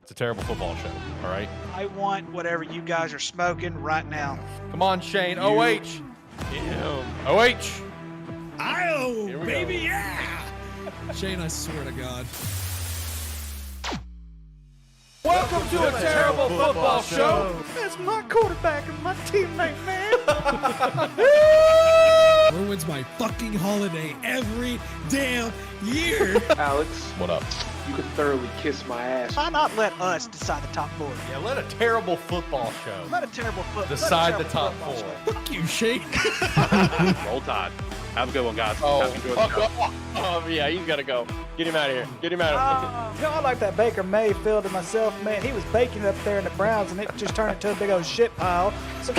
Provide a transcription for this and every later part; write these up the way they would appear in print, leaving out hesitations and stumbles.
It's a terrible football show, all right? I want whatever you guys are smoking right now. Come on, Shane. OH. OH. Oh, baby, go. yeah! Shane, I swear to God. Welcome to a terrible football show. That's my quarterback and my teammate, man. Ruins my fucking holiday every damn year. Alex, What up? you could thoroughly kiss my ass. Why not let us decide the top four? Yeah, let a terrible football show Let a terrible decide the top four. Fuck you, Shane. Roll Tide. Have a good one, guys. Oh, Have a good show. Yeah, he's got to go. Get him out of here. Get him out of here. I like that Baker Mayfield and myself, man. He was baking it up there in the Browns, and it just turned into a big old shit pile. So,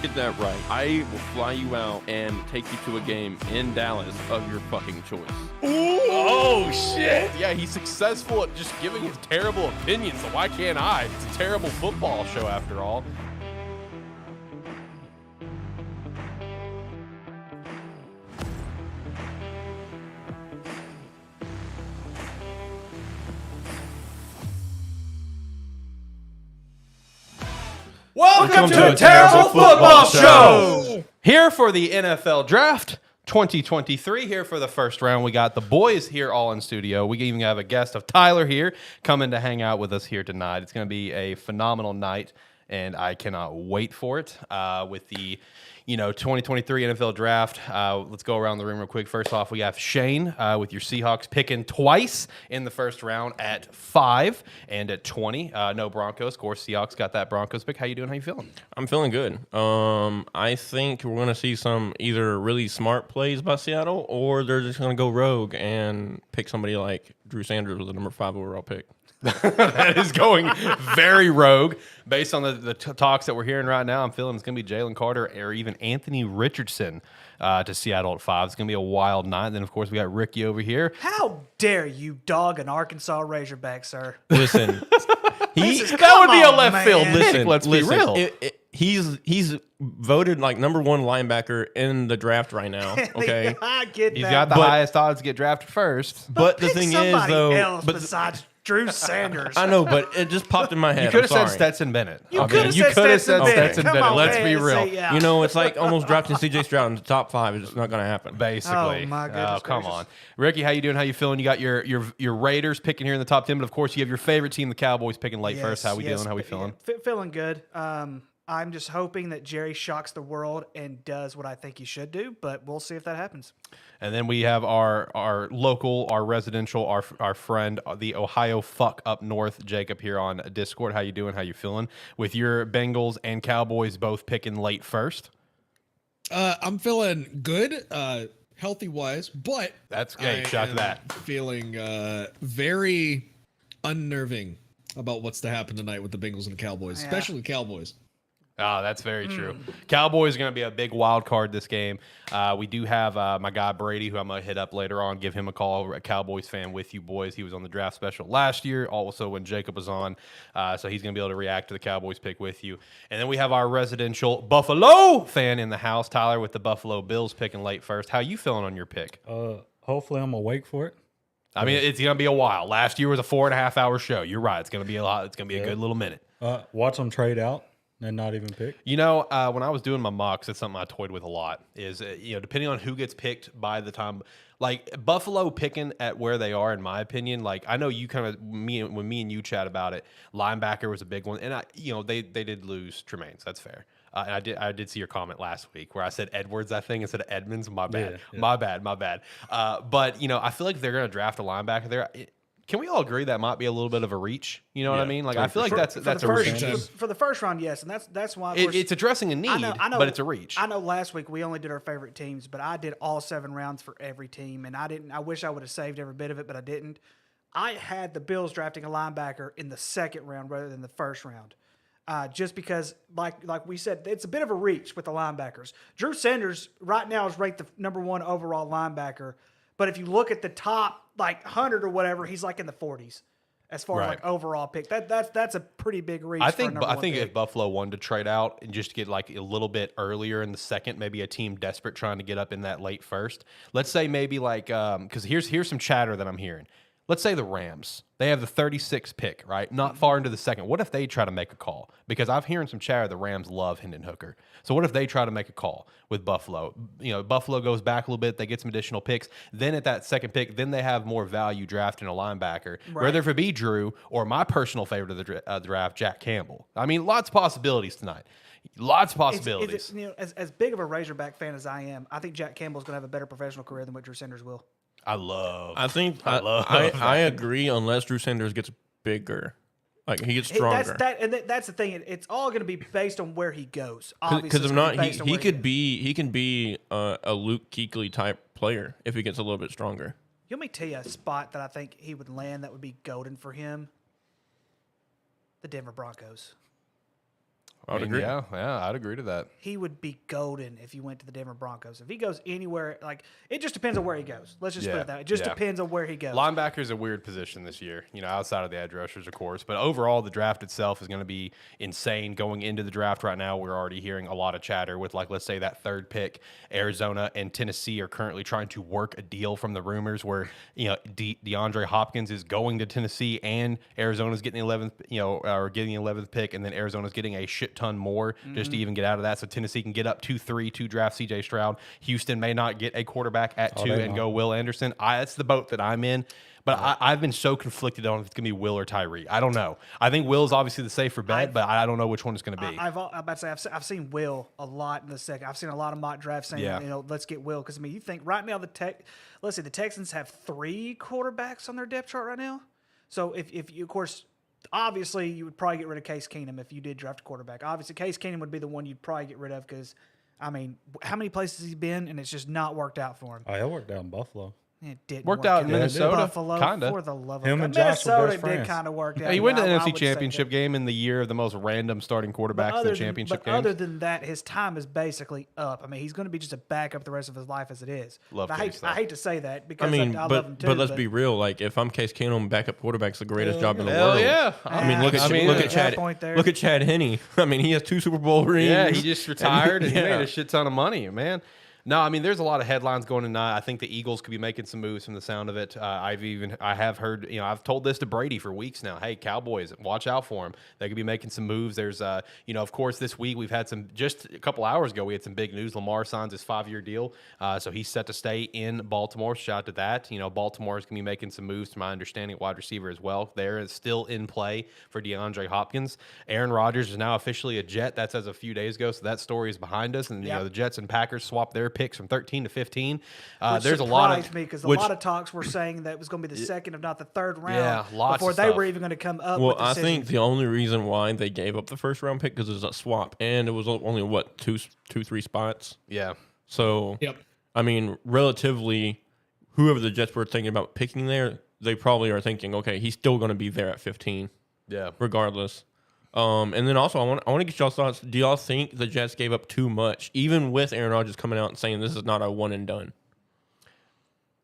Get that right. I will fly you out and take you to a game in Dallas of your fucking choice. Oh, shit. Yeah, he's successful at just giving his terrible opinions, so why can't I? It's a terrible football show after all. Welcome to a terrible football show. Here for the NFL Draft 2023. Here for the first round, we got the boys here all in studio. We even have a guest of Tyler here coming to hang out with us here tonight. It's going to be a phenomenal night, and I cannot wait for it. With the 2023 NFL Draft. Let's go around the room real quick. First off, we have Shane with your Seahawks picking twice in the first round at 5 and at 20. No Broncos. Of course, Seahawks got that Broncos pick. How you doing? How you feeling? I'm feeling good. I think we're going to see some either really smart plays by Seattle, or they're just going to go rogue and pick somebody like Drew Sanders with the number 5 overall pick. That is going very rogue. Based on the talks that we're hearing right now, I'm feeling it's going to be Jalen Carter or even Anthony Richardson to Seattle at 5. It's going to be a wild night. And then, of course, we got Ricky over here. how dare you dog an Arkansas Razorback, sir? Listen, That would be a left field pick, listen, let's be real. He's voted like number 1 linebacker in the draft right now. Okay, I get He's that. got the highest odds to get drafted first. but the pick thing is somebody though, else but besides Drew Sanders. I know, but it just popped in my head. You could have I'm said sorry. Stetson Bennett. You Okay, could you have could have said said Stetson Stetson Bennett. Bennett. Come on, Let's be man, real. say, yeah. You know, it's like almost drafting C.J. Stroud in the top 5. It's just not going to happen. Basically. Oh, my goodness come gracious. on. Ricky, how you doing? How you feeling? You got your Raiders picking here in the top 10, but of course you have your favorite team, the Cowboys, picking late first. How we doing? How we feeling? Feeling good. I'm just hoping that Jerry shocks the world and does what I think he should do, but we'll see if that happens. And then we have our local, our residential, our friend, the Ohio fuck up north, Jacob, here on Discord. How you doing? How you feeling? With your Bengals and Cowboys both picking late first. I'm feeling good, healthy-wise, but That's hey, shout to that. Feeling very unnerving about what's to happen tonight with the Bengals and the Cowboys, especially the Cowboys. Oh, that's very true. Cowboys are going to be a big wild card this game. We do have my guy Brady, who I'm going to hit up later on, give him a call, a Cowboys fan with you boys. He was on the draft special last year, also when Jacob was on. So he's going to be able to react to the Cowboys pick with you. And then we have our residential Buffalo fan in the house, Tyler, with the Buffalo Bills picking late first. How you feeling on your pick? Hopefully I'm awake for it. I mean, it's going to be a while. Last year was a 4.5 hour show. You're right. It's going to be a lot. It's going to be a good little minute. Watch them trade out and not even pick. You know, when I was doing my mocks, it's something I toyed with a lot. Is depending on who gets picked by the time, like Buffalo picking at where they are, in my opinion. Like I know you kind of when me and you chat about it, linebacker was a big one, and they did lose Tremaine, so that's fair. And I did see your comment last week where I said Edwards, I think, instead of Edmonds. My bad, Yeah. my bad. But I feel like they're going to draft a linebacker there. Can we all agree that might be a little bit of a reach? You know what I mean? Like I feel like that's a reach. For the first round, yes, and that's why It's addressing a need, I know, but it's a reach. I know last week we only did our favorite teams, but I did all 7 rounds for every team, and I didn't. I wish I would have saved every bit of it, but I didn't. I had the Bills drafting a linebacker in the second round rather than the first round, just because, like we said, it's a bit of a reach with the linebackers. Drew Sanders right now is ranked the number 1 overall linebacker, but if you look at the top 100 or whatever, he's like in the 40s. As far as like overall pick, that's a pretty big reach. I think pick. if Buffalo wanted to trade out and just get like a little bit earlier in the second, maybe a team desperate trying to get up in that late first. Let's say maybe like because here's some chatter that I'm hearing. let's say the Rams, they have the 36th pick, right? Not far into the second. What if they try to make a call? Because I'm hearing some chatter the Rams love Hendon Hooker. So what if they try to make a call with Buffalo? Buffalo goes back a little bit. They get some additional picks. Then at that second pick, then they have more value drafting a linebacker, whether it be Drew or my personal favorite of the draft, Jack Campbell. I mean, lots of possibilities tonight. Lots of possibilities. As big of a Razorback fan as I am, I think Jack Campbell's going to have a better professional career than what Drew Sanders will. I agree unless Drew Sanders gets bigger. Like, he gets stronger. That's the thing. It's all going to be based on where he goes. Because if not, he can be a Luke Kuechly type player if he gets a little bit stronger. Let me tell you a spot that I think he would land that would be golden for him. The Denver Broncos. I would agree. Yeah, I'd agree to that. He would be golden if he went to the Denver Broncos. If he goes anywhere, like, it just depends on where he goes. Let's just put it that way. It just depends on where he goes. Linebacker's a weird position this year, outside of the edge rushers, of course. But overall, the draft itself is going to be insane. Going into the draft right now, we're already hearing a lot of chatter with, like, let's say that third pick. Arizona and Tennessee are currently trying to work a deal from the rumors where, DeAndre Hopkins is going to Tennessee and Arizona's getting the 11th, or getting the 11th pick, and then Arizona's getting a shit ton more just to even get out of that. So Tennessee can get up 2-3 to draft C.J. Stroud. Houston may not get a quarterback at 2 and go Will Anderson. That's the boat that I'm in. But I've been so conflicted on if it's going to be Will or Tyree. I don't know. I think Will's obviously the safer bet, but I don't know which one it's going to be. I'm about to say I've seen Will a lot in the second. I've seen a lot of mock drafts saying, let's get Will. Because, you think right now the Texans have 3 quarterbacks on their depth chart right now. So if you, of course, obviously, you would probably get rid of Case Keenum if you did draft a quarterback. Obviously, Case Keenum would be the one you'd probably get rid of because, how many places has he been and it's just not worked out for him? Oh, he worked out in Buffalo. It didn't worked work out in Minnesota, Buffalo, kinda. for the love of Him God. and Josh were Minnesota best did friends. kind of work out. He went to the I NFC would say Championship game in the year of the most random starting quarterbacks in the championship game. Other than that, his time is basically up. He's going to be just a backup the rest of his life as it is. I hate to say that because I love him too. But let's be real. Like, if I'm Case Keenum, backup quarterback's the greatest job in the hell world. Yeah. Look at Chad. Look at Chad Henne. He has 2 Super Bowl rings. Yeah, he just retired and he made a shit ton of money, man. No, there's a lot of headlines going tonight. I think the Eagles could be making some moves from the sound of it. I have heard, I've told this to Brady for weeks now. Hey, Cowboys, watch out for them. They could be making some moves. There's, of course, this week we've had just a couple hours ago, we had some big news. Lamar signs his 5-year deal. So he's set to stay in Baltimore. Shout out to that. Baltimore is going to be making some moves, to my understanding, at wide receiver as well. They're still in play for DeAndre Hopkins. Aaron Rodgers is now officially a Jet. That's as of a few days ago. So that story is behind us. And, the Jets and Packers swapped their picks from 13 to 15. There's a lot of me because a lot of talks were saying that it was going to be the second, if not the third round, before they were even going to come up. Well, with I think the only reason why they gave up the first round pick because it was a swap, and it was only 3 spots. Yeah. So relatively, whoever the Jets were thinking about picking there, they probably are thinking, okay, he's still going to be there at 15. Yeah. Regardless. And then also, I want to get y'all's thoughts. Do y'all think the Jets gave up too much, even with Aaron Rodgers coming out and saying this is not a one and done?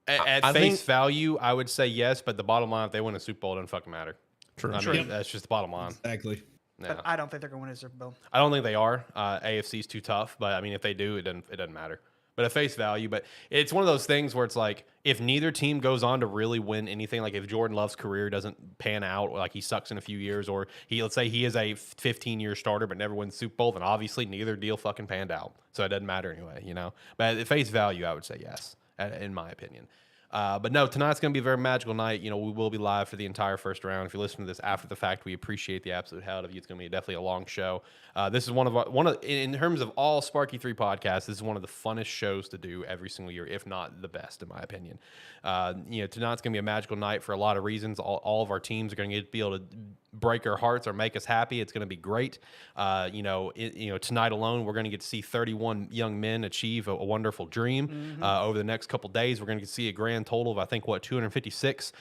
At face value, I would say yes, but the bottom line, if they win a Super Bowl, it doesn't fucking matter. True. That's just the bottom line. Exactly. Yeah. But I don't think they're going to win a Super Bowl. I don't think they are. AFC's too tough, but if they do, it doesn't matter. But at face value, but it's one of those things where it's like, if neither team goes on to really win anything, like if Jordan Love's career doesn't pan out, like he sucks in a few years, or let's say he is a 15-year starter but never wins the Super Bowl, then obviously neither deal fucking panned out. So it doesn't matter anyway, But at face value, I would say yes, in my opinion. But no, tonight's going to be a very magical night. We will be live for the entire first round. If you listen to this after the fact, we appreciate the absolute hell of you. It's going to be definitely a long show. This is one of in terms of all Sparky 3 podcasts, this is one of the funnest shows to do every single year, if not the best, in my opinion. Tonight's going to be a magical night for a lot of reasons. All of our teams are going to be able to break our hearts or make us happy. It's going to be great. Tonight alone, we're going to get to see 31 young men achieve a wonderful dream. Over the next couple days, we're going to see a grand total of, I think, 256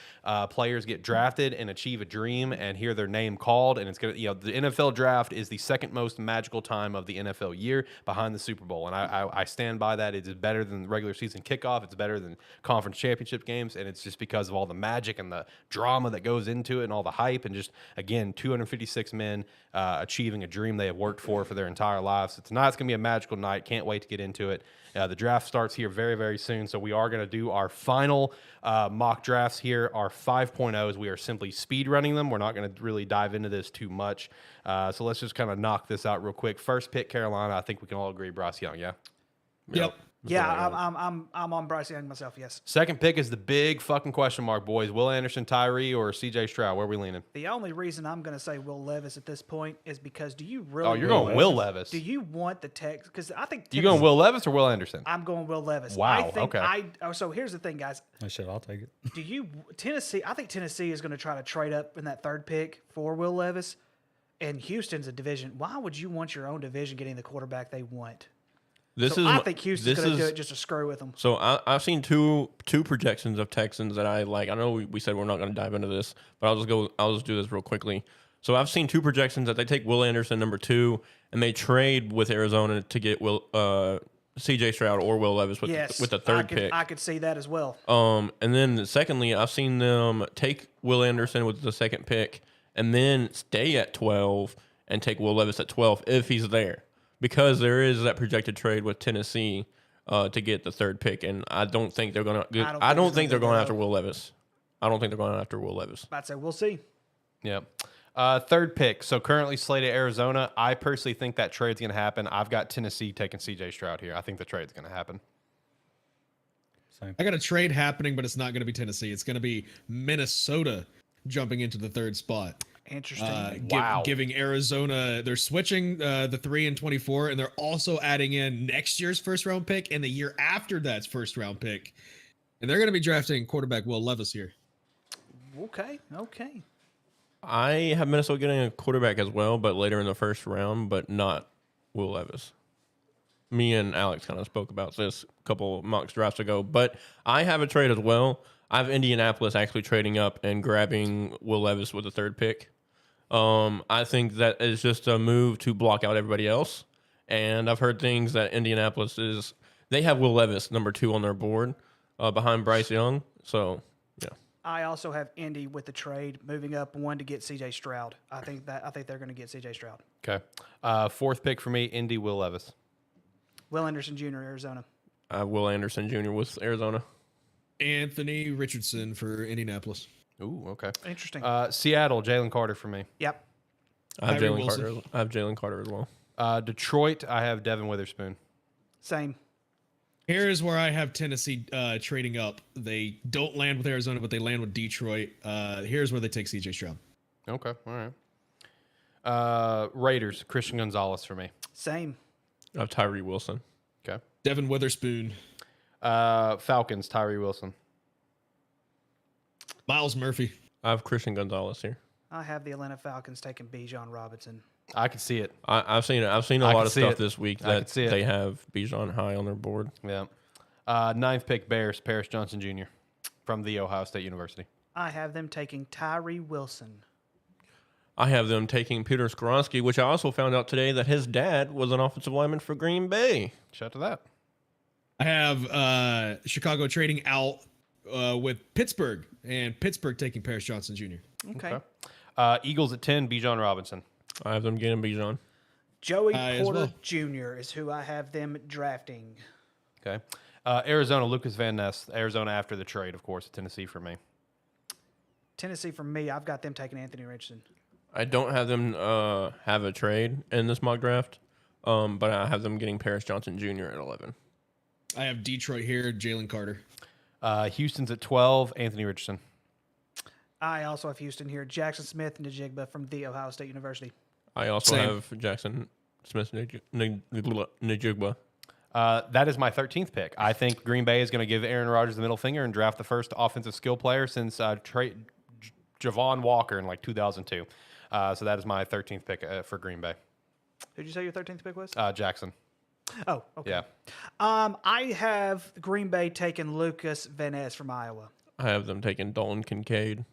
players get drafted and achieve a dream and hear their name called. And it's going to, the NFL draft is the second most magical time of the NFL year behind the Super Bowl. And I stand by that. It is better than regular season kickoff. It's better than conference championship games. And it's just because of all the magic and the drama that goes into it and all the hype. And just, Again, 256 men achieving a dream they have worked for their entire lives. So tonight's going to be a magical night. Can't wait to get into it. The draft starts here very, very soon. So we are going to do our final mock drafts here, our 5.0s. We are simply speed running them. We're not going to really dive into this too much. So let's just kind of knock this out real quick. First pick, Carolina. I think we can all agree Bryce Young, yeah? Yep. Yeah, I'm on Bryce Young myself. Yes. Second pick is the big fucking question mark, boys. Will Anderson, Tyree, or C.J. Stroud? Where are we leaning? The only reason I'm going to say Will Levis at this point is because do you really? Oh, you're going Will Levis. Do you want the Texans? Because I think You going Will Levis or Will Anderson? I'm going Will Levis. Wow, I think okay. So here's the thing, guys. Oh, shit, I'll take it. Do you Tennessee? I think Tennessee is going to try to trade up in that third pick for Will Levis, and Houston's a division. Why would you want your own division getting the quarterback they want? I think Houston's going to do it just to screw with them. So I've seen two projections of Texans that I like. I know we said we're not going to dive into this, but I'll just do this real quickly. So I've seen two projections that they take Will Anderson number 2, and they trade with Arizona to get C.J. Stroud or Will Levis with the third pick. I could see that as well. And then secondly, I've seen them take Will Anderson with the second pick, and then stay at 12 and take Will Levis at 12 if he's there. Because there is that projected trade with Tennessee to get the third pick, and I don't think they're going to. I don't think they're going after Will Levis. I don't think they're going after Will Levis. I'd say we'll see. Yep. Third pick. So currently slated Arizona. I personally think that trade's going to happen. I've got Tennessee taking C.J. Stroud here. I think the trade's going to happen. Same. I got a trade happening, but it's not going to be Tennessee. It's going to be Minnesota jumping into the third spot. Interesting. Wow. Giving Arizona, they're switching the 3 and 24, and they're also adding in next year's first round pick and the year after that's first round pick. And they're going to be drafting quarterback Will Levis here. Okay. I have Minnesota getting a quarterback as well, but later in the first round, but not Will Levis. Me and Alex kind of spoke about this a couple mock drafts ago, but I have a trade as well. I have Indianapolis actually trading up and grabbing Will Levis with the third pick. I think that is just a move to block out everybody else. And I've heard things that Indianapolis they have Will Levis number 2 on their board behind Bryce Young. So, yeah. I also have Indy with the trade moving up 1 to get C.J. Stroud. I think they're going to get C.J. Stroud. Okay. Fourth pick for me, Indy, Will Levis. Will Anderson Jr., Arizona. Will Anderson Jr. with Arizona. Anthony Richardson for Indianapolis. Ooh, okay. Interesting. Seattle, Jalen Carter for me. Yep. I have Tyree Jalen Wilson. Carter. I have Jalen Carter as well. Detroit, I have Devin Witherspoon. Same. Here's where I have Tennessee trading up. They don't land with Arizona, but they land with Detroit. Here's where they take C.J. Stroud. Okay, all right. Raiders, Christian Gonzalez for me. Same. I have Tyree Wilson. Okay. Devin Witherspoon. Falcons, Tyree Wilson. Miles Murphy. I have Christian Gonzalez here. I have the Atlanta Falcons taking Bijan Robinson. I can see it. I've seen it. I've seen a I lot can of see stuff it. this week I can that see it. they have Bijan high on their board. Yeah. Ninth pick, Bears, Paris Johnson Jr. from the Ohio State University. I have them taking Tyree Wilson. I have them taking Peter Skoronski, which I also found out today that his dad was an offensive lineman for Green Bay. Shout out to that. I have Chicago trading out with Pittsburgh, and Pittsburgh taking Paris Johnson Jr. Okay. Eagles at 10, Bijan Robinson. I have them getting Bijan. Joey as Porter well. Jr. is who I have them drafting. Okay. Arizona, Lucas Van Ness. Arizona after the trade, of course. Tennessee for me. Tennessee for me, I've got them taking Anthony Richardson. I don't have them have a trade in this mock draft, but I have them getting Paris Johnson Jr. at 11. I have Detroit here, Jalen Carter. Houston's at 12, Anthony Richardson. I also have Houston here, Jackson Smith and Najigba from the Ohio State University. I also Same. have Jackson Smith Najigba. That is my 13th pick. I think Green Bay is going to give Aaron Rodgers the middle finger and draft the first offensive skill player since Javon Walker in like 2002. So that is my 13th pick for Green Bay. Who'd you say your 13th pick was? Jackson. Oh, okay. Yeah. I have Green Bay taking Lucas Van Ness from Iowa. I have them taking Dalton Kincaid,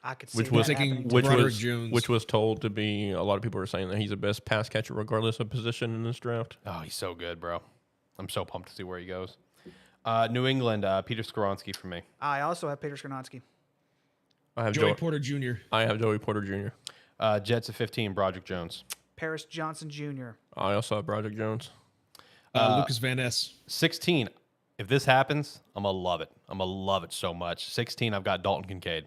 I could see which that was happening. Broderick Jones. which was told to be. A lot of people are saying that he's the best pass catcher regardless of position in this draft. Oh, he's so good, bro. I'm so pumped to see where he goes. New England, Peter Skoronski for me. I also have Peter Skoronski. I have Joey Porter Jr. I have Joey Porter Jr. Jets at 15, Broderick Jones. Paris Johnson Jr. I also have Broderick Jones. Lucas Van Ness. 16. If this happens, I'm going to love it. I'm going to love it so much. 16, I've got Dalton Kincaid.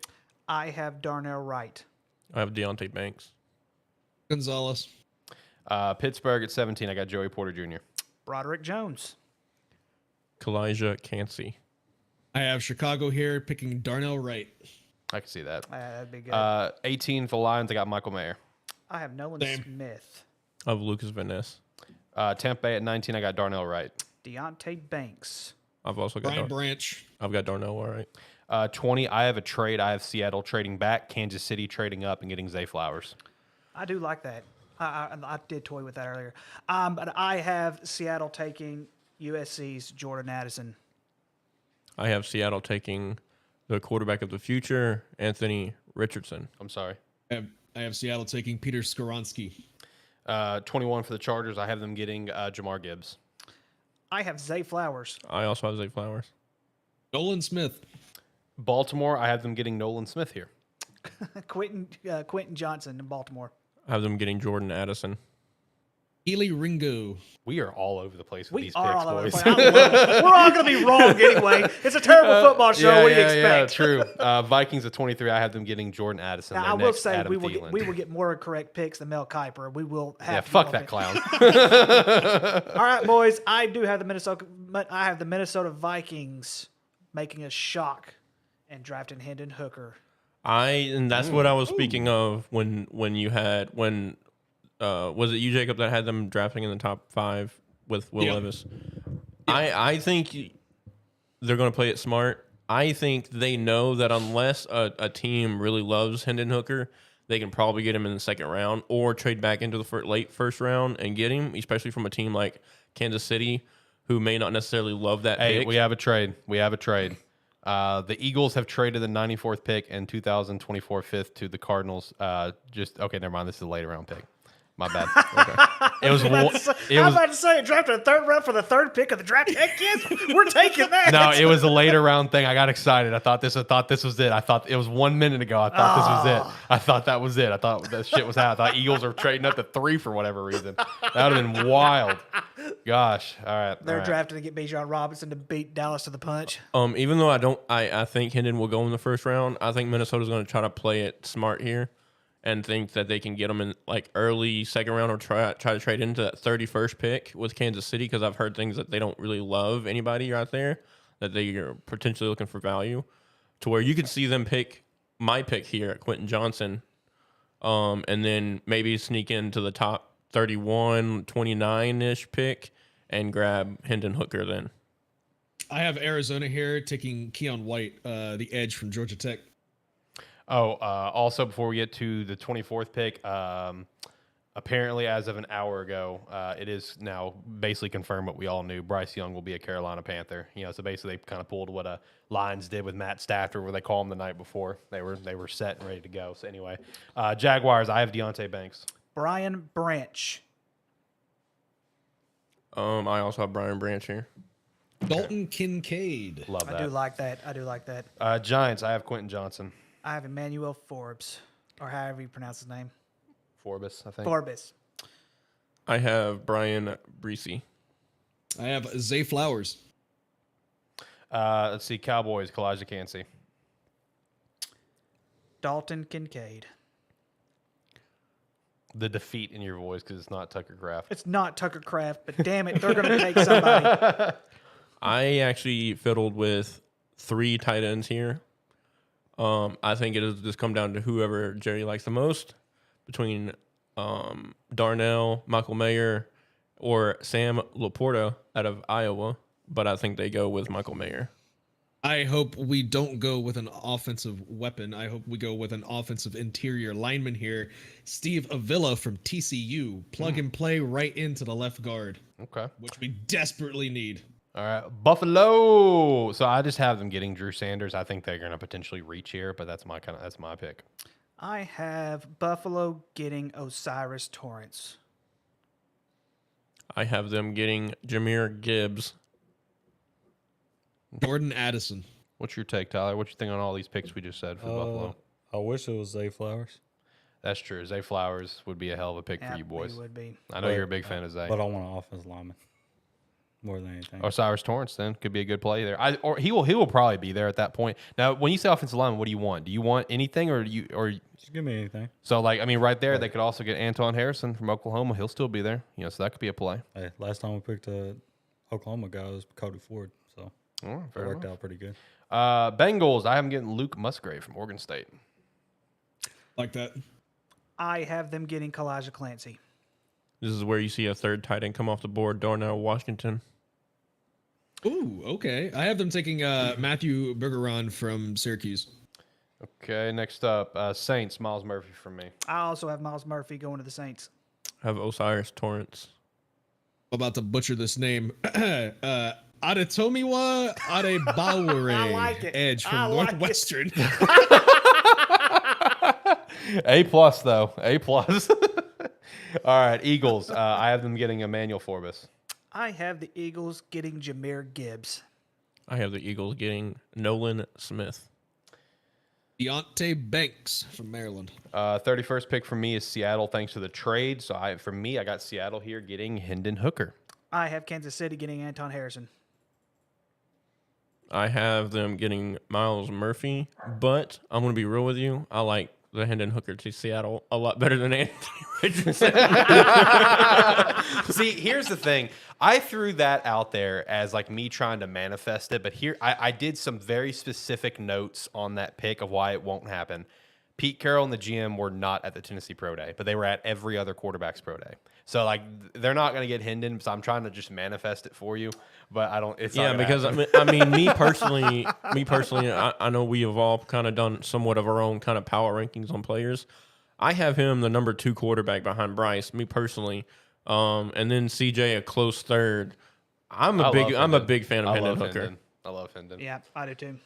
I have Darnell Wright. I have Deontay Banks. Gonzalez. Pittsburgh at 17, I got Joey Porter Jr. Broderick Jones. Kalijah Cansey. I have Chicago here picking Darnell Wright. I can see that. That'd be good. 18 for the Lions, I got Michael Mayer. I have Nolan Same. Smith. I have Lucas Van Ness. Tampa Bay at 19, I got Darnell Wright. Deontay Banks. I've also got Brian Branch. I've got Darnell Wright. 20, I have a trade. I have Seattle trading back, Kansas City trading up, and getting Zay Flowers. I do like that. I did toy with that earlier. But I have Seattle taking USC's Jordan Addison. I have Seattle taking the quarterback of the future, Anthony Richardson. I'm sorry. I have Seattle taking Peter Skoronski. 21 for the Chargers, I have them getting Jamar Gibbs. I have Zay Flowers. I also have Zay Flowers. Nolan Smith. Baltimore, I have them getting Nolan Smith here. Quentin Johnson in Baltimore. I have them getting Jordan Addison. Ely Ringo. We are all over the place with We these are picks, all over the boys. place. I love it. We're all going to be wrong anyway. It's a terrible football show. What do you expect? True. Vikings at 23, I have them getting Jordan Addison. Now, Their I will next say Adam we will Thielen. get more correct picks than Mel Kiper. We will have. Yeah, to fuck all that pick. clown. All right, boys. I do have the Minnesota Vikings making a shock and drafting Hendon Hooker. And that's what I was speaking of when you had was it you, Jacob, that had them drafting in the top 5 with Will Levis? I think they're going to play it smart. I think they know that unless a team really loves Hendon Hooker, they can probably get him in the second round or trade back into the late first round and get him, especially from a team like Kansas City, who may not necessarily love that Hey, pick. we have a trade. The Eagles have traded the 94th pick and 2024 fifth to the Cardinals. Okay, never mind. This is a later round pick. My bad. Okay. It was. I'm about to say drafted a third round for the third pick of the draft. Heck yes, we're taking that. No, it was a later round thing. I got excited. I thought this was it. I thought it was 1 minute ago. I thought this was it. I thought that was it. I thought that shit was out. I thought Eagles are trading up to 3 for whatever reason. That would have been wild. Gosh. All right. They're drafting to get Bijan Robinson to beat Dallas to the punch. Even though I think Hendon will go in the first round. I think Minnesota's going to try to play it smart here and think that they can get them in like early second round or try to trade into that 31st pick with Kansas City, because I've heard things that they don't really love anybody out there, that they are potentially looking for value, to where you could see them pick my pick here at Quentin Johnson, and then maybe sneak into the top 31, 29-ish pick and grab Hendon Hooker then. I have Arizona here taking Keon White, the edge from Georgia Tech. Also, before we get to the 24th pick, apparently as of an hour ago, it is now basically confirmed what we all knew. Bryce Young will be a Carolina Panther. So basically they kind of pulled what Lions did with Matt Stafford, where they called him the night before. They were set and ready to go. So anyway, Jaguars, I have Deontay Banks. Brian Branch. I also have Brian Branch here. Dalton Kincaid. Love that. I do like that. Giants, I have Quentin Johnson. I have Emmanuel Forbes, or however you pronounce his name. Forbes, I think. Forbes. I have Brian Breesy. I have Zay Flowers. Let's see, Cowboys, Kalijah Cansey. Dalton Kincaid. The defeat in your voice because it's not Tucker Kraft. It's not Tucker Kraft, but damn it, they're going to take somebody. I actually fiddled with 3 tight ends here. I think it'll just come down to whoever Jerry likes the most between Darnell, Michael Mayer, or Sam Laporta out of Iowa. But I think they go with Michael Mayer. I hope we don't go with an offensive weapon. I hope we go with an offensive interior lineman here. Steve Avila from TCU. Plug and play right into the left guard. Okay. Which we desperately need. All right, Buffalo. So I just have them getting Drew Sanders. I think they're going to potentially reach here, but that's my pick. I have Buffalo getting Osiris Torrance. I have them getting Jahmyr Gibbs. Jordan Addison. What's your take, Tyler? What you think on all these picks we just said for Buffalo? I wish it was Zay Flowers. That's true. Zay Flowers would be a hell of a pick for you boys. He would be. I know you're a big fan of Zay. But I want an offensive lineman more than anything. Osiris Torrance then could be a good play there. Or he will probably be there at that point. Now, when you say offensive lineman, what do you want? Do you want anything or Just give me anything. so like I mean right there they could also get Anton Harrison from Oklahoma. He'll still be there. So that could be a play. Hey, last time we picked a Oklahoma guy was Cody Ford, so Oh, it fair worked enough. out pretty good. Bengals, I am getting Luke Musgrave from Oregon State. Like that. I have them getting Kalijah Clancy. This is where you see a third tight end come off the board, Darnell Washington. Ooh, okay. I have them taking Matthew Bergeron from Syracuse. Okay, next up, Saints, Miles Murphy from me. I also have Miles Murphy going to the Saints. I have Osiris Torrance. I'm about to butcher this name. Adetomiwa Adebawore. I like it. Edge I from like it. Northwestern. A+ though. A+. All right, Eagles. I have them getting Emmanuel Forbes. I have the Eagles getting Jahmyr Gibbs. I have the Eagles getting Nolan Smith. Deontay Banks from Maryland. 31st pick for me is Seattle thanks to the trade. So I got Seattle here getting Hendon Hooker. I have Kansas City getting Anton Harrison. I have them getting Miles Murphy, but I'm going to be real with you. I like the Hendon Hooker to Seattle a lot better than Anthony Richardson. See, here's the thing. I threw that out there as like me trying to manifest it, but here I did some very specific notes on that pick of why it won't happen. Pete Carroll and the GM were not at the Tennessee Pro Day, but they were at every other quarterback's Pro Day. So like they're not going to get Hendon, so I'm trying to just manifest it for you, but I don't. It's not gonna because happen. I mean, me personally, I know we have all kind of done somewhat of our own kind of power rankings on players. I have him the number 2 quarterback behind Bryce, me personally, and then CJ a close third. I'm a big fan of Hendon Hooker. I love Hendon. Yeah, I do too.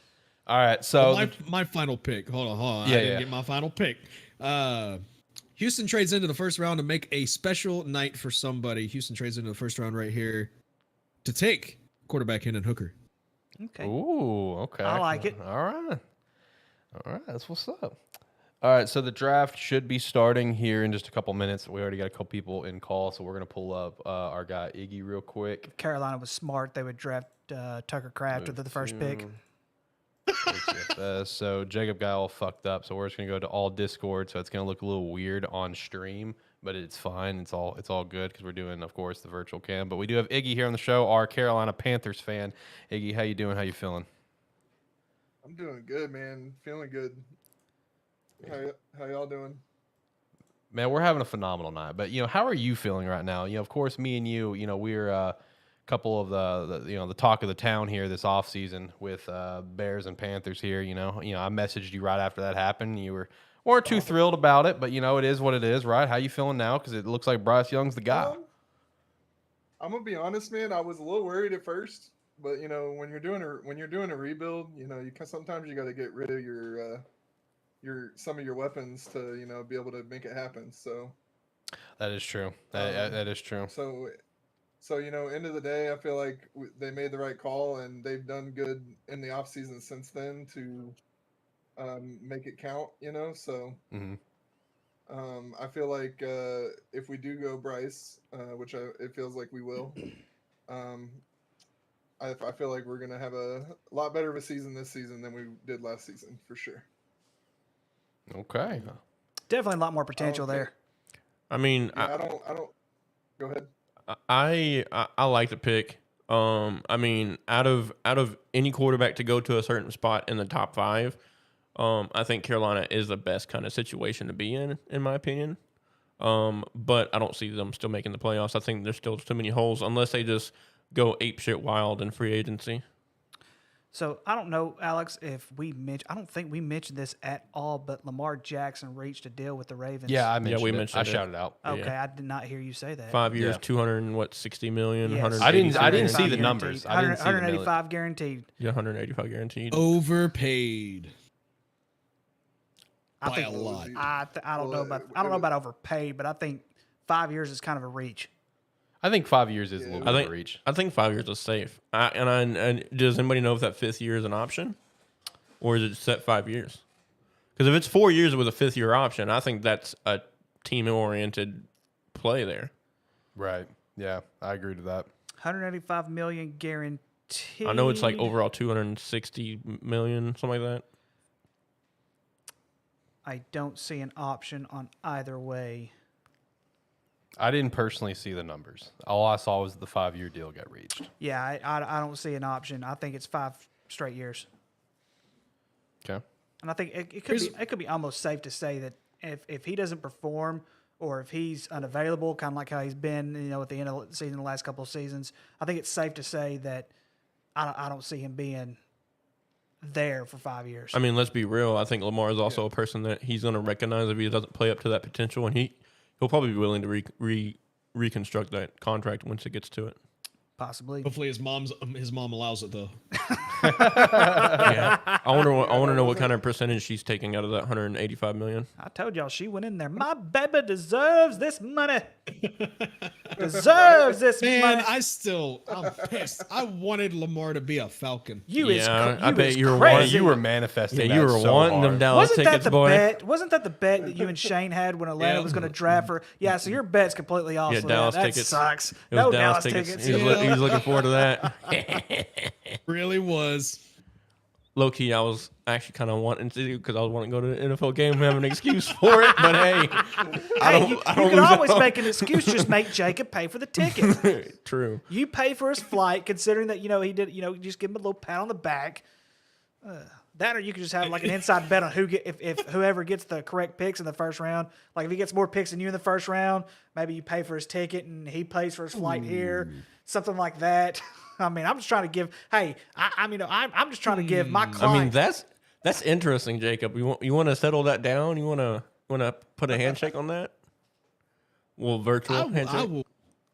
All right, so My final pick. Hold on. Yeah, I didn't get my final pick. Houston trades into the first round to make a special night for somebody. Houston trades into the first round right here to take quarterback Hendon Hooker. Okay. Ooh, okay. I like it. All right, that's what's up. All right, so the draft should be starting here in just a couple minutes. We already got a couple people in call, so we're gonna pull up our guy Iggy real quick. If Carolina was smart, they would draft Tucker Kraft with the first pick. ATFS. So Jacob got all fucked up, so we're just gonna go to all Discord. So it's gonna look a little weird on stream, but it's fine. It's all good because we're doing, of course, the virtual cam. But we do have Iggy here on the show, our Carolina Panthers fan. Iggy, how you doing? How you feeling? I'm doing good, man. Feeling good. How y'all doing? Man, we're having a phenomenal night. But how are you feeling right now? Of course, me and you, we're a couple of the talk of the town here this off season with Bears and Panthers here. I messaged you right after that happened. You weren't too thrilled about it, but it is what it is, right? How you feeling now? Because it looks like Bryce Young's the guy. I'm gonna be honest, man. I was a little worried at first, but when you're doing a rebuild, sometimes you got to get rid of some of your weapons to be able to make it happen. So that is true. That is true. So end of the day, I feel like they made the right call, and they've done good in the off season since then to make it count. So I feel like if we do go Bryce, which it feels like we will, I feel like we're gonna have a lot better of a season this season than we did last season for sure. Okay. Definitely a lot more potential there. I mean, I don't. Go ahead. I like the pick. I mean, out of any quarterback to go to a certain spot in the top 5, I think Carolina is the best kind of situation to be in my opinion. But I don't see them still making the playoffs. I think there's still too many holes unless they just go apeshit wild in free agency. So I don't know, Alex, if I don't think we mentioned this at all, but Lamar Jackson reached a deal with the Ravens. Yeah, I mentioned we it. mentioned I it. shouted out. Okay, Yeah. I did not hear you say that. 5 years, Yeah. 260 million. Yes. 180 I didn't see the guaranteed. numbers. I didn't see the 185 guaranteed. Yeah, 185 guaranteed. Overpaid. I By think a lot. I don't know about overpaid, but I think 5 years is kind of a reach. I think 5 years is a little bit of a reach. I think 5 years is safe. And does anybody know if that 5th year is an option, or is it set 5 years? Because if it's 4 years with a 5th-year option, I think that's a team-oriented play there. Right. Yeah, I agree to that. 185 million guaranteed. I know it's like overall 260 million, something like that. I don't see an option on either way. I didn't personally see the numbers. All I saw was the 5-year deal get reached. Yeah, I don't see an option. I think it's 5 straight years. Okay. And I think it could be almost safe to say that if he doesn't perform or if he's unavailable, kind of like how he's been, at the end of the season, the last couple of seasons, I think it's safe to say that I don't see him being there for 5 years. I mean, let's be real. I think Lamar is also a person that he's going to recognize if he doesn't play up to that potential, and he'll probably be willing to reconstruct that contract once it gets to it. Possibly. Hopefully his mom allows it though. Yeah. I want to know what kind of percentage she's taking out of that 185 million. I told y'all she went in there. My baby deserves this money. Deserves this Man, money. I'm pissed. I wanted Lamar to be a Falcon. I bet you were crazy. You were manifesting. Yeah, you were wanting them Dallas tickets, boy. Bet? Wasn't that the bet that you and Shane had when Atlanta was going to draft for? Yeah, so your bet's completely off. Yeah, so Dallas that tickets. sucks. It was No Dallas tickets. He was looking forward to that. Really was. Low key, I was actually kind of wanting to because I was wanting to go to the NFL game and have an excuse for it. But hey, you can always make an excuse. Just make Jacob pay for the ticket. True. You pay for his flight, considering that he did. You just give him a little pat on the back. That, or you could just have like an inside bet on if whoever gets the correct picks in the first round. Like if he gets more picks than you in the first round, maybe you pay for his ticket and he pays for his flight here, something like that. I mean, I'm just trying to give. Hey, I'm just trying to give my client. I mean, that's interesting, Jacob. You want to settle that down? You want to put a handshake on that? Well, virtual handshake.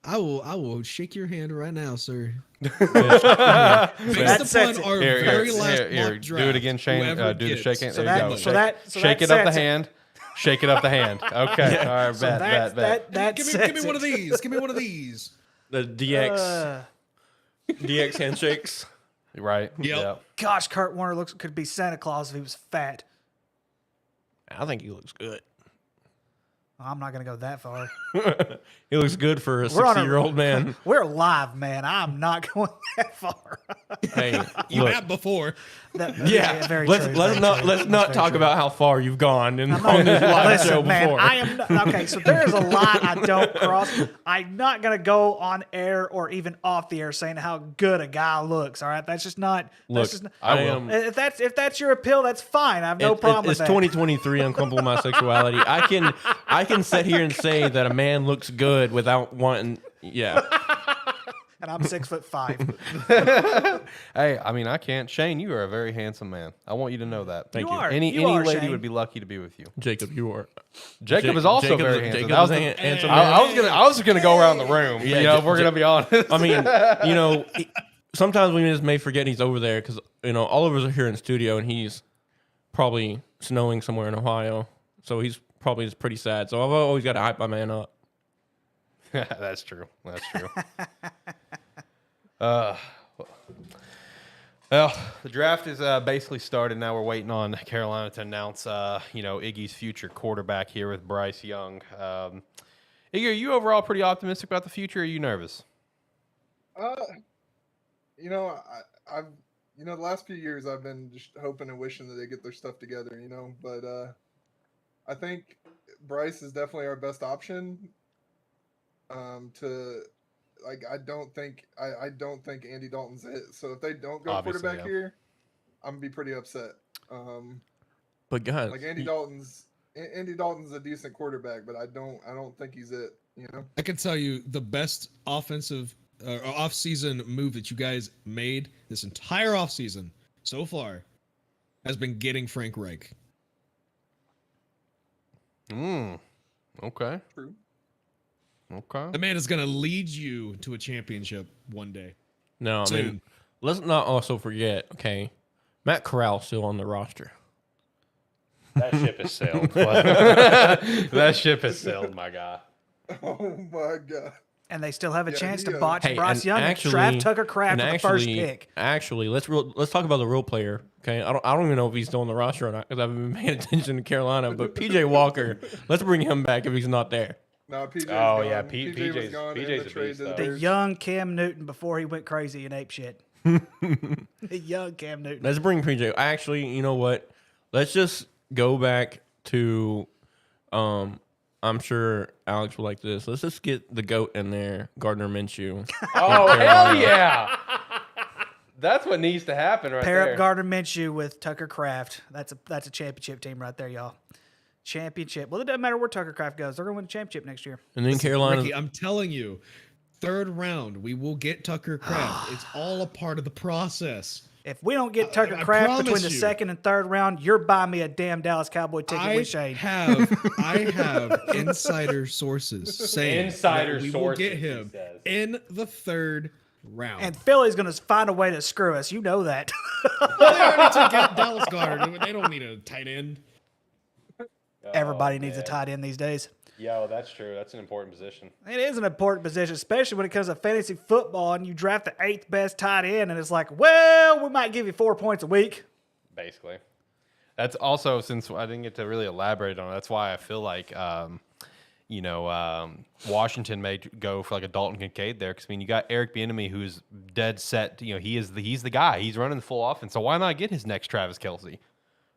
I will shake your hand right now, sir. Based upon our very last mock draft, do it again, Shane. Do the shake hand. So There you that- go. so Shake that it up the sets it. hand. Shake it up the hand. Okay. All right. So Bet. Give me one of these. Give me one of these. The DX handshakes. Right. Yep. Yeah. Gosh, Kurt Warner could be Santa Claus if he was fat. I think he looks good. I'm not going to go that far. He looks good for a We're on 60-year-old man. We're live, man. I'm not going that far. Hey, You look, have before. yeah. Very Let's true, let's very not true. let's not Very talk true. about how far you've gone on this live show Listen, man, before. I am not, okay. So there is a line I don't cross. I'm not gonna go on air or even off the air saying how good a guy looks. All right, that's just not. Look, that's just not, I am. if that's your appeal, that's fine. I have no problem with It's that. 2023. I'm comfortable with my sexuality. I can sit here and say that a man looks good without wanting. Yeah. And I'm Hey,6'5". I mean, I can't. Shane, you are a very handsome man. I want you to know that. Thank You you. are. Any You are, lady Shane. would be lucky to be with you. Jacob, you are. Jacob is also Jacob's- very handsome. Jacob's That was a the- handsome man. I was gonna go around the room. Yeah, If we're gonna be honest. I mean, sometimes we just may forget he's over there because Oliver's here in studio and he's probably snowing somewhere in Ohio, so he's probably just pretty sad. So I've always got to hype my man up. That's true. That's true. Well, the draft is basically started. Now we're waiting on Carolina to announce, Iggy's future quarterback here with Bryce Young. Iggy, are you overall pretty optimistic about the future? Or are you nervous? I've the last few years I've been just hoping and wishing that they get their stuff together, but I think Bryce is definitely our best option. I don't think Andy Dalton's it. So if they don't go Obviously, quarterback yeah. here, I'm gonna be pretty upset. But guys, Like Andy Dalton's a decent quarterback, but I don't think he's it. I can tell you the best offensive off-season move that you guys made this entire offseason so far has been getting Frank Reich. Okay. True. Okay. The man is going to lead you to a championship one day. no, I Soon. mean, let's not also forget. Okay, Matt Corral's still on the roster. That ship has sailed. That ship has sailed, my guy. Oh my god. And they still have a Yeah, chance he, to botch Hey, Bryce and Young and actually- draft Tucker Kraft And with the first pick. Actually, let's talk about the real player. Okay, I don't even know if he's still on the roster or not because I haven't been paying attention to Carolina. But PJ Walker, let's bring him back if he's not there. No, PJ's Oh, gone. yeah, PJ was gone in PJ's the a trade beast, to the though. The Bears. young Cam Newton before he went crazy and ape shit. The young Cam Newton. Let's bring PJ. Actually, you know what? Let's just go back to. I'm sure Alex will like this. Let's just get the GOAT in there, Gardner Minshew. Oh, hell yeah. That's what needs to happen right Pair there. up Gardner Minshew with Tucker Kraft. That's a championship team right there, y'all. Championship. Well, it doesn't matter where Tucker Kraft goes. They're going to win the championship next year. And then Carolina. Ricky, I'm telling you, third round, we will get Tucker Kraft. It's all a part of the process. If we don't get Tucker I Kraft promise between the you. second and third round, you're buying me a damn Dallas Cowboy ticket with Shane. I have insider sources saying Insider that we will sources, get he him says. in the third round. And Philly's going to find a way to screw us. You know that. they already took out Dallas Goedert. They don't need a tight end. Everybody needs a man. tight end these days. Yo, that's true. That's an important position. It is an important position, especially when it comes to fantasy football and you draft the 8th best tight end, and it's like, well, we might give you 4 points a week. Basically. That's also, since I didn't get to really elaborate on it, that's why I feel like, Washington may go for like a Dalton Kincaid there. Because, I mean, you got Eric Bieniemy, who's dead set. You know, he's the guy. He's running the full offense. So why not get his next Travis Kelce?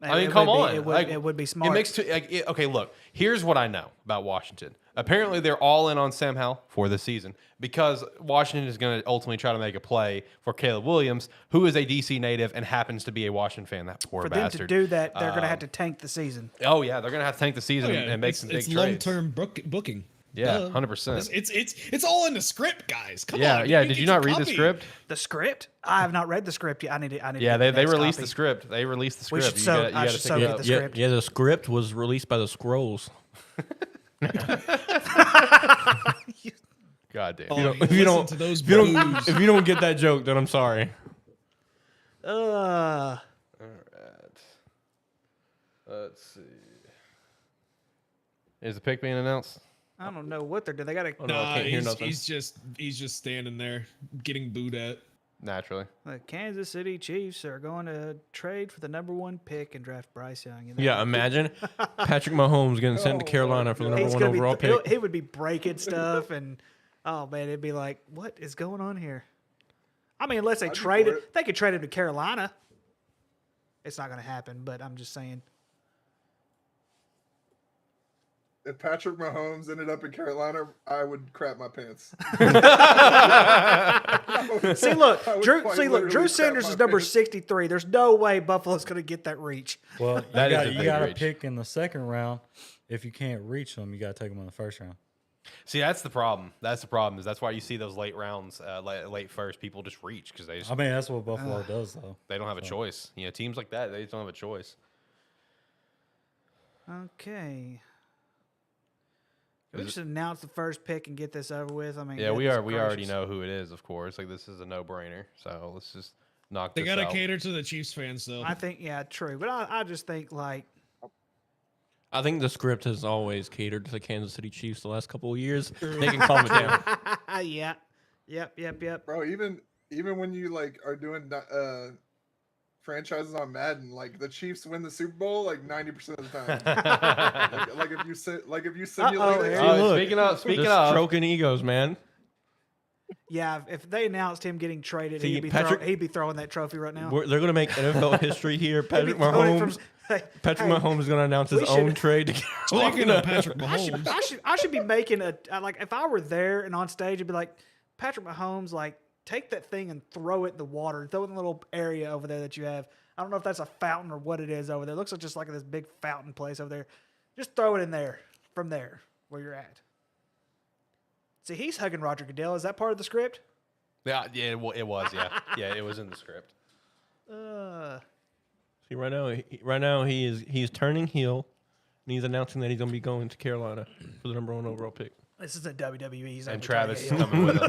I mean, come on. It would be smart. It makes okay, look, here's what I know about Washington. Apparently, they're all in on Sam Howell for this season because Washington is going to ultimately try to make a play for Caleb Williams, who is a DC native and happens to be a Washington fan. That poor For them bastard. to do that, they're going to have to tank the season. Oh yeah, they're going to have to tank the season and make some big it's trades. long-term booking. Yeah, Duh. 100%. It's all in the script, guys. Come Yeah, on. yeah. You Did get you your not read the copy. script? The script? I have not read the script yet. I need to. Yeah, get they the next released copy. the script. They released the We script. should You so- gotta- I you should gotta so take get it the up. script. Yeah, the script was released by the Scrolls. God damn. Oh, If you don't, listen to those if you don't, boos. if you don't get that joke, then I'm sorry. All right. Let's see. Is the pick being announced? I don't know what they're doing. They got to. Oh, no, I can't hear he's, nothing. he's just standing there getting booed at. Naturally. The Kansas City Chiefs are going to trade for the #1 pick and draft Bryce Young. And Yeah, imagine Patrick Mahomes getting sent to Carolina for the number He's one gonna be- overall pick. He would be breaking stuff, and oh man, it'd be like, what is going on here? I mean, unless they I'd be trade for it, they could trade him to Carolina. It's not going to happen, but I'm just saying. If Patrick Mahomes ended up in Carolina, I would crap my pants. See, look, I would Drew. quite See, look, literally Drew crap Sanders my is number pants. 63. There's no way Buffalo's going to get that reach. Well, That is a you big got to reach. pick in the second round. If you can't reach them, you got to take them in the first round. See, that's the problem. That's why you see those late rounds, late first. People just reach because they I mean, that's what Buffalo does, though. they don't have a choice. You know, teams like that, they just don't have a choice. Okay. Can we just announce the first pick and get this over with? I mean, Yeah, we goodness already gracious. know who it is, of course. Like this is a no-brainer. So let's just knock They this gotta out. cater to the Chiefs fans, though. I think, yeah, true. But I just think, like, I think the script has always catered to the Kansas City Chiefs the last couple of years. They can calm it down. yeah. Yep. Bro, even when you like are doing franchises on Madden, like the Chiefs win the Super Bowl like 90% of the time. like if you simulate it, here Oh, Look, speaking Just of, stroking egos, man. Yeah, if they announced him getting traded, See, he'd be throwing that trophy right now. They're going to make NFL history here. He'd be Patrick throwing it from- Mahomes. Hey, Patrick hey, Mahomes is going to announce his we own should- trade to Speaking Carolina. of Patrick Mahomes, I should be making like if I were there and on stage, I'd be like, Patrick Mahomes, like take that thing and throw it in the water, throw it in the little area over there that you have. I don't know if that's a fountain or what it is over there. It looks like just like this big fountain place over there. Just throw it in there from there where you're at. See, he's hugging Roger Goodell. Is that part of the script? yeah, it was, yeah, it was in the script. See, right now he's turning heel, and he's announcing that he's going to be going to Carolina for the number one overall pick. This isn't WWE. He's not And gonna Travis is try to get coming with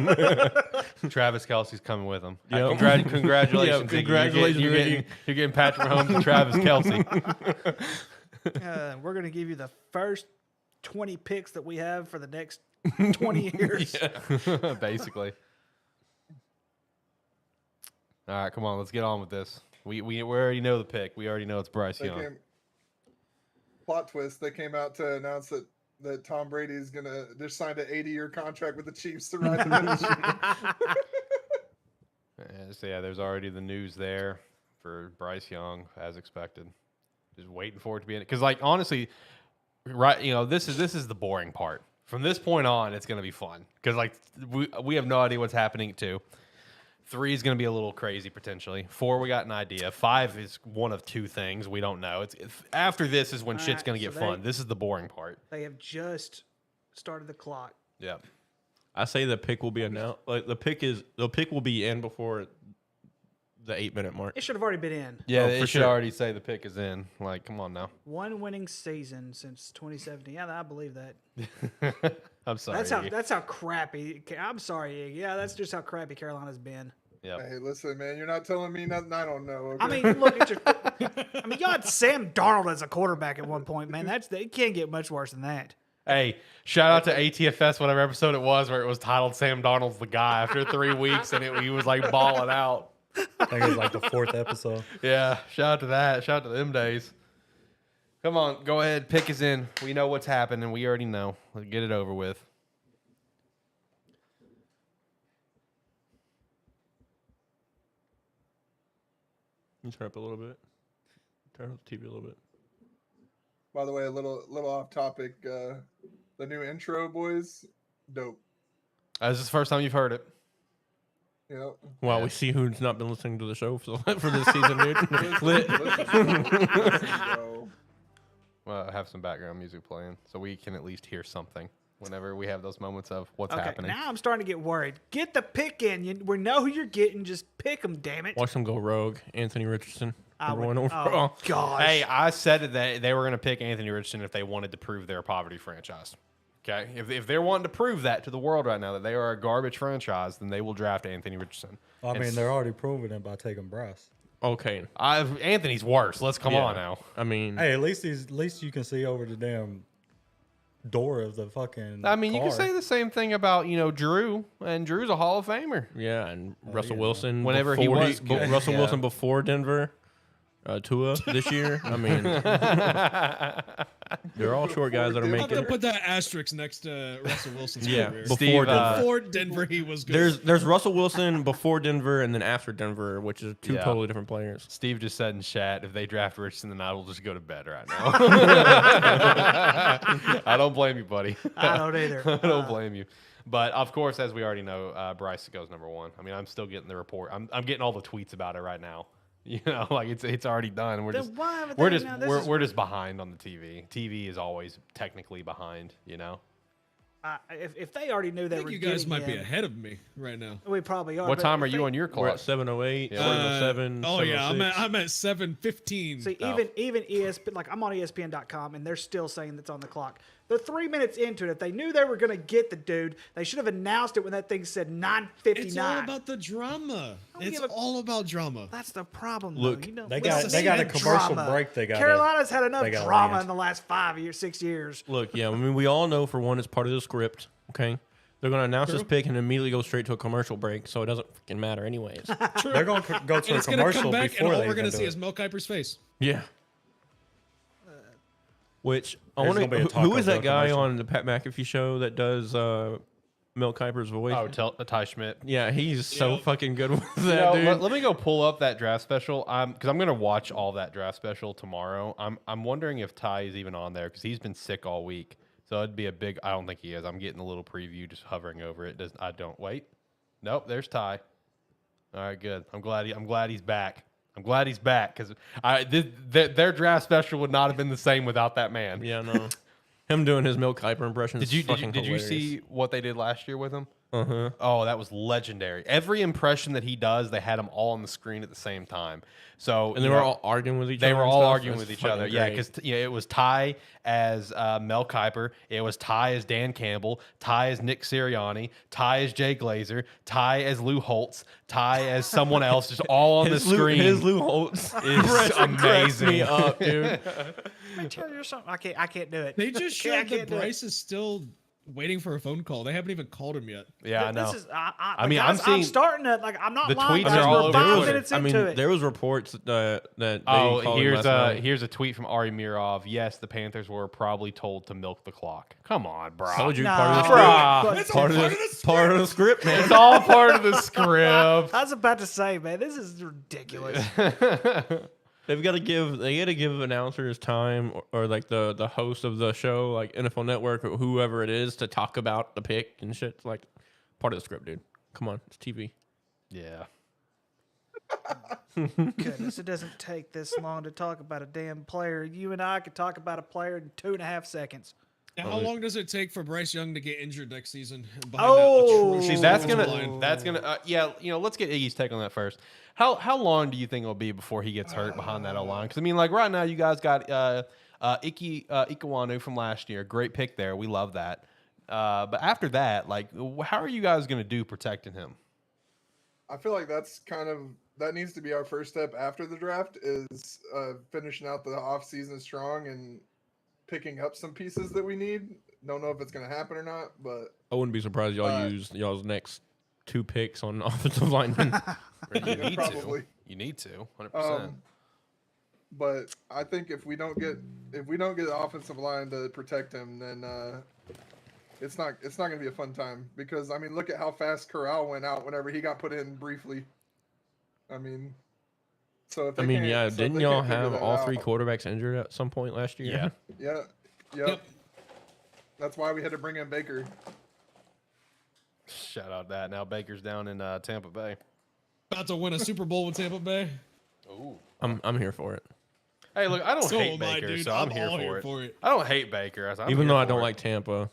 him. Travis Kelsey's coming with him. Yep. Congratulations, Yeah, Iggy. congratulations, You're getting Patrick Mahomes and Travis Kelsey. We're going to give you the first 20 picks that we have for the next 20 years. Basically. All right, come on, let's get on with this. We already know the pick. We already know it's Bryce Young. Plot twist: they came out to announce that Tom Brady is gonna just signed an 80-year contract with the Chiefs to ride the bench. So yeah, there's already the news there for Bryce Young, as expected. Just waiting for it to be in it, because like honestly, right? You know, this is the boring part. From this point on, it's gonna be fun because like we have no idea what's happening at 2. 3 is going to be a little crazy potentially. 4, we got an idea. 5 is one of 2 things we don't know. It's after this is when shit's going to get fun. This is the boring part. They have just started the clock. Yeah. I say the pick will be announced. Like the pick will be in before the 8-minute mark. It should have already been in. Yeah, for it should sure. already say the pick is in. Like, come on now. 1 winning season since 2017. Yeah, I believe that. I'm sorry. That's how crappy. I'm sorry, Iggy. Yeah, that's just how crappy Carolina's been. Yeah. Hey, listen, man, you're not telling me nothing I don't know. Okay? I mean, look at your. I mean, y'all had Sam Darnold as a quarterback at one point, man. It can't get much worse than that. Hey, shout out to ATFS, whatever episode it was, where it was titled "Sam Darnold's the guy" after 3 weeks, and he was like balling out. I think it was like the 4th episode. Yeah, shout out to that. Shout out to them days. Come on, go ahead. Pick is in. We know what's happening. We already know. Let's get it over with. You turn up a little bit. Turn up the TV a little bit. By the way, a little off topic. The new intro, boys, dope. This is the first time you've heard it. Yep. Wow, we see who's not been listening to the show for this season, dude. Bro. Well, I have some background music playing, so we can at least hear something whenever we have those moments of what's happening. Now I'm starting to get worried. Get the pick in. We know who you're getting. Just pick them, damn it. Watch them go rogue. Anthony Richardson. I Number would- 1 overall. Oh, gosh. Hey, I said that they were going to pick Anthony Richardson if they wanted to prove they're a poverty franchise. Okay? If they're wanting to prove that to the world right now, that they are a garbage franchise, then they will draft Anthony Richardson. I mean, they're already proving it by taking Bryce. Okay. Anthony's worse. Let's come on now. I mean, Hey, at least you can see over the damn door of the fucking. I mean, you car. can say the same thing about, Drew, and Drew's a Hall of Famer. yeah, and Russell yeah. Wilson. Whenever he was good. Russell Yeah. Wilson before Denver. Tua this year. I mean, they're all short guys that are I'll have making. to put that asterisk next to Russell Wilson's Yeah, career. before Steve, Denver. Before Denver, he was good. There's Russell Wilson before Denver and then after Denver, which is 2 Yeah. totally different players. Steve just said in chat, if they draft Richardson, then I will just go to bed right now. I don't blame you, buddy. I don't either. I don't blame you. But of course, as we already know, Bryce goes number 1. I mean, I'm still getting the report. I'm getting all the tweets about it right now. Like it's already done. We're Then just why haven't we're they- just now this we're, is- we're just behind on the TV. TV is always technically behind. If they already knew I they think were you guys getting might be in, ahead of me right now. we probably are. What but time are if you they- on your We're at clock? 7:08. Yeah. 7:07. Oh yeah, I'm 7:06. at 7:15. See, even ESPN, like I'm on ESPN.com, and they're still saying that's on the clock. They're 3 minutes into it. If they knew they were going to get the dude, they should have announced it when that thing said 9:59. It's all about the drama. don't It's give a- all about drama. That's the problem. Look, though. You know, They listen, got a and commercial drama. break. They got. Carolina's had enough they gotta drama land. in the last 6 years. Look, yeah, I mean, we all know for one, it's part of the script. Okay, they're gonna announce this pick and immediately go straight to a commercial break, so it doesn't freaking matter anyways. They're going to go to And a it's going to commercial come back, and before all they we're going even to do see it. is Mel Kiper's face. Yeah. Which I There's wonder gonna be a who Taco is that Bell guy commercial. on the Pat McAfee show that does Mel Kiper's voice? Oh, Ty Schmidt. Yeah, he's so Yep. fucking good with that, dude. Let me go pull up that draft special. Because I'm gonna watch all that draft special tomorrow. I'm wondering if Ty is even on there because he's been sick all week. So it'd be a big. I don't think he is. I'm getting a little preview, just hovering over it. I don't wait. Nope, there's Ty. All right, good. I'm glad he's back. I'm glad he's back because their draft special would not have been the same without that man. Yeah, no. Him doing his Mel Kiper impression. Did is you fucking hilarious. see what they did last year with him? Uh-huh. Oh, that was legendary. Every impression that he does, they had them all on the screen at the same time. So And they were all arguing with each other. They were and all stuff? arguing That's with each other. fucking Yeah, great. because it was Ty as Mel Kiper, it was Ty as Dan Campbell, Ty as Nick Sirianni, Ty as Jay Glazer, Ty as Lou Holtz, Ty as someone else, just all on the screen. His Lou Holtz is amazing. me up, dude. Let me tell you something. I can't do it. They just Yeah, I showed that can't do it. Bryce is still waiting for a phone call. They haven't even called him yet. Yeah, I know. This is, I mean, guys, I'm seeing starting to I'm not the lying. tweets Guys, are all we're over 5 Twitter. minutes into it. there was reports that they Oh, called him last night. here's a tweet from Ari Mirov. Yes, the Panthers were probably told to milk the clock. Come on, bro. Told you Nah, part of the Bruh. script. It's all Part of the script, man. It's all part of the script. I was about to say, man, this is ridiculous. They got to give announcers time or like the host of the show, like NFL Network or whoever it is, to talk about the pick and shit. It's like part of the script, dude. Come on, it's TV. Yeah. Goodness, it doesn't take this long to talk about a damn player. You and I could talk about a player in 2.5 seconds. Now, how long does it take for Bryce Young to get injured next season? Oh, See, Ooh. that's offensive gonna line? yeah. Let's get Iggy's take on that first. How long do you think it'll be before he gets hurt behind that O line? Because I mean, like right now, you guys got Ikewanu from last year, great pick there. We love that. But after that, like, how are you guys gonna do protecting him? I feel like that needs to be our first step after the draft is finishing out the offseason strong and picking up some pieces that we need. Don't know if it's going to happen or not, but I wouldn't be surprised y'all use y'all's next 2 picks on offensive linemen. You need probably. to. You need to. 100%. But I think if we don't get the offensive line to protect him, then it's not going to be a fun time. Because I mean, look at how fast Corral went out whenever he got put in briefly. I mean, so if they can't- so if didn't they y'all can't figure have that all 3 out- quarterbacks injured at some point last year? Yeah. Yep. That's why we had to bring in Baker. Shout out that. Now Baker's down in Tampa Bay. About to win a Super Bowl with Tampa Bay. Ooh. I'm here for it. Hey, look, I don't So hate am I, Baker, dude. so I'm I'm here all for here it. for it. I don't hate Baker. I'm Even here though I for don't it. like Tampa,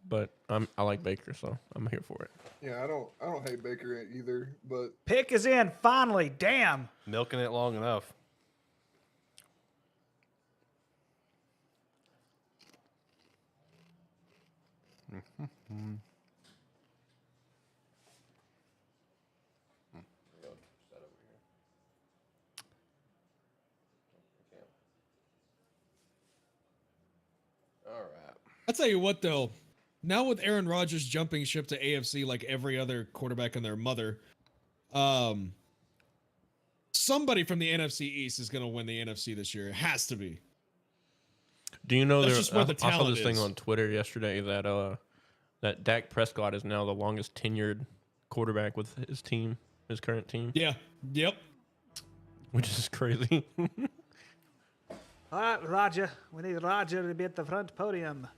but I like Baker, so I'm here for it. Yeah, I don't hate Baker either, but Pick is in finally. Damn. Milking it long enough. All right. I'll tell you what, though. Now with Aaron Rodgers jumping ship to AFC like every other quarterback and their mother, somebody from the NFC East is going to win the NFC this year. It has to be. Do you know That's there? just where the I saw talent this thing is. on Twitter yesterday that that Dak Prescott is now the longest tenured quarterback with his team, his current team, Yeah. Yep. which is crazy. All right, Roger. We need Roger to be at the front podium.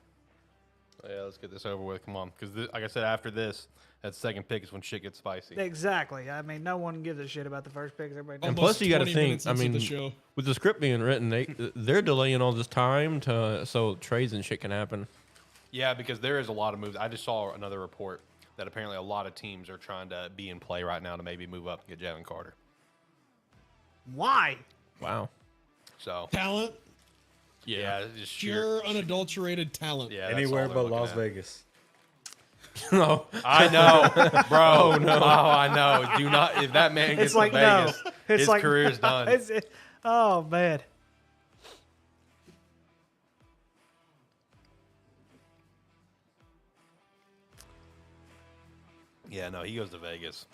Yeah, let's get this over with. Come on. Because, like I said, after this, that second pick is when shit gets spicy. Exactly. I mean, no one gives a shit about the first pick. Everybody knows. And Almost plus, you got to 20 think. minutes I into mean, the show. with the script being written, they're delaying all this time so trades and shit can happen. Yeah, because there is a lot of moves. I just saw another report that apparently a lot of teams are trying to be in play right now to maybe move up and get Jalen Carter. Why? Wow. So, Talent. yeah, it's just Pure, unadulterated talent. Yeah, that's Anywhere all they're but looking Las at. Vegas. No. I know, bro. Oh, no. Oh, I know. Do not. If that man gets It's like to Vegas, no. It's his like career's no. done. Oh man. Yeah, no, he goes to Vegas.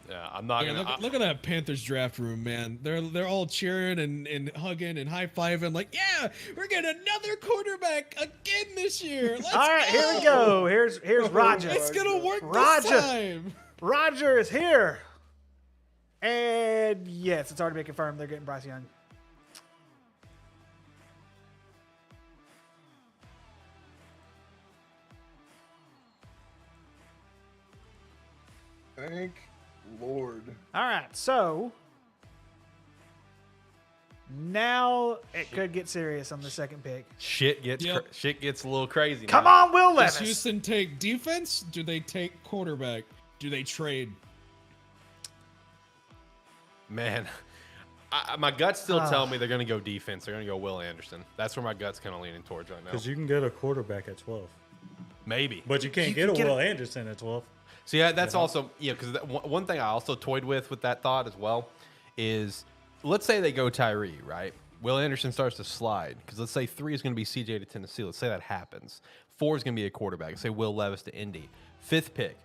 Yeah, I'm not Yeah, gonna. look at that Panthers draft room, man. They're all cheering and hugging and high fiving, like, yeah, we're getting another quarterback again this year. Let's All right, here we go. Here's Roger. It's gonna work Roger. this time. Roger is here. And yes, it's already been confirmed they're getting Bryce Young. thank Lord. All right, so now it could get serious on the second pick. Shit gets Yep. shit gets a little crazy. Come now. on, Will Does Levis. Houston take defense? Do they take quarterback? Do they trade? Man. My guts still tell me they're going to go defense. They're going to go Will Anderson. That's where my gut's kind of leaning towards right now. Because you can get a quarterback at 12. Maybe. But you can't get a Will Anderson at 12. So yeah, that's also because one thing I also toyed with that thought as well is let's say they go Tyree, right? Will Anderson starts to slide because let's say 3 is going to be CJ to Tennessee. Let's say that happens. 4 is going to be a quarterback. Say Will Levis to Indy. 5th pick.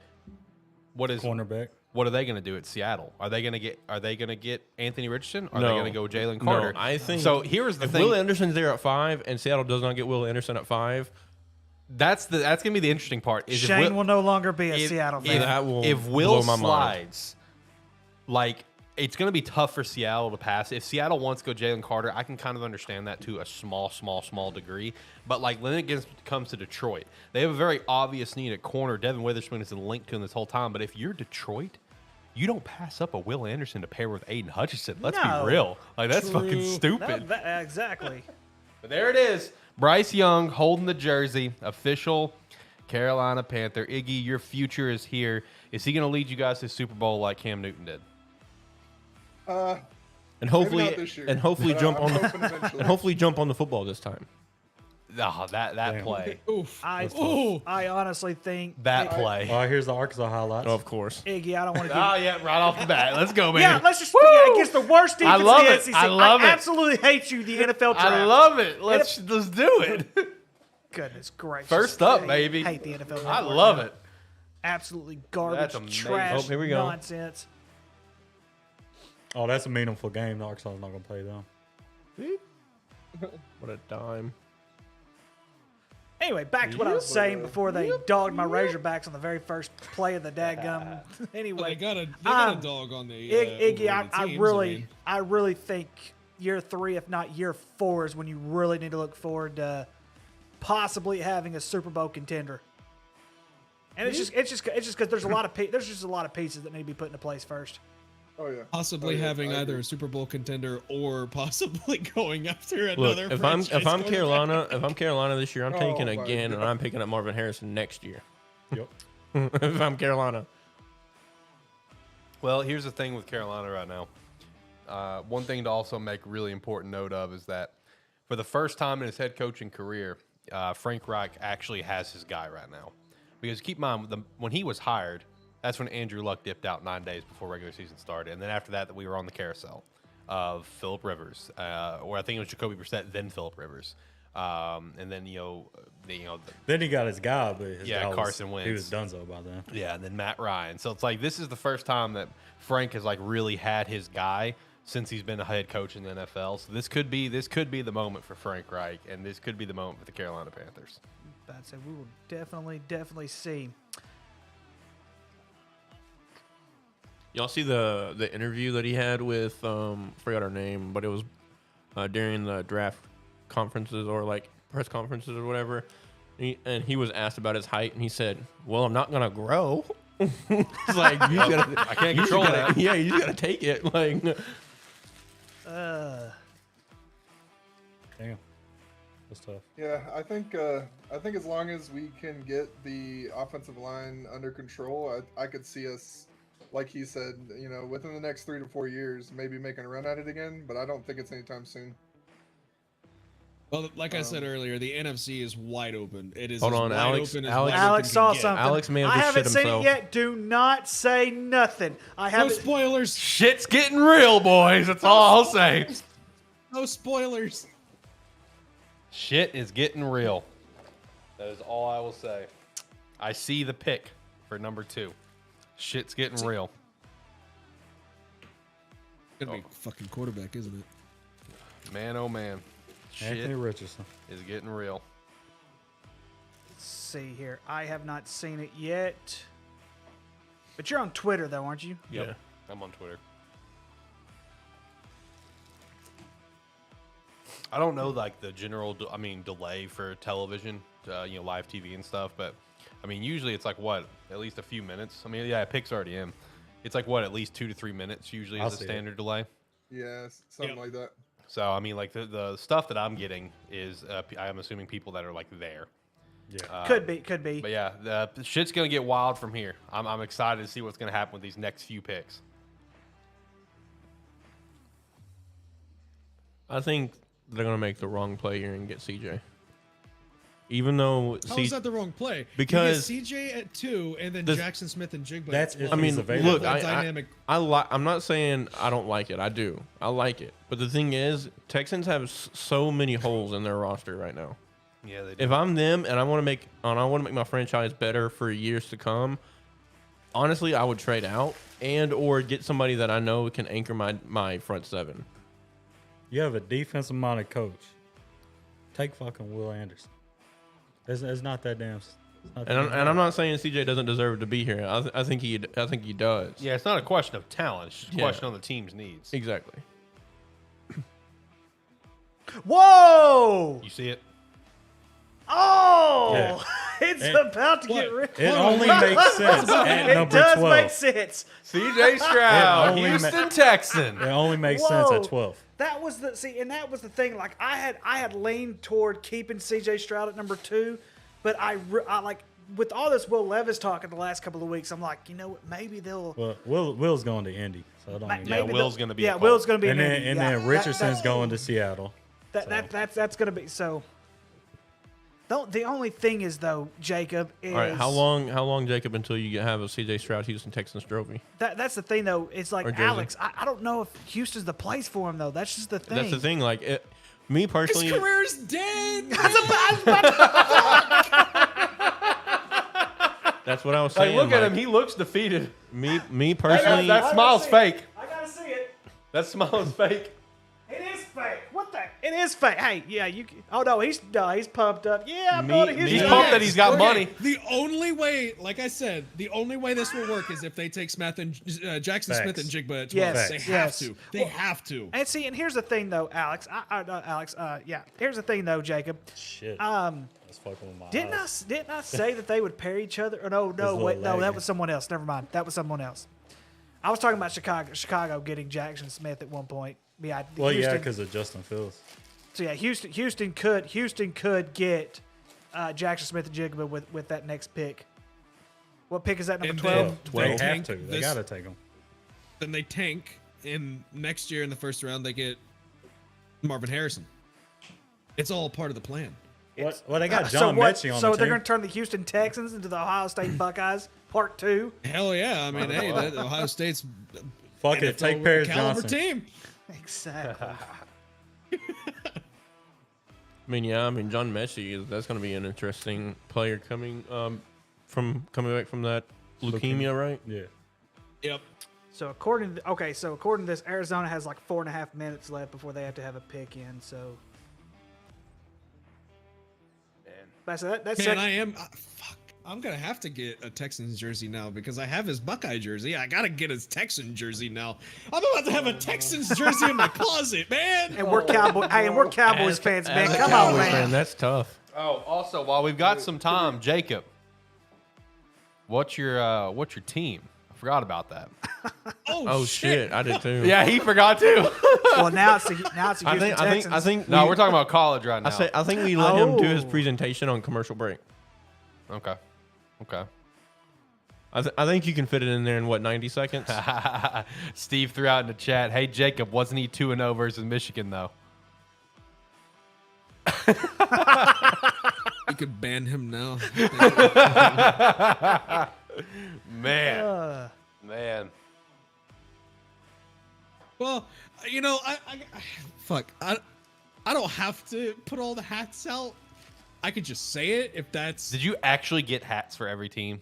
Cornerback. What are they going to do at Seattle? Are they going to get Anthony Richardson? Or are No. they going to go Jalen Carter? No, I think so. Here's the if thing. Will Anderson's there at 5 and Seattle does not get Will Anderson at 5, That's going to be the interesting part. Is Shane if will no longer be a Seattle fan. that will if Will blow my mind. slides, like it's going to be tough for Seattle to pass. If Seattle wants to go Jalen Carter, I can kind of understand that to a small degree. But like when it comes to Detroit, they have a very obvious need at corner. Devin Witherspoon has been linked to him this whole time. But if you're Detroit, you don't pass up a Will Anderson to pair with Aiden Hutchinson. Let's No. be real. Like that's fucking True. stupid. Exactly. But there it is. Bryce Young holding the jersey. Official Carolina Panther. Iggy, your future is here. Is he going to lead you guys to Super Bowl like Cam Newton did? and maybe hopefully not this year, hopefully but jump I'm on hoping the eventually. and hopefully jump on the football this time. Oh, that Damn. play. Oof. I honestly think That play. Oh, here's the Arkansas highlights. Oh, of course. Iggy, I don't want to Oh, yeah, right off the bat. Let's go, baby. Yeah, let's just against the worst I defense love in the it. SEC. I love it. absolutely hate you, the NFL draft. I love it. Let's do it. Goodness gracious. First up, I baby. hate the NFL. I Network love now. it. Absolutely garbage, That's amazing. trash, Oh, here we go. nonsense. Oh, that's a meaningful game. The Arkansas is not going to play, though. What a dime. Anyway, back to what I was saying before they dogged my Razorbacks on the very first play of the dadgum. Anyway, They got a dog on the Iggy, over the I teams, really, I really think year 3, if not year 4, is when you really need to look forward to possibly having a Super Bowl contender. And it's just because there's a lot of pieces that need to be put into place first. Oh yeah. possibly Oh, yeah, having I either agree. a Super Bowl contender or possibly going after Look, another. if franchise I'm quarterback. Carolina this year, I'm taking Oh, my again, and God. I'm picking up Marvin Harrison next year. Yep. If I'm Carolina, Well, here's the thing with Carolina right now. One thing to also make really important note of is that for the first time in his head coaching career, Frank Reich actually has his guy right now. Because keep in mind, when he was hired, that's when Andrew Luck dipped out 9 days before regular season started. And then after that we were on the carousel of Phillip Rivers, or I think it was Jacoby Brissett, then Phillip Rivers. And then, Then he got his guy, but his Yeah, guy Carson he Wentz. was donezo by then. yeah, and then Matt Ryan. So it's like this is the first time that Frank has like really had his guy since he's been a head coach in the NFL. So this could be the moment for Frank Reich, and this could be the moment for the Carolina Panthers. I'd say we will definitely see. y'all see the interview that he had with forgot her name, but it was during the draft conferences or like press conferences or whatever. And he was asked about his height, and he said, "Well, I'm not gonna grow." It's like you gotta, I can't you just control gotta- that. Yeah, you just gotta take it. Like, Damn. That's tough. Yeah, I think as long as we can get the offensive line under control, I could see us, like he said, within the next 3 to 4 years, maybe making a run at it again. But I don't think it's anytime soon. Well, like I said earlier, the NFC is wide open. It is Hold as on, wide Alex- open as Alex- wide Alex open saw can get. something. Alex may have I just haven't shit seen himself. it yet. Do not say nothing. I No haven't. spoilers. Shit's getting real, boys. That's all I'll say. No spoilers. Shit is getting real. That is all I will say. I see the pick for number 2. Shit's getting real. Gonna be fucking quarterback, isn't it? Man, oh man. Anthony Shit Richardson. is getting real. Let's see here. I have not seen it yet. But you're on Twitter, though, aren't you? yeah. I'm on Twitter. I don't know like the general, delay for television, live TV and stuff. But usually it's like what, at least a few minutes. Yeah, pick's already in. It's like what, at least 2 to 3 minutes usually I'll is the see it. standard delay. Yeah, something like that. So like the stuff that I'm getting is I'm assuming people that are like there. Yeah. Could be. But yeah, the shit's gonna get wild from here. I'm excited to see what's gonna happen with these next few picks. I think they're gonna make the wrong play here and get CJ. Even though How is that the wrong play? Because- you get CJ at 2 and then This- Jackson Smith and Jigba. That's at if 12. I mean, he's available. look, That I dynamic. I'm not saying I don't like it. I do. I like it. But the thing is, Texans have so many holes in their roster right now. Yeah, they do. If I'm them and I want to make my franchise better for years to come, honestly, I would trade out and or get somebody that I know can anchor my front seven. You have a defensive minded coach. Take fucking Will Anderson. It's not that damn. I'm not saying CJ doesn't deserve to be here. I think he does. Yeah, it's not a question of talent. It's just a question on the team's needs. Exactly. Whoa! You see it? Oh! Yeah. It's It- about to get What? real. It only makes sense at It number does 12. make sense. CJ Stroud, only Houston Texan. It only makes sense Whoa. at 12. That was and that was the thing. Like I had leaned toward keeping CJ Stroud at number 2, but I like with all this Will Levis talk in the last couple of weeks, I'm like, you know what? Maybe they'll. Well, Will's going to Indy, so I don't. Even Yeah, maybe Will's they'll- gonna be Yeah, a Colt. Will's going to be. and an then Indy. and Yeah, then Richardson's going to Seattle. That's going to be so. The only thing is though, Jacob is. All right, how long, Jacob, until you have a CJ Stroud Houston Texans trophy? That's the thing though. It's like Or Jersey. Alex. I don't know if Houston's the place for him though. That's just the thing. That's the thing. Like me His personally, career's dead. that's what I was Like, saying. look at like, him. He looks defeated. Me personally, That smile's fake. I gotta see it. That smile is fake. It is fake. What the? It is fake. Hey, yeah, you. Oh no, he's pumped up. Yeah, I'm Me- going to me- Houston. He's pumped that he's got money. The only way, like I said, the only way this will work is if they take Jackson Smith and Jigba at 12. Yes, They have yes. to. They have to. And see, and here's the thing though, Alex. Yeah. Here's the thing though, Jacob. Shit. That's fucking with my Didn't eyes. I say that they would pair each other? Or no, little wait, no, that laggy. was someone else. Never mind. That was someone else. I was talking about Chicago getting Jackson Smith at one point. Yeah, Well, yeah, Houston- because of Justin Fields. So yeah, Houston could get Jackson Smith and Jigba with that next pick. What pick is that? Number And 12. then- They have tank to. They this- got to take him. Then they tank, and next year in the first round they get Marvin Harrison. It's all part of the plan. Well, they got John Mechie on So the they're team. going to turn the Houston Texans into the Ohio State Buckeyes Part 2. Hell yeah! I mean, hey, Ohio State's Fuck it, NFL take Paris caliber Johnson. team. Exactly. John Mechie that's going to be an interesting player coming back from that leukemia, right? Yeah. Yep. So according to this, Arizona has like 4.5 minutes left before they have to have a pick in. So, that's Man, fuck. I'm gonna have to get a Texans jersey now because I have his Buckeye jersey. I gotta get his Texan jersey now. I'm about to have a Texans jersey in my closet, man. and we're Cowboy. Hey, and we're Cowboys fans, man. As a Come on, Cowboys man. fan, that's tough. Oh, also, while we've got some time, Jacob, what's your team? I forgot about that. Oh shit, I did too. Yeah, he forgot too. Well, now it's the Houston Texans. I think. No, we're talking about college right now. I think we let him do his Oh. presentation on commercial break. Okay. I think you can fit it in there in what 90 seconds. Steve threw out in the chat, "Hey Jacob, wasn't he 2-0 versus Michigan though?" You could ban him now. Man. Well, I don't have to put all the hats out. I could just say it if that's. Did you actually get hats for every team?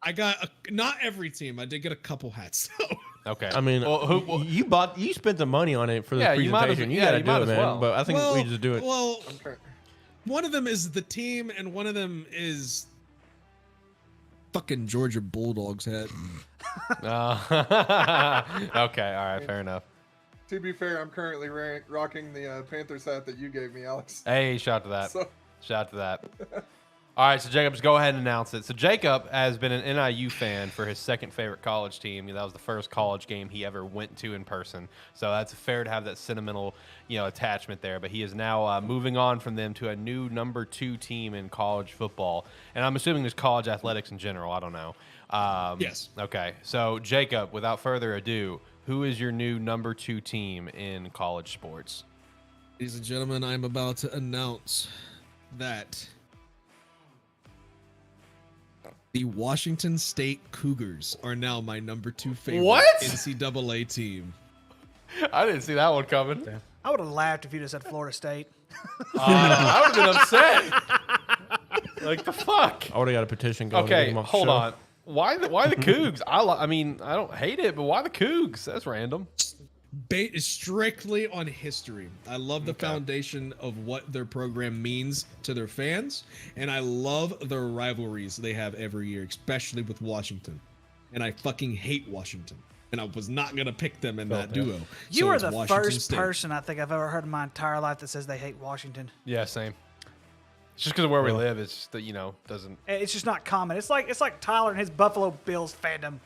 I got not every team. I did get a couple hats. So. Okay. I mean, you spent the money on it for the Yeah, you might as- presentation. yeah, You got to you do might it, as man. well. But I think we just do it. Well, one of them is the team, and one of them is fucking Georgia Bulldogs hat. Okay, all right, fair enough. To be fair, I'm currently rocking the Panthers hat that you gave me, Alex. Hey, shout out to that. So, Shout out to that. All right, so Jacob, just go ahead and announce it. So Jacob has been an NIU fan for his second favorite college team. That was the first college game he ever went to in person. So that's fair to have that sentimental, attachment there. But he is now moving on from them to a new number 2 team in college football. And I'm assuming there's college athletics in general. I don't know. Yes. Okay. So Jacob, without further ado, who is your new number 2 team in college sports? Ladies and gentlemen, I'm about to announce that the Washington State Cougars are now my number 2 favorite What? NCAA team. I didn't see that one coming. I would have laughed if you just said Florida State. I would have been upset. Like the fuck. I would have got a petition going. to get Okay, him off the hold show. on. Why the Cougs? I mean, I don't hate it, but why the Cougs? That's random. Bait is strictly on history. I love the foundation of what their program means to their fans, and I love the rivalries they have every year, especially with Washington. And I fucking hate Washington, and I was not gonna pick them in that duo. You So are it's the Washington first State. person I think I've ever heard in my entire life that says they hate Washington. Yeah, same. It's just because of where we live. It's just that doesn't. It's just not common. It's like Tyler and his Buffalo Bills fandom.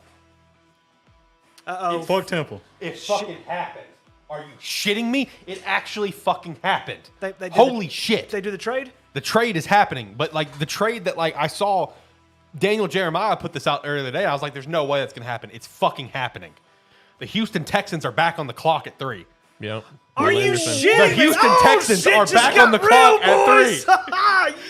Uh-oh. Fuck Temple. It fucking happened. Are you shitting me? It actually fucking happened. They did Holy shit. They do the trade? The trade is happening, but like the trade that like I saw Daniel Jeremiah put this out earlier today. I was like, there's no way that's gonna happen. It's fucking happening. The Houston Texans are back on the clock at 3. Yep. Are you shitting The me? Houston Oh, Texans shit are just back got on the real, clock at boys. 3.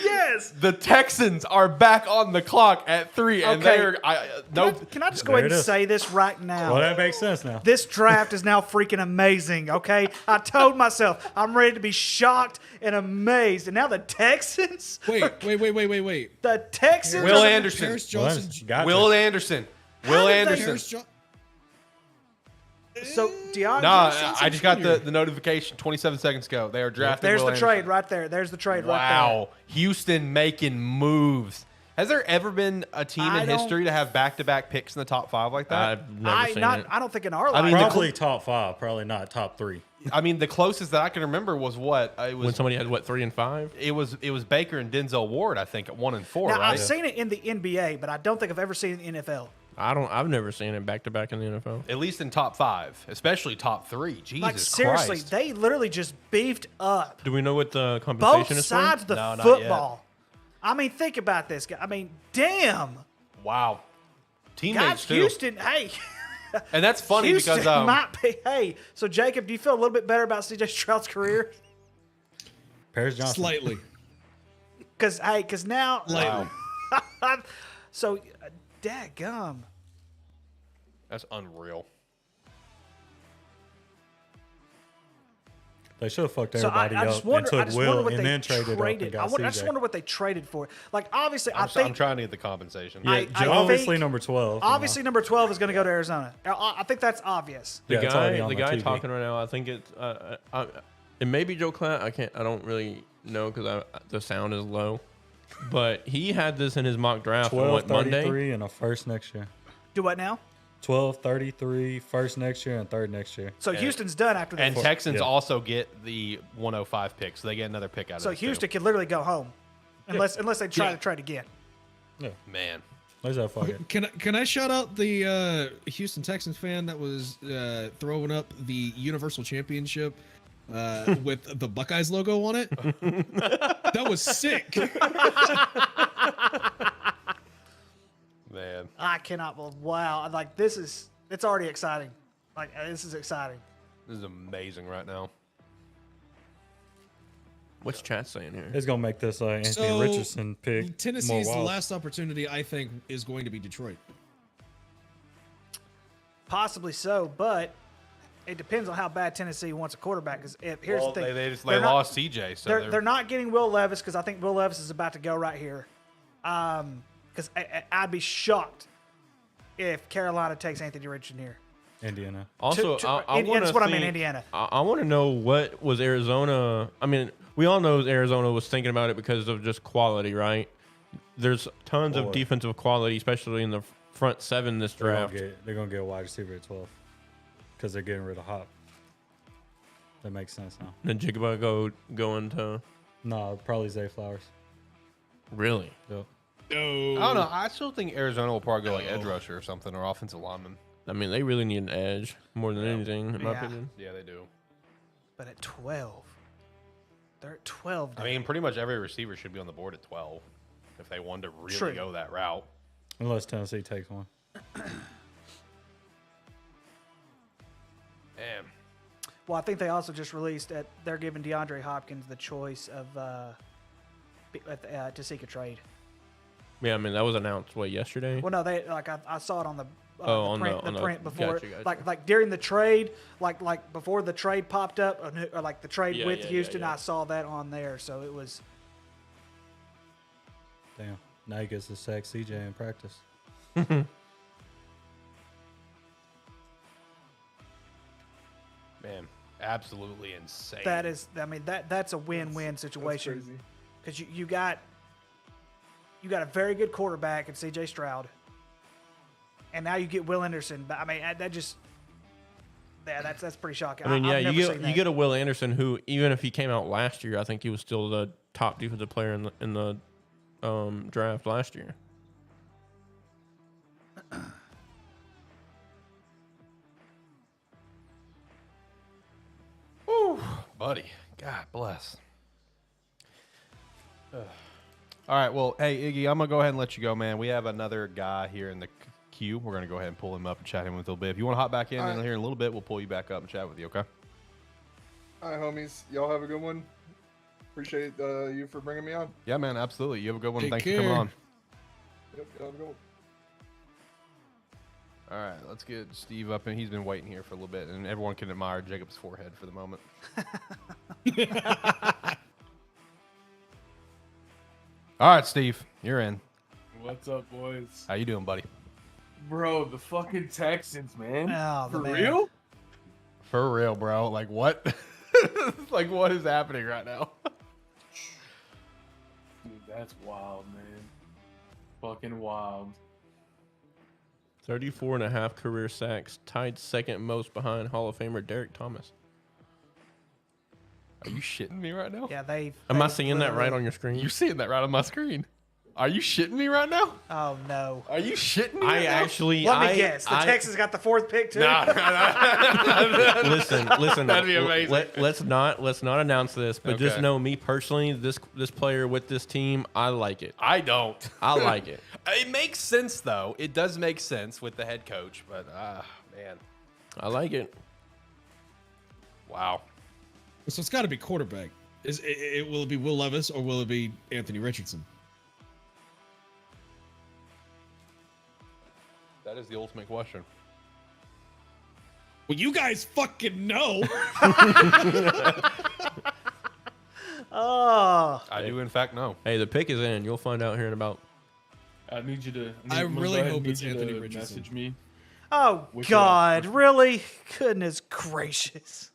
Yes. The Texans are back on the clock at 3, and Okay. they're Can I just go There ahead it and is. say this right now? Well, that makes sense now. This draft is now freaking amazing, okay? I told myself I'm ready to be shocked and amazed. And now the Texans? Wait. The Texans? Will are- Anderson. Harris Well, Johnson. gotcha. Will Anderson. Will did they- Anderson. Harris Jo- So, DeAndre? Nah, Johnson I just got Jr. the notification 27 seconds ago. They are drafting There's Will the trade Anderson. right there. There's the trade right there. Wow. Houston making moves. Has there ever been a team I in don't- history to have back-to-back picks in the top 5 like that? I've never seen it. I don't think in our I life. mean, the Probably top 5, probably not top 3. I mean, the closest that I can remember was what? It When was somebody had what 3 and 5. it was Baker and Denzel Ward, I think, at 1 and 4, now, right? I've seen it in the NBA, but I don't think I've ever seen it in the NFL. I've never seen it back to back in the NFL. At least in top 5, especially top 3. Jesus Like, seriously, Christ. they literally just beefed up Do we know what the compensation both is sides of the No, not football. I mean, think about this guy. I mean, damn. Wow. Teammates, Guys, too. Houston, hey. And that's funny Houston because might be. Hey, so Jacob, do you feel a little bit better about CJ Stroud's career? Paris Johnson. Slightly. Because now. Slightly. So, dadgum. that's unreal. They should have fucked So everybody I up just wonder, and I took just wonder Will what and they then traded up and got I just CJ. wonder what they traded for. Like, obviously, I I'm think trying to get the compensation. Yeah, I obviously think- number 12. you know. obviously number 12 is going to go to Arizona. I think that's obvious. The Yeah, it's already on the the guy TV. talking right now, I think it's it may be Joe Klatt. I don't really know because the sound is low. But he had this in his mock draft on 12, what, Monday. 33, and a first next year. Do what now? 12, 33, first next year, and third next year. So Houston's done after And that. Texans yeah. also get the 105 pick, so they get another pick out of So it. too. Houston could literally go home, unless they try to trade again. Man. Where's that fucking? Can I shout out the Houston Texans fan that was throwing up the Universal Championship with the Buckeyes logo on it? That was sick. Man. I cannot believe. Wow, like it's already exciting. Like this is exciting. This is amazing right now. What's chat saying here? It's gonna make this Anthony So, Richardson pick more Tennessee's wild. last opportunity, I think, is going to be Detroit. Possibly so, but it depends on how bad Tennessee wants a quarterback. Because here's Well, the thing: they They're not- lost CJ, so they're not getting Will Levis because I think Will Levis is about to go right here. Because I'd be shocked if Carolina takes Anthony Richardson here. Indiana. Also, I want that's to what I mean, Indiana. I want to know what was Arizona. I mean, we all know Arizona was thinking about it because of just quality, right? There's tons of Boy. defensive quality, especially in the front 7 this draft. They're gonna get a wide receiver at 12 because they're getting rid of Hop. That makes sense now. Then Jigba going to No, probably Zay Flowers. really. Yep. I don't know. I still think Arizona will probably go like edge rusher or something, or offensive lineman. I mean, they really need an edge more than anything, in my Yeah. opinion. Yeah, they do. But at 12, they're at 12. I mean, pretty much every receiver should be on the board at 12 if they wanted to really True. go that route. Unless Tennessee takes one. Damn. well, I think they also just released that they're giving DeAndre Hopkins the choice of to seek a trade. Yeah, I mean that was announced yesterday. Well, no, they I saw it on the on the print before, gotcha. like during the trade, like before the trade popped up, or like the trade Yeah, with yeah, Houston, yeah. I saw that on there. So it was. Damn. Now he gets to sack CJ in practice. Man, absolutely insane. That is, I mean, that's a win-win situation crazy. because you got a very good quarterback in C.J. Stroud, and now you get Will Anderson. But I mean, that's pretty shocking. I mean, I've never seen you that. get a Will Anderson who, even if he came out last year, I think he was still the top defensive player in the draft last year. Whew, buddy. God bless. Ugh. All right, well, hey, Iggy, I'm going to go ahead and let you go, man. We have another guy here in the queue. We're going to go ahead and pull him up and chat him with a little bit. If you want to hop back in here in a little bit, we'll pull you back up and chat with you, okay? All right, homies. Y'all have a good one. Appreciate you for bringing me on. Yeah, man, absolutely. You have a good one. Take Thanks for coming care. on. Yep, y'all have a good one. All right, let's get Steve up, and he's been waiting here for a little bit, and everyone can admire Jacob's forehead for the moment. All right, Steve, you're in. What's up, boys? How you doing, buddy? Bro, the fucking Texans, man. Oh, For man. real? For real, bro. Like, what? Like, what is happening right now? Dude, that's wild, man. Fucking wild. 34.5 career sacks, tied second most behind Hall of Famer Derek Thomas. Are you shitting me right now? Yeah, they've. Am I they've seeing that right literally- on your screen? You're seeing that right on my screen. Are you shitting me right now? Oh no. Are you shitting me? I right now? actually, Let me guess. The Texans got the fourth pick too. listen. That'd be amazing. Let's not announce this, but just Okay. know me personally. This player with this team, I like it. I don't. I like it. It makes sense though. It does make sense with the head coach, but man, I like it. wow. So it's got to be quarterback. Will it be Will Levis or will it be Anthony Richardson? That is the ultimate question. Well, you guys fucking know. Oh. I do in fact know. Hey, the pick is in. You'll find out here in about. I need you to. I I'm gonna really go ahead hope and need it's you Anthony to Richardson. Message me. Oh Which God, really? Goodness gracious.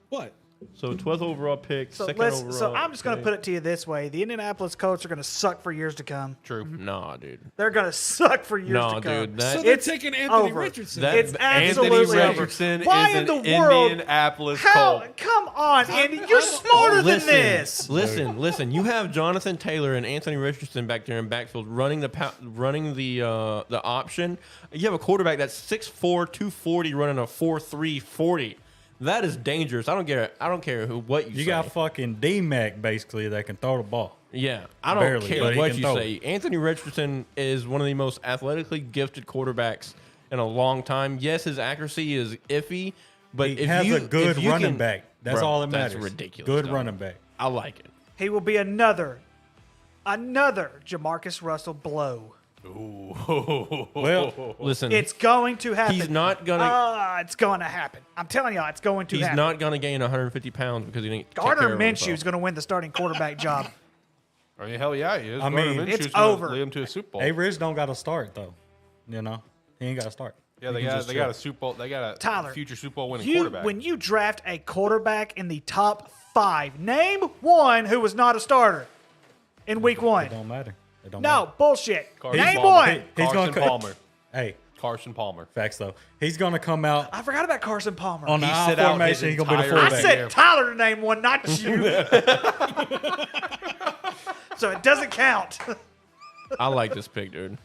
What? So 12th overall pick, So second overall. so I'm just gonna pick. put it to you this way: the Indianapolis Colts are gonna suck for years to come. True. Nah, dude. They're gonna suck for years No, to come. dude. That So they're It's taking Anthony over. Richardson. That- It's absolutely Anthony over. Richardson Why is in the an world? Indianapolis How? Colt. Come on, Andy. You're smarter than listen, this. Listen. You have Jonathan Taylor and Anthony Richardson back there in backfield running the option. You have a quarterback that's 6'4", 240, running a 4.3 40. That is dangerous. I don't care what you say. You got fucking D-Mac, basically, that can throw the ball. Yeah, I don't Barely, but care he what can you throw say. Anthony Richardson is one of the most athletically gifted quarterbacks in a long time. Yes, his accuracy is iffy, but He if has you a good if you running can- back. That's Bro, all that matters. That's ridiculous. Good dog. running back. I like it. He will be another Jamarcus Russell blow. Well, Listen, It's going to happen. he's not gonna. It's going to happen. I'm telling y'all, it's going to He's happen. not gonna gain 150 pounds because he didn't. take Gardner care of Minshew is himself. going to win the starting quarterback job. I mean, hell yeah, he is. I mean, Gardner it's Minshew's gonna over. Lead him to a Super Bowl. A Rich don't got to start, though. You know? He ain't got to start. Yeah, He they can got just they chill. got a Super Bowl. They got a Tyler, future Super Bowl winning quarterback. When you draft a quarterback in the top 5, name one who was not a starter in week 1. It don't matter. It don't No, matter. bullshit. Carson Name Palmer. one. He's Carson gonna cut- Palmer. Hey, Carson Palmer. facts, though. He's going to come out I forgot about Carson Palmer. on the He I sit out formation. his He's going to be the entire- I fullback. said Yeah. Tyler to name one, not you. So it doesn't count. I like this pick, dude.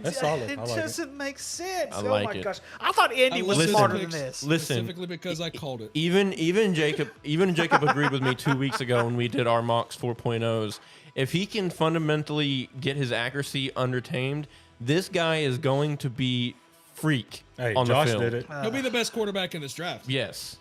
That's solid. It I like it. doesn't make sense. I Oh like my it. gosh. I thought Andy I was listen smarter to than picks this. Listen, Specifically because I called it. even Jacob agreed with me 2 weeks ago when we did our mocks 4.0s. If he can fundamentally get his accuracy undertamed, this guy is going to be freak Hey, on Josh the field. did it. He'll be the best quarterback in this draft. Yes.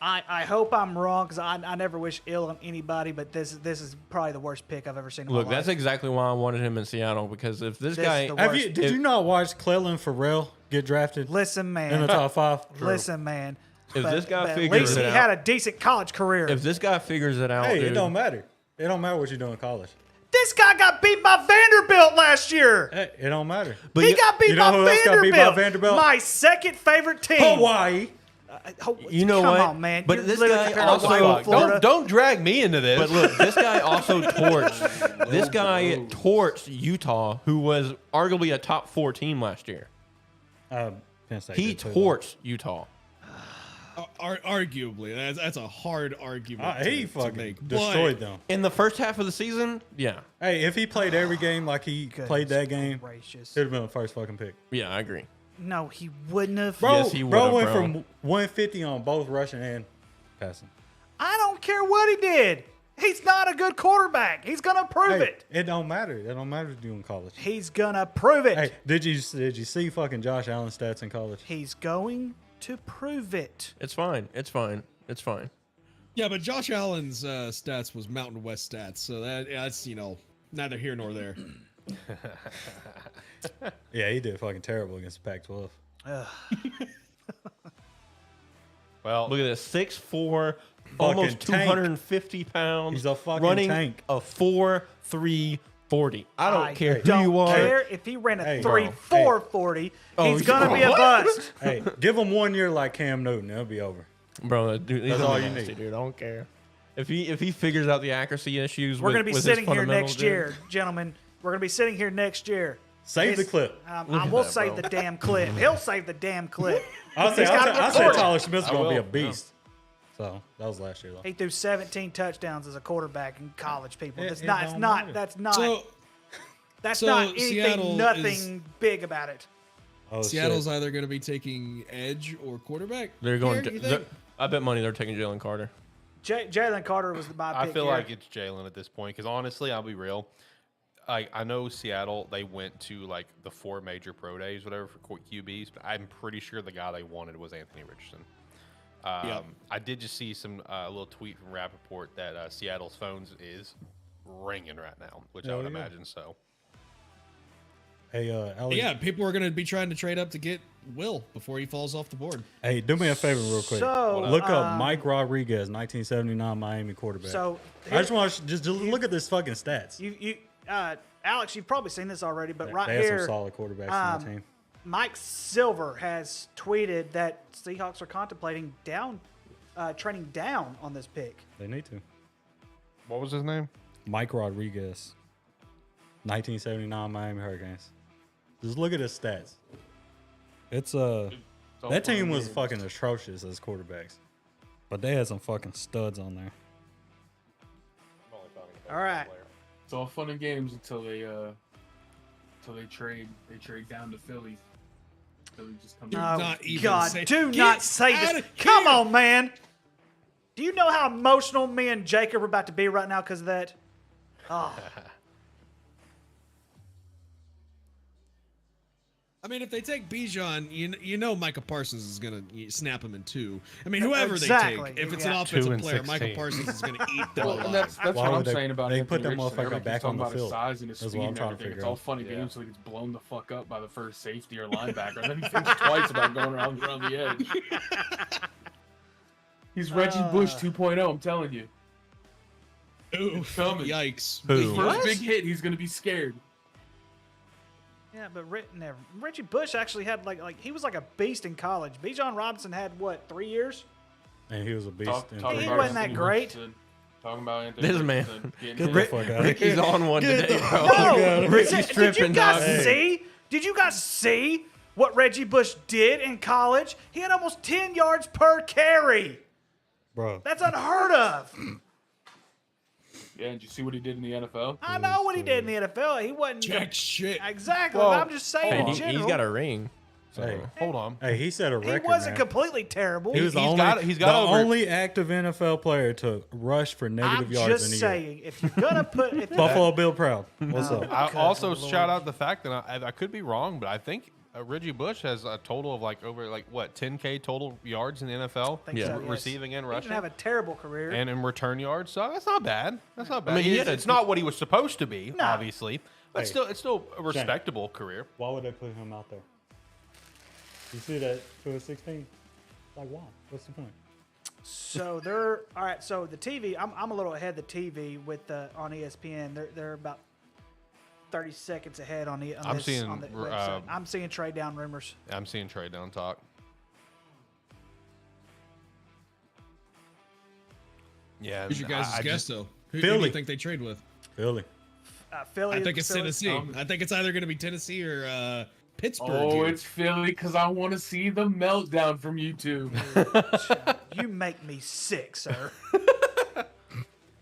I hope I'm wrong because I never wish ill on anybody, but this is probably the worst pick I've ever seen in Look, my life. that's exactly why I wanted him in Seattle, because if this This guy, is the Have worst. you? Did you not watch Cleveland Farrell get drafted Listen, man. in the top 5? Listen, man. If this guy at figures least it he out- had a decent college career. if this guy figures it out, Hey, dude, it don't matter. It don't matter what you do in college. This guy got beat by Vanderbilt last year. Hey, it don't matter. but He you, got beat you know by who else got beat by Vanderbilt. Vanderbilt? My second favorite team. Hawaii. you know Come what? on, man. But You're this literally guy comparing also, Hawaii to Florida. Don't drag me into this. but look, this guy also torched. This guy torched Utah, who was arguably a top 4 team last year. Penn State He did too, torched Utah. Arguably, that's a hard argument. He to fucking make. destroyed But them. In the first half of the season, yeah, Hey, if he played every game like he played that game, Gracious. it'd have been the first fucking pick. yeah, I agree. No, he wouldn't have. Bro, Yes, he bro would've, went bro. from 150 on both rushing and passing. I don't care what he did. He's not a good quarterback. He's gonna prove Hey, it. it don't matter. It don't matter if you're in college. He's gonna prove it. Hey, did you see fucking Josh Allen stats in college? He's going to prove it. It's fine. It's fine. It's fine. yeah, but Josh Allen's stats was Mountain West stats, so that's neither here nor there. Yeah, he did fucking terrible against the Pac-12. well, Look at this: 6'4", almost tank. 250 pounds. He's a fucking running tank. a 4.3 40. I don't care who don't you are. care if he ran a Hey, 3.4 40. Oh, He's gonna be a what? bust. Hey, give him 1 year like Cam Newton, it'll be over. Bro, that dude, he's That's gonna all be you nasty, need. dude. I don't care. If he figures out the accuracy issues, We're with, gonna be with his sitting here fundamentals, next dude. year, gentlemen. We're gonna be sitting here next year. Save the clip. Look I at will that, save bro. the damn clip. He'll save the damn clip. I said got Tyler recorded. Smith's I gonna be a will, beast. So that was last year though. He threw 17 touchdowns as a quarterback in college. People, It that's don't matter. that's So not anything. Seattle Nothing big about it. Oh, Seattle's shit. either going to be taking edge or quarterback. They're going. Here, you To, think? I bet money they're taking Jalen Carter. Jalen Carter was my I pick feel here. like it's Jalen at this point because honestly, I'll be real. I know Seattle. They went to like the 4 major pro days, whatever for QBs. But I'm pretty sure the guy they wanted was Anthony Richardson. Yep. I did just see some little tweet from Rappaport that Seattle's phones is ringing right now, which I would yeah. imagine so. Hey, Alex. Yeah, people are going to be trying to trade up to get Will before he falls off the board. Hey, do me a favor real quick. So, Look up Mike Rodriguez, 1979 Miami quarterback. So I just want to just look at this fucking stats. Alex, you've probably seen this already, but right they had here, some solid quarterbacks on the team. Mike Silver has tweeted that Seahawks are contemplating training down on this pick. They need to. What was his name? Mike Rodriguez, 1979 Miami Hurricanes. Just look at his stats. It's that team was fucking atrocious as quarterbacks, but they had some fucking studs on there. All right. It's all fun and games until they trade down to Philly. Philly just comes Oh, not even God, say- do Get not say outta this. here. Come on, man. Do you know how emotional me and Jacob are about to be right now because of that? Oh, I mean, if they take Bijan, you know Micah Parsons is going to snap him in 2. I mean, whoever Exactly. they take, if it's Yeah. an 2 offensive and player, 16. Micah Parsons is going to eat them Well, and alive. that's Why what I'm would they- saying about they Anthony put that Richardson. motherfucker Everybody's back talking on the about his field? size and his That's speed what I'm and trying to everything. It's figure all out. fun and Yeah. games until he gets blown the fuck up by the first safety or linebacker. And then he thinks twice about going around the edge. He's Reggie Bush 2.0, I'm telling you. Oof, coming. yikes. Who? His first What? big hit, he's going to be scared. yeah, but Reggie Bush actually had like he was like a beast in college. Bijan Robinson had what 3 years? And he was a beast. Talking in He about college. wasn't that Anthony great. Richardson, talking about Anthony This man. Richardson getting Get hit. the fuck out. Ricky's on one today, bro. No, Ricky's did you tripping, guys dog. see? Did you guys see what Reggie Bush did in college? He had almost 10 yards per carry. Bro. That's unheard of. Yeah, and did you see what he did in the NFL? I know what he did in the NFL. He wasn't Jack shit. exactly. Well, but I'm just saying Hey, in he's general. got a ring. So. Hey, Hold on. hey, he set a he record, wasn't man. completely terrible. He was the He's only, got- he's got the over- only active NFL player to rush for negative I'm yards just in a year. saying, if you're gonna put if Buffalo Bill Proud. What's up? I Good also Lord. shout out the fact that I could be wrong, but I think Reggie Bush has a total of like over 10K total yards in the NFL, Think so, yes. receiving and He rushing, didn't have a terrible career. and in return yards. So that's not bad. That's not bad. mean, It's not what he was supposed to be, No. obviously, but Hey. it's still a respectable career. Why would they put him out there? You see that to a 16? Like, why? What's the point? So they're all right. So the TV, I'm a little ahead of the TV with on ESPN. They're about 30 seconds ahead on the. I'm seeing, on the website. I'm seeing trade down rumors. I'm seeing trade down talk. Yeah, Who's your guys' I guess just- though? Who do Philly. you think they trade with? Philly. Philly. I think it's Philly- Tennessee. I think it's either going to be Tennessee or Pittsburgh. Oh, here. it's Philly because I want to see the meltdown from you two. You make me sick, sir.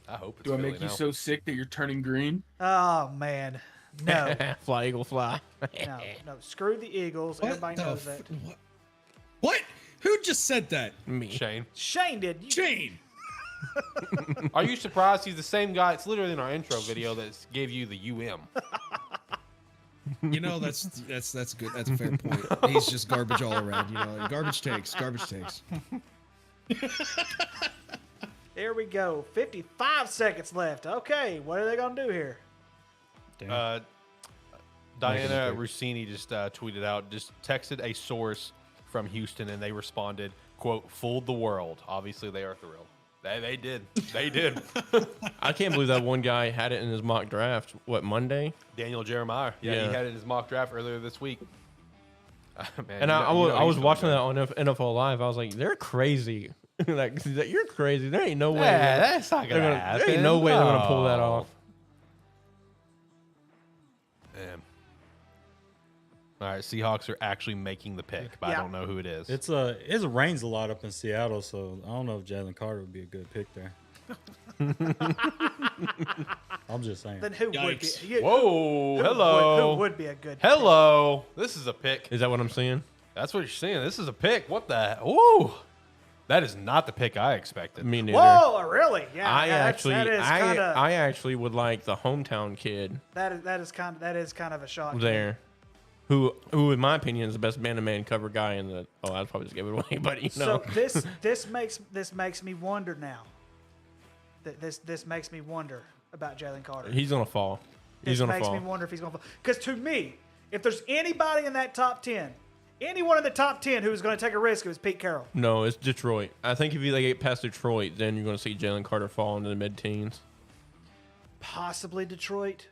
I hope it's Do I Philly make you now. so sick that you're turning green? Oh man, no, Fly, Eagle, fly. no. Screw the Eagles. What Everybody the knows that. What? Who just said that? Me. Shane, Shane did. You, Shane. are you surprised he's the same guy? It's literally in our intro video that gave you the You know that's good. That's a fair point. He's just garbage all around. You know, garbage takes. There we go. 55 seconds left. Okay, what are they gonna do here? Diana Rossini just tweeted out, just texted a source from Houston, and they responded, "quote fooled the world." Obviously, they are thrilled. They did. They did. I can't believe that one guy had it in his mock draft. What, Monday? Daniel Jeremiah. Yeah, Yeah. he had it in his mock draft earlier this week. Man, And I was he's watching doing that on NFL Live. I was like, they're crazy. Like, you're crazy. There ain't no way. Yeah, that's not they're gonna happen. There ain't no way they're gonna pull that No. off. Man. All right, Seahawks are actually making the pick, but I Yeah. don't know who it is. It rains a lot up in Seattle, so I don't know if Jalen Carter would be a good pick there. I'm just saying. Then who would be? Yikes. Whoa, hello. Who would be a good? Hello. This is a pick. Is that what I'm seeing? That's what you're saying. This is a pick. What the? Woo. That is not the pick I expected. Me neither. Whoa, really? Yeah. I yeah, actually, that is kind of I actually would like the hometown kid that is kind of a shock. there, who in my opinion is the best man-to-man cover guy in the. Oh, I'd probably just give it away, but you know. So this makes me wonder now. This makes me wonder about Jalen Carter. He's gonna fall. He's This gonna makes fall. me wonder if he's going to fall. Because to me, if there's anybody in that top 10, anyone in the top 10 who is going to take a risk, it was Pete Carroll. No, it's Detroit. I think if they get past Detroit, then you're gonna see Jalen Carter fall into the mid-teens. Possibly Detroit.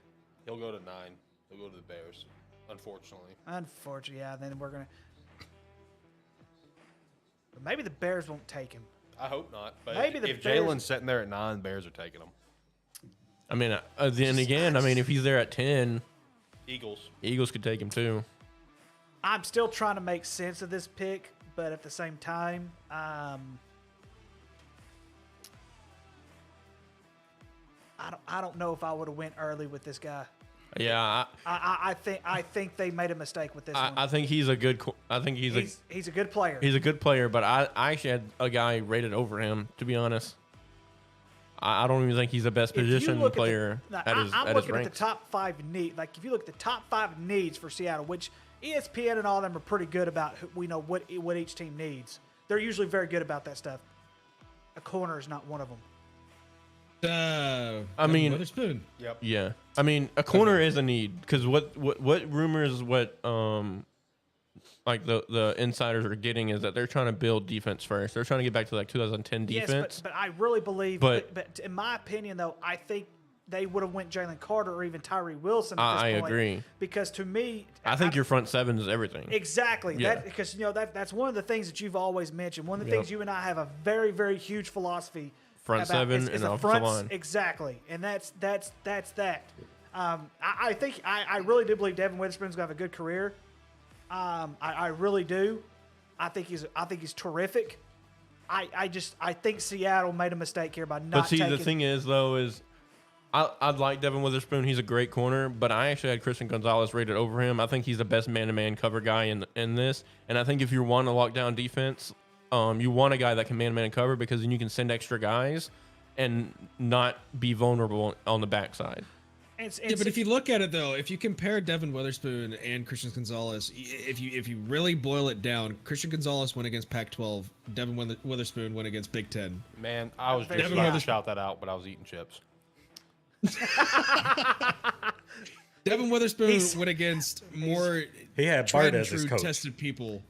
He'll go to 9. He'll go to the Bears, unfortunately. Unfortunately, yeah. Then we're going to. But maybe the Bears won't take him. I hope not. But Maybe the if Bears- Jalen's sitting there at 9, Bears are taking him. I mean, then again, I mean, if he's there at 10, Eagles. Eagles could take him too. I'm still trying to make sense of this pick, but at the same time, I don't know if I would have went early with this guy. Yeah, I think they made a mistake with this one. I think he's a good. I think he's a good player. a good player, but I actually had a guy rated over him. To be honest, I don't even think he's the best If you position look player I'm at his looking at the ranks. top 5 need. Like if you look at the top 5 needs for Seattle, which ESPN and all of them are pretty good about. We know what each team needs. They're usually very good about that stuff. A corner is not one of them. I mean, Witherspoon. Yep. Yeah, I mean, a corner is a need because what rumors like the insiders are getting is that they're trying to build defense first. They're trying to get back to like 2010 defense. Yes, but I really believe. But- But in my opinion, though, I think they would have went Jalen Carter or even Tyree Wilson. At I this point, agree. Because to me, I think your front seven is everything. exactly Yeah. because that's one of the things that you've always mentioned. One of the Yep. things you and I have a very very huge philosophy. Front about seven is and the offensive fronts, line. exactly, and that's that. I think I really do believe Devin Witherspoon's gonna have a good career. I really do. I think he's terrific. I think Seattle made a mistake here by not. But see, taking, the thing is, though, is I'd like Devin Witherspoon. He's a great corner, but I actually had Christian Gonzalez rated over him. I think he's the best man-to-man cover guy in this. And I think if you want to lock down defense, you want a guy that can man-to-man cover because then you can send extra guys and not be vulnerable on the backside. Yeah, but if you look at it though, if you compare Devin Witherspoon and Christian Gonzalez, if you really boil it down, Christian Gonzalez went against Pac-12, Devin Witherspoon went against Big Ten. Man, I was just about to shout that out, but I was eating chips. Devin Witherspoon went against more he had tried Bart and as his true coach. tested people.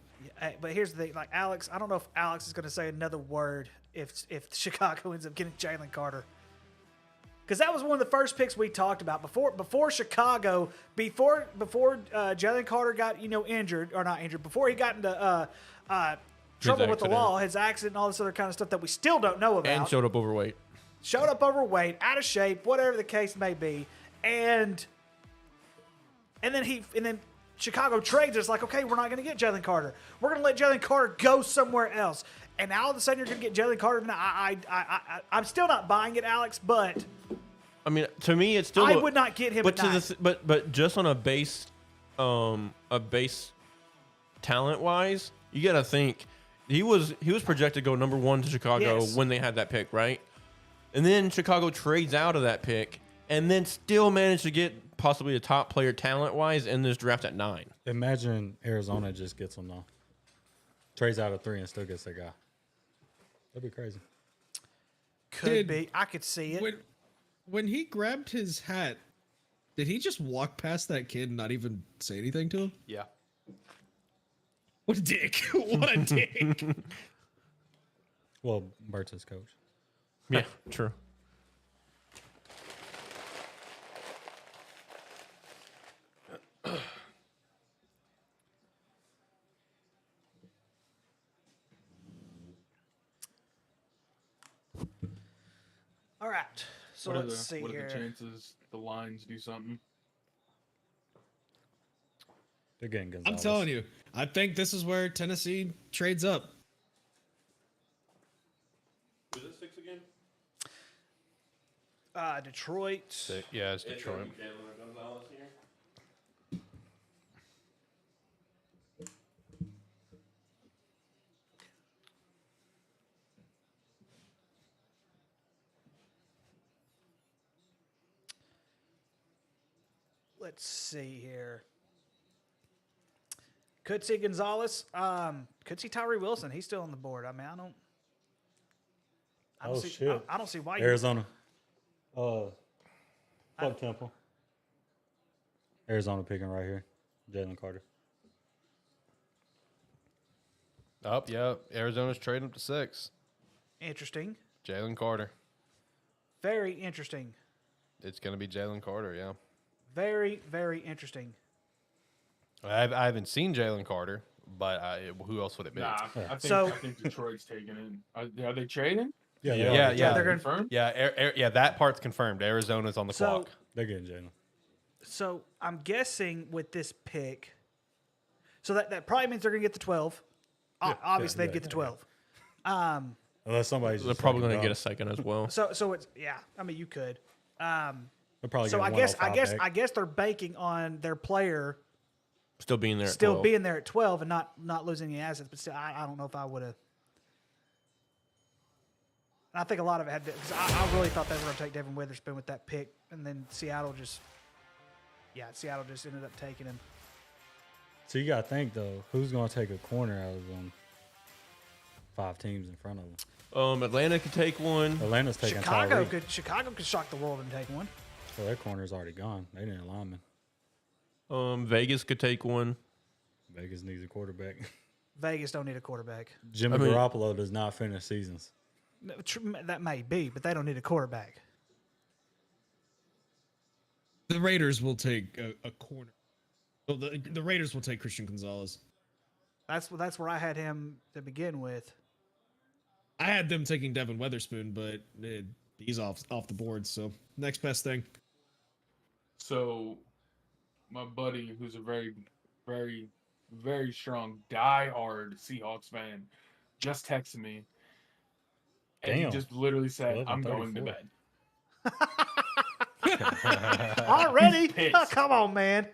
But here's the thing, like Alex, I don't know if Alex is going to say another word if Chicago ends up getting Jalen Carter, because that was one of the first picks we talked about before Chicago, before Jalen Carter got injured or not injured, before he got into trouble with the law, his accident, and all this other kind of stuff that we still don't know about, And showed up overweight, out of shape, whatever the case may be, and then Chicago trades us like, okay, we're not going to get Jalen Carter. We're going to let Jalen Carter go somewhere else. And now all of a sudden you're going to get Jalen Carter. Now, I'm still not buying it, Alex, but I mean, to me, it's still. I would not get him. But at but just on a base talent wise, you got to think he was projected to go number 1 to Chicago when they had that pick, right? And then Chicago trades out of that pick, and then still managed to get possibly a top player talent-wise in this draft at 9. Imagine Arizona just gets him though. Trades out of 3 and still gets their guy. That'd be crazy. Could be. I could see it. When he grabbed his hat, did he just walk past that kid and not even say anything to him? Yeah. What a dick. What a dick. Well, Bart's his coach. Yeah, true. All right. So let's see what here. What are the chances the Lions do something? They're getting Gonzalez. I'm telling you, I think this is where Tennessee trades up. Was it 6 again? Detroit. Yeah, it's Detroit. Let's see here. Could see Gonzalez. Could see Tyree Wilson. He's still on the board. I mean, I don't see. Shit. I don't see why. Arizona. Fuck Temple. Arizona picking right here. Jalen Carter. Yeah. Arizona's trading up to 6. Interesting. Jalen Carter. Very interesting. It's going to be Jalen Carter, yeah. Very, very interesting. I haven't seen Jalen Carter, but who else would it be? Nah, I think Detroit's taking it. Are they trading? Yeah. They're going confirmed. Yeah, that part's confirmed. Arizona's on the clock. They're getting Jalen. So I'm guessing with this pick, so that probably means they're going to get the 12. Obviously, they'd get the 12. Unless somebody's They're probably going to get a second as well. So it's I mean, you could. They're probably So getting I guess they're banking on their player Still being there. still at 12. being there at 12 and not losing any assets. But still, I don't know if I would have. I think a lot of it had to, because I really thought they were going to take Devin Witherspoon with that pick, and then Seattle just ended up taking him. So you got to think though, who's going to take a corner out of them 5 teams in front of them? Atlanta could take one. Atlanta's taking Chicago Tyree. Chicago could shock the world and take one. Well, their corner's already gone. They didn't lineman. Vegas could take one. Vegas needs a quarterback. Vegas don't need a quarterback. Jimmy Garoppolo does not finish seasons. That may be, but they don't need a quarterback. The Raiders will take a corner. Well, the Raiders will take Christian Gonzalez. That's where I had him to begin with. I had them taking Devin Witherspoon, but he's off the board. So next best thing. So, my buddy, who's a very, very, very strong, die-hard Seahawks fan, just texted me, and he just literally said, "I'm going to bed." Already? Oh, come on, man.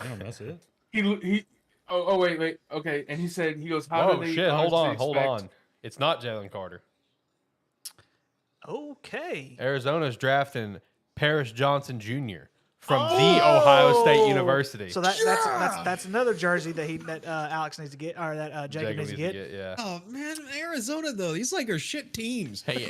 Damn, that's it. He. Oh wait. Okay, and he said he goes, "How do they?" Shit! Hold honestly expect-" on. It's not Jalen Carter. Okay. Arizona's drafting Paris Johnson Jr. from the Ohio State University. So that's another jersey that Alex needs to get, or that Jacob needs to get. Yeah. Oh man, Arizona though, these like are shit teams. Hey,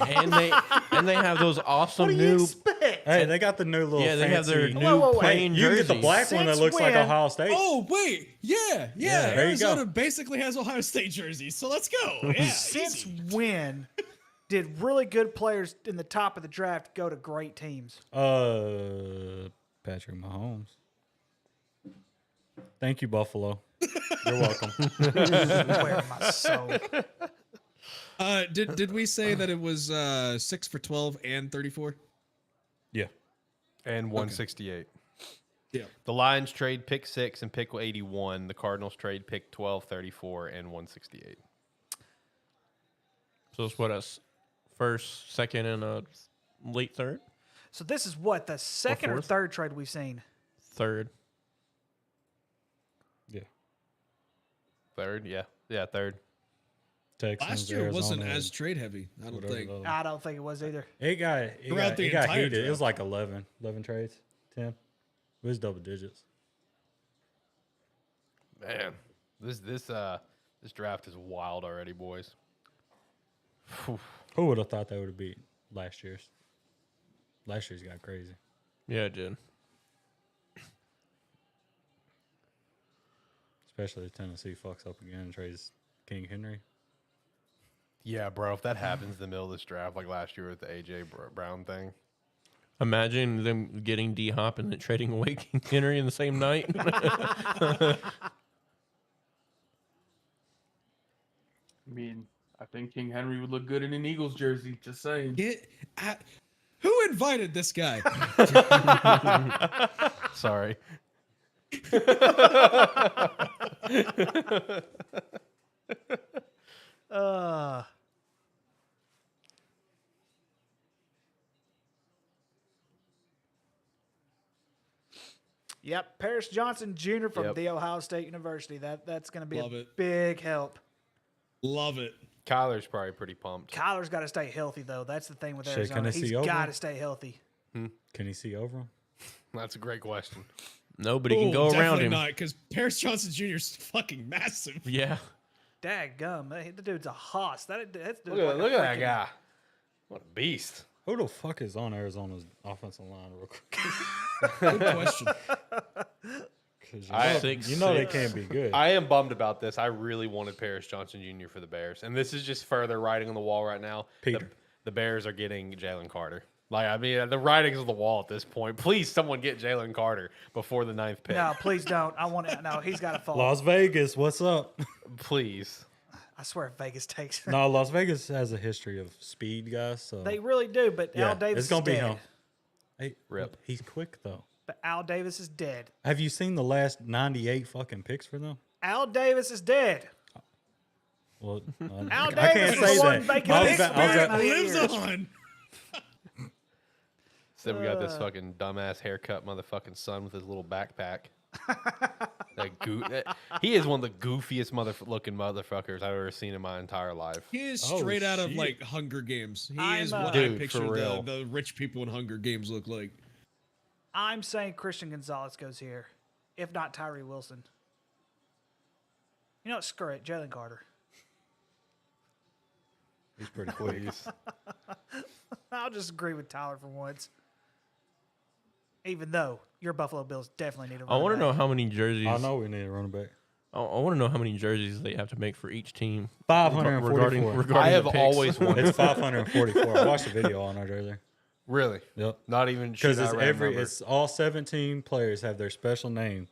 and they have those awesome What do you new. expect? Hey, they got the new little. Yeah, they have their fancy- new Wait. plain You can jerseys. get the black one that Since looks like when? Ohio State. Oh wait, yeah. there you go. Arizona basically has Ohio State jerseys, so let's go. Yeah, Since easy. when did really good players in the top of the draft go to great teams? Patrick Mahomes. Thank you, Buffalo. You're welcome. Where my soul. Did we say that it was 6 for 12 and 34? Yeah. And 168. Yeah. The Lions trade pick 6 and pick 81. The Cardinals trade pick 12, 34, and 168. So it's what us first, second, and a late third. So this is what the second or fourth? third trade we've seen. Third. Yeah. Third, yeah. Yeah, third. Texans, Last year wasn't Arizona, as trade heavy. I don't whatever think. those- I don't think it was either. It got Throughout the it got entire heated. It was draft. like 11 trades. 10. It was double digits. Man, this draft is wild already, boys. Phew. Who would have thought they would have beat last year's? Last year's got crazy. Yeah, it did. Especially if Tennessee fucks up again and trades King Henry. Yeah, bro, if that happens in the middle of this draft, like last year with the AJ Brown thing. Imagine them getting D Hop and then trading away King Henry in the same night. I mean, I think King Henry would look good in an Eagles jersey. Just saying. Who invited this guy? Sorry. Yep, Paris Johnson Jr. from Yep. the Ohio State University. That's going to be Love a it. big help. Love it. Kyler's probably pretty pumped. Kyler's got to stay healthy though. That's the thing with Shit, Arizona. can they He's see over got him? to stay healthy. Can he see over him? That's a great question. Nobody can go around definitely him. not, because Paris Johnson Jr. is fucking massive. Yeah. Daggum, the dude's a hoss. That dude's Look at, like a look at that freaking- guy. What a beast. Who the fuck is on Arizona's offensive line real quick? Good question. 'Cause you know they can't be good. I am bummed about this. I really wanted Paris Johnson Jr. for the Bears. And this is just further writing on the wall right now. Peter. The Bears are getting Jalen Carter. Like, I mean, the writing's on the wall at this point. Please, someone get Jalen Carter before the 9th pick. No, please don't. I want it. No, he's got to fall. Las Vegas, what's up? Please. I swear, if Vegas takes. No, Las Vegas has a history of speed, guys. So They really do, but yeah, Al Davis it's gonna is be dead. him. Hey, Rip. He's quick though. But Al Davis is dead. Have you seen the last 98 fucking picks for them? Al Davis is dead. Well, Al I Davis can't is the say one that. making I was this about- I was spirit about- lives Lives on. So we got this fucking dumbass haircut motherfucking son with his little backpack. He is one of the goofiest looking motherfuckers I've ever seen in my entire life. He is Oh, straight out of shit. like Hunger Games. He I'm, is what Dude, I for picture real. the rich people in Hunger Games look like. I'm saying Christian Gonzalez goes here, if not Tyree Wilson. You know what? Screw it. Jalen Carter. He's pretty quick. I'll just agree with Tyler for once. Even though your Buffalo Bills definitely need a I want to know how many jerseys. I know we need a running back. I want to know how many jerseys they have to make for each team. 544. Regarding I have the picks. always wanted. It's 544. I watched the video on it earlier. Really? Yep. Not even Because it's shooting out a random number. it's all 17 players have their special name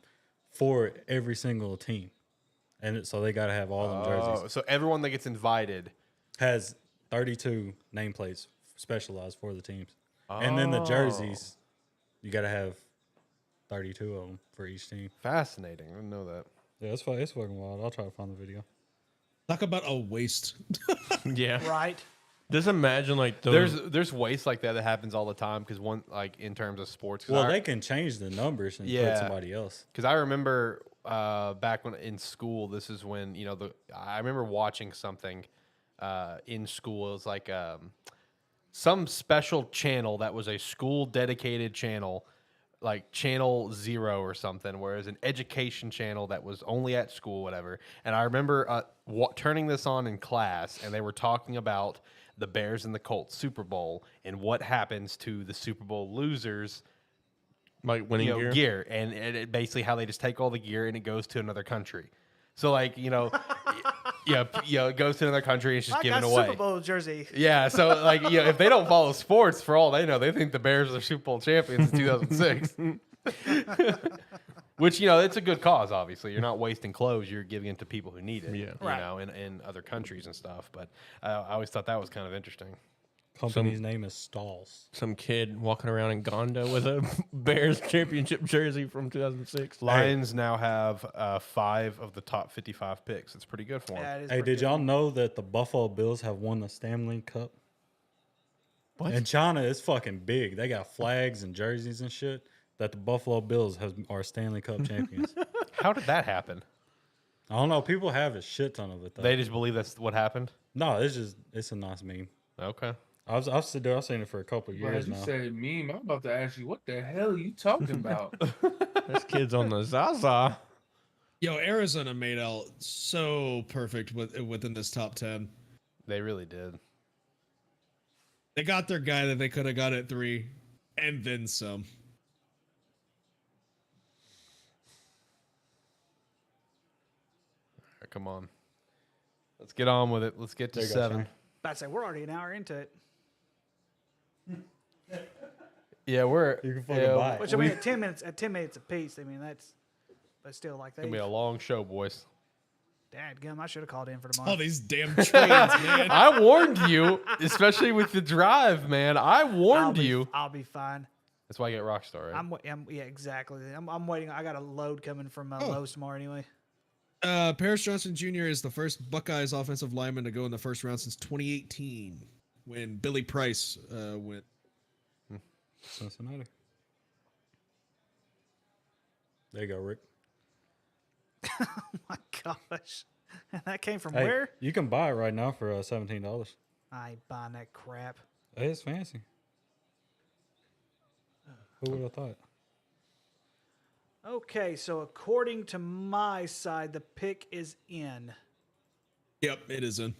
for every single team, and so they got to have all them jerseys. Oh, so everyone that gets invited. Has 32 nameplates specialized for the teams, and then the jerseys, you got to have 32 of them for each team. Fascinating. I didn't know that. Yeah, it's fucking wild. I'll try to find the video. Talk about a waste. Yeah. Right. Just imagine like those. There's waste like that happens all the time because one like in terms of sports. 'cause Well, I, they can change the numbers and Yeah. put somebody else. Because I remember back when in school, this is when I remember watching something in school. It was like some special channel that was a school dedicated channel, like Channel 0 or something, whereas an education channel that was only at school, whatever. And I remember turning this on in class, and they were talking about the Bears and the Colts Super Bowl and what happens to the Super Bowl losers, like winning gear, and it basically how they just take all the gear and it goes to another country. So like it goes to another country and it's just given away. Super Bowl jersey. Yeah, so like if they don't follow sports, for all they know, they think the Bears are Super Bowl champions in 2006. Which it's a good cause. Obviously, you're not wasting clothes; you're giving it to people who need it. Yeah, in other countries and stuff. But I always thought that was kind of interesting. Company's name is Stalls. Some kid walking around in Gonda with a Bears championship jersey from 2006. Lions now have 5 of the top 55 picks. It's pretty good for them. Yeah, it is Hey, pretty did good. y'all know that the Buffalo Bills have won the Stanley Cup? What? In China, it's fucking big. They got flags and jerseys and shit that the Buffalo Bills are Stanley Cup champions. How did that happen? I don't know. People have a shit ton of it, though. They just believe that's what happened? No, it's a nice meme. Okay. I've seen it for a couple of But years as you now. say meme, I'm about to ask you, what the hell are you talking about? This kid's on the Zaza. Yo, Arizona made out so perfect within this top 10. They really did. They got their guy that they could have got at 3, and then some. All right, come on. Let's get on with it. Let's get to There you go, 7. Shane. About to say we're already an hour into it. Yeah, You can fucking buy it. Which I mean, at 10 minutes apiece. I mean, but still like It's going to be a long show, boys. Dadgum, I should have called in for All tomorrow. these damn trades, man. I warned you, especially with the drive, man. I warned you. I'll be fine. That's why I get Rockstar, right? Yeah, exactly. I'm waiting. I got a load coming from Lowe's tomorrow anyway. Paris Johnson Jr. is the first Buckeyes offensive lineman to go in the first round since 2018, when Billy Price went. Cincinnati. There you go, Rick. Oh my gosh. That came from Hey, where? you can buy it right now for $17. I ain't buying that crap. Hey, it's fancy. Who would have thought? Okay, so according to my side, the pick is in. Yep, it is in.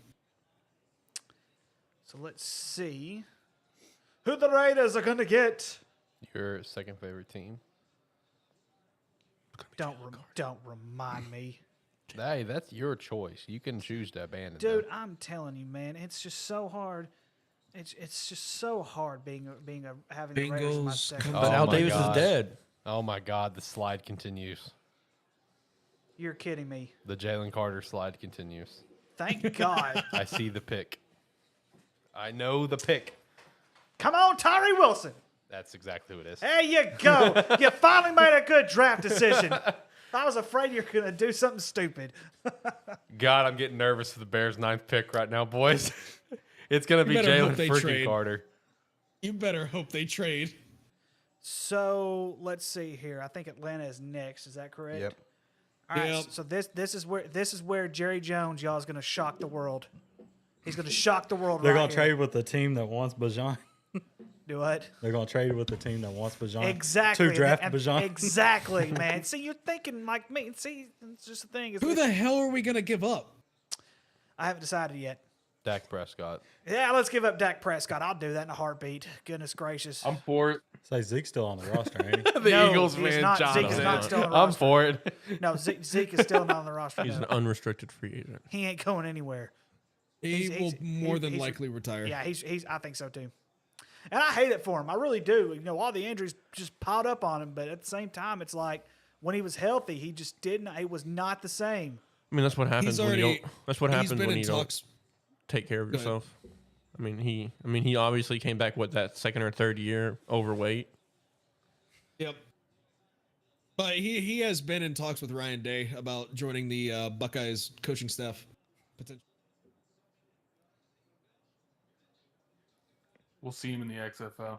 So let's see who the Raiders are going to get. Your second favorite team. Don't remind me. Hey, that's your choice. You can choose to abandon Dude, them. I'm telling you, man, it's just so hard. It's just so hard having the Raiders in my Bengals second. come But Al my Davis gosh. is dead. Oh, my God. The slide continues. You're kidding me. The Jalen Carter slide continues. Thank God. I see the pick. I know the pick. Come on, Tyree Wilson. That's exactly who it is. There you go. You finally made a good draft decision. I was afraid you were going to do something stupid. God, I'm getting nervous for the Bears' 9th pick right now, boys. It's going to be You better hope Jalen they freaking trade. Carter. You better hope they trade. So let's see here. I think Atlanta is next. Is that correct? Yep. All right. Yep. So this is where Jerry Jones, y'all, is going to shock the world. He's going to shock the world. They're right going to here. trade with the team that wants Bajan. Do what? They're going to trade with the team that wants Bajan. Exactly. To draft And- Bajan. Exactly, man. See, you're thinking like me. See, it's just the thing. Who the hell are we gonna give up? I haven't decided yet. Dak Prescott. Yeah, let's give up Dak Prescott. I'll do that in a heartbeat. Goodness gracious. I'm for it. Say Zeke's still on the roster, ain't he? The No, Eagles, he's man. not. John Zeke is Cena. not still on the I'm roster. for it. No, Zeke is still not on the roster. He's no. an unrestricted free agent. He ain't going anywhere. He He's- will he's- more he's- than he's- likely retire. Yeah, he's. I think so too. And I hate it for him. I really do. You know, all the injuries just piled up on him. But at the same time, it's like when he was healthy, he just didn't. He was not the same. I mean, that's what happens He's when already. you don't. That's what he's happens been when in you talks. don't take care of Go ahead. yourself. I mean, he obviously came back that second or third year overweight. Yep. But he has been in talks with Ryan Day about joining the Buckeyes coaching staff. Potentially. We'll see him in the XFL.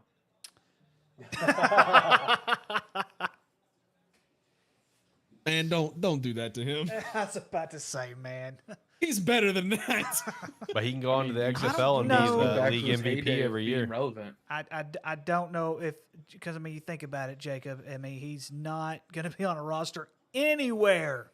Man, don't do that to him. I was about to say, man. He's better than that. But he can go on to the I XFL and don't be know. the Back league to his MVP heyday of every being year. relevant. I don't know if, because I mean, you think about it, Jacob. I mean, he's not going to be on a roster anywhere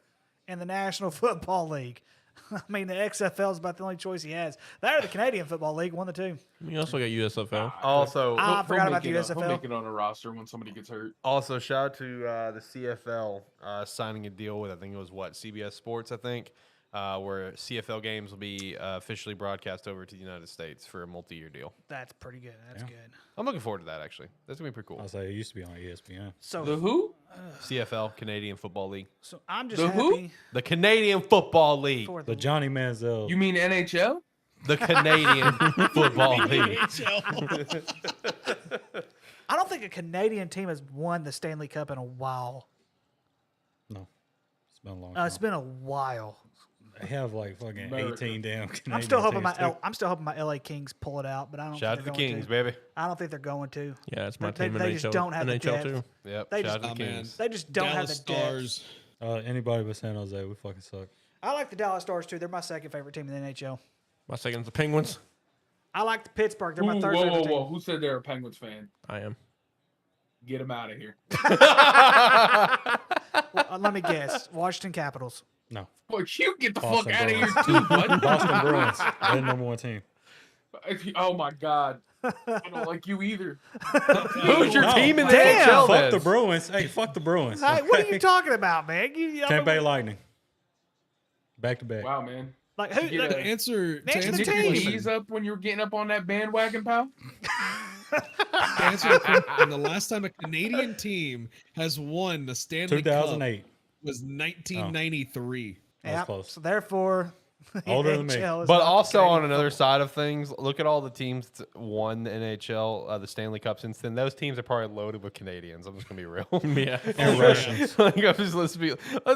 in the National Football League. I mean, the XFL is about the only choice he has. That or the Canadian Football League, one of the two. You also got USFL. Also, I forgot about the He'll USFL. make it on a roster when somebody gets hurt. Also, shout out to the CFL signing a deal with, I think it was CBS Sports, I think, where CFL games will be officially broadcast over to the United States for a multi-year deal. That's pretty good. That's good. I'm looking forward to that, actually. That's going to be pretty cool. I'll say it used to be on ESPN. So The who? CFL, Canadian Football League. So I'm just The happy who? The Canadian Football League. for The Johnny Manziel. You mean NHL? The Canadian Football League. I don't think a Canadian team has won the Stanley Cup in a while. No. It's been a long time. It's been a while. They have like fucking America. 18 damn Canadian I'm still hoping teams, too. I'm still hoping my LA Kings pull it out, but I don't. Shout out think to the they're going Kings, to. baby. I don't think they're going to. Yeah, it's my They- team in they NHL. just don't have the NHL depth. too. Yep. They Shout just- out to the Oh, man. Kings. They just don't Dallas have the depth. Stars. Anybody but San Jose, we fucking suck. I like the Dallas Stars too. They're my second favorite team in the NHL. My second's the Penguins. I like the Pittsburgh. They're my Who- third whoa, favorite whoa, team. whoa! Who said they're a Penguins fan? I am. Get him out of here. Well, let me guess. Washington Capitals. No. Boy, you get the Boston fuck out of here Bruins. too, bud. Boston Bruins. They're the number one team. Oh my god, I don't like you either. Who's your No. team in the Damn. NHL Fuck then? the Bruins. Hey, fuck the Bruins. Hey, what are okay? you talking about, man? I Tampa Bay mean, Lightning. Back to back. Wow, man. like who? Yeah. To answer Name the your team. Your question, knees up when you were getting up on that bandwagon, pal. to answer your question, the last time a Canadian team has won the Stanley Cup 2008. was 1993. That was Yep. close. So therefore, the Older than me. NHL is But not the also Canadian on another football. side of things, look at all the teams that won the NHL, the Stanley Cup since then. Those teams are probably loaded with Canadians. I'm just gonna be real. Yeah. And Russians. Like, let's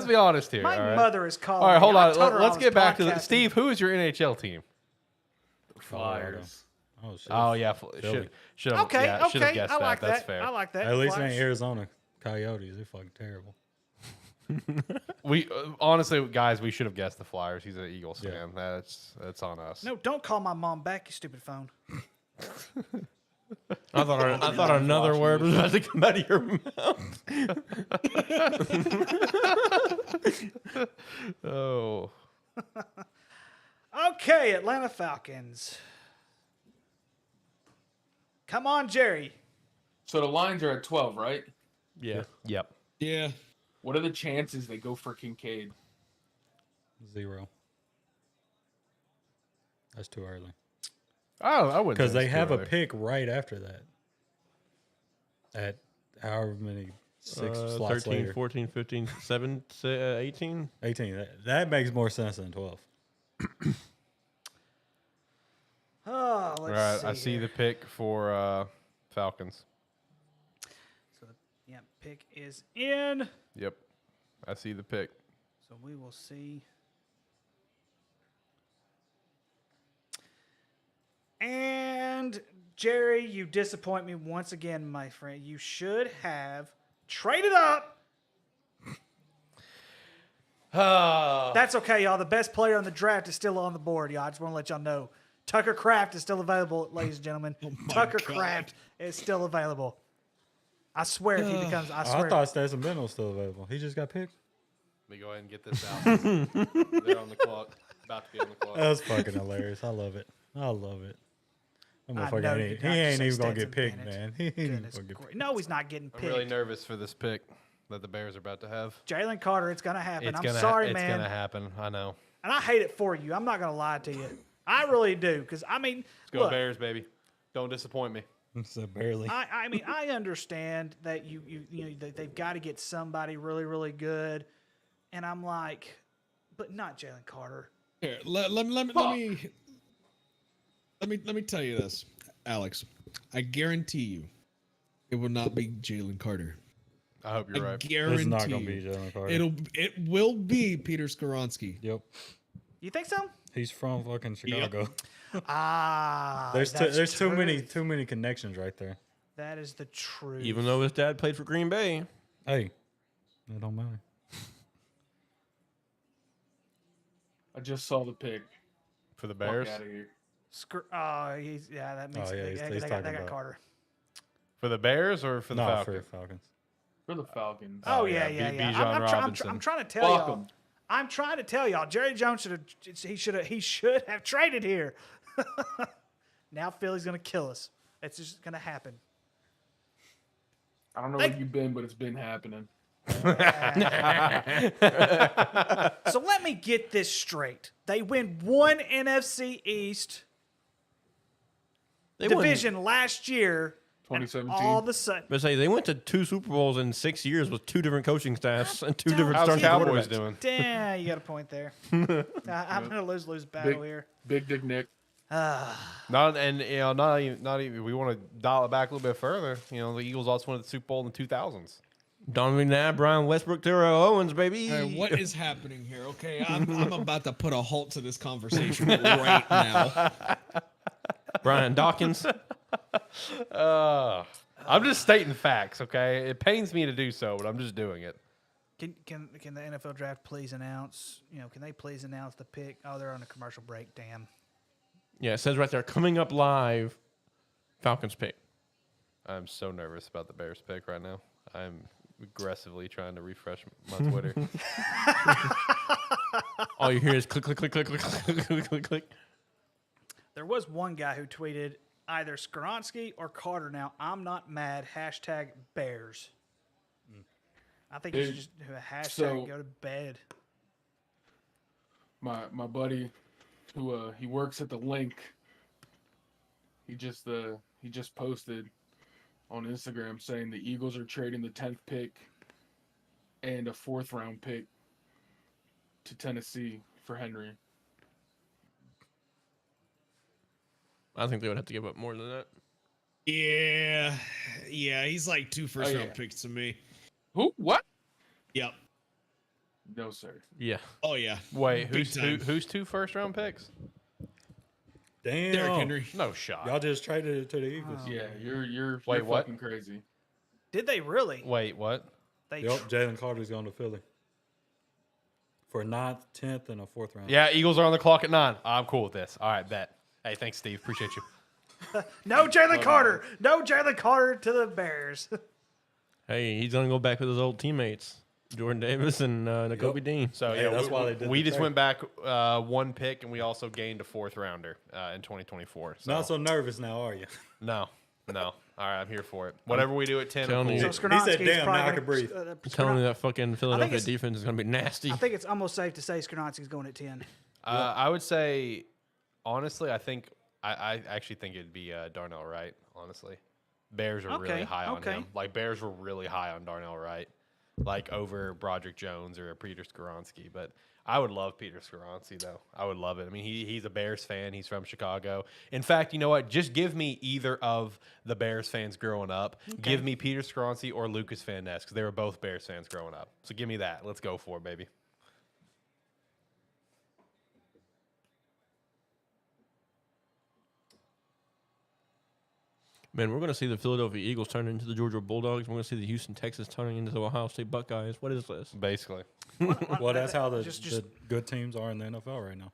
be honest here. My all right? mother is calling. All right, me. hold I on. told her I Let's was get back to podcasting. Steve. Who is your NHL team? Flyers. Oh, shit. Oh yeah, Philly. should have Okay, yeah, should have okay. guessed I like that. That's that. fair. I like that. At least it Flyers. ain't Arizona Coyotes. They're fucking terrible. We honestly, guys, we should have guessed the Flyers. He's an Eagles Yeah. fan. That's on us. No, don't call my mom back, you stupid phone. I thought another word was about to come out of your mouth. Oh, Okay, Atlanta Falcons. Come on, Jerry. So the lines are at 12, right? Yeah. yep. Yeah. What are the chances they go for Kincaid? 0. That's too early. I wouldn't Because say they it's too have a early. pick right after that. At however many 6 slots 13, later. 14, 15, 7, 18. 18. That makes more sense than 12. Oh, All let's right, see. I see here. the pick for Falcons. So, yeah, pick is in. Yep, I see the pick. So we will see. And Jerry, you disappoint me once again, my friend. You should have traded up. That's okay, y'all. The best player on the draft is still on the board, y'all. I just want to let y'all know. Tucker Kraft is still available, ladies and gentlemen. Tucker Kraft is still available. I swear if he becomes, I swear. I thought Stetson Bennett was still available. He just got picked. Let me go ahead and get this out. They're on the clock. About to be on the clock. That was fucking hilarious. I love it. I love it. That I motherfucker know ain't, you did he not ain't say even gonna Stetson get picked, Bennett. man. He ain't even Goodness gonna get gra- picked. No, he's not getting I'm picked. really nervous for this pick that the Bears are about to have. Jalen Carter, it's gonna happen. It's I'm gonna sorry, it's man. gonna happen. I know. And I hate it for you. I'm not gonna lie to you. I really do, because I mean, Let's go look, Bears, baby. Don't disappoint me. So barely. I mean, I understand that you know they've got to get somebody really, really good, and I'm like, but not Jalen Carter. Here, let me tell you this, Alex. I guarantee you, it will not be Jalen Carter. I hope you're I right. guarantee It's not gonna you. be Jalen Carter. It will be Peter Skoronsky. Yep. You think so? He's from fucking Chicago. Ah, There's that's too many truth. too many connections right there. That is the truth. Even though his dad played for Green Bay. Hey, it don't matter. I just saw the pick. For the Fuck Bears? out of here. That makes he's they talking got about- Carter. For the Bears or for the No, Falcons? for Falcons. For the Falcons. Oh, yeah, yeah. Bijan I'm Robinson. trying to tell Fuck y'all. 'em. I'm trying to tell y'all. Jerry Jones he should have traded here. Now Philly's gonna kill us. It's just gonna happen. I don't know where you've been, but it's been happening. So let me get this straight. They win one NFC East division last year. And 2017. all of a sudden, But say they went to 2 Super Bowls in 6 years with 2 different coaching staffs and 2 different How's starting Cowboys quarterbacks. doing? damn, you got a point there. I'm gonna lose battle here. Big Dick Nick. Not even. We want to dial it back a little bit further. You know, the Eagles also won the Super Bowl in the 2000s. Donovan McNabb, Brian Westbrook, Terrell Owens, baby. Hey, what is happening here? Okay, I'm about to put a halt to this conversation right now. Brian Dawkins. I'm just stating facts, okay? It pains me to do so, but I'm just doing it. Can the NFL draft please announce? Can they please announce the pick? Oh, they're on a commercial break. Damn. Yeah, it says right there, coming up live, Falcons pick. I'm so nervous about the Bears pick right now. I'm aggressively trying to refresh my Twitter. All you hear is click, click, click, click, click, click, click, click, click. There was one guy who tweeted either Skoronski or Carter. Now, I'm not mad. Hashtag Bears. I think you should just do a hashtag So- go to bed. My buddy, who he works at the Link. He just posted on Instagram saying the Eagles are trading the 10th pick and a 4th round pick to Tennessee for Henry. I think they would have to give up more than that. Yeah, he's like 2 first round yeah. picks to me. Who? What? Yep. No, sir. Yeah. Oh yeah. Wait, Big time. who's 2 first-round picks? Damn. Derrick Henry. No shot. Y'all just traded it to the Eagles. Yeah, you're Wait, what? fucking crazy. Did they really? Wait, what? They Yep, Jalen Carter's going to Philly. For 9th, 10th, and a 4th round. Yeah, Eagles are on the clock at 9. I'm cool with this. All right, bet. Hey, thanks, Steve. Appreciate you. No Jalen Carter. No Jalen Carter to the Bears. Hey, he's going to go back with his old teammates, Jordan Davis and Nakobe Dean. So Hey, yeah, that's why they did we the just trade. went back 1 pick, and we also gained a 4th rounder in 2024. So. Not so nervous now, are you? No. All right, I'm here for it. Whatever we do at 10, I'm telling cool. you. So He said, Skoronski's "Damn, now I probably can breathe." I'm telling you that fucking Philadelphia it's- defense is going to be nasty. I think it's almost safe to say Skoronski's going at 10. I would say, honestly, I actually think it'd be Darnell Wright. Honestly, Bears are really Okay, high on okay. him. Like Bears were really high on Darnell Wright, like over Broderick Jones or Peter Skoronski. But I would love Peter Skoronski though. I would love it. I mean, he's a Bears fan. He's from Chicago. In fact, you know what? Just give me either of the Bears fans growing up. Give me Peter Skoronski or Lucas Van Ness because they were both Bears fans growing up. So give me that. Let's go for it, baby. Man, we're going to see the Philadelphia Eagles turn into the Georgia Bulldogs. We're going to see the Houston Texans turning into the Ohio State Buckeyes. What is this? Basically. Well, that's how the Just- good teams are in the NFL right now.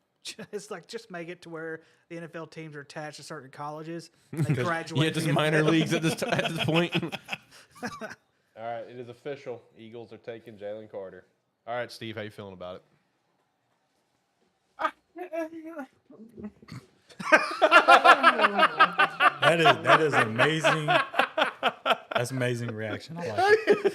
It's like just make it to where the NFL teams are attached to certain colleges. And they graduate. Yeah, to just the minor NFL. leagues at this point. All right, it is official. Eagles are taking Jalen Carter. All right, Steve, how you feeling about it? That is amazing. That's amazing reaction. I like it.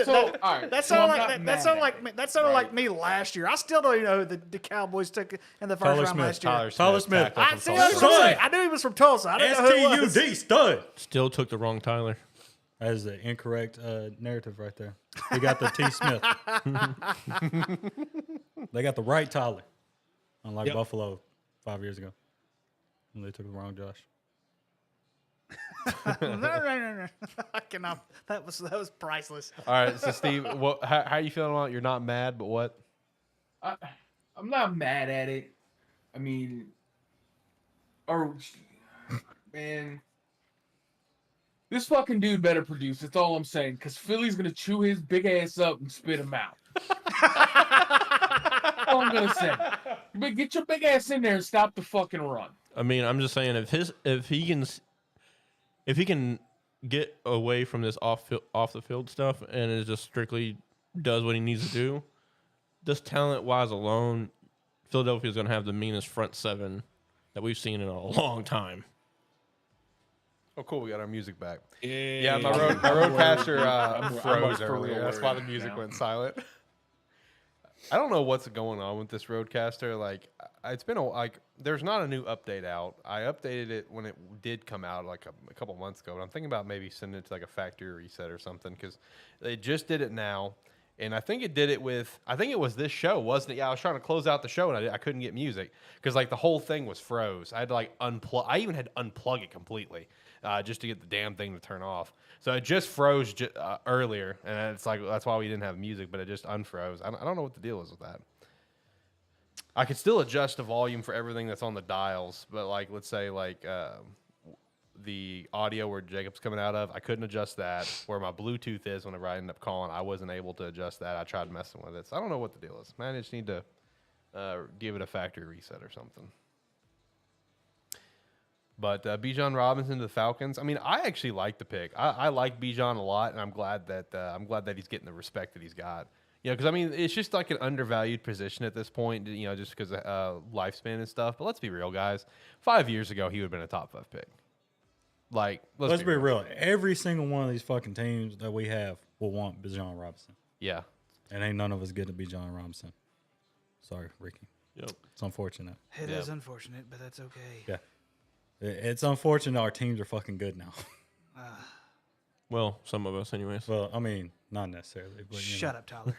So, all right. That so sounded I'm like not that mad sounded at like it. me. That sounded like me last year. I still don't even know who the Cowboys took in the first Tyler round Smith. last year. Tyler Smith. tackle I from see. Tulsa. I was gonna say, I knew he was from Tulsa. I didn't know who it was. STUD stud. Still took the wrong Tyler. That is the incorrect narrative right there. He got the T. Smith. They got the right Tyler, unlike Yep. Buffalo 5 years ago. And they took the wrong Josh. No. I cannot. That was priceless. All right, so Steve, how are you feeling about it? You're not mad, but what? I'm not mad at it. I mean, man, this fucking dude better produce. That's all I'm saying. Because Philly's gonna chew his big ass up and spit him out. All all I'm gonna say. But get your big ass in there and stop the fucking run. I mean, I'm just saying if he can get away from this off the field stuff and is just strictly does what he needs to do, just talent wise alone, Philadelphia is going to have the meanest front seven that we've seen in a long time. Oh, cool. We got our music back. Yeah, My roadcaster I'm froze for real earlier. That's why the worried music now. went silent. I don't know what's going on with this roadcaster. Like, it's been there's not a new update out. I updated it when it did come out like a couple months ago, but I'm thinking about maybe sending it to like a factory reset or something because they just did it now. And I think it did it with, I think it was this show, wasn't it? Yeah, I was trying to close out the show and I couldn't get music because like the whole thing was froze. I had to like unplug. I even had to unplug it completely just to get the damn thing to turn off. So it just froze earlier, and it's like that's why we didn't have music, but it just unfroze. I don't know what the deal is with that. I could still adjust the volume for everything that's on the dials, but like let's say like the audio where Jacob's coming out of, I couldn't adjust that. Where my Bluetooth is whenever I end up calling, I wasn't able to adjust that. I tried messing with it. So I don't know what the deal is. Man, I just need to give it a factory reset or something. But Bijan Robinson to the Falcons. I mean, I actually like the pick. I like Bijan a lot, and I'm glad that he's getting the respect that he's got. You know, because I mean, it's just like an undervalued position at this point. You know, just because of lifespan and stuff. But let's be real, guys. 5 years ago, he would have been a top 5 pick. Like, let's be real. Every single one of these fucking teams that we have will want Bijan Robinson. Yeah. And ain't none of us getting to Bijan Robinson. Sorry, Ricky. Yep. It's unfortunate. It is unfortunate, but that's okay. Yeah. It's unfortunate our teams are fucking good now. Well, some of us anyways. Well, I mean, not necessarily. But, Shut up, Tyler.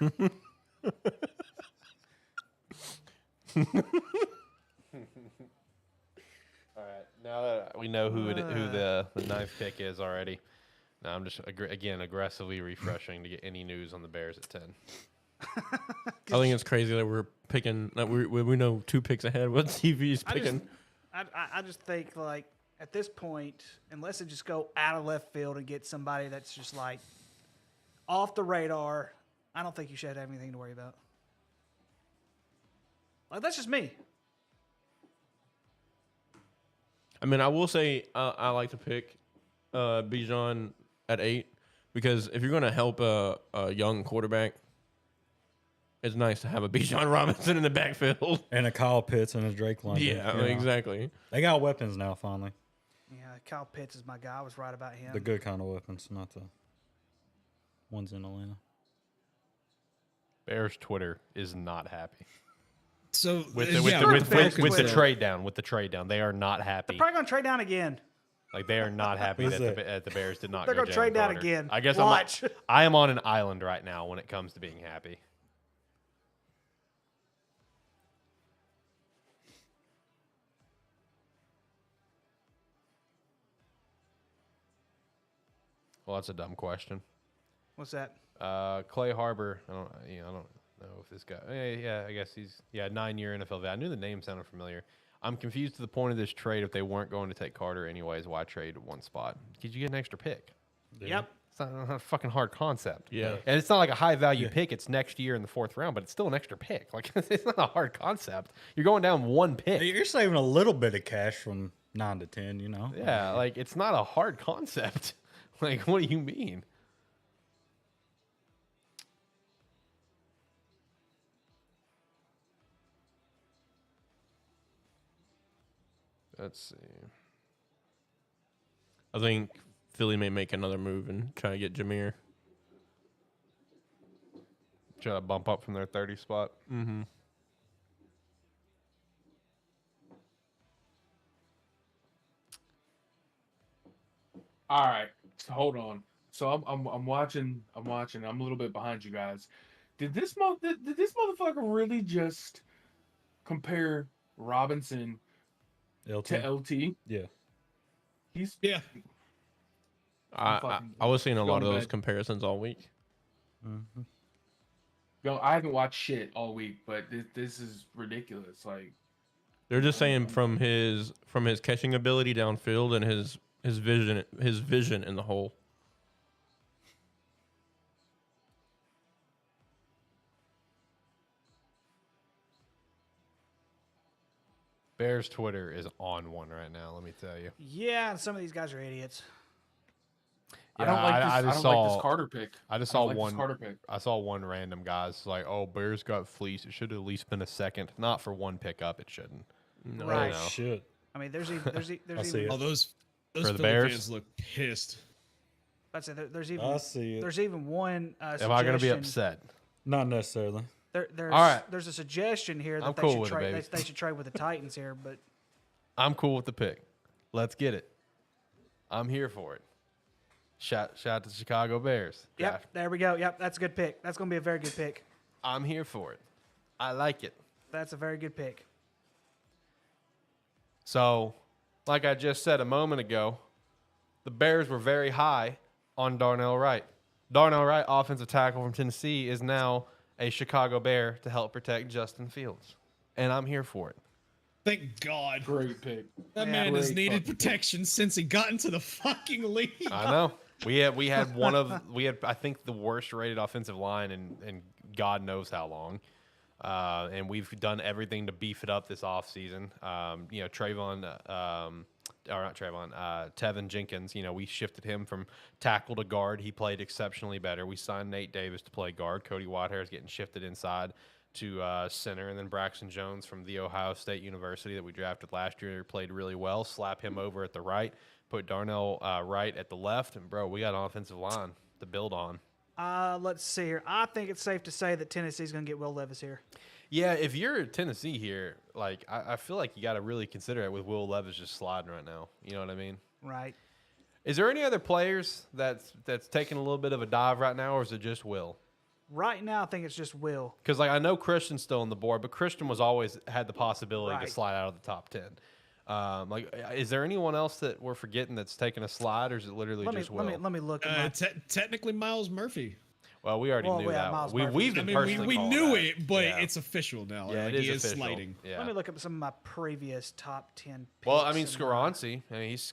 All right. Now that we know who the ninth pick is already, now I'm just again aggressively refreshing to get any news on the Bears at 10. I think it's crazy that we're picking. That we know 2 picks ahead. What TV's picking? I just think, like, at this point, unless it just go out of left field and get somebody that's just, like, off the radar, I don't think you should have anything to worry about. Like, that's just me. I mean, I will say I like to pick Bijan at 8 because if you're going to help a young quarterback, it's nice to have a Bijan Robinson in the backfield. And a Kyle Pitts and a Drake London. Yeah, exactly. They got weapons now, finally. Yeah, Kyle Pitts is my guy. I was right about him. The good kind of weapons, not the ones in Atlanta. Bears Twitter is not happy. So with the trade down, they are not happy. They're probably going to trade down again. Like they are not happy that the Bears did not. They're going to trade down again. I guess Watch. I am on an island right now when it comes to being happy. Well, that's a dumb question. What's that? Clay Harbor. I don't know if this guy. Yeah, I guess he's 9-year NFL vet. I knew the name sounded familiar. I'm confused to the point of this trade. If they weren't going to take Carter anyways, why trade one spot? Could you get an extra pick? Yep. It's not a fucking hard concept. Yeah. And it's not like a high value pick. It's next year in the 4th round, but it's still an extra pick. Like it's not a hard concept. You're going down one pick. You're saving a little bit of cash from 9 to 10. You know. Yeah, like it's not a hard concept. Like, what do you mean? Let's see. I think Philly may make another move and try to get Jameer. Try to bump up from their 30 spot. Mm-hmm. All right, so hold on. So I'm watching. I'm a little bit behind you guys. Did this motherfucker really just compare Robinson to LT? Yeah. I was seeing a lot of those comparisons all week. Mm-hmm. Yo, I haven't watched shit all week, but this is ridiculous. Like they're just saying from his catching ability downfield and his vision in the hole. Bears Twitter is on one right now. Let me tell you. Yeah, and some of these guys are idiots. I don't like this. I just don't like saw- this Carter pick. I just I saw don't like this one. Carter pick. I saw one random guy's like, "Oh, Bears got fleeced. It should have at least been a second, not for one pickup. It shouldn't." No. Right. No. Shit. I mean, there's even there's I see even it. Oh, those For the Philly Bears? fans look pissed. I'd say there's I even see it. there's even one Am I going to be suggestion- upset? Not necessarily. There's All right. there's a suggestion here that I'm they cool should with it, trade. baby. They should trade with the Titans here, but I'm cool with the pick. Let's get it. I'm here for it. Shout to the Chicago Bears. yep, Draft. there we go. Yep, that's a good pick. That's going to be a very good pick. I'm here for it. I like it. That's a very good pick. So, like I just said a moment ago, the Bears were very high on Darnell Wright. Darnell Wright, offensive tackle from Tennessee, is now a Chicago Bear to help protect Justin Fields. And I'm here for it. Thank God. Great pick. That Yeah. man has Great needed fucking protection since he got into the fucking league. I know. We had I think the worst rated offensive line in God knows how long. And we've done everything to beef it up this offseason. Tevin Jenkins, we shifted him from tackle to guard. He played exceptionally better. We signed Nate Davis to play guard. Cody Whitehair is getting shifted inside to center. And then Braxton Jones from The Ohio State University that we drafted last year played really well. Slap him over at the right. Put Darnell Wright at the left. And, bro, we got an offensive line to build on. Let's see here. I think it's safe to say that Tennessee's going to get Will Levis here. Yeah, if you're Tennessee here, like I feel like you got to really consider it with Will Levis just sliding right now. You know what I mean? Right. Is there any other players that's taking a little bit of a dive right now, or is it just Will? Right now, I think it's just Will. Because like I know Christian's still on the board, but Christian was always had the possibility Right. to slide out of the top 10. Is there anyone else that we're forgetting that's taking a slide, or is it literally Let me just Will? let me look at my. Technically, Miles Murphy. Well, we already knew yeah, that. Miles We've Murphy. been I mean, personally we calling knew that. it, but Yeah. it's official now. Yeah, Like, it he is official. sliding. Yeah. Let me look up some of my previous top 10 picks. Well, I mean, and, Skoronski. I mean, he's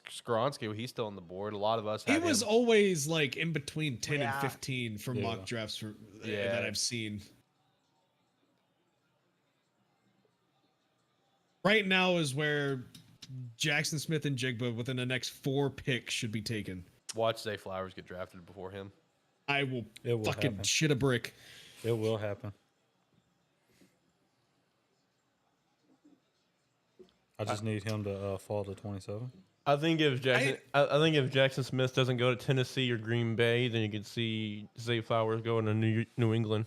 he's still on the board. A lot of us He had was him. always like in between 10 Yeah. and 15 for mock drafts Yeah. that I've seen. Right now is where Jackson Smith and Jigba within the next 4 picks should be taken. Watch Zay Flowers get drafted before him. I will, It will fucking happen. shit a brick. It will happen. I just need him to fall to 27. I think if Jackson Smith doesn't go to Tennessee or Green Bay, then you could see Zay Flowers going to New England.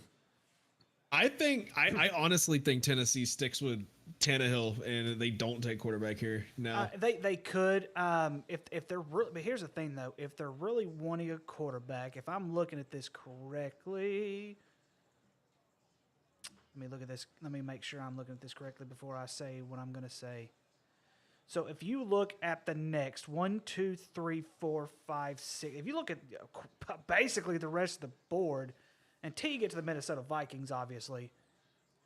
I honestly think Tennessee sticks with Tannehill and they don't take quarterback here now. They could if they're really, but here's the thing though, if they're really wanting a quarterback, if I'm looking at this correctly, let me look at this. Let me make sure I'm looking at this correctly before I say what I'm going to say. So if you look at the next 1, 2, 3, 4, 5, 6, if you look at basically the rest of the board until you get to the Minnesota Vikings, obviously,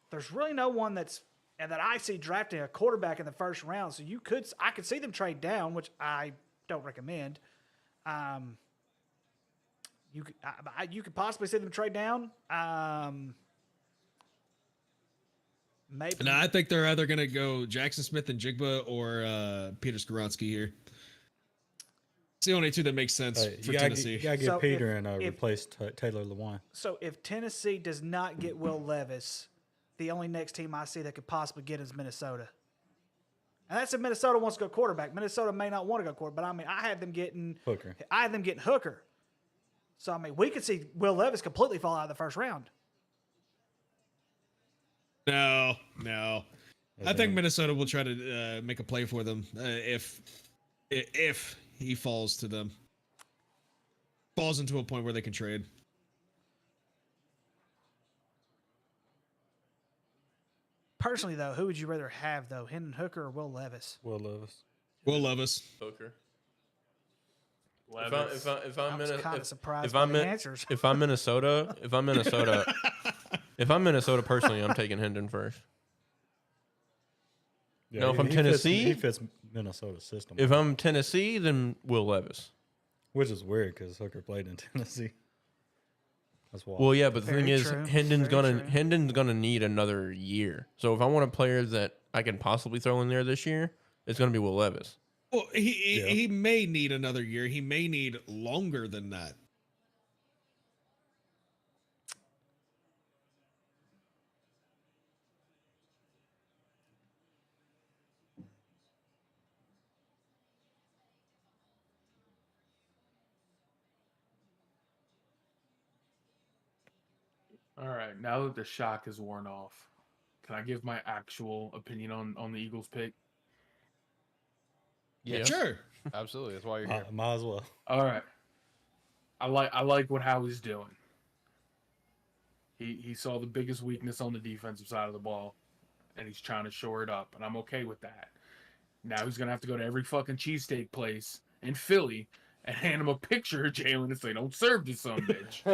there's really no one that I see drafting a quarterback in the first round. So I could see them trade down, which I don't recommend. You could possibly see them trade down. Maybe. No, I think they're either going to go Jackson Smith and Jigba or Peter Skoronski here. It's the only two that makes sense for Tennessee. You gotta get So Peter if- and replace Taylor Lewan. So if Tennessee does not get Will Levis, the only next team I see that could possibly get is Minnesota. And that's if Minnesota wants to go quarterback. Minnesota may not want to go quarterback, but I mean, I had them getting Hooker. Hooker. So I mean, we could see Will Levis completely fall out of the first round. No. I think Minnesota will try to make a play for them if he falls to them. Falls into a point where they can trade. Personally, though, who would you rather have, though, Hendon Hooker or Will Levis? Will Levis. Will Levis. Hooker. Levis. If I'm I was kind of surprised if by I'm the in- answers. if I'm Minnesota personally, I'm taking Hendon first. Yeah, No, if I'm he Tennessee- fits Minnesota's system. If I'm Tennessee, then Will Levis. Which is weird because Hooker played in Tennessee. That's why. Well, yeah, but the Very thing is, true. Hendon's Very gonna true. Hendon's gonna need another year. So if I want a player that I can possibly throw in there this year, it's going to be Will Levis. Well, he may need another year. He may need longer than that. All right, now that the shock is worn off, can I give my actual opinion on the Eagles pick? Yeah, Sure. absolutely. That's why you're here. Might as well. All right. I like what Howie's doing. He saw the biggest weakness on the defensive side of the ball, and he's trying to shore it up, and I'm okay with that. Now he's gonna have to go to every fucking cheesesteak place in Philly and hand him a picture of Jalen and say, "Don't serve this son bitch."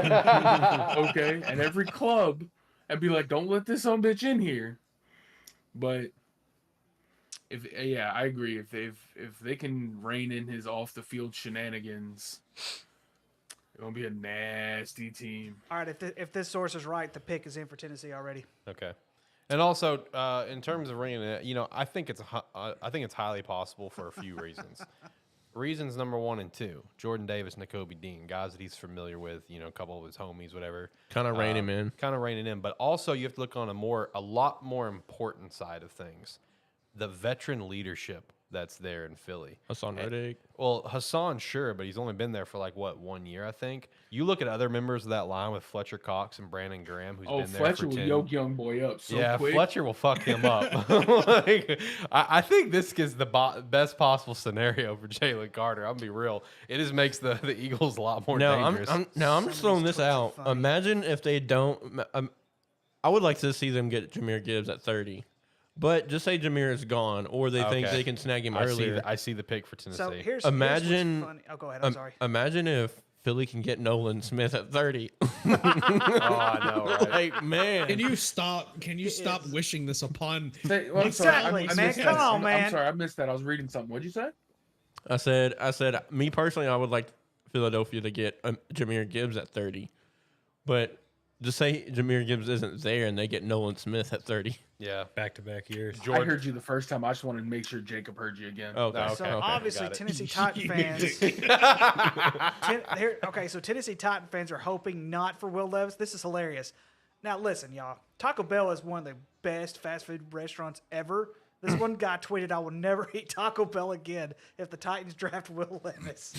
Okay, and every club, and be like, "Don't let this son bitch in here." But I agree. If they can rein in his off the field shenanigans, it's gonna be a nasty team. All right, if this source is right, the pick is in for Tennessee already. Okay. And also, in terms of ringing it, I think it's highly possible for a few reasons. Reasons number 1 and 2: Jordan Davis, Nakobe Dean, guys that he's familiar with. A couple of his homies, whatever. Kind of rein him in. Kind of reining in, but also you have to look on a lot more important side of things: the veteran leadership that's there in Philly. Hassan Reddick. Well, Hassan, sure, but he's only been there for 1 year, I think. You look at other members of that line with Fletcher Cox and Brandon Graham, who's been there Fletcher for will 10. yoke young boy up so quick. Fletcher will fuck him up. I think this is the best possible scenario for Jalen Carter. I'm gonna be real. It just makes the Eagles a lot more dangerous. I'm just throwing this out. Imagine if they don't. I would like to see them get Jahmyr Gibbs at 30. But just say Jahmyr is gone, or they think they can snag him earlier. I see the pick for Tennessee. So here's imagine. what's funny. Oh, go ahead. I'm sorry. Imagine if Philly can get Nolan Smith at 30. Oh, I know, right? Like, man. Can you stop wishing this upon? Exactly, man. Come on, man. I'm sorry, I missed that. I was reading something. What'd you say? I said, me personally, I would like Philadelphia to get Jahmyr Gibbs at 30. But just say Jahmyr Gibbs isn't there and they get Nolan Smith at 30. Yeah. Back-to-back years. I heard you the first time. I just wanted to make sure Jacob heard you again. Okay. So obviously Tennessee Titan fans. So Tennessee Titan fans are hoping not for Will Levis. This is hilarious. Now listen, y'all. Taco Bell is one of the best fast food restaurants ever. This one guy tweeted, "I will never eat Taco Bell again if the Titans draft Will Levis."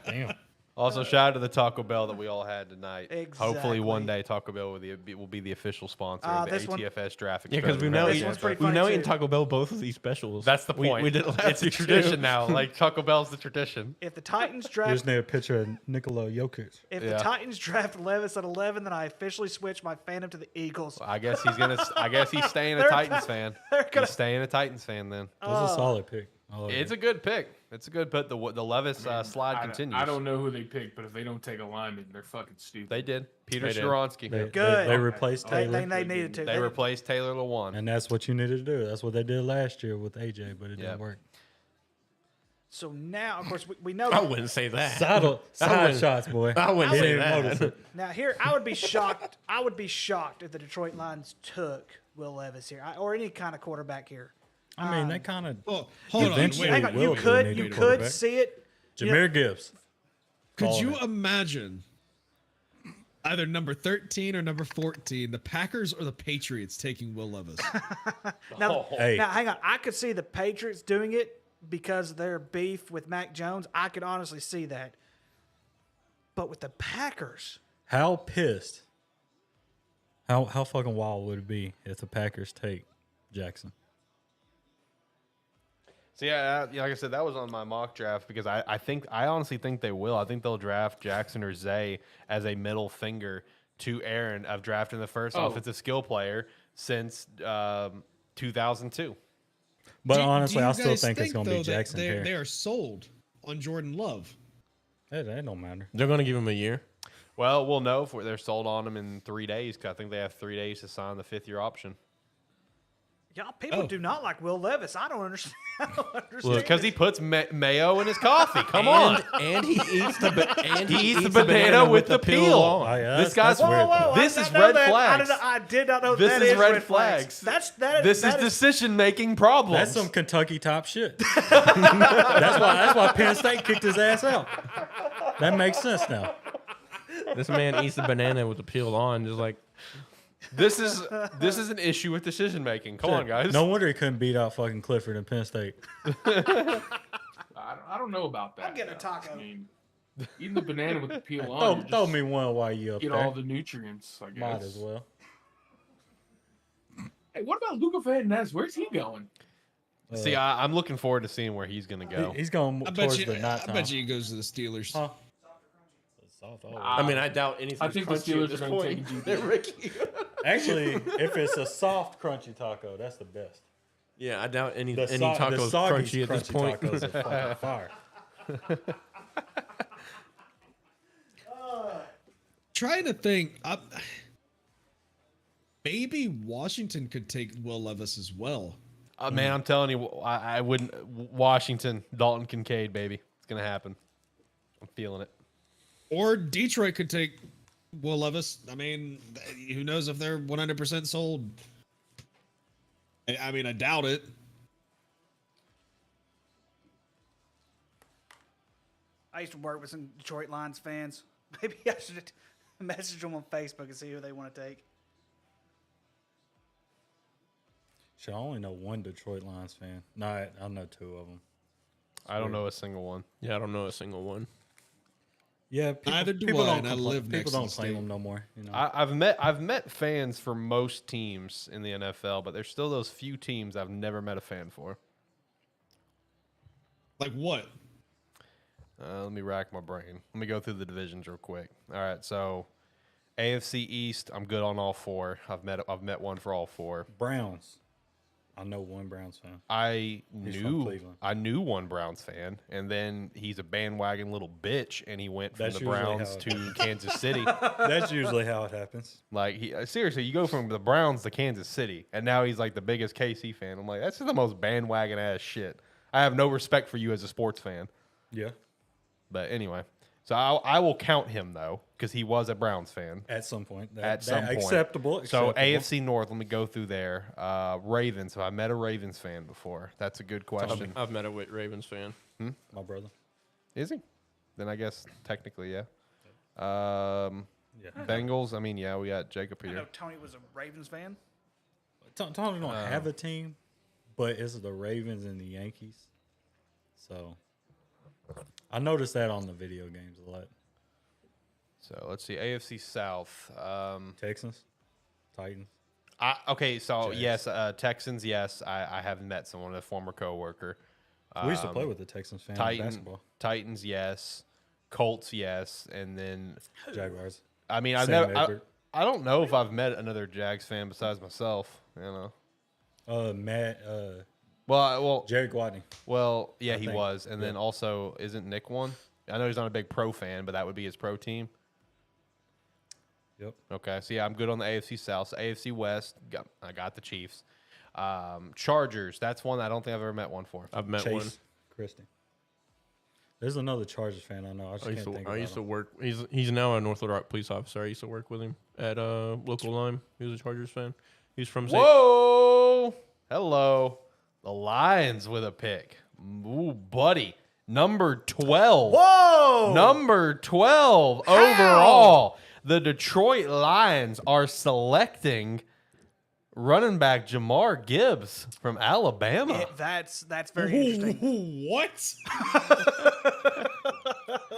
Damn. Also, shout out to the Taco Bell that we all had tonight. Exactly. Hopefully, one day Taco Bell will be the official sponsor of the ATFS draft. Yeah, because we've now eaten Taco Bell both of these specials. That's the point. We did it last it's a tradition now. Like Taco Bell's the tradition. If the Titans You draft, just need a picture of Nikola Jokic. if the Titans draft Levis at 11, then I officially switch my fandom to the Eagles. I guess he's staying a Titans fan. He's staying a Titans fan then. That's a solid pick. It's a good pick. It's a good pick. The Levis slide continues. I don't know who they picked, but if they don't take a lineman, they're fucking stupid. They did. Peter Skoronsky. They replaced Taylor. They needed to. They replaced Taylor Lewan. And that's what you needed to do. That's what they did last year with AJ, but it didn't work. So now, of course, we know. I wouldn't say that. Side shots, boy. I wouldn't say that. Now here, I would be shocked. I would be shocked if the Detroit Lions took Will Levis here, or any kind of quarterback here. I mean, they kind of. Well, hold on. eventually Wait, Hang on, will you could see it. Jahmyr Gibbs. could you imagine either number 13 or number 14, the Packers or the Patriots taking Will Levis? Now, Hey. now, hang on. I could see the Patriots doing it because of their beef with Mac Jones. I could honestly see that. But with the Packers, How pissed? How fucking wild would it be if the Packers take Jackson? So yeah, like I said, that was on my mock draft because I honestly think they will. I think they'll draft Jackson or Zay as a middle finger to Aaron of drafting the first offensive skill player since 2002. But Do honestly, you I still guys think it's going to be though, that Jackson here. they are sold on Jordan Love. That don't matter. They're going to give him a year. Well, we'll know if they're sold on him in 3 days because I think they have 3 days to sign the 5th-year option. Y'all people do not like Will Levis. I don't understand. Because he puts mayo in his coffee. Come on. And he eats the banana with the peel. on. Oh, yeah, This guy's weird. This is red flags. I did not know This that is red flags. This This is decision-making problems. That's some Kentucky top shit. that's why Penn State kicked his ass out. That makes sense now. This man eats the banana with the peel on, just like This is an issue with decision-making. Come on, guys. No wonder he couldn't beat out fucking Clifford in Penn State. I don't know about that. I'm getting a though. taco. I mean, eating the banana with the peel on, you Throw just me one while you up get there. all the nutrients. I guess. Might as well. Hey, what about Luca Van Ness? Where's he going? See, I'm looking forward to seeing where he's going to go. He's going I towards bet you. the night I time. bet you he goes to the Steelers. Huh? Soft, oh, I mean, I doubt anything. I think the Steelers are going to take a deep Ricky. Actually, if it's a soft, crunchy taco, that's the best. Yeah, I doubt any The tacos soggy crunchy at this point. tacos are fucking fire. Trying to think. Maybe Washington could take Will Levis as well. Man, I'm telling you, I wouldn't. Washington, Dalton Kincaid, baby. It's going to happen. I'm feeling it. Or Detroit could take Will Levis. I mean, who knows if they're 100% sold? I mean, I doubt it. I used to work with some Detroit Lions fans. Maybe I should message them on Facebook and see who they want to take. Shit, I only know one Detroit Lions fan. No, I know two of them. I don't know a single one. Yeah, I don't know a single one. Yeah, people, Neither do people I, don't and I complain- live next People to don't the claim state. them no more. You know, I've met fans for most teams in the NFL, but there's still those few teams I've never met a fan for. Like what? Let me rack my brain. Let me go through the divisions real quick. All right, so AFC East, I'm good on all four. I've met one for all four. Browns. I know one Browns fan. I He's from knew Cleveland. one Browns fan, and then he's a bandwagon little bitch, and he went from That's the usually Browns how it to Kansas City. That's usually how it happens. Like, seriously, you go from the Browns to Kansas City, and now he's like the biggest KC fan. I'm like, that's just the most bandwagon ass shit. I have no respect for you as a sports fan. Yeah. But anyway, so I will count him though, because he was a Browns fan At some point. at some point. Acceptable. So AFC North, let me go through there. Ravens. Have I met a Ravens fan before? That's a good question. I've met a Ravens fan. My brother. Is he? Then I guess technically, yeah. Yeah. Bengals. I mean, yeah, we got Jacob I know here. Tony was a Ravens fan. Tony don't have a team, but it's the Ravens and the Yankees. So I noticed that on the video games a lot. So let's see. AFC South. Texans, Titans. Okay, so Jags. yes, Texans. Yes, I have met someone, a former coworker. We used to play with the Texans fan in basketball. Titans, yes. Colts, yes, and then Jaguars. I mean, Sam Edward. I don't know if I've met another Jags fan besides myself. You know. Matt. Well, Jerry Guadney. well, yeah, I he think. was, and then Yeah. also isn't Nick one? I know he's not a big pro fan, but that would be his pro team. Yep. Okay, so yeah, I'm good on the AFC South. So AFC West, I got the Chiefs. Chargers, that's one I don't think I've ever met one for. I've met Chase one. Christie. There's another Chargers fan I know. I just can't think I of used to him. work. He's now a North Little Rock police officer. I used to work with him at local Lime. He was a Chargers fan. He's from St. Whoa! Hello. The Lions with a pick. Ooh, buddy. Number 12. Whoa! Number 12 overall. The Detroit Lions are selecting running back Jamar Gibbs from Alabama. That's very interesting. What?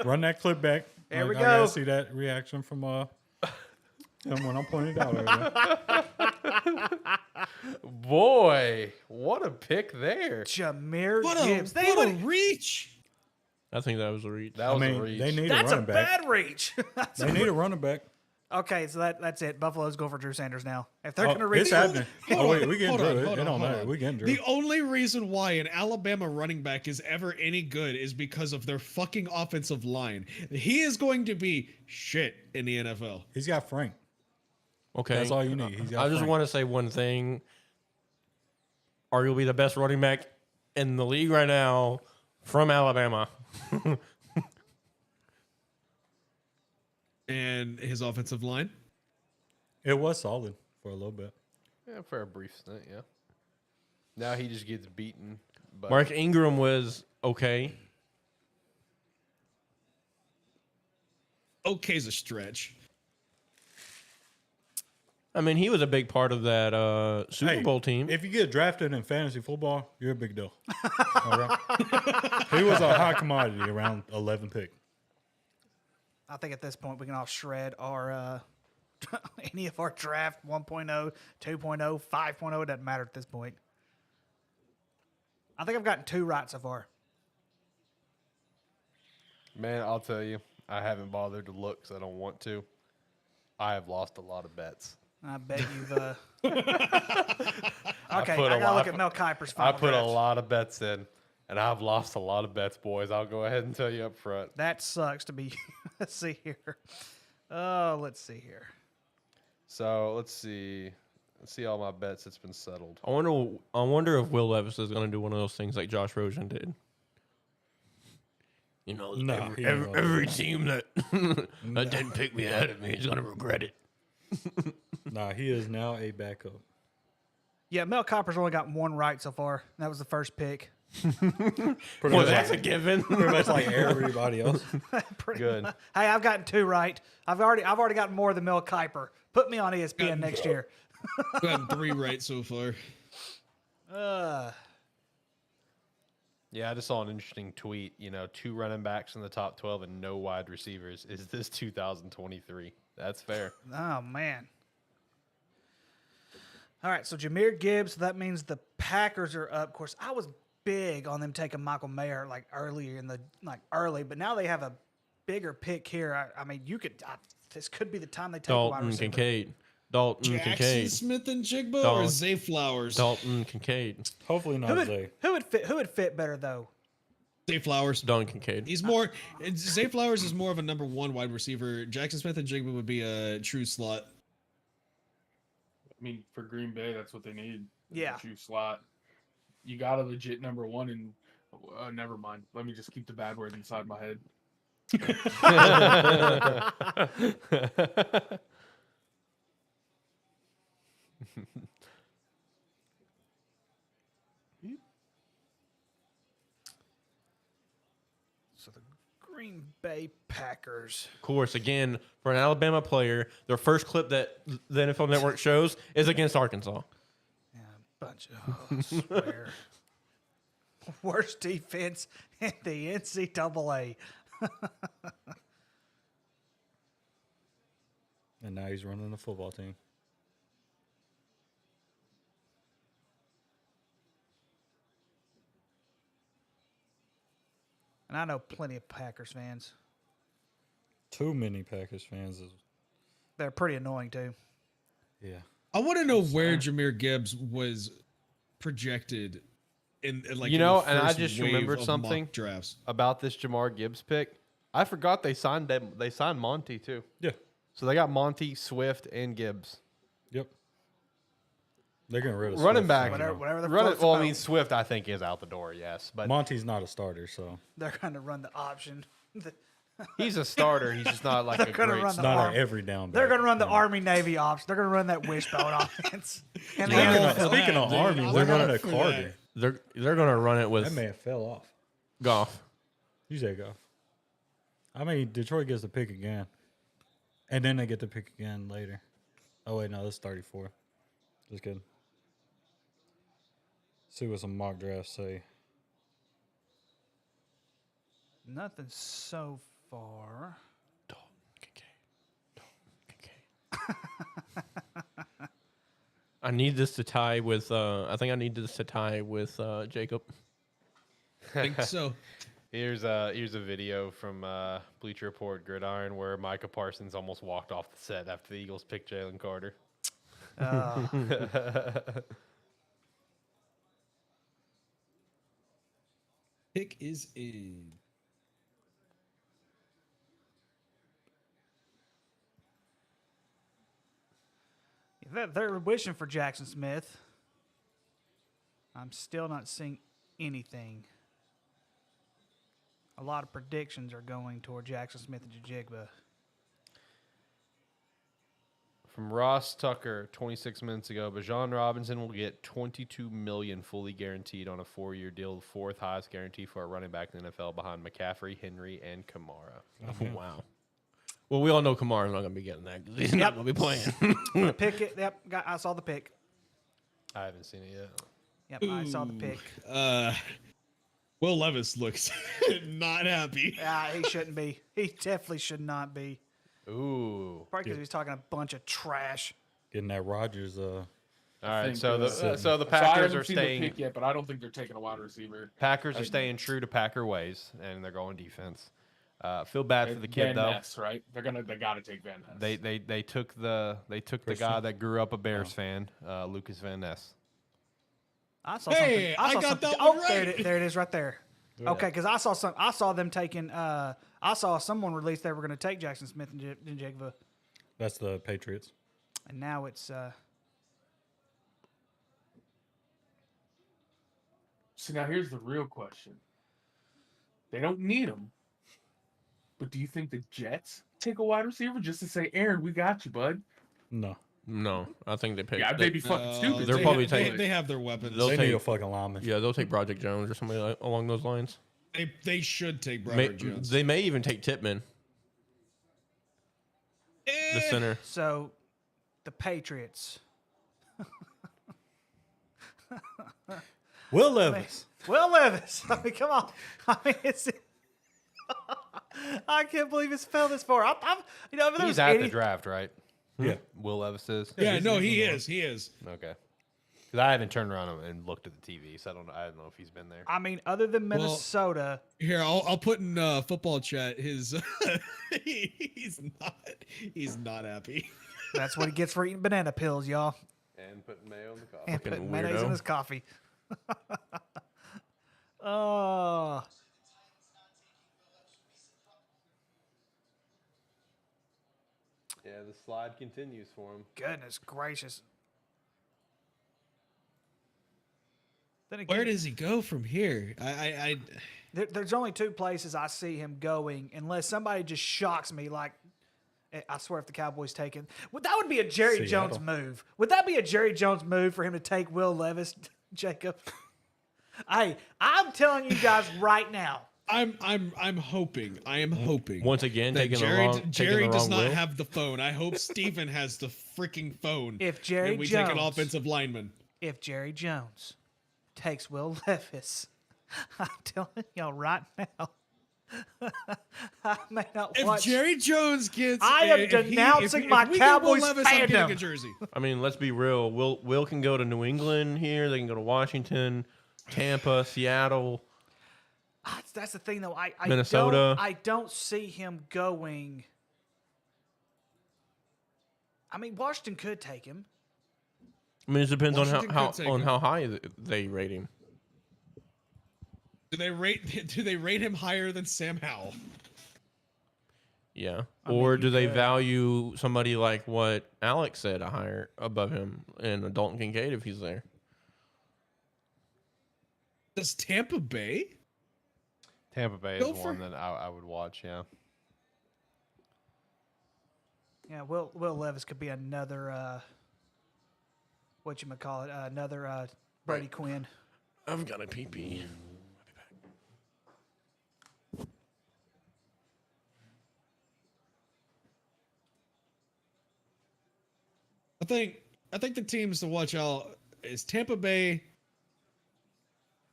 Run that clip back. There we I go. gotta see that reaction from him when I'm pointing it out over there. Boy, what a pick there. Jameer What Gibbs. a reach! I think that was a reach. That I was a mean, reach. they need That's a a running back. bad reach. They need a running back. Okay, so that's it. Buffalo's go for Drew Sanders now. If they're going to Oh, reach, it's happening. Oh, wait, we getting Hold Drew. on, It hold don't on, hold matter. on. We getting Drew. The only reason why an Alabama running back is ever any good is because of their fucking offensive line. He is going to be shit in the NFL. He's got Frank. Okay, That's all you need. He's got I just Frank. want to say one thing. arguably the best running back in the league right now from Alabama. And his offensive line. It was solid for a little bit. Yeah, for a brief stint, yeah. Now he just gets beaten. But Mark Ingram was okay. Okay's a stretch. I mean, he was a big part of that Super Hey, Bowl team. If you get drafted in fantasy football, you're a big deal. All right? He was a high commodity around 11 pick. I think at this point we can all shred our any of our draft 1.0, 2.0, 5.0. It doesn't matter at this point. I think I've gotten 2 right so far. man, I'll tell you, I haven't bothered to look because I don't want to. I have lost a lot of bets. I bet you've. Okay, I put a gotta lot look of- at Mel Kiper's I final put a draft. lot of bets in, and I've lost a lot of bets, boys. I'll go ahead and tell you up front. That sucks to be. Let's see here. Oh, let's see here. So let's see. Let's see all my bets. It's been settled. I wonder if Will Levis is going to do one of those things like Josh Rosen did. You know, No, he every, ain't every team that that didn't pick me ahead of me is going to regret it. Nah, he is now a backup. Yeah, Mel Kiper's only got 1 right so far. That was the first pick. Pretty Well, much that's a like, given. pretty much like everybody else. Pretty Good. much. Hey, I've gotten 2 right. I've already gotten more than Mel Kiper. Put me on ESPN next year. I've gotten 3 right so far. Yeah, I just saw an interesting tweet. 2 running backs in the top 12 and no wide receivers. Is this 2023? That's fair. Oh man. All right, so Jahmyr Gibbs. That means the Packers are up. Of course, I was big on them taking Michael Mayer early, but now they have a bigger pick here. I mean, this could be the time they take a wide Dalton receiver. Kincaid. Dalton Jackson Kincaid. Smith and Jigba or Dalton. Zay Flowers? Dalton Kincaid. Hopefully not Zay. Who would fit better though? Zay Flowers. Dalton Kincaid. He's more. Zay Flowers is more of a number 1 wide receiver. Jackson Smith and Jigba would be a true slot. I mean, for Green Bay, that's what they need. is a Yeah. true slot. You got a legit number 1, and never mind. Let me just keep the bad word inside my head. So the Green Bay Packers. Of course, again, for an Alabama player, their first clip that the NFL Network shows is against Arkansas. Yeah, bunch of I swear. Worst defense in the NCAA. And now he's running the football team. And I know plenty of Packers fans. Too many Packers fans. They're pretty annoying too. Yeah. I want to know where Jahmyr Gibbs was projected in like. You in the know, and I first just wave remembered of something mock drafts. about this Jamar Gibbs pick. I forgot they signed them. They signed Monty too. Yeah. So they got Monty, Swift, and Gibbs. Yep. They're getting rid of Running Swift back. right now. Whatever the Running, floats well, I the mean, boat. Swift, I think, is out the door, yes. But Monty's not a starter, so They're going to run the option. he's a starter. He's just not like a gonna great run it's the not arm. an every down back. They're going to run the No. Army Navy option. They're going to run that wishbone offense. And Speaking the of, speaking of dude. Army, I'm they're all running a for Carter. that. They're going to run it That with man fell off. Goff. You say go. I mean, Detroit gets the pick again. And then they get the pick again later. Oh, wait, no, that's 34. Just kidding. See what some mock drafts say. Nothing so far. Dalton Kincaid. I need this to tie with. I think I need this to tie with Jacob. I think so. Here's a video from Bleacher Report Gridiron where Micah Parsons almost walked off the set after the Eagles picked Jalen Carter. Pick is in. They're wishing for Jackson Smith. I'm still not seeing anything. A lot of predictions are going toward Jackson Smith and Jigba. From Ross Tucker 26 minutes ago, Bijan Robinson will get $22 million fully guaranteed on a 4-year deal, the fourth highest guarantee for a running back in the NFL behind McCaffrey, Henry, and Kamara. Oh, wow. Well, we all know Kamara's not going to be getting that because he's not going to be playing. The pick, I saw the pick. I haven't seen it yet. Yep, I saw the pick. Will Levis looks not happy. Yeah, he shouldn't be. He definitely should not be. Ooh. Probably because he's talking a bunch of trash. Getting that Rodgers. All right, think, so the so I Packers haven't are seen the staying. pick yet, but I don't think they're taking a wide receiver. Packers are staying true to Packer ways, and they're going defense. Feel bad for the kid Van though. Ness, right? They got to take Van Ness. They took the guy that grew up a Bears fan, Lucas Van Ness. I saw Hey, something. I got something. that Oh, one there right. it is, right there. Okay, because I saw them taking. I saw someone release they were going to take Jackson Smith and Jigba, That's the Patriots. and now it's. So now here's the real question. They don't need him, but do you think the Jets take a wide receiver just to say, Aaron, we got you, bud? No. No, I think they picked. Yeah, they'd be fucking stupid. They're They- probably they, taking. they have their weapons. They'll They take- need a fucking lineman. Yeah, they'll take Project Jones or somebody along those lines. They should take May, Broderick Jones. they may even take Tippmann, the center. So, the Patriots. Will Levis. Will Levis. I mean, come on. I mean, it's. I can't believe it's fell this far. I'm if there He's was at the any- draft, right? Yeah. Will Levis is. Yeah, no, he is. He is. Okay. Because I haven't turned around and looked at the TV, so I don't know if he's been there. I mean, other than Minnesota, Here, I'll put in football chat his. he's not happy. that's what he gets for eating banana pills, y'all, And putting mayo in the coffee. and putting Fucking mayonnaise in weirdo. his coffee. Oh, Yeah, the slide continues for him. goodness gracious. Then again, Where does he go from here? there's only two places I see him going, unless somebody just shocks me. Like, I swear, if the Cowboys take him, that would be a Jerry Jones move. Would that be a Jerry Jones move for him to take Will Levis, Jacob? Hey, I'm telling you guys right now. I'm hoping. I am hoping. Once again, that taking Jerry, the wrong. Jerry taking the does wrong not Will. have the phone. I hope Steven has the freaking phone. If Jerry and we Jones, take an offensive lineman. if Jerry Jones takes Will Levis, I'm telling y'all right now, I may not If watch. Jerry Jones gets, I am if he- denouncing if my we get Will Cowboys Levis, I'm getting fandom. a jersey. I mean, let's be real. Will can go to New England here. They can go to Washington, Tampa, Seattle. That's the thing, though. I Minnesota. I don't see him going. I mean, Washington could take him. I mean, it depends on Washington how could take on him. how high they rate him. Do they rate him higher than Sam Howell? Yeah. I mean, Or you do they could. value somebody like what Alex said, a higher above him, and Dalton Kincaid if he's there? Does Tampa Bay? Tampa Bay Go is for- one that I would watch, yeah. Yeah, Will Levis could be another. Whatchamacallit, another Brady Quinn. I've got a PP. I think the teams to watch out is Tampa Bay,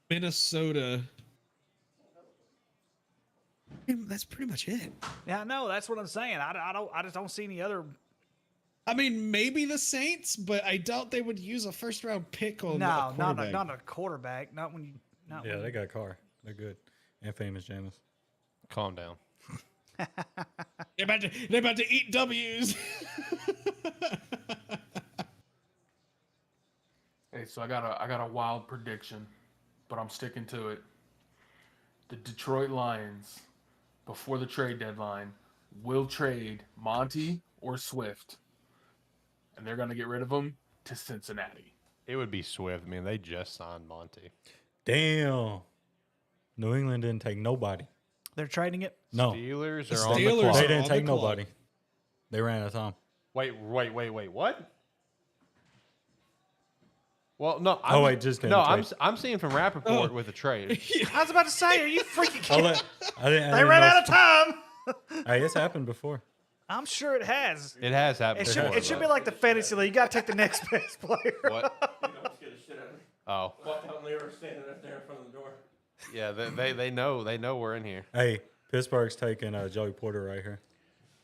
Minnesota. That's pretty much it. Yeah, no, that's what I'm saying. I just don't see any other. I mean, maybe the Saints, but I doubt they would use a first round pick on No, a not quarterback. not a quarterback. Not when you. Not Yeah, when they got Carr. They're good. And famous Jameis. Calm down. They're about to eat W's. Hey, so I got a wild prediction, but I'm sticking to it. The Detroit Lions, before the trade deadline, will trade Monty or Swift, and they're gonna get rid of them to Cincinnati. It would be Swift. I mean, they just signed Monty. Damn. New England didn't take nobody. They're trading it. No. Steelers The are on the Steelers clock. They are didn't on take the clock. nobody. They ran out of time. Wait. What? Well, no. Oh, wait, just didn't no. trade. I'm seeing from Rappaport with a trade. I was about to say, are you freaking Oh, kidding? I didn't They ran know- out of time. Hey, it's happened before. I'm sure it has. It has happened. It should be like the fantasy league. You got to take the next best player. What? Oh, They were standing right there in front of the door. yeah. They know we're in here. Hey, Pittsburgh's taking Joey Porter right here.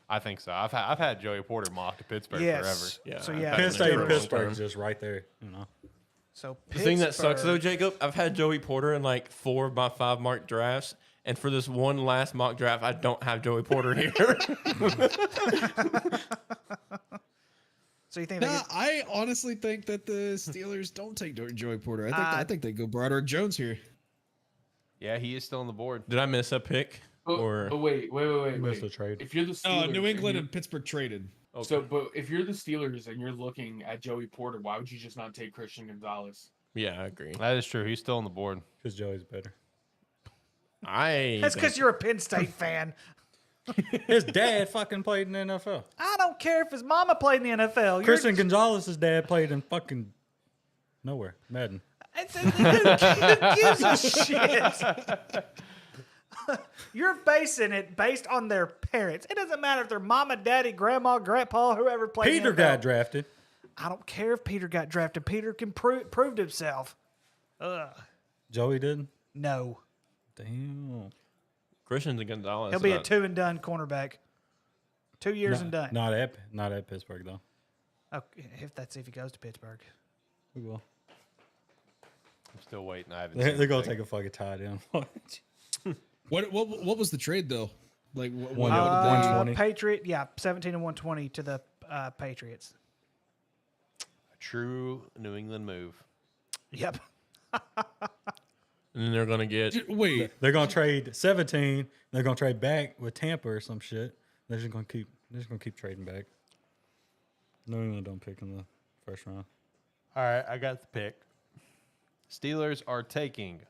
I think so. I've had Joey Porter mocked to Pittsburgh Yes. forever. Yeah. So I've yeah. had Penn him State there and for a long Pittsburgh's time. just right there. You know. So The thing that sucks though, Pittsburgh- Jacob, I've had Joey Porter in like 4 of my 5 mock drafts, and for this one last mock draft, I don't have Joey Porter here. So you think Nah, I honestly think that the Steelers don't take Joey Porter. I think they go Broderick Jones here. Yeah, he is still on the board. Did I miss a pick? Or Wait. Missed the trade. If you're the Steelers, New England and and Pittsburgh traded. but if you're the Steelers and you're looking at Joey Porter, why would you just not take Christian Gonzalez? yeah, I agree. That is true. He's still on the board. Because Joey's better. that's because you're a Penn State fan. His dad fucking played in the NFL. I don't care if his mama played in the NFL. Christian Gonzalez's dad played in fucking nowhere. Madden. Who gives a shit? You're basing it based on their parents. It doesn't matter if they're mama, daddy, grandma, grandpa, whoever played. Peter in the NFL. got drafted. I don't care if Peter got drafted. Peter can proved himself. Joey didn't. No, Damn. Christian Gonzalez. he'll be a 2 and done cornerback. 2 years and done. Not at Pittsburgh though. Okay, if he goes to Pittsburgh. We will. I'm still waiting. I haven't. They're seen gonna anything. take a fucking tight end. What was the trade though? Like what, One- what did they- 120. Patriot, 17 and 120 to the Patriots. A true New England move. Yep. And then they're gonna get. Wait, They're gonna trade 17. They're gonna trade back with Tampa or some shit. They're just gonna keep trading back. New England don't pick in the first round. All right, I got the pick. Steelers are taking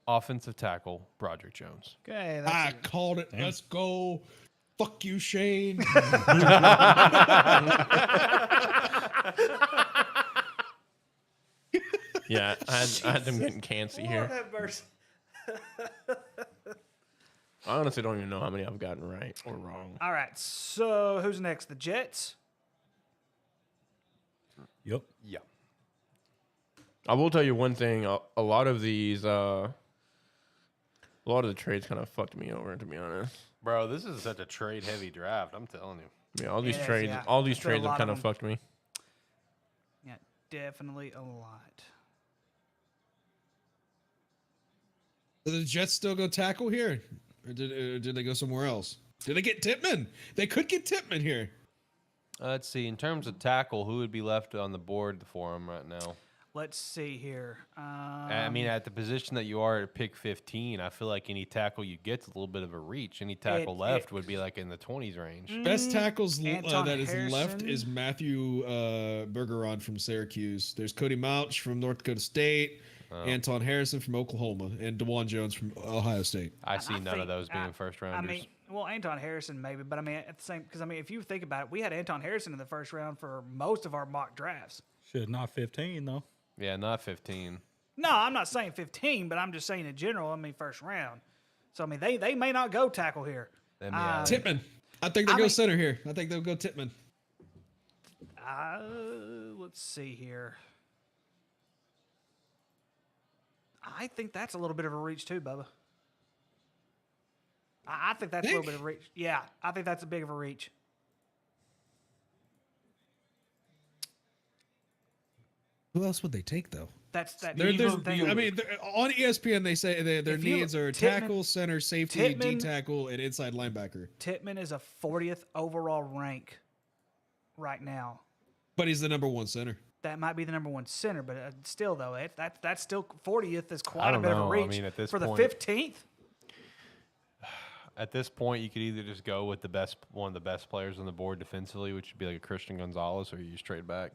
offensive tackle Broderick Jones. Okay. I called it. Let's go. Fuck you, Shane. Yeah, I had them getting cancy here. I honestly don't even know how many I've gotten right or wrong. All right. So who's next? The Jets. Yep. Yeah. I will tell you one thing. A lot of these, a lot of the trades kind of fucked me over, to be honest. Bro, this is such a trade heavy draft. I'm telling you. Yeah, all these It is, trades, yeah. all these There's been a trades have lot kind of of them. fucked me. Yeah, definitely a lot. Did the Jets still go tackle here, or did they go somewhere else? Did they get Tippmann? They could get Tippmann here. Let's see. In terms of tackle, who would be left on the board for him right now? Let's see here. I mean, at the position that you are at pick 15, I feel like any tackle you get's a little bit of a reach. Any tackle left would be like in the 20s range. Best tackles Anton that is left Harrison. is Matthew Bergeron from Syracuse. There's Cody Mouch from North Dakota State, Anton Harrison from Oklahoma, and DeJuan Jones from Ohio State. I see none of think- those being first rounders. I mean, well, Anton Harrison maybe, but I mean, at the same, because I mean, if you think about it, we had Anton Harrison in the first round for most of our mock drafts. Shit, not 15 though. yeah, not 15. No, I'm not saying 15, but I'm just saying in general. I mean, first round. So I mean, they may not go tackle here. They may not. Tippmann. I think they'll I go mean- center here. I think they'll go Tippmann. Let's see here. I think that's a little bit of a reach too, Bubba. I think that's a little bit of a reach. Yeah, I think that's a big of a reach. Who else would they take though? That's that. There's, you think- I mean, on ESPN they say their If you needs look- are Tippmann- tackle, center, safety, D Tippmann- tackle, and inside linebacker. Tippmann is a 40th overall rank right now. But he's the number 1 center. That might be the number 1 center, but still, though, that's still 40th is I quite a don't bit of a know. I reach. mean, at this for the point- 15th. At this point, you could either just go with one of the best players on the board defensively, which would be like a Christian Gonzalez, or you just trade back.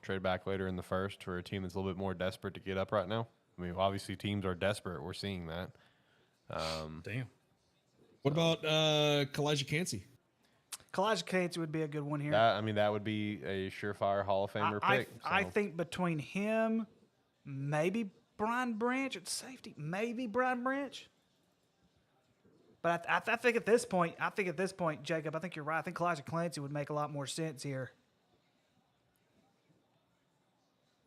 trade back later in the first for a team that's a little bit more desperate to get up right now. I mean, obviously teams are desperate. We're seeing that. Damn. What about Kalijah Cansey? Kalijah Cansey would be a good one here. That would be a surefire Hall of Famer pick. I think between him, maybe Brian Branch at safety, But I think at this point, Jacob, I think you're right. I think Kalijah Cansey would make a lot more sense here.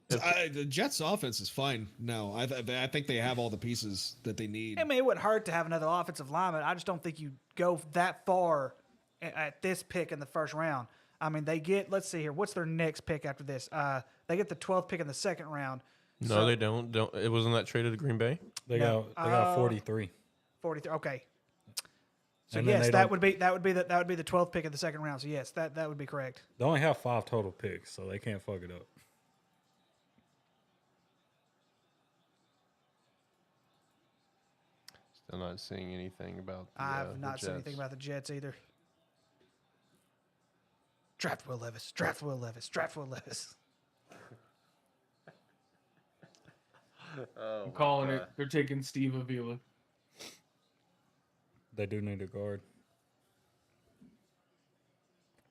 The Jets' offense is fine now. I think they have all the pieces that they need. I mean, it wouldn't hurt to have another offensive lineman. I just don't think you go that far at this pick in the first round. I mean, they get, let's see here, what's their next pick after this? They get the 12th pick in the second round. No, they don't. It wasn't that traded to Green Bay? They got 43. 43. Okay. So And yes, that would be the 12th pick of the second round. So yes, that would be correct. They only have 5 total picks, so they can't fuck it up. Still not seeing anything about the I've not the seen anything Jets. about the Jets either. Draft Will Levis. Draft Will Levis. Draft Will Levis. I'm calling it. They're taking Steve Avila. They do need a guard.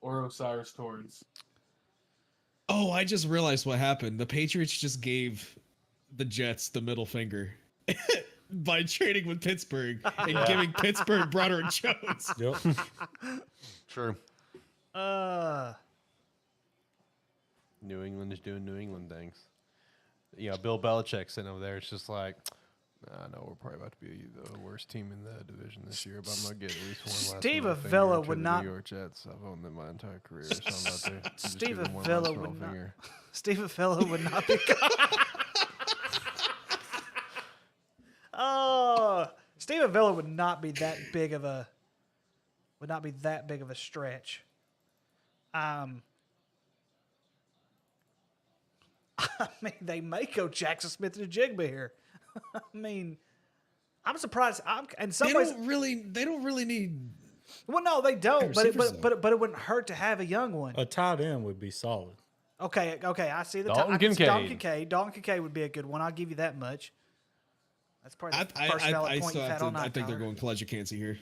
Or Osiris Torrance. Oh, I just realized what happened. The Patriots just gave the Jets the middle finger by trading with Pittsburgh and giving Pittsburgh Broderick Jones. Yep. True. New England is doing New England things. Bill Belichick sitting over there. It's just like, I know we're probably about to be the worst team in the division this year, but I'm gonna get at least one last Steve middle finger Avila to would the not- New York Jets. I've owned them my entire career, so I'm about to just Steve give them one Avila last would middle not. finger. Steve Avila would not be. Oh, Steve Avila would not be that big of a. Would not be that big of a stretch. I mean, they may go Jackson Smith and Jigba here. I mean, I'm surprised. In some They ways, don't really need. well, no, they don't. But receivers, it wouldn't hurt to have a young one. A tight end would be solid. Okay, I see the Dalton I can see Dalton Kincaid. Kincaid. Dalton Kincaid would be a good one. I'll give you that much. That's probably the I first valid point still you've have had all to. I night. think they're Tyler. going Kalijah Cansey here.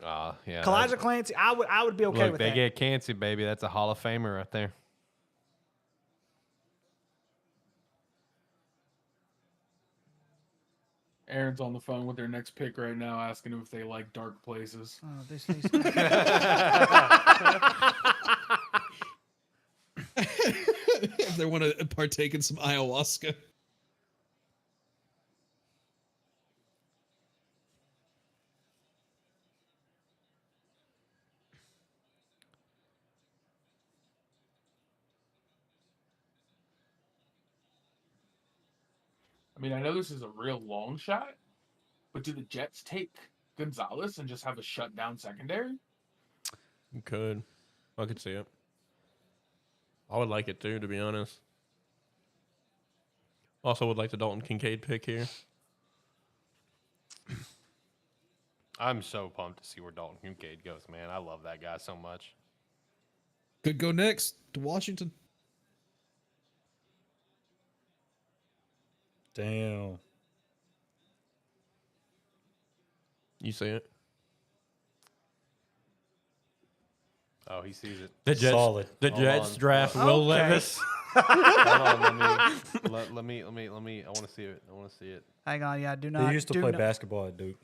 Yeah. Kalijah Clancy, I would be okay Look, with they that. get Cansey, baby. That's a Hall of Famer right there. Aaron's on the phone with their next pick right now, asking if they like dark places. Oh, this needs If they want to partake in some ayahuasca. I mean, I know this is a real long shot, but do the Jets take Gonzalez and just have a shutdown secondary? You could. I could see it. I would like it too, to be honest. Also would like the Dalton Kincaid pick here. I'm so pumped to see where Dalton Kincaid goes, man. I love that guy so much. Could go next to Washington. Damn. You see it? Oh, he sees it. The Jets, Solid. The Hold Jets on. draft Will Okay. Levis. Hold on, let me. I want to see it. I want to see it. Hang on, yeah, do not. He used to do play not- basketball at Duke.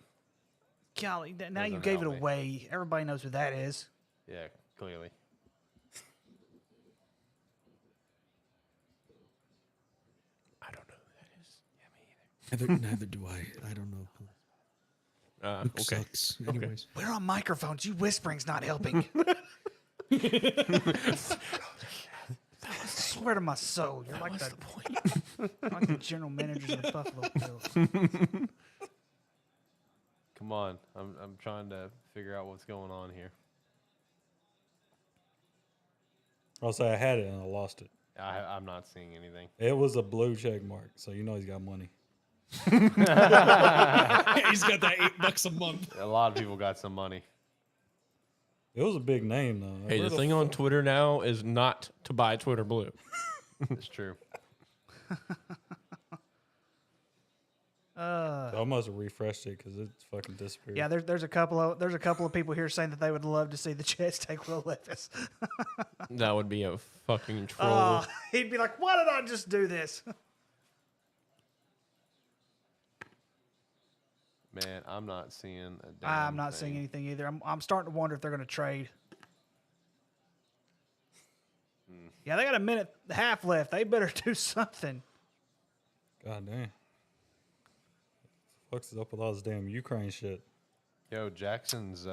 Golly, now you Doesn't gave it help me. away. Everybody knows who that is. Yeah, clearly. I don't know who that is. Neither do I. I don't know. Luke Okay. sucks. Anyways. We're on microphones. You whispering's not helping. I swear to my soul, you're like like the general managers of the Buffalo Bills. Come on, I'm trying to figure out what's going on here. I'll say I had it and I lost it. I'm not seeing anything. It was a blue check mark, so you know he's got money. He's got that $8 a month. A lot of people got some money. It was a big name though. Hey, the thing on Twitter now is not to buy Twitter Blue. It's true. I almost refreshed it because it's fucking disappeared. Yeah, there's a couple of people here saying that they would love to see the Jets take Will Levis. That would be a fucking troll. He'd be like, "Why did I just do this?" Man, I'm not seeing a damn I'm not seeing anything either. I'm starting to wonder if they're going to trade. Yeah, they got a minute and a half left. They better do something. God damn. Fucks is up with all this damn Ukraine shit. Yo, Jackson's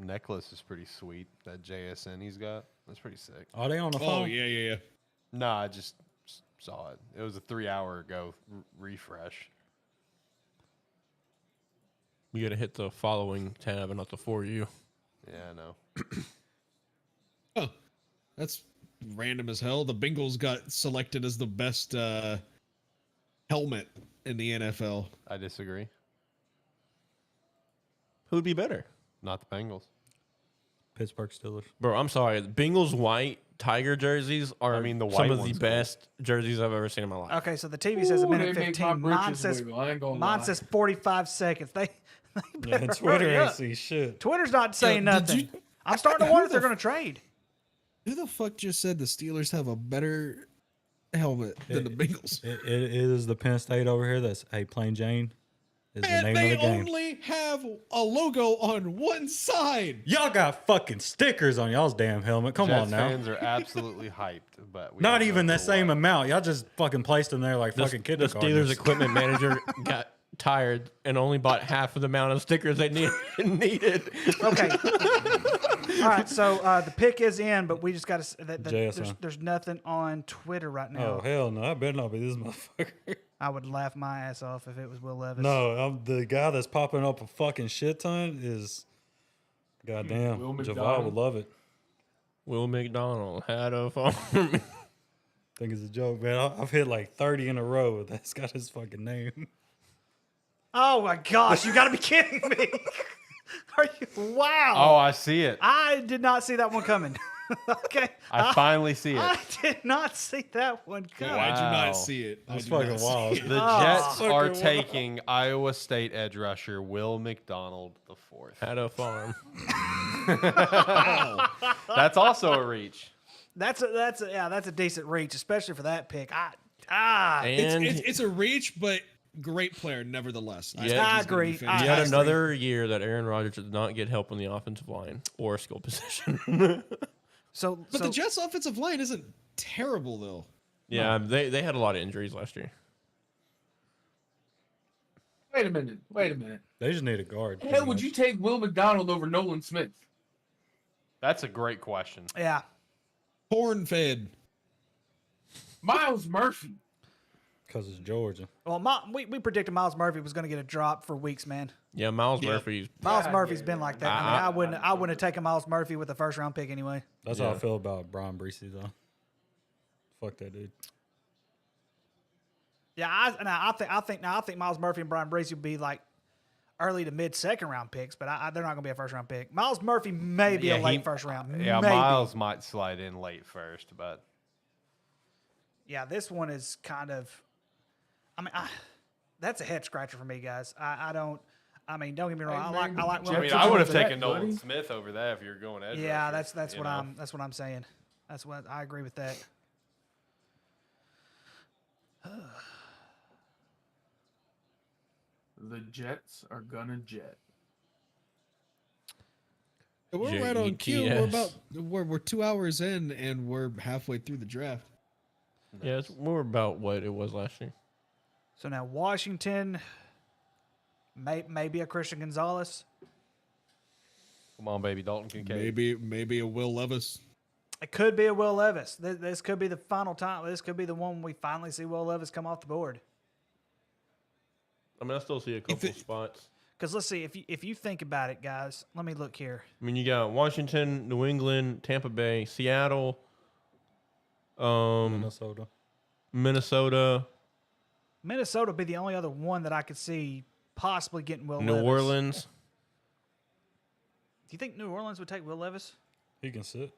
necklace is pretty sweet. That JSN he's got. That's pretty sick. Are they on the phone? Oh, yeah. Nah, I just saw it. It was a 3 hour ago refresh. You gotta hit the following tab and not the for you. Yeah, I know. Oh, that's random as hell. The Bengals got selected as the best helmet in the NFL. I disagree. Who'd be better? Not the Bengals. Pittsburgh Steelers. Bro, I'm sorry. The Bengals white Tiger jerseys are I mean, the some white of the one's best jerseys I've ever seen in my life. Okay, so the TV says a minute they make my 15. Mine britches says wiggle, I ain't gonna mine lie. says 45 seconds. They Yeah, better Twitter hurry ain't up. see shit. Twitter's not saying Did nothing. you- I'm starting to wonder if they're going to trade. Who the fuck just said the Steelers have a better helmet than the Bengals? It is the Penn State over here. That's Plain Jane is the And name they of the game. only have a logo on one side. Y'all got fucking stickers on y'all's damn helmet. Come Jets on now. fans are absolutely hyped, but we Not don't even know the for same what. amount. Y'all just fucking placed them there like fucking The kindergartners. Steelers equipment manager got tired and only bought half of the amount of stickers they needed. Okay. All right, so the pick is in, but we just got to. JSN. There's nothing on Twitter right now. Oh hell no! I better not be this motherfucker. I would laugh my ass off if it was Will Levis. No, the guy that's popping up a fucking shit ton is goddamn. Will Javal McDonald. would love it. Will McDonald had a farm. I think it's a joke, man. I've hit like 30 in a row. That's got his fucking name. Oh my gosh, you got to be kidding me! Are you? Wow. Oh, I see it. I did not see that one coming. Okay. I finally see it. I did not see that one coming. I do Wow. not see it. I That's do not fucking see wild. it. The Oh. Jets Fucking are wild. taking Iowa State edge rusher Will McDonald the fourth. Had a farm. That's also a reach. That's a decent reach, especially for that pick. And It's a reach, but great player nevertheless. Yeah, think I he's gonna be agree. fantastic. yet another year that Aaron Rodgers did not get help on the offensive line or skill position. But the Jets' offensive line isn't terrible though. Yeah, they had a lot of injuries last year. Wait a minute. They just need a guard. Hell, would you take Will McDonald over Nolan Smith? That's a great question. yeah. Corn fed. Miles Murphy. Because it's Georgia. Well, we predicted Miles Murphy was going to get a drop for weeks, man. Yeah, Miles Murphy's. Miles God, Murphy's yeah, been yeah. like that. I wouldn't have taken Miles Murphy with the first round pick anyway. That's how I feel about Brian Breesy, though. Fuck that dude. Yeah, I think Miles Murphy and Brian Breesy would be like early to mid second round picks, but they're not going to be a first round pick. Miles Murphy may be a late first round. Yeah, Maybe. Miles might slide in late first, but Yeah, this one is kind of. I mean, that's a head scratcher for me, guys. Don't get me wrong. I like. I mean, I would have taken Nolan Smith over that if you're going edge. Yeah, rusher, that's you what know? that's what I'm saying. That's what I agree with that. The Jets are gonna jet. We're right on cue. JETS. We're 2 hours in and we're halfway through the draft. Yeah, it's more about what it was last year. So now Washington, maybe a Christian Gonzalez. Come on, baby, Dalton Kincaid. Maybe a Will Levis. It could be a Will Levis. This could be the final time. This could be the one we finally see Will Levis come off the board. I mean, I still see a couple spots. Because let's see, if you think about it, guys, let me look here. I mean, you got Washington, New England, Tampa Bay, Seattle, Minnesota. Minnesota, Minnesota would be the only other one that I could see possibly getting Will New Levis. Orleans. Do you think New Orleans would take Will Levis? He can sit.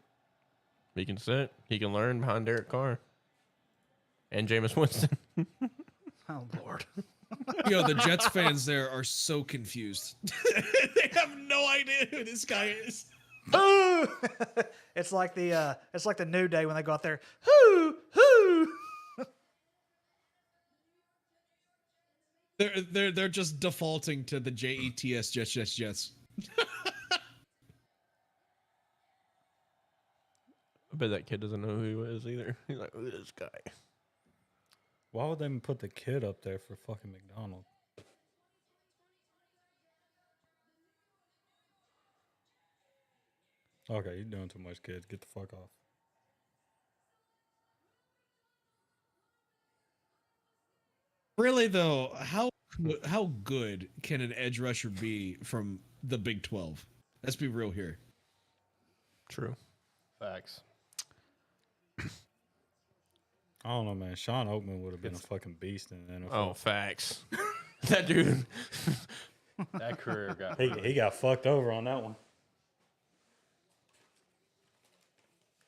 He can sit. He can learn behind Derek Carr. and Jameis Winston. Oh Lord. Yo, the Jets fans there are so confused. They have no idea who this guy is. It's like the New Day when they go out there. Who? They're just defaulting to the JETS Jets. I bet that kid doesn't know who he is either. He's like, who's this guy? Why would they even put the kid up there for fucking McDonald's? Okay, you're doing too much, kid. Get the fuck off. Really though, how good can an edge rusher be from the Big 12? Let's be real here. True. Facts. I don't know, man. Sean Oakman would have been a fucking beast in the NFL. Oh, facts. That dude. That career got. He got fucked over on that one.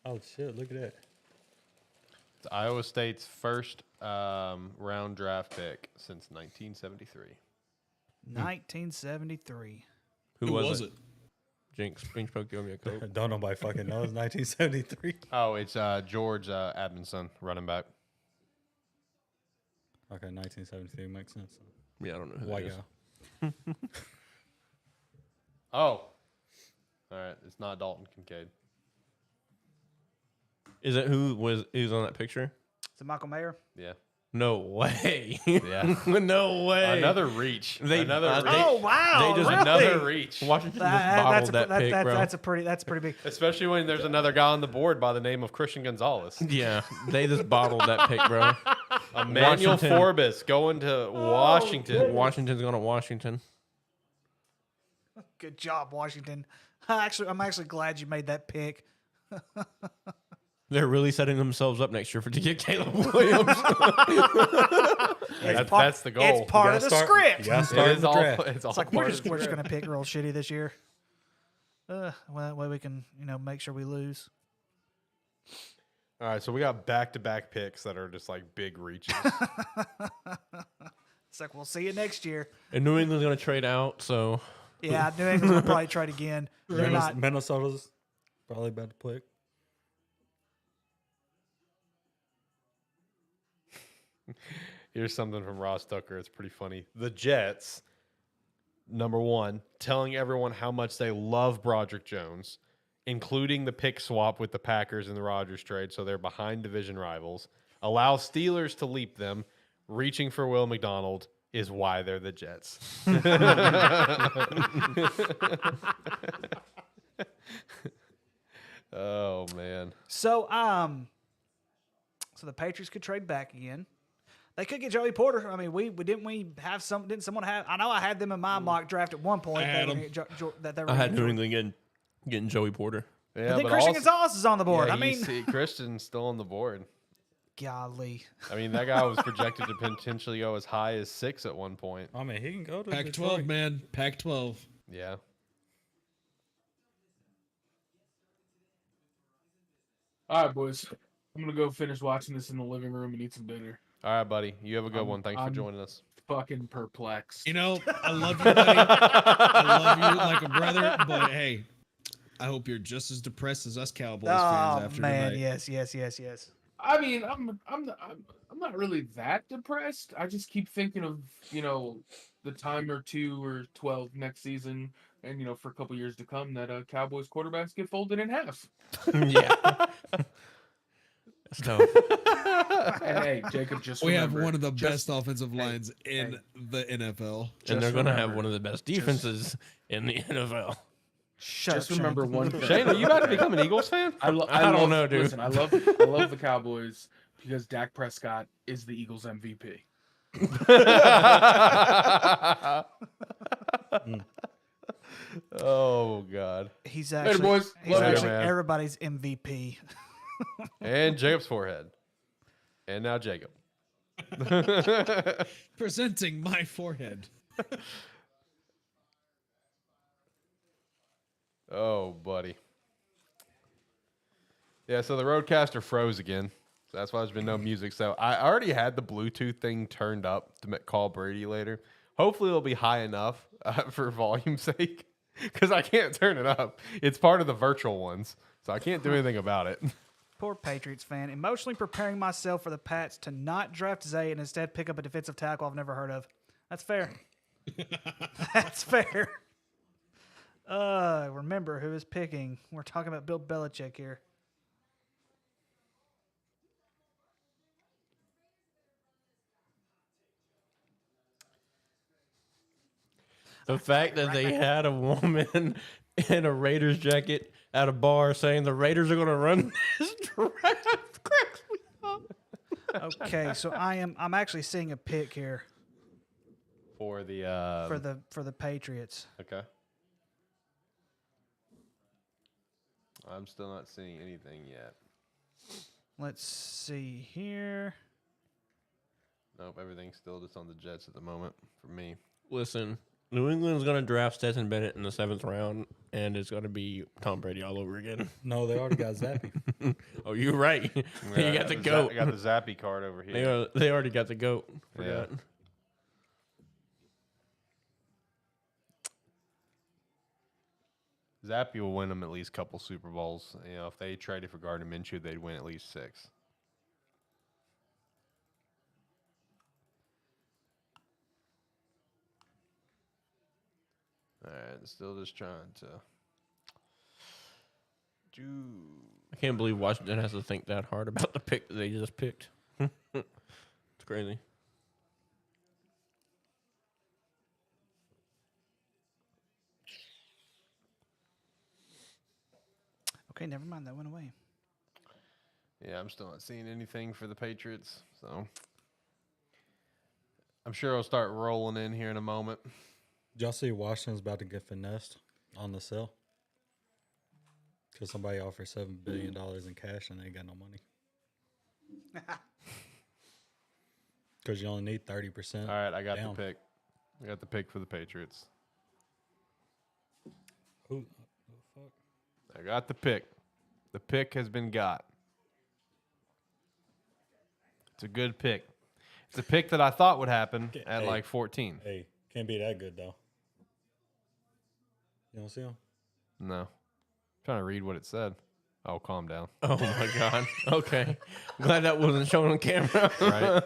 Oh shit! Look at that. It's Iowa State's first round draft pick since 1973. 1973. Who was it? Jinx, spoke, give me a coke. Don't nobody fucking know. It's 1973. Oh, it's George Admonson, running back. Okay, 1973 makes sense. Yeah, I don't know who White that is. guy. Oh, all right. It's not Dalton Kincaid. Is it who's on that picture? Is it Michael Mayer? Yeah. No way. Yeah. No way. Another reach. Another reach. Oh wow! They just really? Another reach. Washington just bottled that pick, bro. That's pretty big. Especially when there's another guy on the board by the name of Christian Gonzalez. Yeah, they just bottled that pick, bro. Emmanuel Washington. Forbes going to Washington. Washington's going to Washington. Good job, Washington. I'm actually glad you made that pick. They're really setting themselves up next year to get Caleb Williams. That's the goal. It's part of the script. You gotta start It is the all. draft. It's all It's like part we're of just the going to pick real shitty this year. Well, that way we can make sure we lose. All right, so we got back-to-back picks that are just like big reaches. It's like we'll see you next year. And New England's going to trade out, so Yeah, New England's gonna probably trade again. They're not. Minnesota's probably about to pick. Here's something from Ross Tucker. It's pretty funny. The Jets, number one, telling everyone how much they love Broderick Jones, including the pick swap with the Packers in the Rodgers trade, so they're behind division rivals. Allow Steelers to leap them. Reaching for Will McDonald is why they're the Jets. Oh man. So so the Patriots could trade back again. They could get Joey Porter. I mean, didn't someone have? I know I had them in my mock draft at one point. I had them. I had New England getting Joey Porter. Yeah, But then Christian also- Gonzalez is on the board. Yeah, I mean, Christian's still on the board. golly. I mean, that guy was projected to potentially go as high as 6 at one point. I mean, he can go to Pac-12, Detroit. man. Pac-12. Yeah. All right, boys. I'm gonna go finish watching this in the living room and eat some dinner. All right, buddy. You have a good one. Thanks for I'm- joining us. Fucking perplexed. You know, I love you, buddy. I love you like a brother, but hey, I hope you're just as depressed as us Cowboys fans Oh after man, tonight. yes. I mean, I'm not really that depressed. I just keep thinking of the time or 2 or 12 next season, and for a couple years to come that Cowboys quarterbacks get folded in half. Yeah. That's dope. And hey, Jacob, just We have remember, one of the just- best offensive lines in the NFL. And they're Just going to have remember, one of the best defenses in the NFL. Shut Just up, remember Shane. one thing. Shane, are you about to become an Eagles fan? I don't know, dude. Listen, I love the Cowboys because Dak Prescott is the Eagles MVP. Oh, God. He's Later, actually, boys. he's Love you, actually man. everybody's MVP. And Jacob's forehead. And now Jacob. Presenting my forehead. Oh, buddy. Yeah, so the Roadcaster froze again. So that's why there's been no music. So I already had the Bluetooth thing turned up to call Brady later. Hopefully it'll be high enough for volume's sake, because I can't turn it up. It's part of the virtual ones, so I can't do anything about it. Poor Patriots fan. Emotionally preparing myself for the Pats to not draft Zay and instead pick up a defensive tackle I've never heard of. That's fair. That's fair. Remember who is picking. We're talking about Bill Belichick here. The fact that they had a woman in a Raiders jacket at a bar saying the Raiders are going to run this draft cracks me up. Okay, so I'm actually seeing a pick here For the for the Patriots. Okay. I'm still not seeing anything yet. Let's see here. Nope, everything's still just on the Jets at the moment for me. Listen, New England's going to draft Stetson Bennett in the 7th round, and it's going to be Tom Brady all over again. No, they already got Zappy. Oh, you're right. Yeah, you got the GOAT. I got the Zappy card over here. They already got the GOAT. Yeah. Forgot. Zappy will win them at least a couple Super Bowls. You know, if they traded for Gardner Minshew, they'd win at least 6. All right, still just trying to do. I can't believe Washington has to think that hard about the pick that they just picked. It's crazy. Okay, never mind. That went away. Yeah, I'm still not seeing anything for the Patriots, so I'm sure I'll start rolling in here in a moment. Did y'all see Washington's about to get finessed on the sale? Because somebody offered $7 billion in cash and they ain't got no money. Because you only need 30%. All right, I got down. the pick. I got the pick for the Patriots. Who the fuck? I got the pick. The pick has been got. It's a good pick. It's a pick that I thought would happen at like 14. Hey, can't be that good, though. You don't see him? No. I'm trying to read what it said. Oh, calm down. Oh, my God. Okay. Glad that wasn't shown on camera. Right?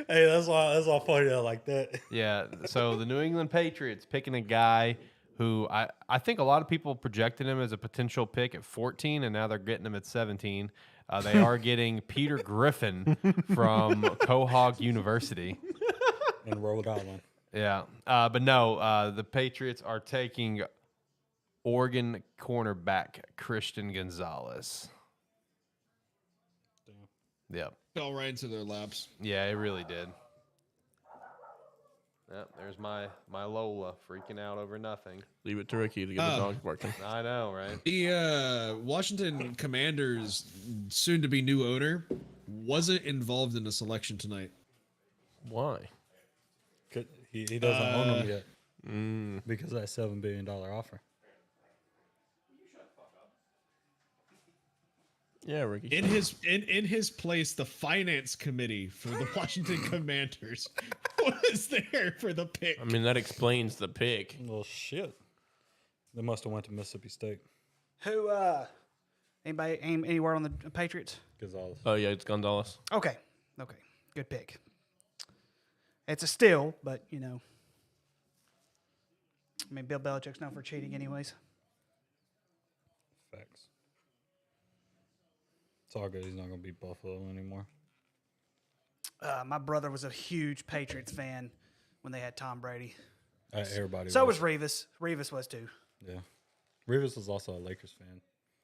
Hey, that's all funny though, like that. Yeah. So the New England Patriots picking a guy who I think a lot of people projected him as a potential pick at 14, and now they're getting him at 17. They are getting Peter Griffin from Quahog University. In Rhode Island. Yeah. But no, the Patriots are taking Oregon cornerback Christian Gonzalez. Damn. Yep. Fell right into their laps. Yeah, it really did. Yep, there's my Lola freaking out over nothing. Leave it to Ricky to get the dogs barking. I know, right? The Washington Commanders' soon-to-be new owner wasn't involved in the selection tonight. Why? He doesn't own them yet. Because of that $7 billion offer. Yeah, Ricky. In his place, the finance committee for the Washington Commanders was there for the pick. I mean, that explains the pick. Well, shit. They must have went to Mississippi State. Who? Anybody aim anywhere on the Patriots? Gonzalez. Oh, yeah, it's Gonzalez. Okay. Good pick. It's a steal, but you know. I mean, Bill Belichick's known for cheating, anyways. Facts. It's all good. He's not going to beat Buffalo anymore. My brother was a huge Patriots fan when they had Tom Brady. Everybody So was Revis. Revis was too. Yeah. Rivas was also a Lakers fan.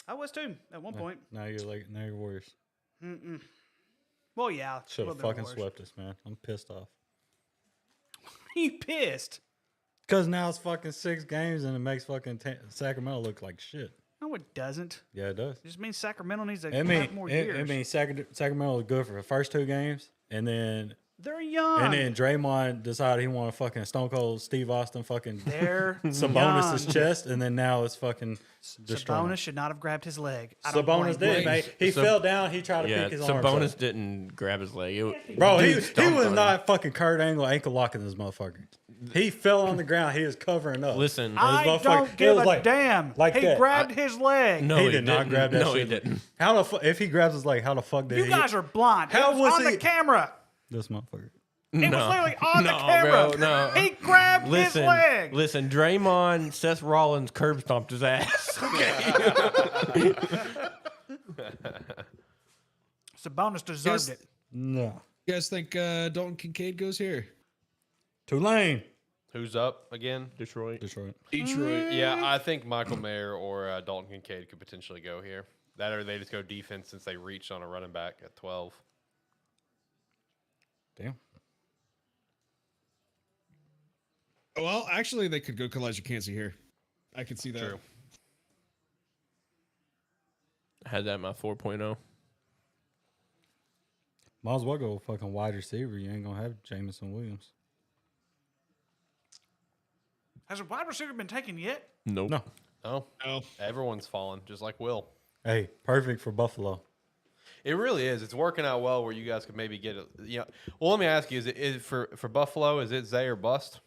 I was too at one point. Now you're Warriors. Well, yeah. Should have fucking swept us, man. I'm pissed off. You pissed? Because now it's fucking 6 games and it makes fucking Sacramento look like shit. No, it doesn't. Yeah, it does. It just means Sacramento needs to It have more years. means Sacramento was good for the first 2 games, and then They're young. And then Draymond decided he wanted fucking Stone Cold Steve Austin fucking They're Sabonis' young. chest, and then now it's fucking destroying. Sabonis should not have grabbed his leg. I don't Sabonis blame did, him. mate. He fell down. He tried to Yeah, pick his arm. Sabonis didn't grab his leg. Bro, he Dude stomped was on not fucking Kurt Angle ankle locking this motherfucker. He fell on the ground. He was covering up. Listen, I motherfucker- don't it give was a like- damn. like he that. grabbed his leg. no, he he did not didn't. grab that No, he shit. didn't. How the fuck? If he grabs his leg, how the fuck did You he? guys are blind. How It was was on he- the camera. This motherfucker. It was No. literally on the No, camera. bro, no. He grabbed his leg. Listen, Draymond, Seth Rollins curb stomped his ass. Sabonis deserved Yes. it. No. You guys think Dalton Kincaid goes here? Tulane. Who's up again? Detroit. Detroit. Detroit. Yeah, I think Michael Mayer or Dalton Kincaid could potentially go here. That or they just go defense since they reached on a running back at 12. Damn. Well, actually, they could go Kalijah Cansey here. I could see that. True. I had that in my 4.0. Might as well go fucking wide receiver. You ain't gonna have Jamison Williams. Has a wide receiver been taken yet? Nope. No. Oh, No. everyone's fallen, just like Will. Hey, perfect for Buffalo. It really is. It's working out well where you guys could maybe get it. Well, let me ask you: is it for Buffalo? Is it Zay or bust,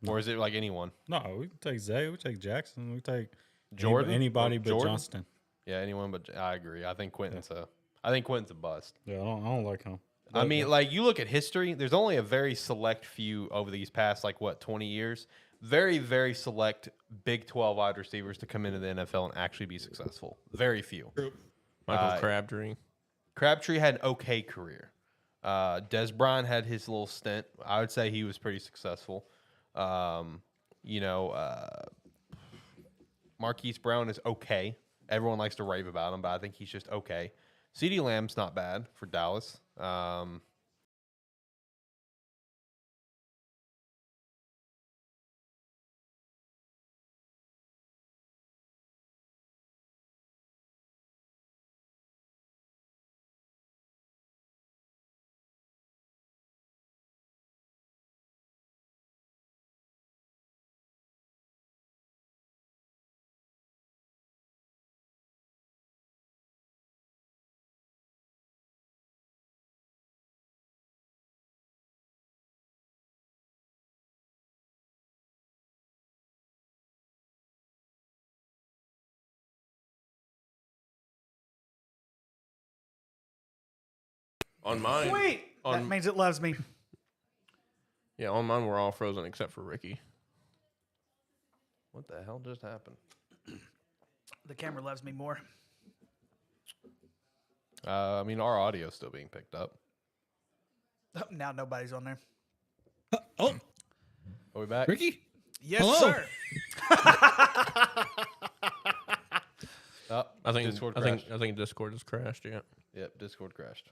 or is it like anyone? No, we can take Zay. We take Jackson. We take Jordan? Anybody Like but Jordan? Johnston. Yeah, anyone but I agree. I think Quentin's a bust. Yeah, I don't like him. I mean, like you look at history. There's only a very select few over these past 20 years. Very, very select Big 12 wide receivers to come into the NFL and actually be successful. Very few. Michael Crabtree. Crabtree had an okay career. Des Bryant had his little stint. I would say he was pretty successful. Marquise Brown is okay. Everyone likes to rave about him, but I think he's just okay. CeeDee Lamb's not bad for Dallas. On mine. Sweet. That means it loves me. Yeah, on mine we're all frozen except for Ricky. What the hell just happened? The camera loves me more. I mean, our audio's still being picked up. Now nobody's on there. Oh, Are we back? Ricky? Yes, Hello. sir. Oh, I think Discord I crashed. think Discord has crashed. Yeah. Yep, Discord crashed.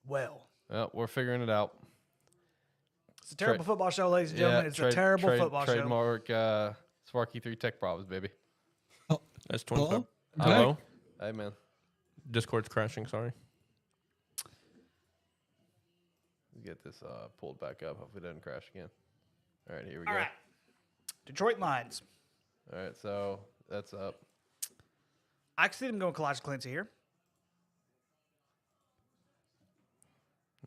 Well, Well, we're figuring it out. it's a terrible football show, ladies and gentlemen. It's a terrible football show. Trademark Sparky 3 Tech Props, baby. That's 25. Hello? Hello. Hey, man. Discord's crashing. Sorry. Let's get this pulled back up. Hopefully it doesn't crash again. All right, here we All go. right. Detroit Lions. All right, so that's up. I can see them going Kalijah Clancy here.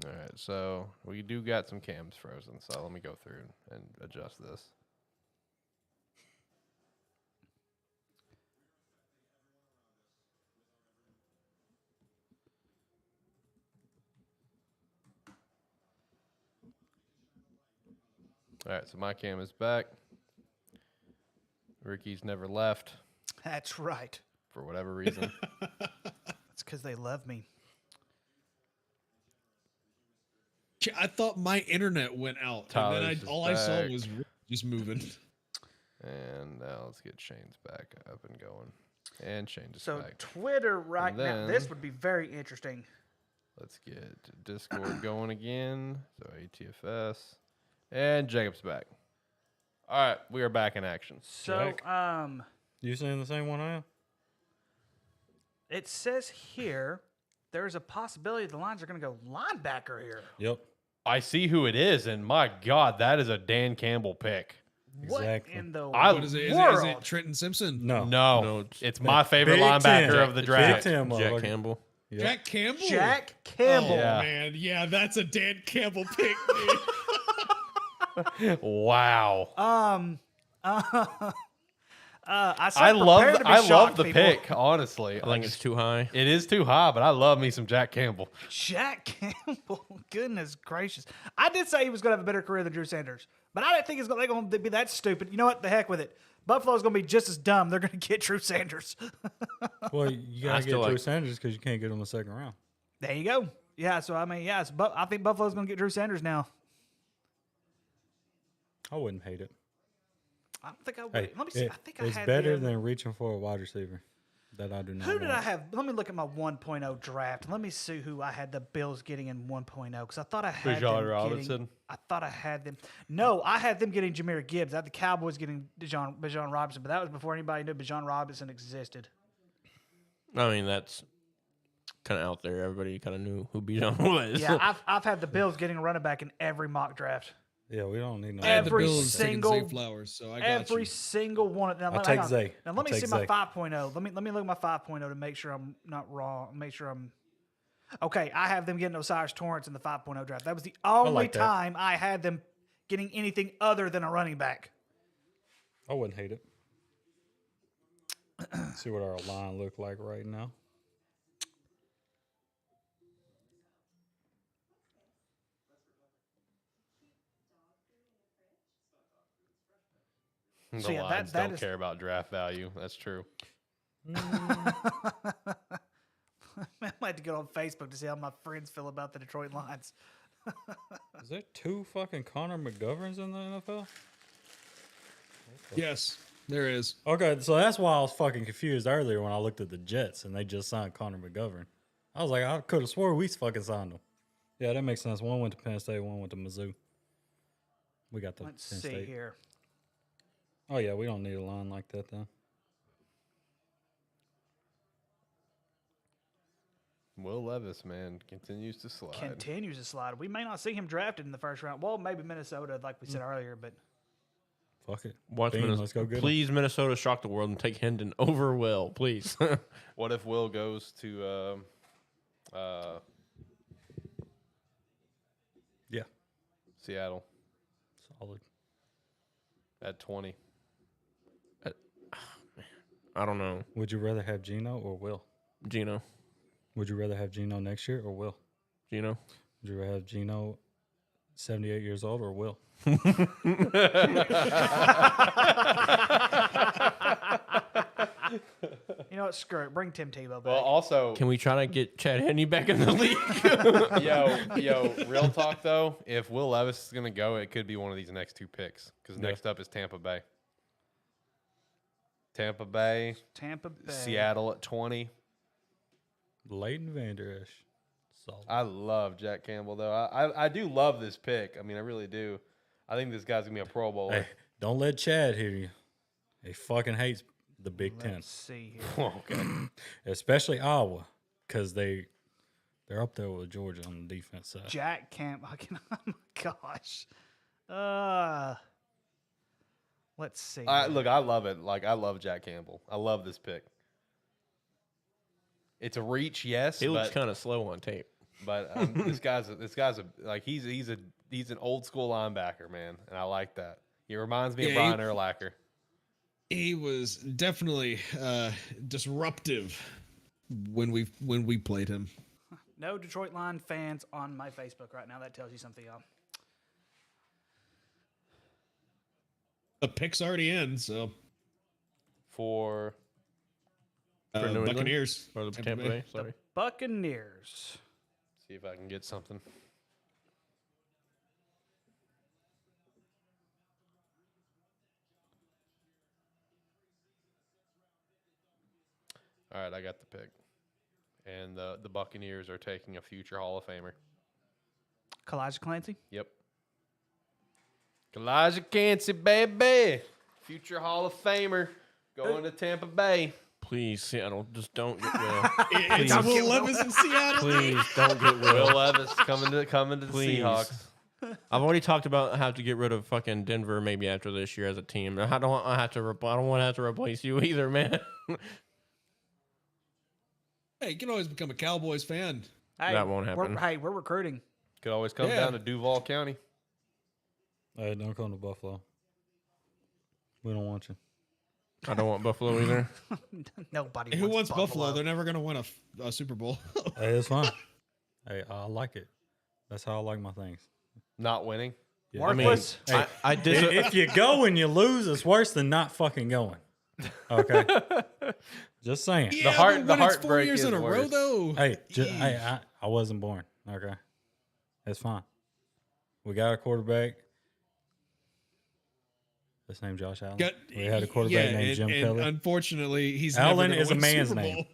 All right, so we do got some cams frozen, so let me go through and adjust this. All right, so my cam is back. Ricky's never left That's right. for whatever reason. It's because they love me. I thought my internet went out, Tyler's and just then all I saw back. was Rick just moving. And now let's get Shane's back up and going. And Shane just So back. Twitter right now, then- this would be very interesting. Let's get Discord going again. So ATFS. And Jacob's back. All right, we are back in action. So, You saying the same one I am? it says here there's a possibility the Lions are going to go linebacker here. Yep. I see who it is, and my God, that is a Dan Campbell pick. Exactly. What in the What is it? world? Is it Trenton Simpson? No. No, it's my favorite Big linebacker Tim. of the Big draft. Tim, Jack motherfucker. Campbell. Yep. Jack Campbell? Jack Campbell. Oh, Yeah. man. Yeah, that's a Dan Campbell pick, dude. Wow. I love the pick, honestly. I think it's too high. It is too high, but I love me some Jack Campbell. Jack Campbell. Goodness gracious. I did say he was going to have a better career than Drew Sanders, but I didn't think they're going to be that stupid. You know what? The heck with it. Buffalo's going to be just as dumb. They're going to get Drew Sanders. Well, you got to get Drew Sanders because you can't get him in the second round. There you go. Yeah, so I mean, yes, but I think Buffalo's going to get Drew Sanders now. I wouldn't hate it. I don't think I would. Hey, Let me see. I think I it's had better them. than reaching for a wide receiver that I do not Who did want. I have? Let me look at my 1.0 draft. Let me see who I had the Bills getting in 1.0 because I thought I had Bijan them Robinson? getting. I thought I had them. No, I had them getting Jahmyr Gibbs. I had the Cowboys getting Bijan Robinson, but that was before anybody knew Bijan Robinson existed. I mean, that's kind of out there. Everybody kind of knew who Bijan was. Yeah, I've had the Bills getting a running back in every mock draft. Yeah, we don't need no. I had the Every Bills taking single- Zay Flowers, so I got Every you. single one of them. I'll take Zay. Now I'll let me take see my Zay. 5.0. Let me look at my 5.0 to make sure I'm not wrong. Make sure I'm okay. I have them getting Osiris Torrance in the 5.0 draft. That was the only like that. time I had them getting anything other than a running back. I wouldn't hate it. See what our line look like right now. The So, yeah, Lions that don't is- care about draft value. That's true. I might have to get on Facebook to see how my friends feel about the Detroit Lions. Is there 2 fucking Connor McGoverns in the NFL? Yes, there is. Okay, so that's why I was fucking confused earlier when I looked at the Jets and they just signed Connor McGovern. I was like, I could have swore we fucking signed him. Yeah, that makes sense. One went to Penn State, one went to Mizzou. We got the Let's Penn see State. here. Oh yeah, we don't need a line like that then. Will Levis, man, continues to slide. Continues to slide. We may not see him drafted in the first round. Well, maybe Minnesota, like we said earlier, but Fuck it. Watch Bean, Minnesota. let's go get him. Please, Minnesota, shock the world and take Hendon over Will, please. What if Will goes to Yeah, Seattle solid. at 20? I don't know. Would you rather have Gino or Will? Gino. Would you rather have Gino next year or Will? Gino. Would you rather have Gino 78 years old or Will? you know what? Screw it. Bring Tim Tebow back. Well, also, Can we try to get Chad Henne back in the league? yo, real talk though, if Will Levis is gonna go, it could be one of these next 2 picks because next up is Tampa Bay. Tampa Bay, Tampa Bay. Seattle at 20. Leighton Vander Esch. Solid. I love Jack Campbell though. I do love this pick. I mean, I really do. I think this guy's gonna be a Pro Bowler. Hey, don't let Chad hear you. He fucking hates the Big Let's see here. Okay. Ten, especially Iowa, because they're up there with Georgia on the defense side. Jack Camp. Oh my gosh. Let's see. Look, I love it. Like, I love Jack Campbell. I love this pick. It's a reach, yes, He looks but kind of slow on tape. this guy's like he's an old school linebacker, man, and I like that. He reminds me of Yeah, Brian Urlacher. He was definitely disruptive when we played him. No Detroit Lion fans on my Facebook right now. That tells you something else. The pick's already in, so For For New England? Buccaneers Or the Tampa Bay, sorry. Buccaneers. see if I can get something. All right, I got the pick, and the Buccaneers are taking a future Hall of Famer. Kalijah Clancy. Yep. Elijah Cansey, baby. Future Hall of Famer going to Tampa Bay. Please, Seattle, just don't get Will. It's Will Levis in Seattle. Please don't get Will. Will Levis coming to the Please. Seahawks. I've already talked about how to get rid of fucking Denver maybe after this year as a team. I don't want to have to replace you either, man. Hey, you can always become a Cowboys fan. Hey, That won't happen. We're recruiting. Could always come down to Duval County. Hey, don't come to Buffalo. We don't want you. I don't want Buffalo either. Nobody. Who wants Buffalo? They're never going to win a Super Bowl. Hey, it's fine. Hey, I like it. That's how I like my things. Not winning. Yeah. Worthless. Hey, I did. if you go and you lose, it's worse than not fucking going. Okay. Just saying. Yeah, the but when it's 4 heartbreak years is in a row, worse. though. Hey, I wasn't born. Okay. It's fine. We got a quarterback. His name's Josh Allen. We had a quarterback named Jim Kelly. Unfortunately, he's Allen never is a gonna win man's Super name. Bowl.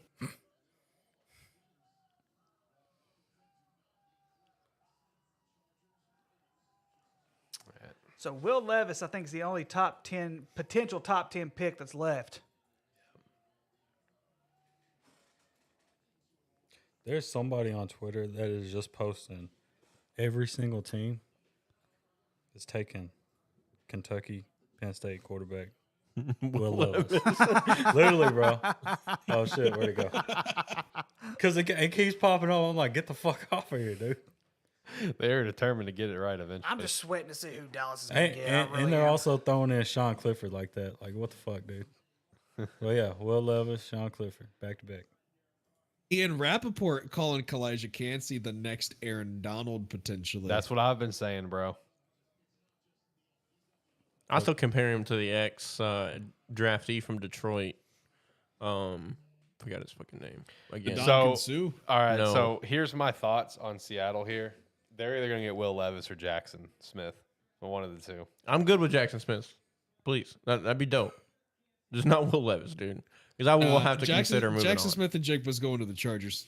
So Will Levis, I think, is the only potential top 10 pick that's left. There's somebody on Twitter that is just posting every single team is taking Kentucky, Penn State quarterback Will Levis. Literally, bro. Oh, shit. Where'd it go? Because it keeps popping up. I'm like, get the fuck off of here, dude. They're determined to get it right eventually. I'm just sweating to see who Dallas is going to get. And they're also throwing in Sean Clifford like that. Like, what the fuck, dude? Well, yeah, Will Levis, Sean Clifford, back to back. Ian Rappaport calling Kalijah Cansey the next Aaron Donald potentially. That's what I've been saying, bro. I still compare him to the ex draftee from Detroit. Forgot his fucking name again. Sue. All right. No. So here's my thoughts on Seattle here. They're either going to get Will Levis or Jackson Smith, or one of the two. I'm good with Jackson Smith. Please, that'd be dope. Just not Will Levis, dude. Because I will have to consider moving Jackson on. Smith and Jake was going to the Chargers.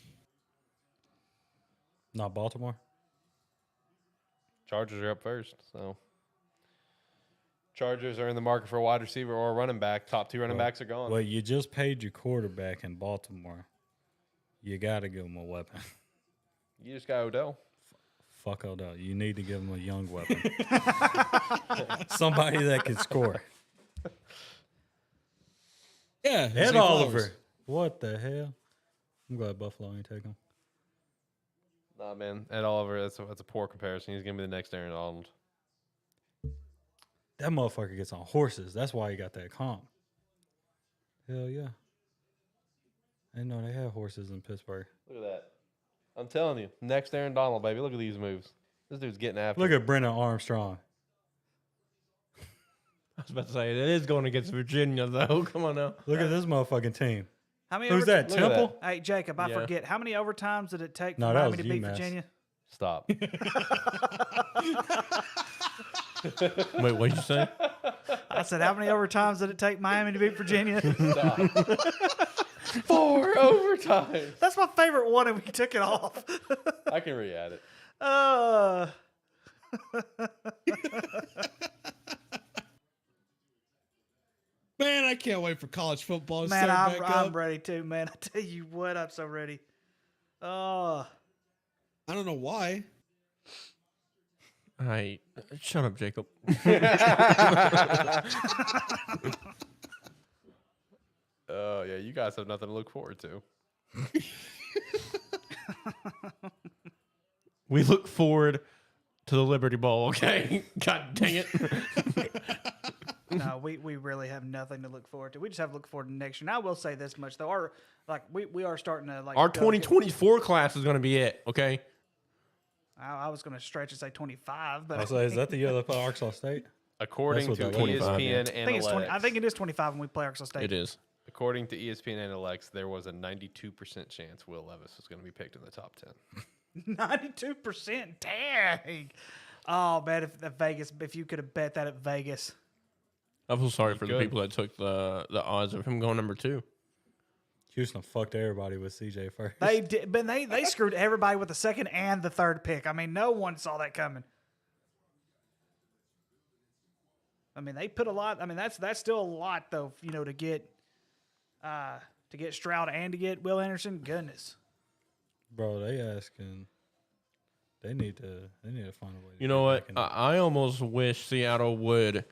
Not Baltimore? Chargers are up first, so Chargers are in the market for a wide receiver or a running back. Top two running backs are gone. Well, you just paid your quarterback in Baltimore. You got to give him a weapon. You just got Odell. Fuck Odell. You need to give him a young weapon. Somebody that can score. Yeah, Ed Zay Oliver. Flowers. What the hell? I'm glad Buffalo ain't take him. Nah, man. Ed Oliver, that's a poor comparison. He's going to be the next Aaron Donald. That motherfucker gets on horses. That's why he got that comp. Hell yeah. I didn't know they had horses in Pittsburgh. Look at that. I'm telling you. Next Aaron Donald, baby. Look at these moves. This dude's getting after Look it. at Brennan Armstrong. I was about to say, it is going against Virginia, though. Come on now. Look at this motherfucking team. How many Who's that? Look at Temple? Hey, Jacob, I Yeah. forget. How many overtimes did it take No, for that Miami was to beat UMass. Virginia? Stop. Wait, what did you say? I said, how many overtimes did it take Miami to beat Virginia? Stop. 4 overtime. That's my favorite one, and we took it off. I can re-add it. Man, I can't wait for college football to Man, start back I'm up. ready too, man. I tell you what, I'm so ready. I don't know why. Shut up, Jacob. Oh, yeah. You guys have nothing to look forward to. We look forward to the Liberty Bowl, okay? God dang it. No, we really have nothing to look forward to. We just have to look forward to next year. Now, I will say this much though: we are starting to Our 2024 class is going to be it, okay? I was going to stretch and say 25, but I was like, is that the year they play Arkansas State? According That's to what that was. ESPN I think it's 20. Analytics, I think it is 25 when we play Arkansas State. It is. according to ESPN Analytics, there was a 92% chance Will Levis was going to be picked in the top 10. 92%. Dang. Oh man, if you could have bet that at Vegas. I feel sorry for the could. people that took the odds of him going number 2. Houston fucked everybody with CJ first. They did, but they screwed everybody with the second and the third pick. I mean, no one saw that coming. I mean, they put a lot. I mean, that's still a lot though, to get to get Stroud and to get Will Anderson. Goodness. Bro, they asking. They need to find a way. You know what? I almost wish Seattle would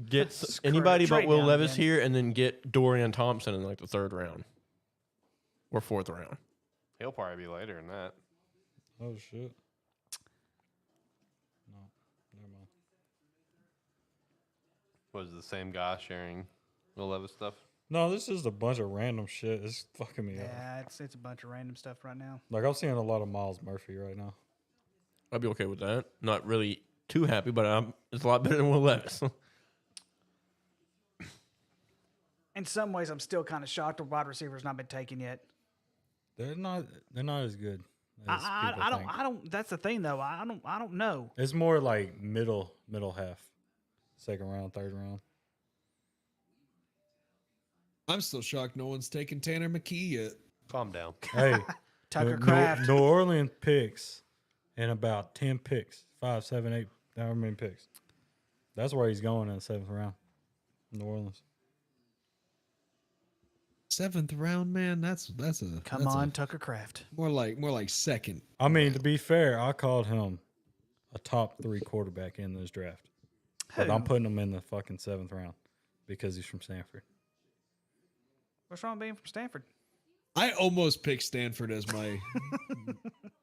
get anybody but trade Will down Levis again. here and then get Dorian Thompson in like the 3rd round or 4th round. He'll probably be later than that. Oh shit. No, never mind. Was the same guy sharing Will Levis stuff? No, this is a bunch of random shit. It's fucking me up. Yeah, it's a bunch of random stuff right now. Like I'm seeing a lot of Miles Murphy right now. I'd be okay with that. Not really too happy, but it's a lot better than Will Levis. In some ways, I'm still kind of shocked the wide receiver's not been taken yet. They're not as good as I people think. don't. That's the thing, though. I don't know. It's more like middle half, 2nd round, 3rd round. I'm still shocked no one's taken Tanner McKee yet. Calm down. Hey, Tucker Kraft. New Orleans picks in about 10 picks, 5, 7, 8, however many picks. That's where he's going in the 7th round. New Orleans. 7th round, man. That's a Come on, Tucker Kraft. more like second. I mean, to be fair, I called him a top 3 quarterback in this draft. But I'm putting him in the fucking 7th round because he's from Stanford. What's wrong with being from Stanford? I almost picked Stanford as my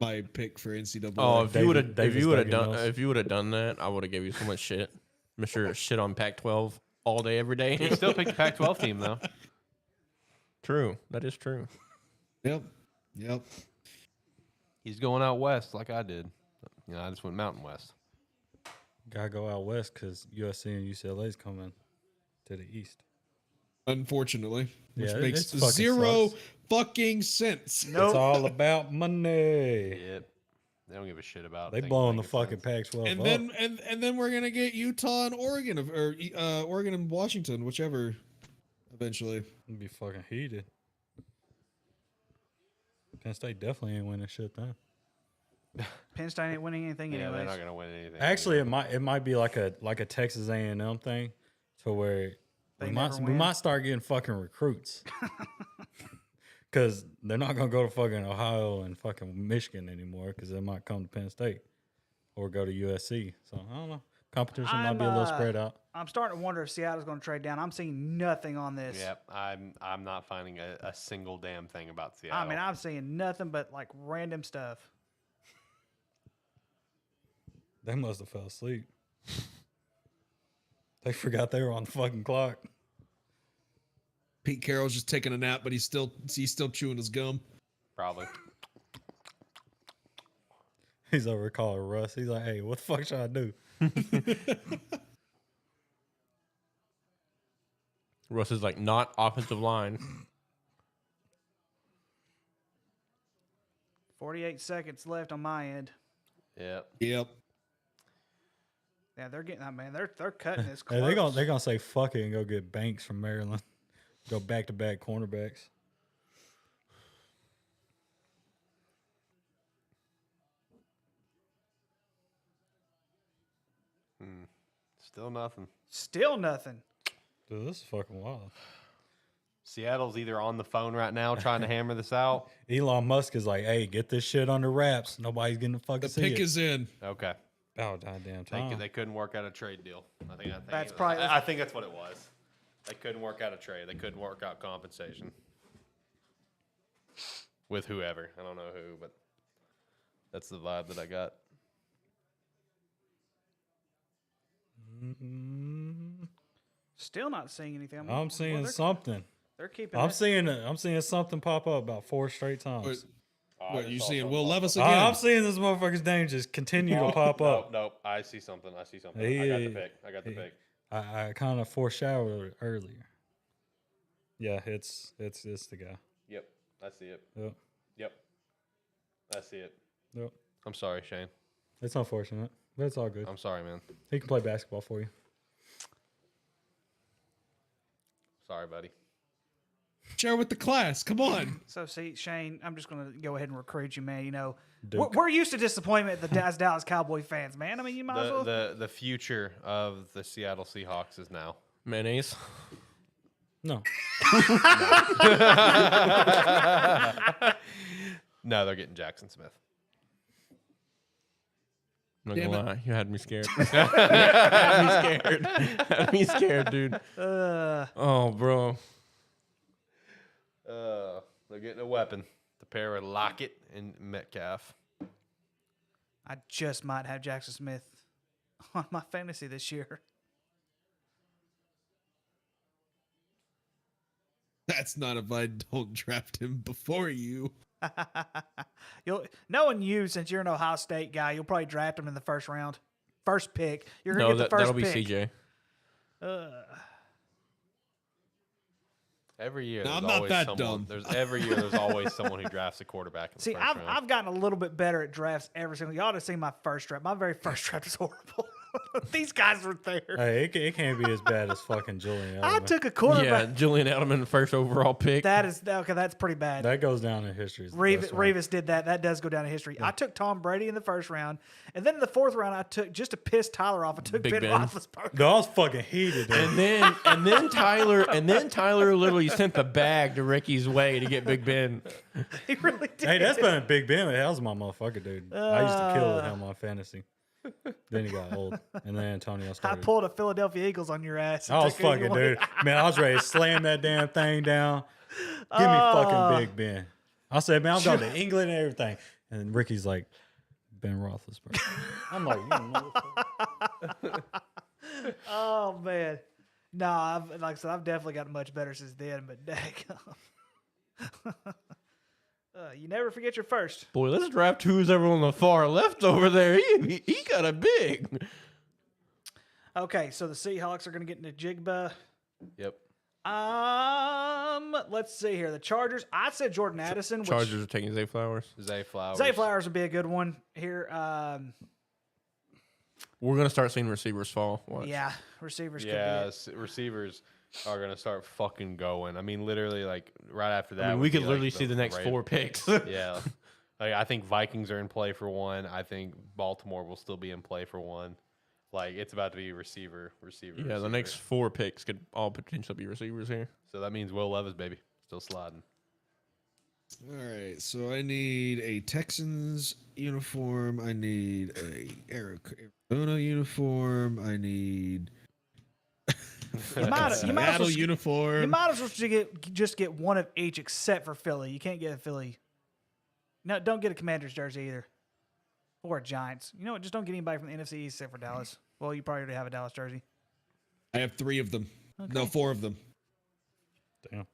my pick for NCAA. Oh, if you would have Duggan done Mills. that, I would have gave you so much shit. Mr. Shit on Pac-12 all day, every day. He still picked the Pac-12 team though. True. That is true. Yep. He's going out west like I did. You know, I just went Mountain West. Gotta go out west because USC and UCLA's coming to the east. Unfortunately, which Yeah, makes it's fucking zero sucks. fucking sense. It's all about money. Yep. They don't give a shit about. They things blowing the making fucking sense. Pac-12 And up. then and then we're gonna get Utah and Oregon, or Oregon and Washington, whichever. Eventually, It'd be fucking heated. Penn State definitely ain't winning shit then. Penn State ain't winning anything Yeah, they're anyways. not gonna win anything. Actually, it might be like a Texas A&M thing, to where They we never might win. start getting fucking recruits, because they're not gonna go to fucking Ohio and fucking Michigan anymore, because they might come to Penn State or go to USC. So I don't know. Competition might be a little spread out. I'm starting to wonder if Seattle's going to trade down. I'm seeing nothing on this. Yep, I'm not finding a single damn thing about Seattle. I mean, I'm seeing nothing but like random stuff. They must have fell asleep. They forgot they were on the fucking clock. Pete Carroll's just taking a nap, but he's still chewing his gum. Probably. He's over calling Russ. He's like, "Hey, what the fuck should I do?" Russ is like, not offensive line. 48 seconds left on my end. Yep. Yep. Yeah, they're getting that, man. They're cutting this Hey, close. they're gonna say fuck it and go get Banks from Maryland. Go back to back cornerbacks. Still nothing. Still nothing. Dude, this is fucking wild. Seattle's either on the phone right now trying to hammer this out. Elon Musk is like, "Hey, get this shit under wraps. Nobody's getting to fucking The see pick it." is in. Okay. Oh, goddamn time. They couldn't work out a trade deal. I think That's I think that's what it was. They couldn't work out a trade. They couldn't work out compensation with whoever. I don't know who, but that's the vibe that I got. Still not seeing anything. I'm seeing something. They're keeping. I'm seeing something pop up about 4 straight times. What you seeing? Will Levis Oh, again? I'm seeing this motherfucker's name just continue to pop up. Nope. I see something. I got the pick. I kind of foreshadowed it earlier. Yeah, it's the guy. Yep. I see it. Yep. Yep. I see it. Yep. I'm sorry, Shane. It's unfortunate, but it's all good. I'm sorry, man. He can play basketball for you. Sorry, buddy. Share with the class. Come on. So see, Shane, I'm just going to go ahead and recruit you, man. You know, Duke. we're used to disappointment as Dallas Cowboy fans, man. I mean, you might as well. The future of the Seattle Seahawks is now. Mayonnaise. No. No, they're getting Jackson Smith. I'm not Damn gonna lie, you had me scared. Had me scared. Had me scared, dude. Oh, bro. They're getting a weapon. The pair of Lockett and Metcalf. I just might have Jackson Smith on my fantasy this year. That's not if I don't draft him before you. Knowing you, since you're an Ohio State guy, you'll probably draft him in the first round. First pick. You're going to get the first that'll be pick. CJ. Every year, No, there's I'm not always that someone. dumb. There's always someone who drafts a quarterback in the See, first round. I've gotten a little bit better at drafts every single. Y'all ought to see my first draft. My very first draft was horrible. These guys were there. Hey, it can't be as bad as fucking Julian I Edelman. took a Yeah, quarterback. Julian Edelman, first overall pick. That's pretty bad. That goes down in history. as the best one. Revis did that. That does go down in history. I took Tom Brady in the first round, and then in the fourth round, I took just to piss Tyler off. I took Big Ben Ben. Roethlisberger. Dude, I was fucking heated. Dude. and then Tyler literally sent the bag to Ricky's way to get Big Ben. He really did. Hey, that's been a Big Ben. That was my motherfucker, dude. I used to kill with him on fantasy. Then he got old, and then Antonio I started. pulled a Philadelphia Eagles on your ass. and I was took it fucking, anyway. dude. Man, I was ready to slam that damn thing down. Give me fucking Big Ben. I said, man, I'm going to England and everything. And Ricky's like, Ben Roethlisberger. I'm like, you motherfucker. Oh man, no, like I said, I've definitely gotten much better since then. But dang, you never forget your first. Boy, let's draft who's ever on the far left over there. He got a big. Okay, so the Seahawks are going to get into Jigba. Yep. Let's see here. The Chargers. I said Jordan Addison. Which Chargers are taking Zay Flowers. Zay Flowers. Zay Flowers would be a good one here. We're gonna start seeing receivers fall. Watch. Yeah, receivers. Yeah, Could be it. receivers are gonna start fucking going. I mean, literally, like right after that. I mean, we would could be, literally like, see the next Ra- 4 picks. Yeah, like I think Vikings are in play for one. I think Baltimore will still be in play for one. Like it's about to be receiver. Yeah, the next 4 picks could all potentially be receivers here. So that means Will Levis, baby, still sliding. All right, so I need a Texans uniform. I need a Arizona uniform. I need You might as Seattle well, uniform. you might as well just get one of each, except for Philly. You can't get a Philly. No, don't get a Commanders jersey either, or a Giants. You know what? Just don't get anybody from the NFC East except for Dallas. Well, you probably already have a Dallas jersey. I have 3 of them. No, 4 of them. Damn.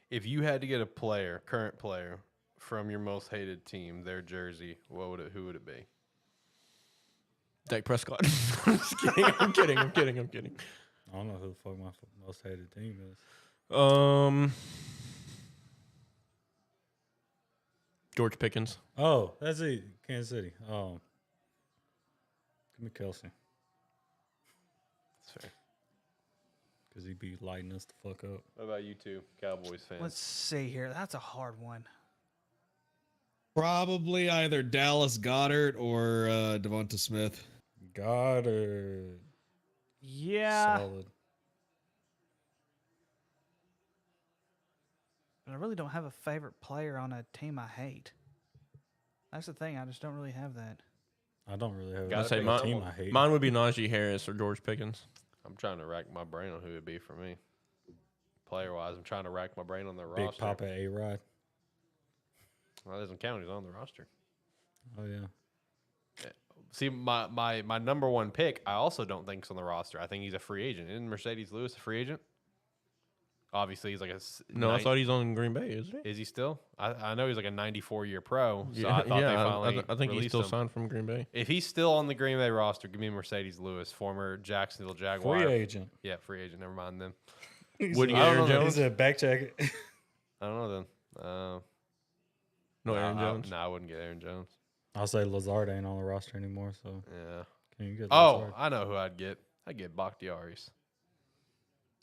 If you had to get a current player from your most hated team, their jersey, who would it be? Dak Prescott. I'm just kidding. I'm kidding. I don't know who the fuck my most hated team is. George Pickens. Oh, that's it. Kansas City. Give me Kelsey. That's fair. Because he'd be lighting us the fuck up. What about you two, Cowboys fans? Let's see here. That's a hard one. Probably either Dallas Goddard or Devonta Smith. Goddard. Yeah. Solid. But I really don't have a favorite player on a team I hate. That's the thing. I just don't really have that. I don't really have Gotta a pick team someone. I hate. Mine would be Najee Harris or George Pickens. I'm trying to rack my brain on who it'd be for me. Player-wise, I'm trying to rack my brain on their Big roster. Papa A-Rod. Well, that doesn't count. He's on the roster. Oh, yeah. See, my number one pick, I also don't think is on the roster. I think he's a free agent. Isn't Mercedes Lewis a free agent? Obviously, he's like a... No, I thought he's on Green Bay, isn't he? Is he still? I know he's like a 94-year pro, so Yeah, I thought they finally I think he's released still him. signed from Green Bay. If he's still on the Green Bay roster, give me Mercedes Lewis, former Jacksonville Jaguar. Free agent. Yeah, free agent. Never mind them. Would you get I Aaron don't know. Jones? He's a back check. I don't know then. No, Aaron Jones. No, I wouldn't get Aaron Jones. I'll say Lazard ain't on the roster anymore, so Yeah. can you get Oh, Lazard? I know who I'd get. I'd get Bakhtiari's.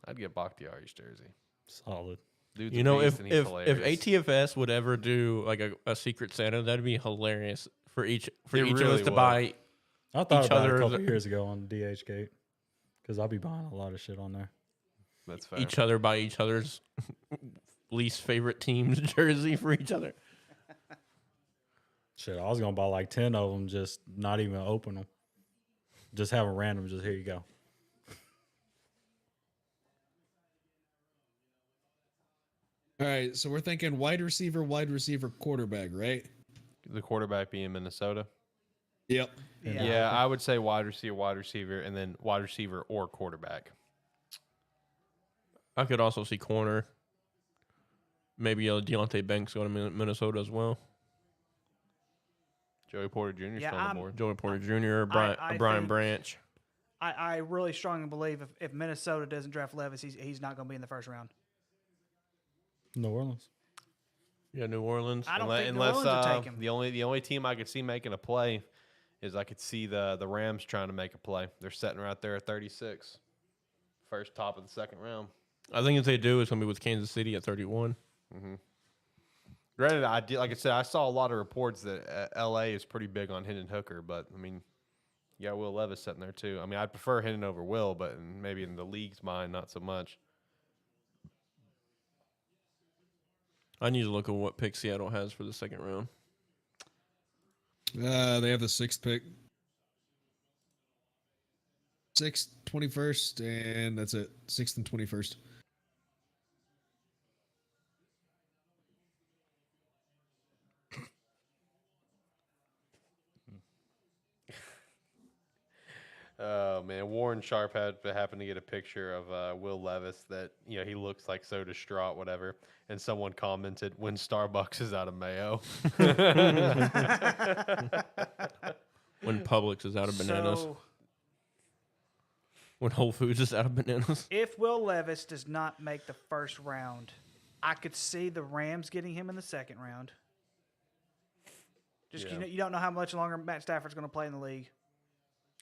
I'd get Bakhtiari's jersey. Solid. Dude's You a know, beast if and he's hilarious. ATFS would ever do like a Secret Santa, that'd be hilarious for each It of us really to would. buy. I thought each about it a other's- couple years ago on DH Gate because I'll be buying a lot of shit on there. That's fair. each other by each other's least favorite team's jersey for each other. Shit, I was gonna buy like 10 of them, just not even open them. Just have them random. Just here you go. All right, so we're thinking wide receiver, quarterback, right? The quarterback being Minnesota. Yep. Yeah, I would say wide receiver, and then wide receiver or quarterback. I could also see corner. Maybe Deontay Banks go to Minnesota as well. Joey Porter Jr. is Yeah, still on the board. Joey Porter Jr., Brian think- Branch. I really strongly believe if Minnesota doesn't draft Levis, he's not going to be in the first round. New Orleans. Yeah, New Orleans. I don't think New Unless Orleans will take him. the only team I could see making a play is I could see the Rams trying to make a play. They're sitting right there at 36, first top of the second round. I think if they do, it's going to be with Kansas City at 31. Granted, like I said, I saw a lot of reports that L.A. is pretty big on Hendon Hooker, but I mean, you got Will Levis sitting there too. I mean, I'd prefer Hendon over Will, but maybe in the league's mind, not so much. I need to look at what pick Seattle has for the second round. They have the 6th pick. 6th, 21st, and that's it. 6th and 21st. Oh man, Warren Sharp happened to get a picture of Will Levis that he looks like so distraught, whatever. And someone commented, "When Starbucks is out of mayo." When Publix is out of bananas. So, When Whole Foods is out of bananas. if Will Levis does not make the first round, I could see the Rams getting him in the second round. Just 'cause you don't know how much longer Matt Stafford's going to play in the league.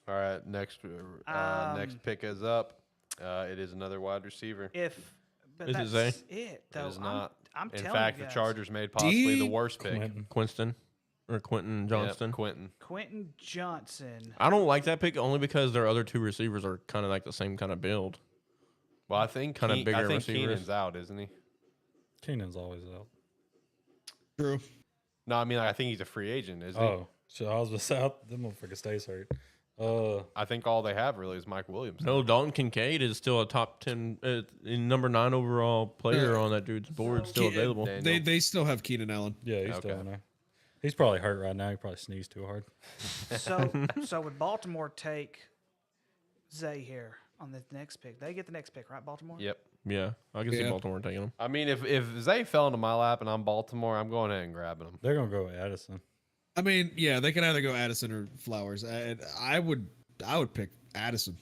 All right, next pick is up. It is another wide receiver. But Is it that's Zay? it, though. It is not. I'm In telling fact, you the guys. Chargers made possibly the worst pick. Quentin. Quentin Johnston. Yep, Quentin. Quentin Johnson. I don't like that pick only because their other two receivers are kind of like the same kind of build. Well, I think Kinda bigger I think receivers. Keenan's out, isn't he? Keenan's always out. True. No, I mean I think he's a free agent, isn't Oh, so I was just out. Them motherfucker stays hurt. he? I think all they have really is Mike Williams. No, Dalton Kincaid is still a top 10, number 9 overall player on that dude's board, still available. Daniel. They still have Keenan Allen. Yeah, he's still Okay. in there. He's probably hurt right now. He probably sneezed too hard. So would Baltimore take Zay here on the next pick? They get the next pick, right, Baltimore? Yep. Yeah, I can see Yeah. Baltimore taking him. I mean, if Zay fell into my lap and I'm Baltimore, I'm going ahead and grabbing him. They're gonna go with Addison. I mean, yeah, they can either go Addison or Flowers. I would pick Addison.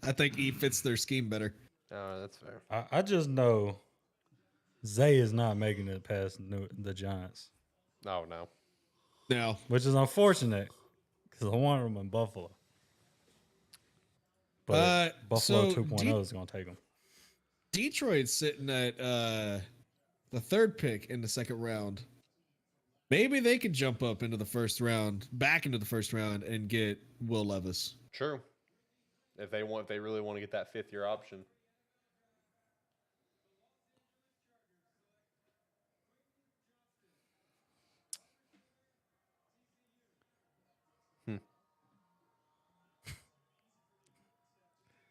I think he fits their scheme better. Oh, that's fair. I just know Zay is not making it past the Giants, Oh no. Now, which is unfortunate because I wanted him in Buffalo. But Buffalo so 2.0 is gonna take him. Detroit's sitting at the 3rd pick in the second round. Maybe they could jump up into the first round, back into the first round, and get Will Levis. True. If they really want to get that 5th-year option.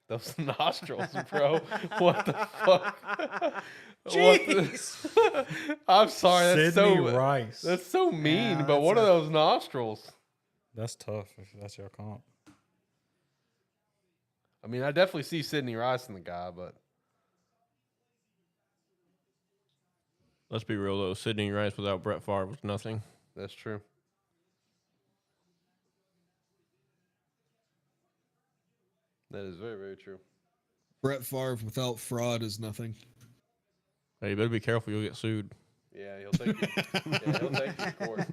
Those nostrils, bro. What the fuck? Jeez. I'm sorry. That's Sidney so Rice. That's so mean. Yeah, but what are that's those nostrils? That's tough if that's your comp. I mean, I definitely see Sidney Rice in the guy, but Let's be real, though. Sidney Rice without Brett Favre was nothing. that's true. That is very, very true. Brett Favre without fraud is nothing. Hey, you better be careful. You'll get sued. Yeah, he'll take you. Yeah, he'll take you to court.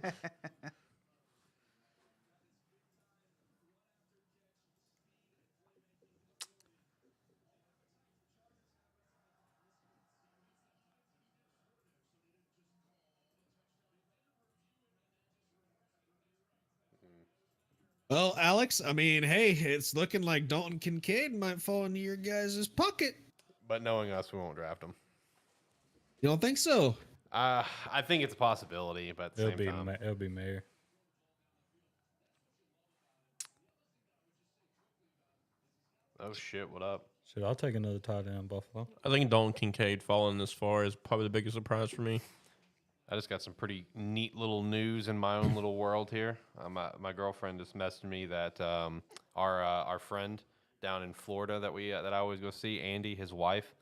Well, Alex, I mean, hey, it's looking like Dalton Kincaid might fall into your guys' pocket. But knowing us, we won't draft him. You don't think so? I think it's a possibility, but at the same time. It'll be Mayer. Oh, shit, what up? Shit, I'll take another tight end, Buffalo. I think Dalton Kincaid falling this far is probably the biggest surprise for me. I just got some pretty neat little news in my own little world here. My girlfriend just messaged me that our friend down in Florida that I always go see, Andy, his wife,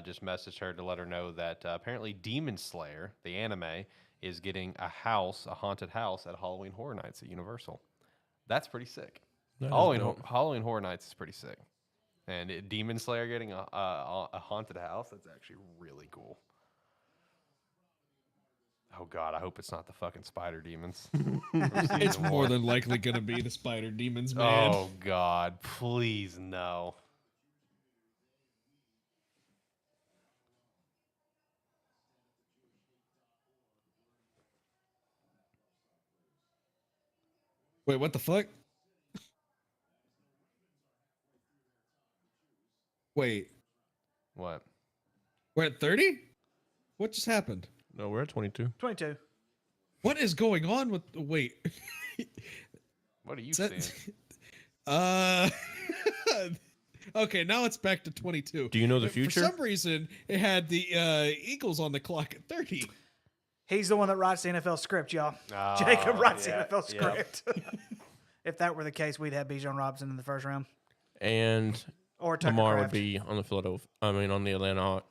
just messaged her to let her know that apparently Demon Slayer, the anime, is getting a haunted house at Halloween Horror Nights at Universal. That's pretty sick. Halloween Horror Nights is pretty sick. And Demon Slayer getting a haunted house, that's actually really cool. Oh, God, I hope it's not the fucking spider demons. It's more than likely going to be the spider demons, man. Oh, God, please no. Wait, what the fuck? Wait, What? we're at 30? What just happened? No, we're at 22. 22. What is going on with... Wait. What are you Is saying? that- Okay, now it's back to 22. Do you know the future? For some reason, it had the Eagles on the clock at 30. He's the one that writes the NFL script, y'all. Oh, Jacob writes yeah, the NFL yeah. script. If that were the case, we'd have Bijan Robinson in the first round. And Or Tucker Lamar would Kraft. be on the Philadelphia. I mean, on the Atlanta Hawks.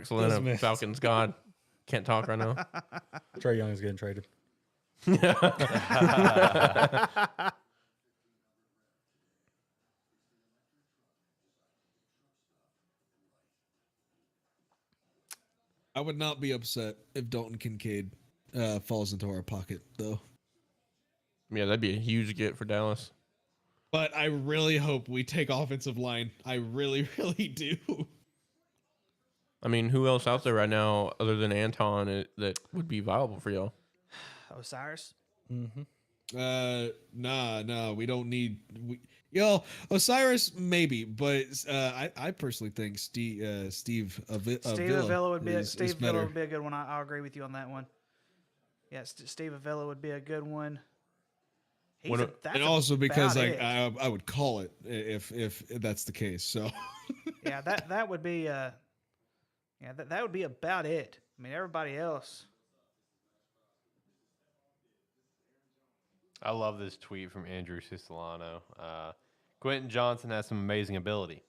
Dismissed. Atlanta Falcons. God, can't talk right now. Trey Young is getting traded. I would not be upset if Dalton Kincaid falls into our pocket, though. Yeah, that'd be a huge get for Dallas. But I really hope we take offensive line. I really, really do. I mean, who else out there right now other than Anton that would be viable for y'all? Osiris. Nah, we don't need. Osiris maybe, but I personally think Steve Steve Avila Avila would be is Avila better. would be a good one. I'll agree with you on that one. Yeah, Steve Avila would be a good one. And also because about it. I would call it if that's the case. So Yeah, that would be that would be about it. I mean, everybody else. I love this tweet from Andrew Siciliano. Quentin Johnson has some amazing ability.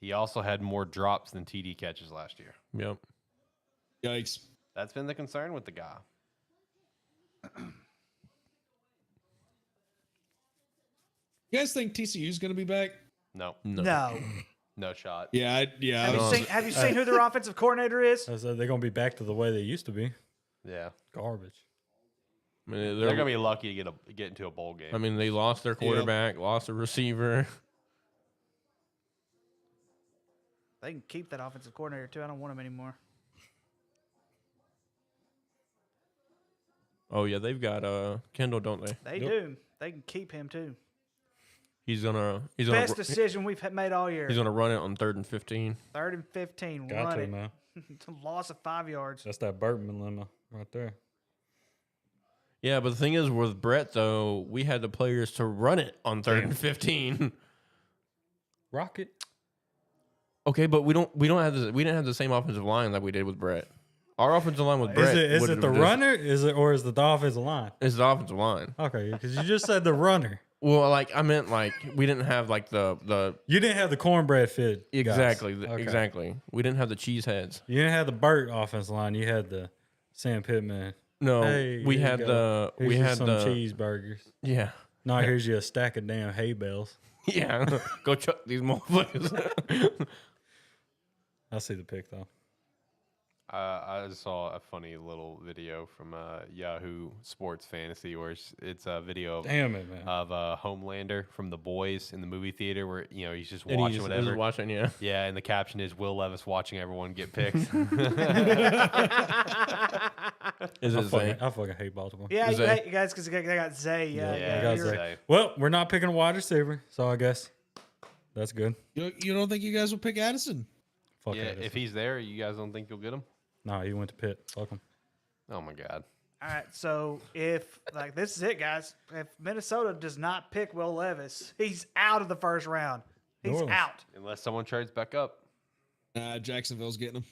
He also had more drops than TD catches last year. Yep. yikes. That's been the concern with the guy. You guys think TCU's going to be back? No, No. no shot. Yeah, Have you seen who their offensive coordinator is? I said they're gonna be back to the way they used to be. Yeah, Garbage. I mean, they're gonna be lucky to get into a bowl game. I mean, they lost their quarterback, lost a receiver. They can keep that offensive coordinator too. I don't want him anymore. Oh yeah, they've got Kendall, don't they? They do. They can keep him too. He's gonna Best decision we've made all year. He's gonna run it on 3rd and 15. 3rd and 15. Got Run to it. now. It's a loss of 5 yards. That's that Burtman lemma right there. Yeah, but the thing is, with Brett though, we had the players to run it on 3rd and 15. Rocket. Okay, but we didn't have the same offensive line that we did with Brett. Our offensive line with Brett. Is it the runner? Or is it the offensive line? It's the offensive line. Okay, because you just said the runner. Well, I meant we didn't have the You didn't have the cornbread fit. guys. exactly Okay. exactly. We didn't have the cheese heads. You didn't have the Burt offensive line. You had the Sam Pittman. No, Hey, we here had you go. Here's you some the cheeseburgers. yeah. No, here's you a stack of damn hay bales. Yeah, go chuck these motherfuckers. I see the pick though. I just saw a funny little video from Yahoo Sports Fantasy where it's a video of, Damn it, man. of Homelander from The Boys in the movie theater where he's just And watching he's whatever. watching, yeah. Yeah, and the caption is Will Levis watching everyone get picked. Is I it Zay? fucking hate Baltimore. Yeah, Is you, that- you guys, because they got Zay. Yeah, I I got you're Zay. right. Well, we're not picking a wide receiver, so I guess that's good. You don't think you guys will pick Addison? Fuck Yeah, Addison. if he's there, you guys don't think you'll get him? No, he went to Pitt. Fuck him. Oh my God. All right, so if like this is it, guys. If Minnesota does not pick Will Levis, he's out of the first round. New He's Orleans. out. Unless someone trades back up. Jacksonville's getting him.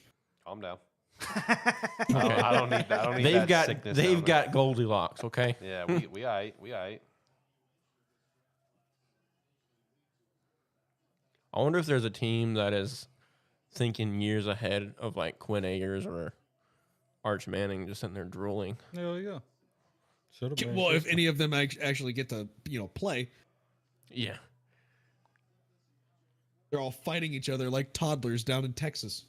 Calm down. I don't need that. I don't need They've that got sickness they've down there. got Goldilocks. Okay. Yeah, we aight. We aight. I wonder if there's a team that is thinking years ahead of like Quinn Akers or Arch Manning, just sitting there drooling. Hell yeah. Should have been. Well, if any of them actually get to play, Yeah. they're all fighting each other like toddlers down in Texas.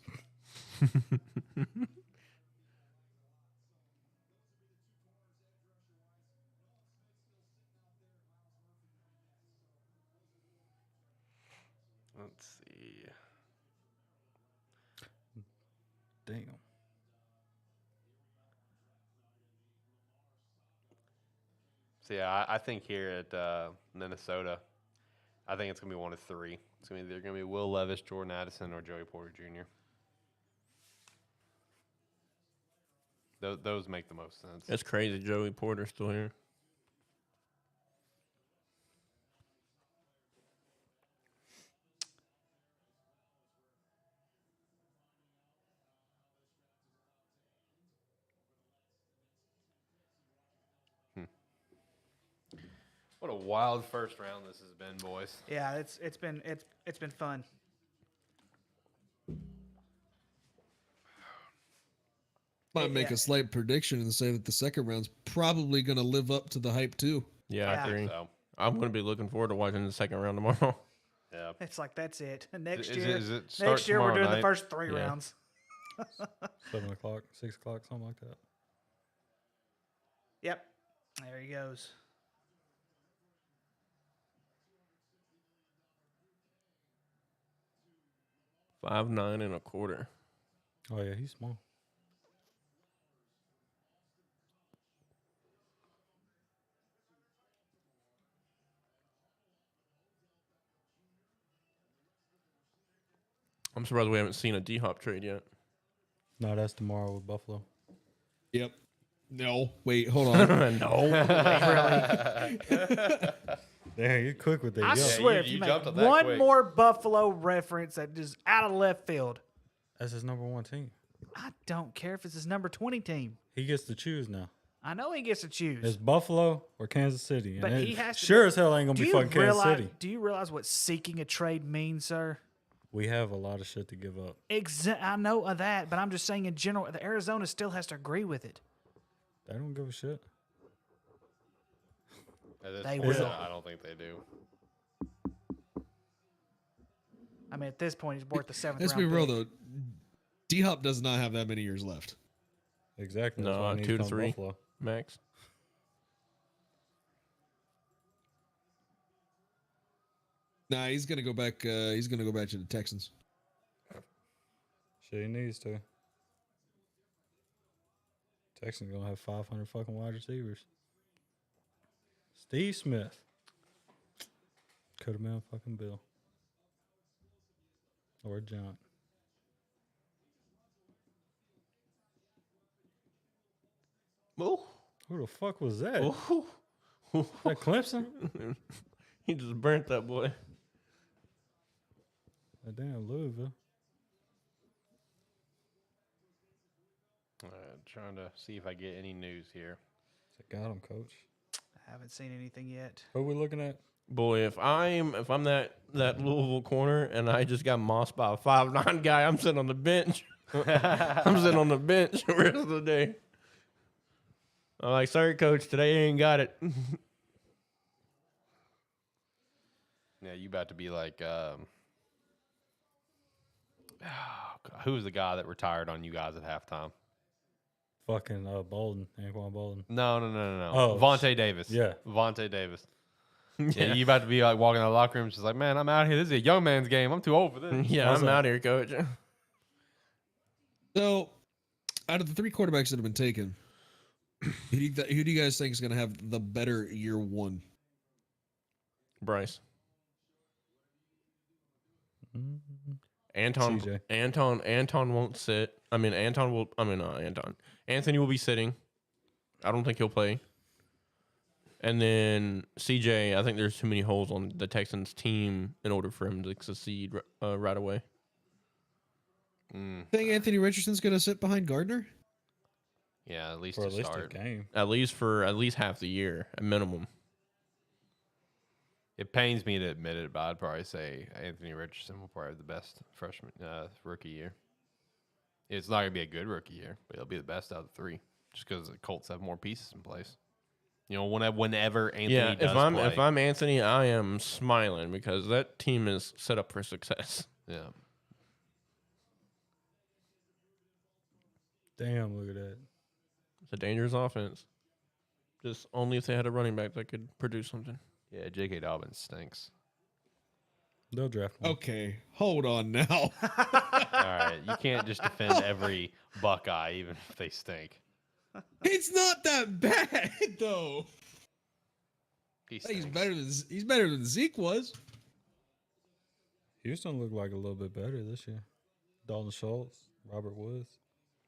Let's see. Damn. So yeah, I think here at Minnesota, I think it's gonna be one of three. It's gonna be either gonna be Will Levis, Jordan Addison, or Joey Porter Jr. Those make the most sense. It's crazy. Joey Porter's still here. What a wild first round this has been, boys. Yeah, it's been fun. Might make Yeah. a slight prediction and say that the second round's probably going to live up to the hype too. Yeah, Yeah. I agree. So I'm going to be looking forward to watching the second round tomorrow. yeah, It's like that's it. Next Is year, it start next year we're tomorrow doing the night? first three Yeah. rounds. 7 o'clock, 6 o'clock, something like that. Yep, there he goes. $5'9" and a quarter. Oh yeah, he's small. I'm surprised we haven't seen a D-Hop trade yet. No, that's tomorrow with Buffalo. Yep. No, wait, hold on. No. Damn, you're quick with that. I Yo, swear, you- if you you make jumped on that one quick. more Buffalo reference that is out of left field, that's his number one team. I don't care if it's his number 20 team. He gets to choose now. I know he gets to choose. It's Buffalo or Kansas City. And But it he has to- sure as hell ain't gonna do be you fucking Kansas realize? City. Do you realize what seeking a trade means, sir? We have a lot of shit to give up. I know of that, but I'm just saying in general, the Arizona still has to agree with it. They don't give a shit. At this They point, will. I don't think they do. I mean, at this point, he's worth the seventh Let's round be real pick. though. D-Hop does not have that many years left. Exactly. No, that's why I need 2 to come 3. Buffalo. Max. Nah, he's gonna go back. He's gonna go back to the Texans. Shit, he needs to. Texans gonna have 500 fucking wide receivers. Steve Smith. Could have been fucking Bill. Or John. Oh. Who the fuck was that? Oh. That Clemson? He just burnt that boy. That damn Louisville. Trying to see if I get any news here. Got him, coach. I haven't seen anything yet. Who we looking at? Boy, if I'm that Louisville corner and I just got mossed by a 5'9" guy, I'm sitting on the bench. I'm sitting on the bench the rest of the day. I'm like, sorry, coach, today I ain't got it. Yeah, you about to be like, who's the guy that retired on you guys at halftime? Fucking Bolden, Anquan Bolden. No. Oh, Vontae Davis. yeah. Vontae Davis. Yeah, you about to be like walking in the locker room, just like, man, I'm out here. This is a young man's game. I'm too old for this. Yeah, What's I'm up? out here, coach. So, out of the 3 quarterbacks that have been taken, who do you guys think is going to have the better year one? Bryce. CJ. Anton won't sit. I mean, Anton will. I mean, not Anton. Anthony will be sitting. I don't think he'll play. And then CJ, I think there's too many holes on the Texans team in order for him to succeed right away. Think Anthony Richardson's going to sit behind Gardner? Yeah, at least For to at least a start. game. At least half the year, at minimum. It pains me to admit it, but I'd probably say Anthony Richardson will probably have the best freshman rookie year. It's not gonna be a good rookie year, but it'll be the best out of the three, just because the Colts have more pieces in place. You know, whenever Anthony does play. If I'm Anthony, I am smiling because that team is set up for success. Yeah. Damn, look at that. It's a dangerous offense. Just only if they had a running back that could produce something. Yeah, J.K. Dobbins stinks. They'll draft him. Okay, hold on now. All right, you can't just defend every Buckeye, even if they stink. It's not that bad though. He He's stinks. better than Zeke was. Houston looked like a little bit better this year. Dalton Schultz, Robert Woods.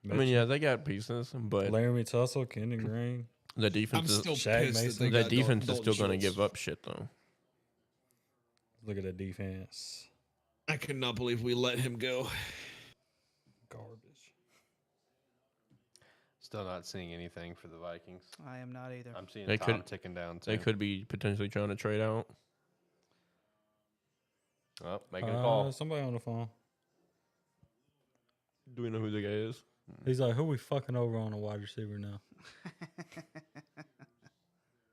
I mean, yeah, they got pieces, but Laramie Tussle, Kendon Green. the defense I'm is still Shaq pissed Mason. that they that got defense is Dalton still going to Schultz. give up shit though. Look at the defense. I cannot believe we let him go. Garbage. Still not seeing anything for the Vikings. I am not either. I'm seeing They Tom could- ticking down too. They could be potentially trying to trade out. Oh, making a call. Somebody on the phone. Do we know who the guy is? He's like, who we fucking over on a wide receiver now?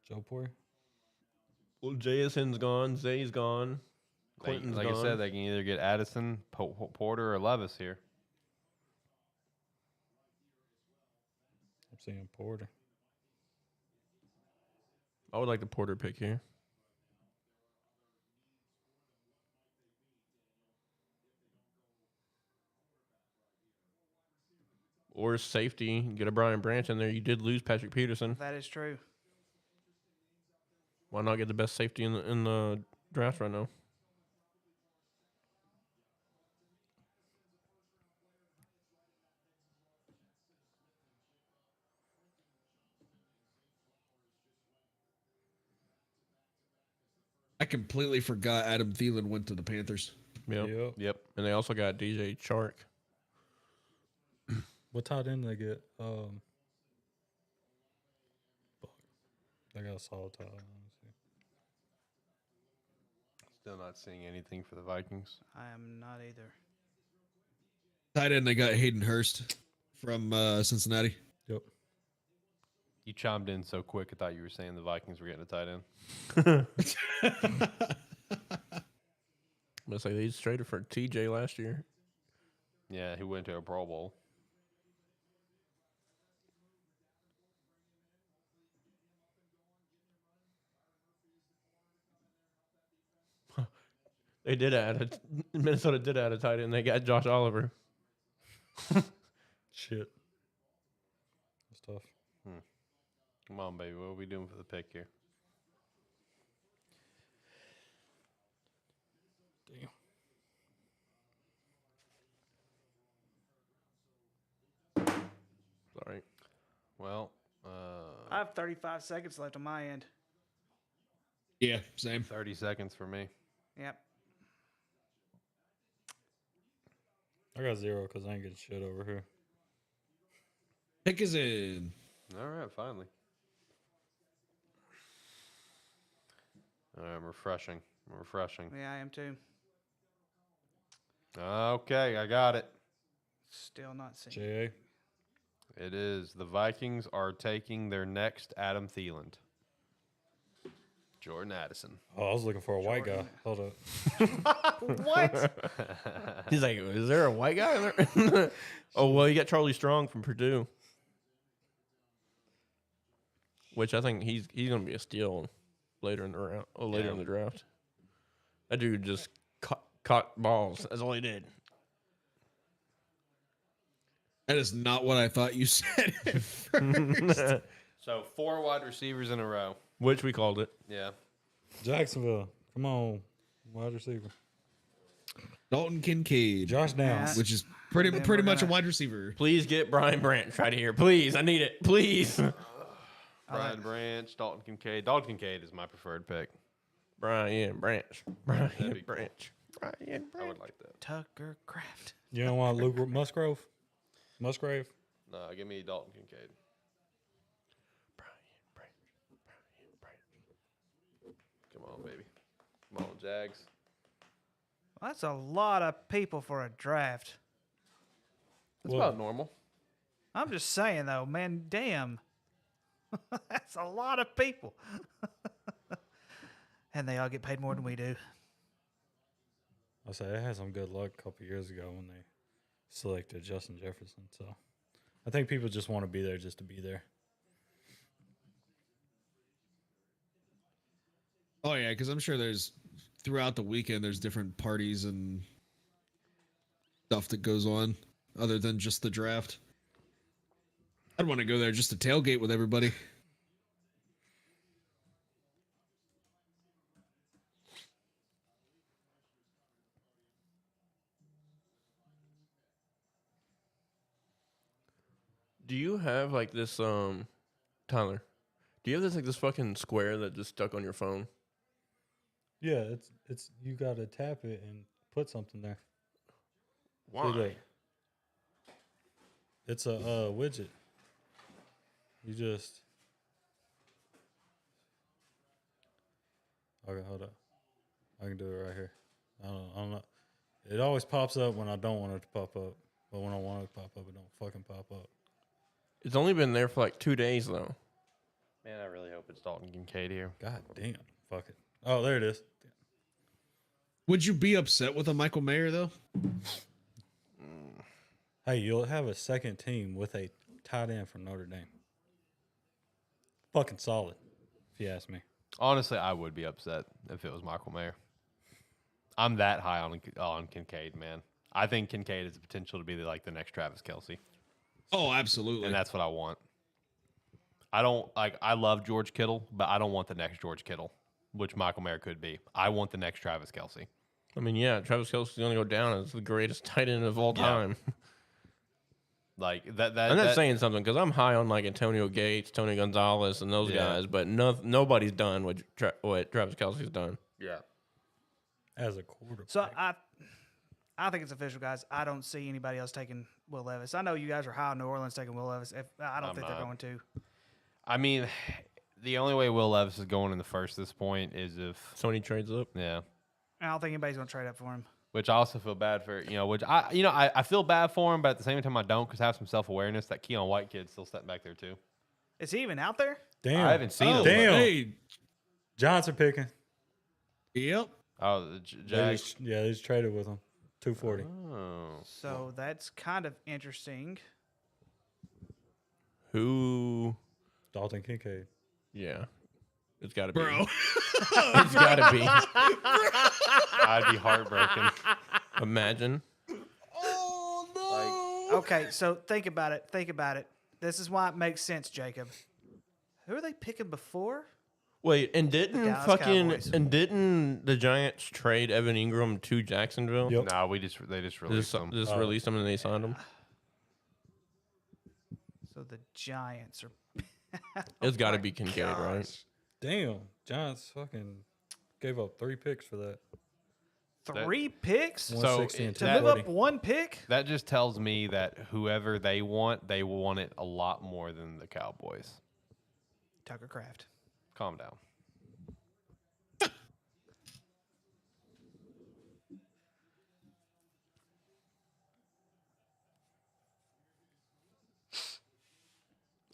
Joe Porter? Well, JSN's gone. Zay's gone. Clinton's Like gone. I said, they can either get Addison, Porter, or Levis here. I'm seeing Porter. I would like the Porter pick here. Or safety, get a Brian Branch in there. You did lose Patrick Peterson. That is true. Why not get the best safety in the draft right now? I completely forgot Adam Thielen went to the Panthers. Yep. Yep. And they also got DJ Chark. What tight end they get? Fuck. They got a solid tight end. Let me see. Still not seeing anything for the Vikings. I am not either. Tight end, they got Hayden Hurst from Cincinnati. Yep. You chimed in so quick, I thought you were saying the Vikings were getting a tight end. Let's say they traded for TJ last year. Yeah, who went to a Pro Bowl. Minnesota did add a tight end. They got Josh Oliver. Shit. That's tough. Come on, baby. What are we doing for the pick here? Sorry. Well, I have 35 seconds left on my end. Yeah, same. 30 seconds for me. Yep. I got 0 because I ain't getting shit over here. Pick is in. All right, finally. All right, I'm refreshing. Yeah, I am too. Okay, I got it. Still not seeing. JA. It is the Vikings are taking their next Adam Thielen. Jordan Addison. Oh, I was looking for a white guy. Hold up. What? He's like, is there a white guy there? Oh, well, you got Charlie Strong from Purdue. Which I think he's going to be a steal later in the round, in the draft. That dude just caught balls. That's all he did. That is not what I thought you said at first. So 4 wide receivers in a row. Which we called it. Yeah. Jacksonville. Come on. Wide receiver. Dalton Kincaid, Josh Downs. which is pretty Then much a gonna- wide receiver. Please get Brian Branch right here. Please, I need it. Please. Brian Branch, Dalton Kincaid. Dalton Kincaid is my preferred pick. Brian Branch. That'd be Brian cool. Branch. Brian Branch. I would like that. Tucker Craft. You don't want Luke Musgrave? Musgrave? No, give me Dalton Kincaid. Brian Branch. Brian Branch. Come on, baby. Come on, Jags. Well, that's a lot of people for a draft. It's Well- about normal. I'm just saying though, man, damn. That's a lot of people. And they all get paid more than we do. I say they had some good luck a couple years ago when they selected Justin Jefferson. So I think people just want to be there just to be there. Oh yeah, because I'm sure there's throughout the weekend there's different parties and stuff that goes on other than just the draft. I'd want to go there just to tailgate with everybody. Do you have like this, Tyler? Do you have this like this fucking square that just stuck on your phone? Yeah, it's you got to tap it and put something there. See, Why? look. It's a widget. You just. Okay, hold up. I can do it right here. I don't know. It always pops up when I don't want it to pop up, but when I want it to pop up, it don't fucking pop up. It's only been there for like 2 days though. Man, I really hope it's Dalton Kincaid here. God damn. Fuck it. Oh, there it is. Would you be upset with a Michael Mayer though? Hey, you'll have a second team with a tight end from Notre Dame. Fucking solid, if you ask me. Honestly, I would be upset if it was Michael Mayer. I'm that high on Kincaid, man. I think Kincaid has the potential to be like the next Travis Kelce, Oh, absolutely. and that's what I want. I don't like. I love George Kittle, but I don't want the next George Kittle, which Michael Mayer could be. I want the next Travis Kelce. I mean, yeah, Travis Kelce's going to go down as the greatest tight end of all Yeah. time. Like that. I'm not saying something because I'm high on like Antonio Gates, Tony Gonzalez, and those Yeah. guys, but nobody's done what Travis Kelce's done. Yeah. As a quarterback. So I think it's official, guys. I don't see anybody else taking Will Levis. I know you guys are high on New Orleans taking Will Levis. I don't I'm think not. they're going to. I mean, the only way Will Levis is going in the first at this point is if Sony trades up. yeah. I don't think anybody's going to trade up for him. Which I also feel bad for, which I feel bad for him, but at the same time I don't because I have some self-awareness. That Keon White kid's still sitting back there too. Is he even out there? Damn. I haven't seen him. damn. Hey, Johnson picking. yep. Oh, the Jags. They just traded with him. 240. Oh. So that's kind of interesting. Who? Dalton Kincaid. Yeah, it's got to be. Bro. It's got to be. I'd be heartbroken. Imagine. Okay, so think about it. Think about it. This is why it makes sense, Jacob. Who are they picking before? Wait, and didn't Dallas Cowboys. the Giants trade Evan Ingram to Jacksonville? Yep. No, they just released Just, him. just released him and they signed him. So the Giants are. It's got to be Kincaid, right? Damn. Giants fucking gave up 3 picks for that. 3 picks? So 160 and To that, move up 1 pick? that just tells me that whoever they want it a lot more than the Cowboys. Tucker Craft. Calm down.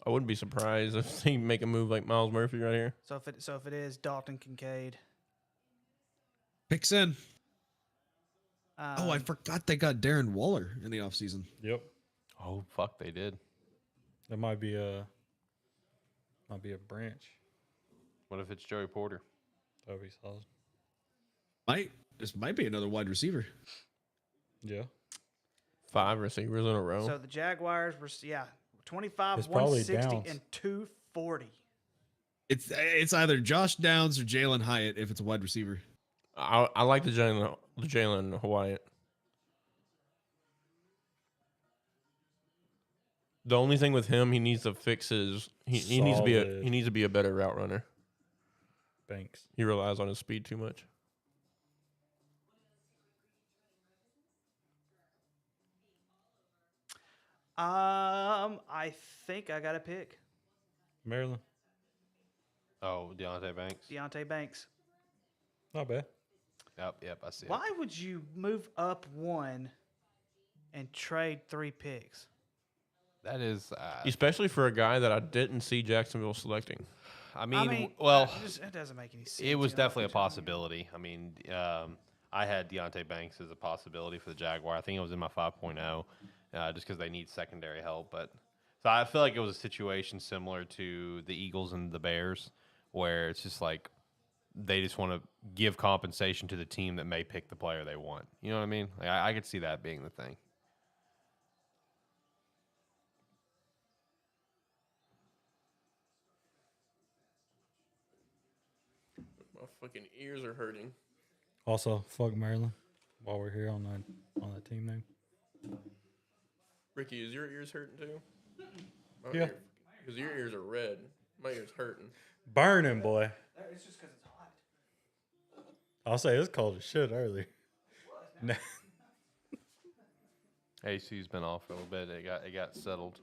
I wouldn't be surprised if they make a move like Miles Murphy right here. So if it is Dalton Kincaid. Picks in. Oh, I um, forgot they got Darren Waller in the offseason. Yep. Oh fuck, they did. That might be a branch. What if it's Joey Porter? That would be solid. This might be another wide receiver. Yeah. 5 receivers in a row. So the Jaguars were 25, It's probably 160, Downs. and 240. It's either Josh Downs or Jalen Hyatt if it's a wide receiver. I like the Jalen Jalen Hyatt. The only thing with him, he needs to fix his. He needs to be a better route runner. Banks. He relies on his speed too much. I think I got a pick. Maryland. Oh, Deontay Banks. Deontay Banks. Not bad. Yep, I see Why would you move up one and trade 3 picks? That is, Especially for a guy that I didn't see Jacksonville selecting. I mean, well, it doesn't make any sense. it was definitely a possibility. I mean, I had Deontay Banks as a possibility for the Jaguar. I think it was in my 5.0, just because they need secondary help. But so I feel like it was a situation similar to the Eagles and the Bears, where it's just like they just want to give compensation to the team that may pick the player they want. You know what I mean? Like, I could see that being the thing. My fucking ears are hurting. Also, fuck Maryland. While we're here on the team name. Ricky, is your ears hurting too? Yeah. Because your ears are red. My ears hurting. Burning, boy. It's just because it's hot. I'll say it's cold as shit early. AC's been off for a little bit. It got settled.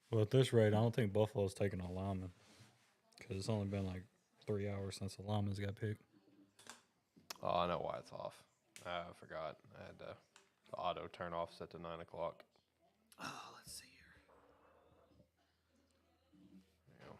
Well, at this rate, I don't think Buffalo's taking a lineman because it's only been like 3 hours since the lineman's got picked. Oh, I know why it's off. I forgot. I had the auto turn off set to 9 o'clock. Oh, let's see here. There you go.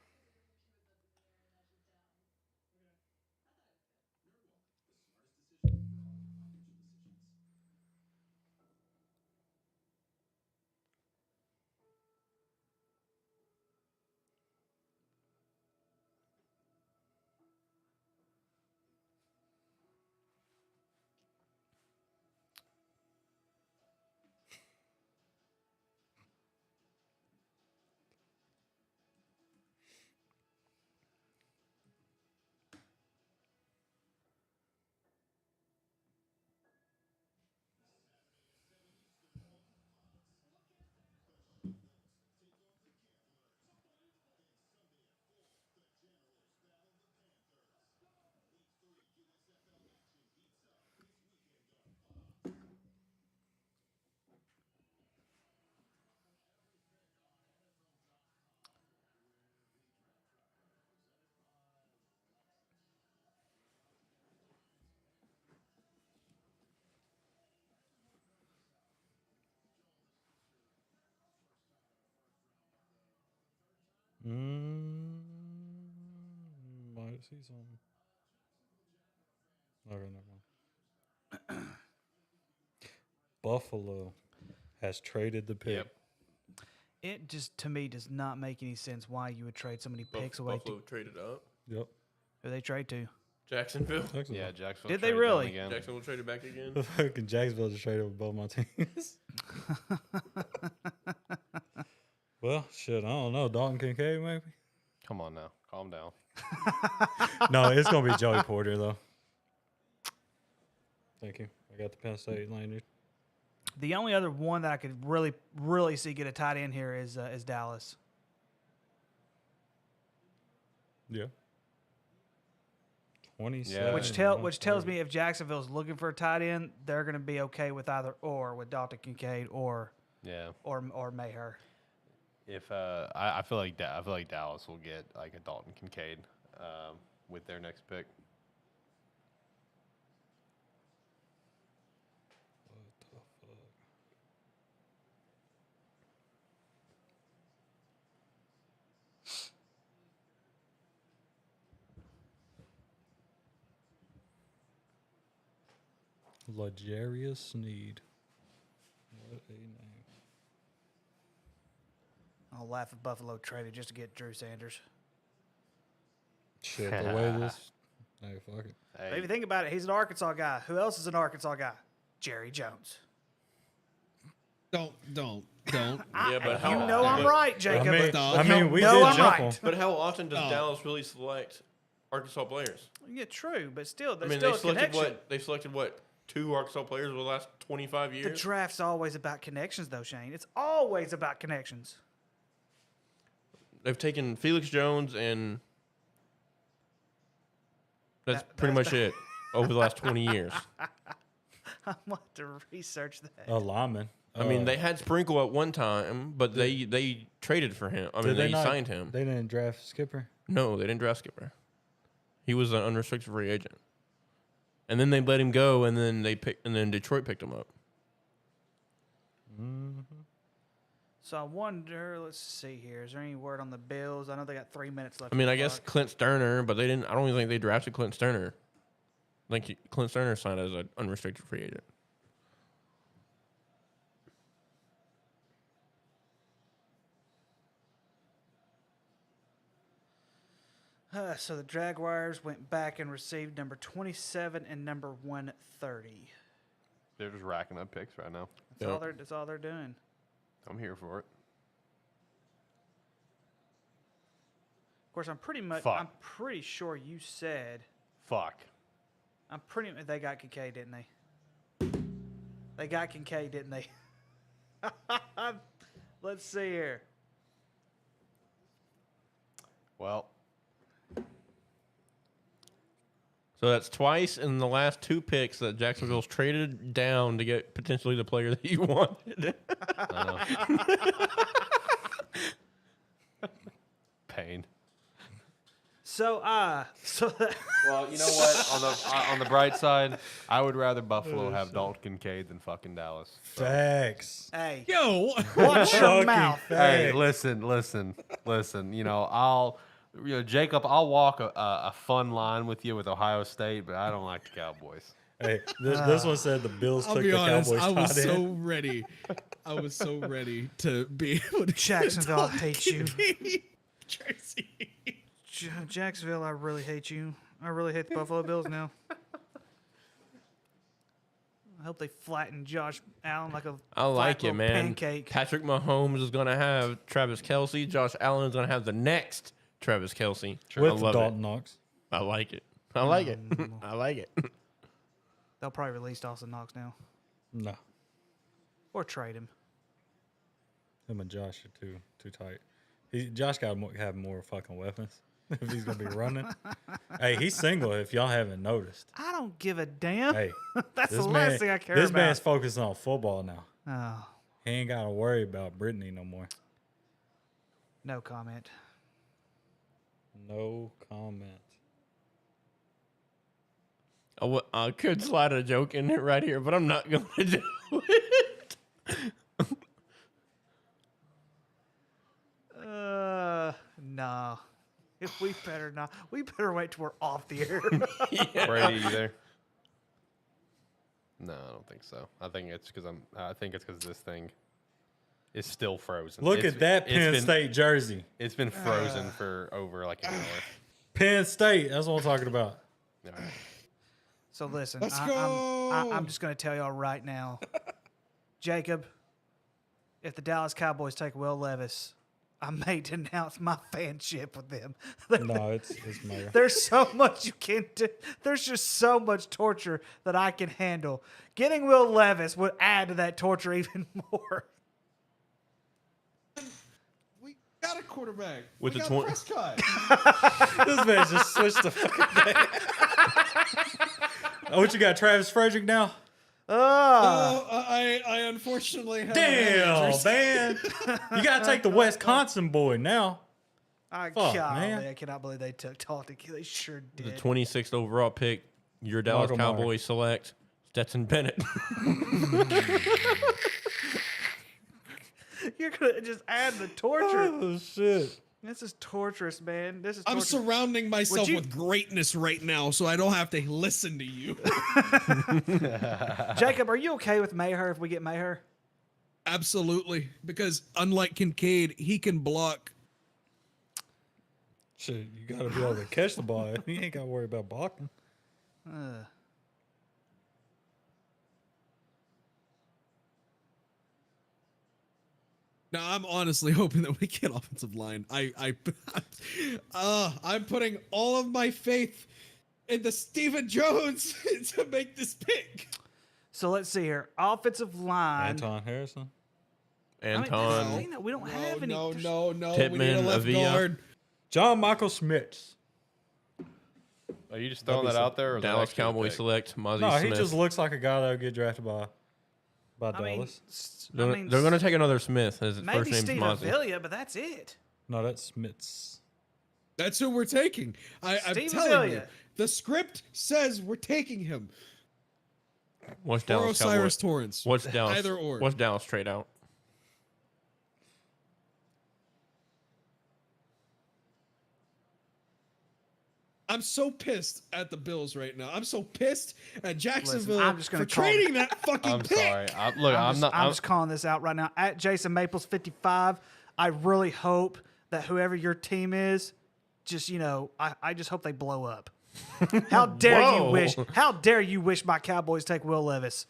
Might see something. Okay, never mind. Buffalo has traded the pick. Yep. It just, to me, does not make any sense why you would trade so many picks away. Buffalo traded up. Yep. Who they trade to? Jacksonville. Yeah, Jacksonville. Did they traded really? down again. Jacksonville traded back again. Fucking Jacksonville just traded with both my teams. Well, shit, I don't know. Dalton Kincaid, maybe? Come on now. Calm down. No, it's going to be Joey Porter, though. Thank you. I got the Penn State lanyard. The only other one that I could really see get a tight end here is Dallas. Yeah. 27. Yeah. Which tells me if Jacksonville's looking for a tight end, they're going to be okay with either or with Dalton Kincaid or Maher. If I feel like Dallas will get like a Dalton Kincaid with their next pick. L'Jarius Sneed. I'll laugh if Buffalo traded just to get Drew Sanders. Shit, the way this. Hey, fuck it. But if you think about it, he's an Arkansas guy. Who else is an Arkansas guy? Jerry Jones. Don't. Yeah, but You know I'm right, Jacob. I mean, we No, did I'm jump right. on. But how often does Oh. Dallas really select Arkansas players? Yeah, true, but still, I there's mean, still they a selected connection. what? They selected what? 2 Arkansas players over the last 25 The years. draft's always about connections, though, Shane. It's always about connections. They've taken Felix Jones, and that's pretty much it over the last 20 years. I want to research that. A lineman. I mean, they had Sprinkle at one time, but they traded for him. I mean, they signed him. They didn't draft Skipper. No, they didn't draft Skipper. He was an unrestricted free agent, and then they let him go, and then Detroit picked him up. So I wonder, let's see here. Is there any word on the Bills? I know they got 3 minutes left. I mean, on I the guess clock. Clint Sterner, but they didn't. I don't even think they drafted Clint Sterner. Like Clint Sterner signed as an unrestricted free agent. So the Jaguars went back and received number 27 and number 130. They're just racking up picks right now. That's all they're doing. I'm here for it. Of course, I'm pretty sure you said. Fuck. They got Kincaid, didn't they? They got Kincaid, didn't they? Let's see here. Well, So that's twice in the last 2 picks that Jacksonville's traded down to get potentially the player that you wanted. pain. So Well, you know what? On the bright side, I would rather Buffalo have Dalton Kincaid than fucking Dallas. Facts. hey, Yo. watch your Fucking mouth. Hey, facts. listen. Jacob, I'll walk a fun line with you with Ohio State, but I don't like the Cowboys. Hey, this one said the Bills I'll took be the honest. Cowboys. I was tight so end. ready. I was so ready to be able to Jacksonville, I hate you. Jersey. Jacksonville, I really hate you. I really hate the Buffalo Bills now. I hope they flatten Josh Allen like a I like flat it, little man. pancake. Patrick Mahomes is going to have Travis Kelce. Josh Allen is going to have the next Travis Kelce. I With love Dalton it. Knox. I like it. I like it. I like it. They'll probably release Dawson Knox now No, or trade him. him and Josh are too tight. Josh got to have more fucking weapons if he's gonna be running. Hey, he's single. If y'all haven't noticed. I don't give a damn. Hey, That's the this last thing I care This about. man's focusing on football now. Oh, He ain't got to worry about Brittany no more. no comment. No comment. I could slide a joke in it right here, but I'm not going to do it. No. If we better not. We better wait till we're off the air. Brady, you there? No, I don't think so. I think it's because this thing is still frozen. Look at that Penn State jersey. It's been frozen for over like an hour. Penn State. That's what I'm talking about. All right. So listen, Let's go. I'm just going to tell y'all right now, Jacob, if the Dallas Cowboys take Will Levis, I may denounce my fanship with them. No, it's Mayor. There's so much you can do. There's just so much torture that I can handle. Getting Will Levis would add to that torture even more. We got a quarterback. With we the got 20 Prescott. This man just switched the fucking thing. Oh, what you got, Travis Frederick now? I unfortunately have Damn, man. You got to take the Wisconsin boy now. Fuck, man. I cannot believe they took Dalton. They sure The did. 26th overall pick, your Dallas Michael Mayer. Cowboys select Stetson Bennett. You're going to just add the torture. Oh, shit. This is torturous, man. This is I'm torturous. surrounding myself you- with greatness right now, so I don't have to listen to you. Jacob, are you okay with Maher if we get Maher? Absolutely, because unlike Kincaid, he can block. Shit, you gotta be able to catch the ball. You ain't gotta worry about blocking. Now, I'm honestly hoping that we get offensive line. I'm putting all of my faith into Stephen Jones to make this pick. So let's see here. Offensive line. Anton Harrison. I mean, that's the thing that we don't have any. No. Tippmann, We need a left Avila. guard. John Michael Smith. Are you just throwing that out there? Or is that Dallas actually a Cowboys pick? select Mozzie No, Smith. he just looks like a guy that would get drafted by I mean, Dallas. They're going to take another Smith. His first maybe name's Steve Mozzie. Avila, but that's it. No, that's Smiths. That's who we're taking. I'm Steve telling you, Avila. the script says we're taking him. What's Or Dallas Osiris Cowboys? Torrance. What's Dallas? Either or. What's Dallas trade out? I'm so pissed at the Bills right now. I'm so pissed at Jacksonville I'm just gonna for call it. trading that fucking I'm pick. sorry. I'm not. I'm just calling this out right now. At Jason Maples 55, I really hope that whoever your team is, just I just hope they blow up. How dare you Whoa. wish? How dare you wish my Cowboys take Will Levis?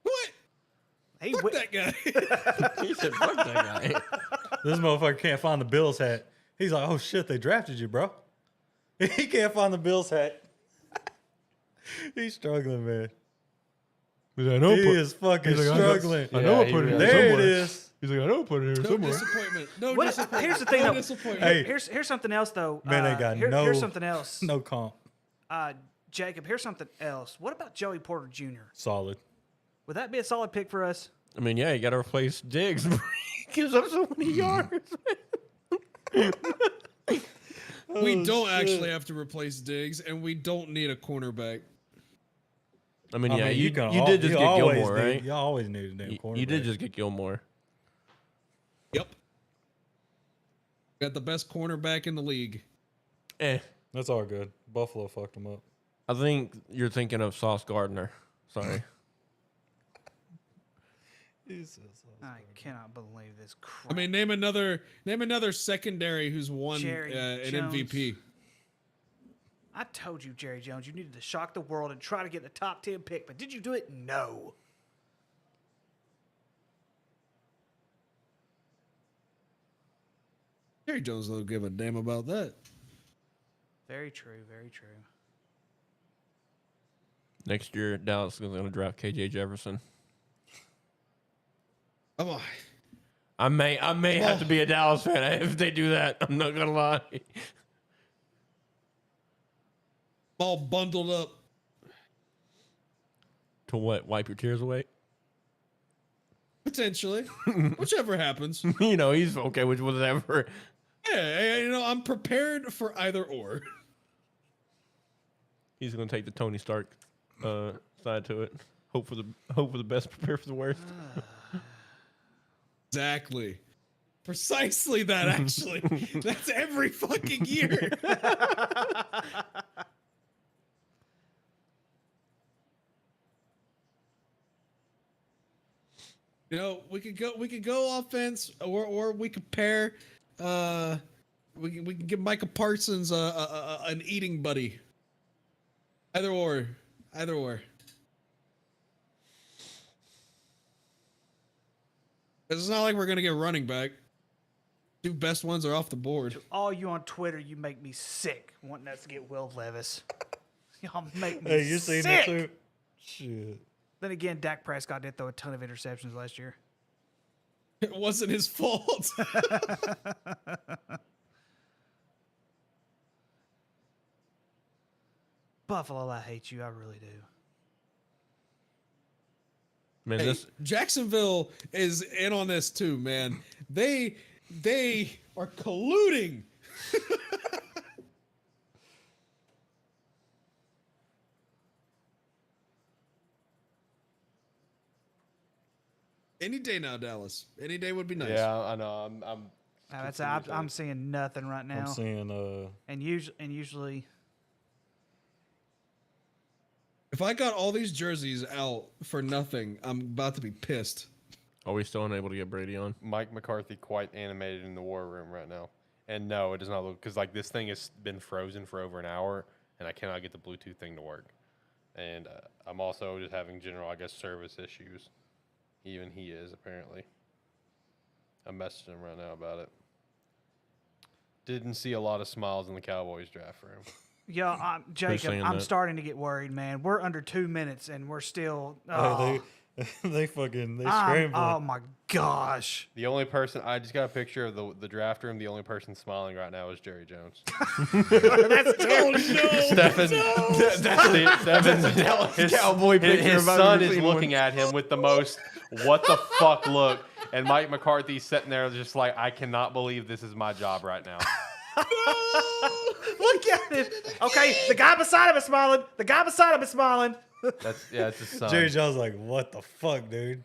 What? He Fuck wi- that guy. He said, fuck that guy. This motherfucker can't find the Bills hat. He's like, oh shit, they drafted you, bro. He can't find the Bills hat. He's struggling, man. He is fucking struggling. I know I put it here There it is. He's like, I know I put it here No somewhere. disappointment. No What- disappointment. here's the thing, No though. disappointment. Hey. here's something else though. Man, they got here's something else. No comp. Jacob, here's something else. What about Joey Porter Jr.? Solid. Would that be a solid pick for us? I mean, yeah, you got to replace Diggs. He gives up so many yards. We don't actually have to replace Diggs, and we don't need a cornerback. I mean, I yeah, mean, you can did just get always Gilmore, need- right? You always need a damn You quarterback. did just get Gilmore. Yep. Got the best cornerback in the league. That's all good. Buffalo fucked him up. I think you're thinking of Sauce Gardner. Sorry. I cannot believe this crap. I mean, name another secondary who's won Jerry an Jones. MVP. I told you, Jerry Jones, you needed to shock the world and try to get the top 10 pick, but did you do it? No. Jerry Jones don't give a damn about that. Very true. Very true. Next year, Dallas is going to draft KJ Jefferson. Come on. I may have to be a Dallas fan if they do that. I'm not gonna lie. All bundled up. To what? Wipe your tears away? Potentially. Whichever happens. You know, he's okay with whatever. Yeah, I'm prepared for either or. He's gonna take the Tony Stark side to it. Hope for the best, prepare for the worst. Exactly. Precisely that, actually. That's every fucking year. We could go offense, or we could pair. We can give Micah Parsons an eating buddy. Either or. It's not like we're gonna get running back. Two best ones are off the board. To all you on Twitter, you make me sick wanting us to get Will Levis. Y'all make me Hey, you seen that sick. too? Shit. Then again, Dak Prescott did throw a ton of interceptions last year. It wasn't his fault. Buffalo, I hate you. I really do. Man, Hey, Jacksonville is in on this too, man. They are colluding. Any day now, Dallas. Any day would be nice. Yeah, I know. I'm seeing nothing right now. I'm seeing and usually If I got all these jerseys out for nothing, I'm about to be pissed. Are we still unable to get Brady on? Mike McCarthy quite animated in the war room right now. And no, it does not look, because like this thing has been frozen for over an hour, and I cannot get the Bluetooth thing to work. And I'm also just having general, I guess, service issues. Even he is, apparently. I'm messaging him right now about it. Didn't see a lot of smiles in the Cowboys draft room. Yeah, Jacob, saying I'm that? starting to get worried, man. We're under 2 minutes and we're still. They scrambling. Oh my gosh! The only person, I just got a picture of the draft room. The only person smiling right now is Jerry Jones. That's terrible. Stephen, his cowboy picture his if I've son ever is seen looking one. at him with the most what the fuck look, and Mike McCarthy's sitting there just like, I cannot believe this is my job right now. Look at it. Okay, the guy beside him is smiling. The guy beside him is smiling. That's it's his son. Jerry Jones like, what the fuck, dude?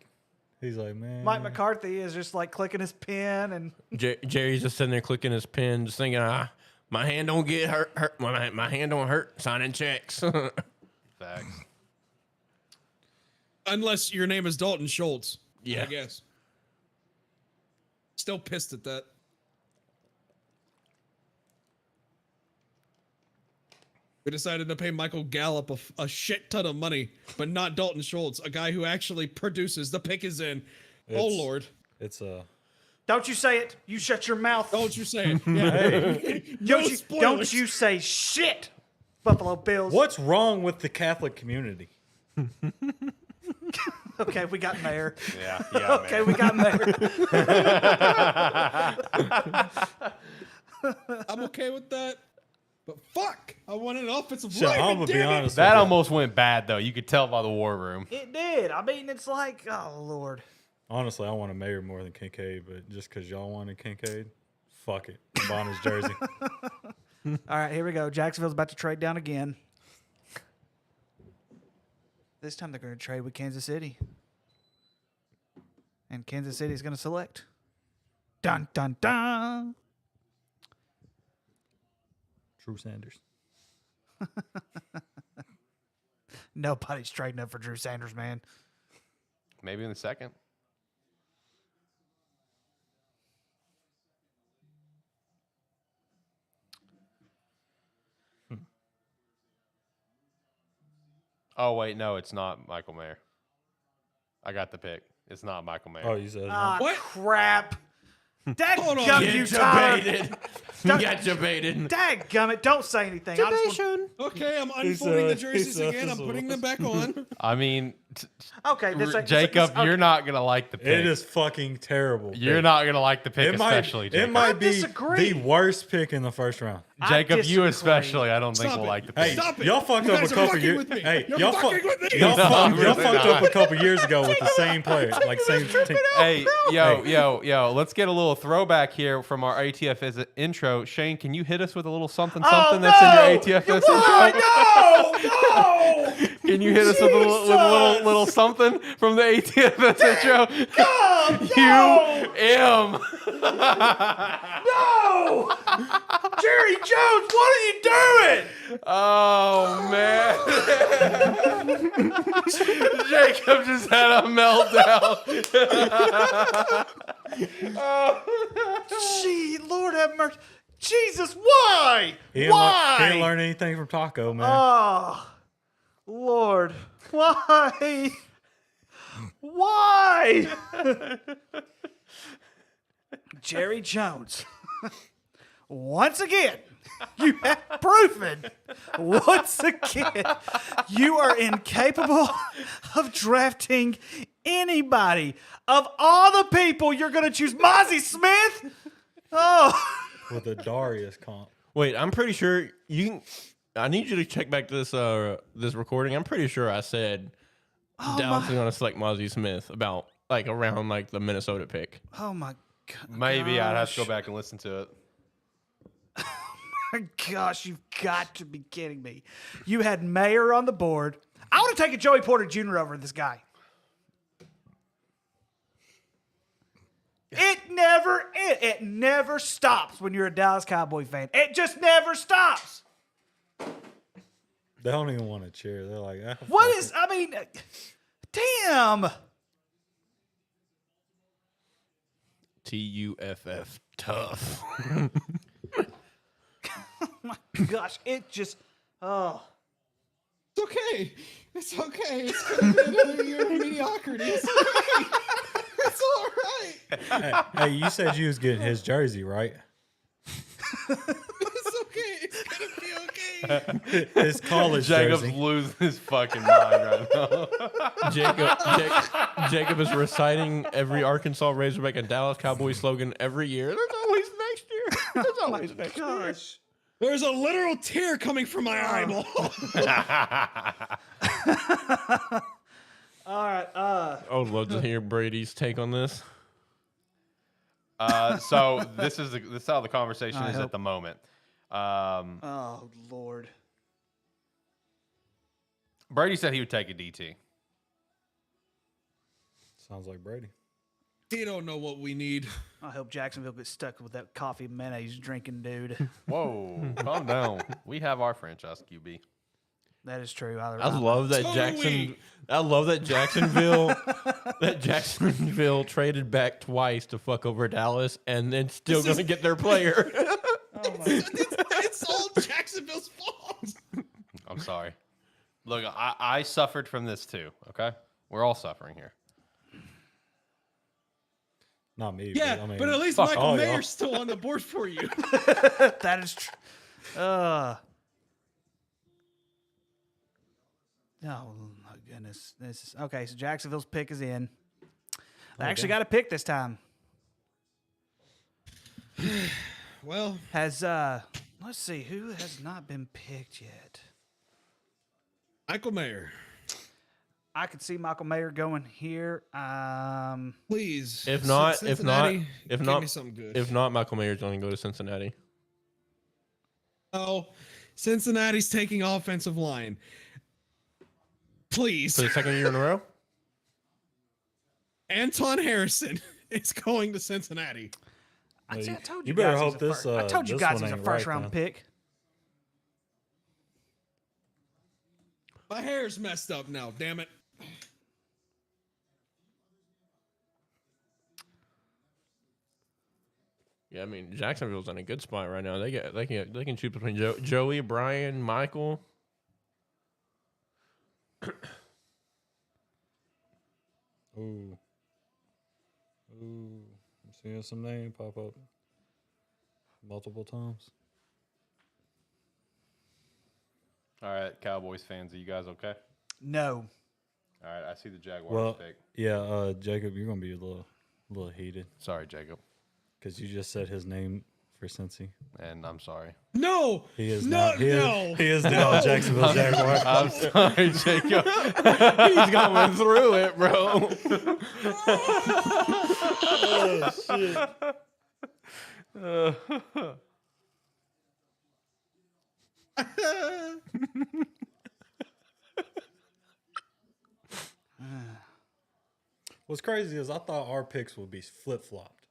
He's like, man. Mike McCarthy is just like clicking his pen and. Jerry's just sitting there clicking his pen, just thinking, my hand don't get hurt. My hand don't hurt signing checks. Facts. Unless your name is Dalton Schultz. Yeah. I guess. Still pissed at that. We decided to pay Michael Gallup a shit ton of money, but not Dalton Schultz, a guy who actually produces. The pick is in. Oh, Lord. It's Don't you say it. You shut your mouth. Don't you say it. Yeah. Don't you say shit, Buffalo Bills. What's wrong with the Catholic community? Okay, we got mayor. Yeah. Okay, we got mayor. I'm okay with that. But fuck, I want an offensive So lineman. I'm gonna be honest. That with almost went bad though. You could tell by the war room. It did. I mean, it's like, oh Lord. you. Honestly, I want a mayor more than Kincaid, but just because y'all wanted Kincaid, fuck it. I'm buying his jersey. All right, here we go. Jacksonville's about to trade down again. This time they're going to trade with Kansas City. And Kansas City is going to select. Dun, dun, dun. Drew Sanders. Nobody's trading up for Drew Sanders, man. Maybe in the second. Oh wait, no, it's not Michael Mayer. I got the pick. It's not Michael Mayer. Oh, you said Ah, What? crap. Hold on. Dadgummit, you Tyler. Got debated. Dadgummit, don't say anything. I just want- Okay, I'm unfolding the jerseys said again. I'm this putting was- them back on. I mean, okay, this ain't- Jacob, okay. you're not gonna like the pick. it is fucking terrible. You're pick. not gonna like the pick, It might, especially Jacob. it might be disagree. the worst pick in the first round. I Jacob, you disagree. especially. I don't think Stop will it. like the Hey, pick. Stop it. y'all fucked You up a guys are couple fucking years. with me. Hey, You're y'all fucking with me. Y'all, No, I'm y'all really fucked up not. a couple years ago with the same player, like same team. Hey, yo, let's get a little throwback here from our ATFS intro. Shane, can you hit us with a little something that's in your ATFS intro? No! Can you hit us with a little something from the ATFS intro? UM. No! Jerry Jones, what are you doing? Oh man. Jacob just had a meltdown. Gee, Lord have mercy. Jesus, why? He Why? didn't learn anything from Taco, man. Oh, Lord. Why? Why? Jerry Jones. Once again, you have proven, once again, you are incapable of drafting anybody. Of all the people, you're going to choose Mozzie Smith? Oh. With the Darius comp. Wait, I'm pretty sure you can. I need you to check back this this recording. I'm pretty sure I said Dallas is going to select Mozzie Smith about like around like the Minnesota pick. Oh, my God. Maybe I'd have to go back and listen to it. Gosh, you've got to be kidding me. You had Mayer on the board. I want to take a Joey Porter Jr. over this guy. It never stops when you're a Dallas Cowboy fan. It just never stops. They don't even want to cheer. They're like, ah, What fuck is? it. I mean, damn. TUFF, tough. My gosh, it just. Oh. It's okay. It's okay. It's gonna be another year of mediocrity. It's okay. It's all right. Hey, you said you was getting his jersey, right? It's okay. It's gonna be okay. His college Jacob's jersey. losing his fucking mind right now. Jacob is reciting every Arkansas Razorback and Dallas Cowboys slogan every year. There's always next year. There's always next year. Gosh. There's a literal tear coming from my eyeball. All right. I would love to hear Brady's take on this. So this is how the conversation I is hope- at the moment. Oh Lord. Brady said he would take a DT. Sounds like Brady. You don't know what we need. I hope Jacksonville gets stuck with that coffee mayonnaise drinking dude. Whoa, calm down. We have our franchise QB. That is true. I love that So do Jackson. we. I love that Jacksonville traded back twice to fuck over Dallas, and then still This going to is- get their player. It's all Jacksonville's fault. I'm sorry. Look, I suffered from this too. Okay, we're all suffering here. Not me. Yeah, I mean, but at least fuck Michael all y'all. Mayer's still on the board for you. That is true. Oh my goodness. This is okay. So Jacksonville's pick is in. They actually got a pick this time. Well, Has let's see who has not been picked yet. Michael Mayer, I could see Michael Mayer going here. please. If not, Cincinnati, if give not, me something good. if not, Michael Mayer's going to go to Cincinnati. Oh, Cincinnati's taking offensive line. Please. For the second year in a row? Anton Harrison is going to Cincinnati. I told you you better guys hope he's a this, I told you this guys one he's a ain't first right, round then. pick. My hair's messed up now, damn it. Yeah, I mean Jacksonville's in a good spot right now. They can choose between Joey, Brian, Michael. Ooh. I'm seeing some name pop up multiple times. All right, Cowboys fans, are you guys okay? No. All right, I see the Jaguars Well, pick. yeah, Jacob, you're gonna be a little heated Sorry, Jacob, because you just said his name for Cincy. and I'm sorry. No. He is No, now. He no. is now a Jacksonville Jaguar. I'm sorry, Jacob. He's going through it, bro. Oh shit! What's crazy is I thought our picks would be flip flopped,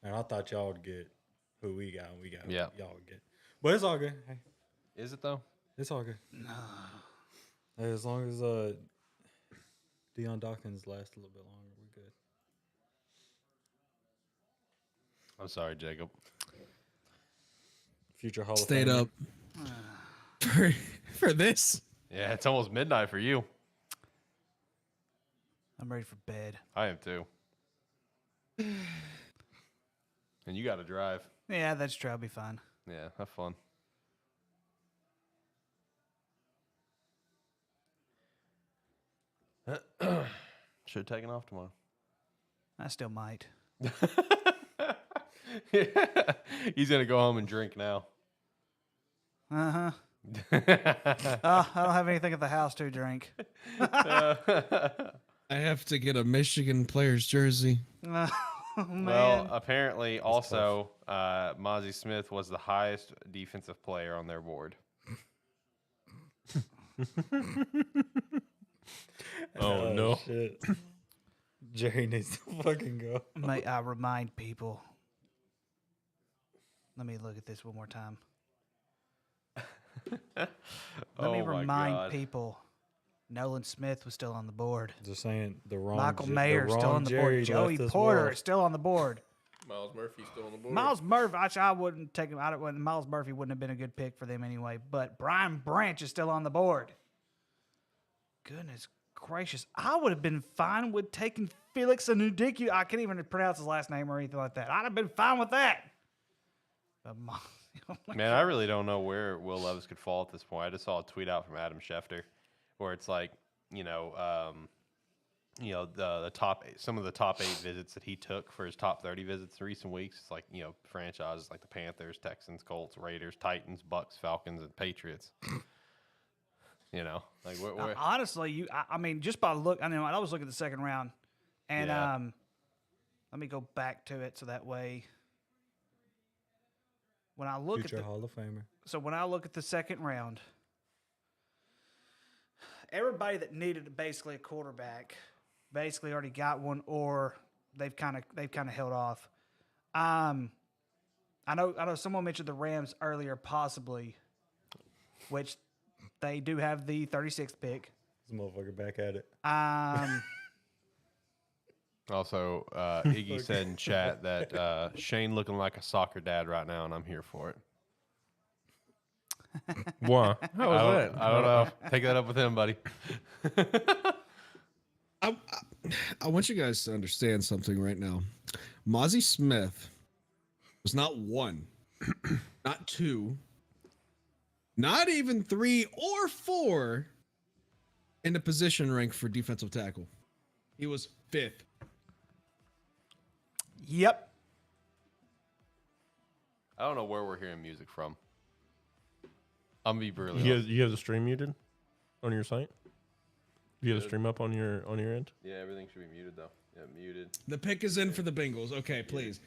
and I thought y'all would get who we got, and we got Yeah. what y'all would get. But it's all good. Hey, Is it though? it's all good. Hey, as long as Deion Dawkins lasts a little bit longer, we're good. I'm sorry, Jacob. Future Hall Stayed of Famer. up for this. Yeah, it's almost midnight for you. I'm ready for bed. I am too. And you got to drive. Yeah, that's true. I'll be fine. Yeah, have fun. Should have taken off tomorrow. I still might. He's gonna go home and drink now. Uh-huh. I don't have anything at the house to drink. I have to get a Michigan player's jersey. Oh, man. Well, apparently, also, Mozzie Smith was the highest defensive player on their board. Oh no. Shit. Jerry needs to fucking go. May I remind people. Let me look at this one more time. Let Oh me my remind God. people, Nolan Smith was still on the board. Just saying the wrong. Michael the Mayer still wrong on the Jerry board. Joey left this Porter world. is still on the board. Miles Murphy's still on the board. Miles Murphy, actually, I wouldn't take him. Miles Murphy wouldn't have been a good pick for them anyway. But Brian Branch is still on the board. Goodness gracious, I would have been fine with taking Felix Anudike. I can't even pronounce his last name or anything like that. I'd have been fine with that. But Man, I really don't know where Will Levis could fall at this point. I just saw a tweet out from Adam Schefter where it's like, the top some of the top 8 visits that he took for his top 30 visits in recent weeks. It's like, franchises like the Panthers, Texans, Colts, Raiders, Titans, Bucks, Falcons, and Patriots. Like where honestly, I mean, just by look, I know I was looking at the second round, and Yeah. let me go back to it so that way when I look Future at Hall of Famer. when I look at the second round, everybody that needed basically a quarterback basically already got one, or they've kind of held off. I know someone mentioned the Rams earlier, possibly, which they do have the 36th pick. This motherfucker back at it. Also, Iggy said in chat that Shane looking like a soccer dad right now, and I'm here for it. Why? How was that? I don't know. Take that up with him, buddy. I want you guys to understand something right now. Mozzie Smith was not 1, not 2, not even 3 or 4 in the position rank for defensive tackle. He was 5th. Yep. I don't know where we're hearing music from. I'm gonna be brutally You have the stream muted on your site? You have the stream up on your end? Yeah, everything should be muted though. Yeah, muted. The pick is in for the Bengals. Okay, please.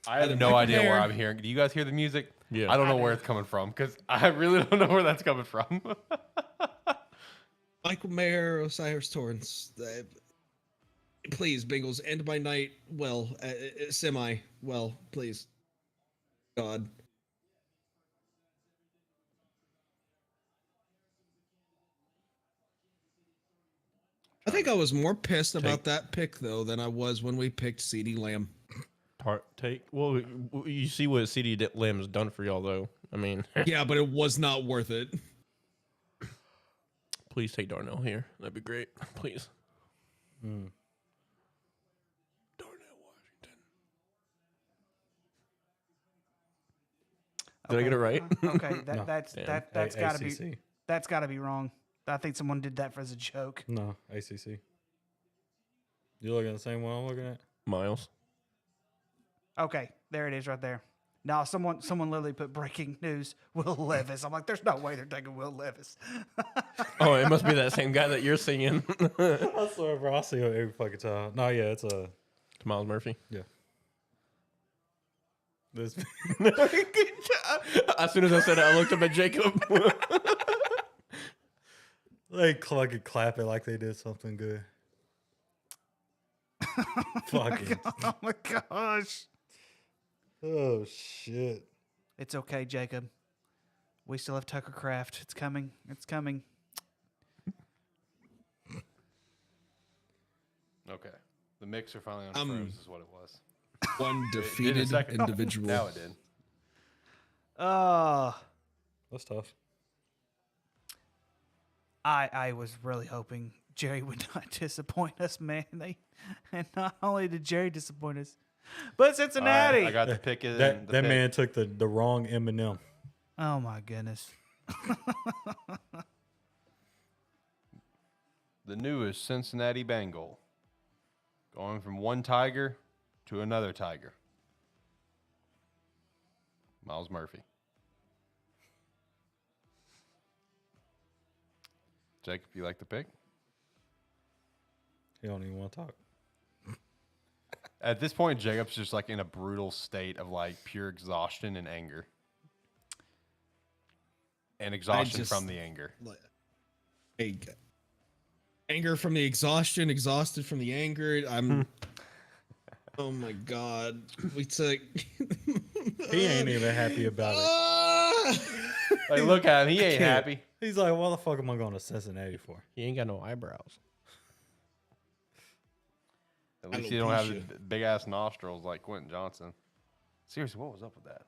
I have no idea where I'm hearing. Do you guys hear the music? Yeah. I don't know where it's coming from because I really don't know where that's coming from. Michael Mayer, Osiris Torrance. Please, Bengals, end my night well, semi well, please. God. I think I was more pissed about that pick though than I was when we picked CeeDee Lamb. Well, you see what CeeDee Lamb's done for y'all, though. I mean, Yeah, but it was not worth it. please take Darnell here. That'd be great. Please. Darnell Washington. Did I get it right? Okay, No. that's got to be ACC. that's got to be wrong. I think someone did that as a joke. No, ACC. You looking at the same one I'm looking at? Miles. Okay, there it is right there. Now someone literally put breaking news: Will Levis. I'm like, there's no way they're taking Will Levis. Oh, it must be that same guy that you're singing. I swear, bro. I see it every fucking time. No, yeah, it's a. Miles Murphy. Yeah. This. As soon as I said it, I looked up at Jacob. They clap it like they did something good. Fucking. Oh my gosh! Oh shit. It's okay, Jacob. We still have Tucker Craft. It's coming. It's coming. Okay. The mixer finally unfroze is what it was. One Did a defeated second. individual. Now it did. That's tough. I was really hoping Jerry would not disappoint us, man. And not only did Jerry disappoint us, but Cincinnati. All right, I got the pick in. That the that pick. man took the wrong Eminem. Oh my goodness. The newest Cincinnati Bengal. Going from one Tiger to another Tiger. Miles Murphy. Jacob, you like the pick? He don't even want to talk. At this point, Jacob's just like in a brutal state of like pure exhaustion and anger. And exhaustion from the anger. Hey, anger from the exhaustion, exhausted from the anger. I'm. Oh my god, we took. He ain't even happy about it. Like, look at him. He ain't Kid. happy. He's like, what the fuck am I going to Cincinnati for? He ain't got no eyebrows. At least you don't have the big ass nostrils like Quentin Johnson. Seriously, what was up with that?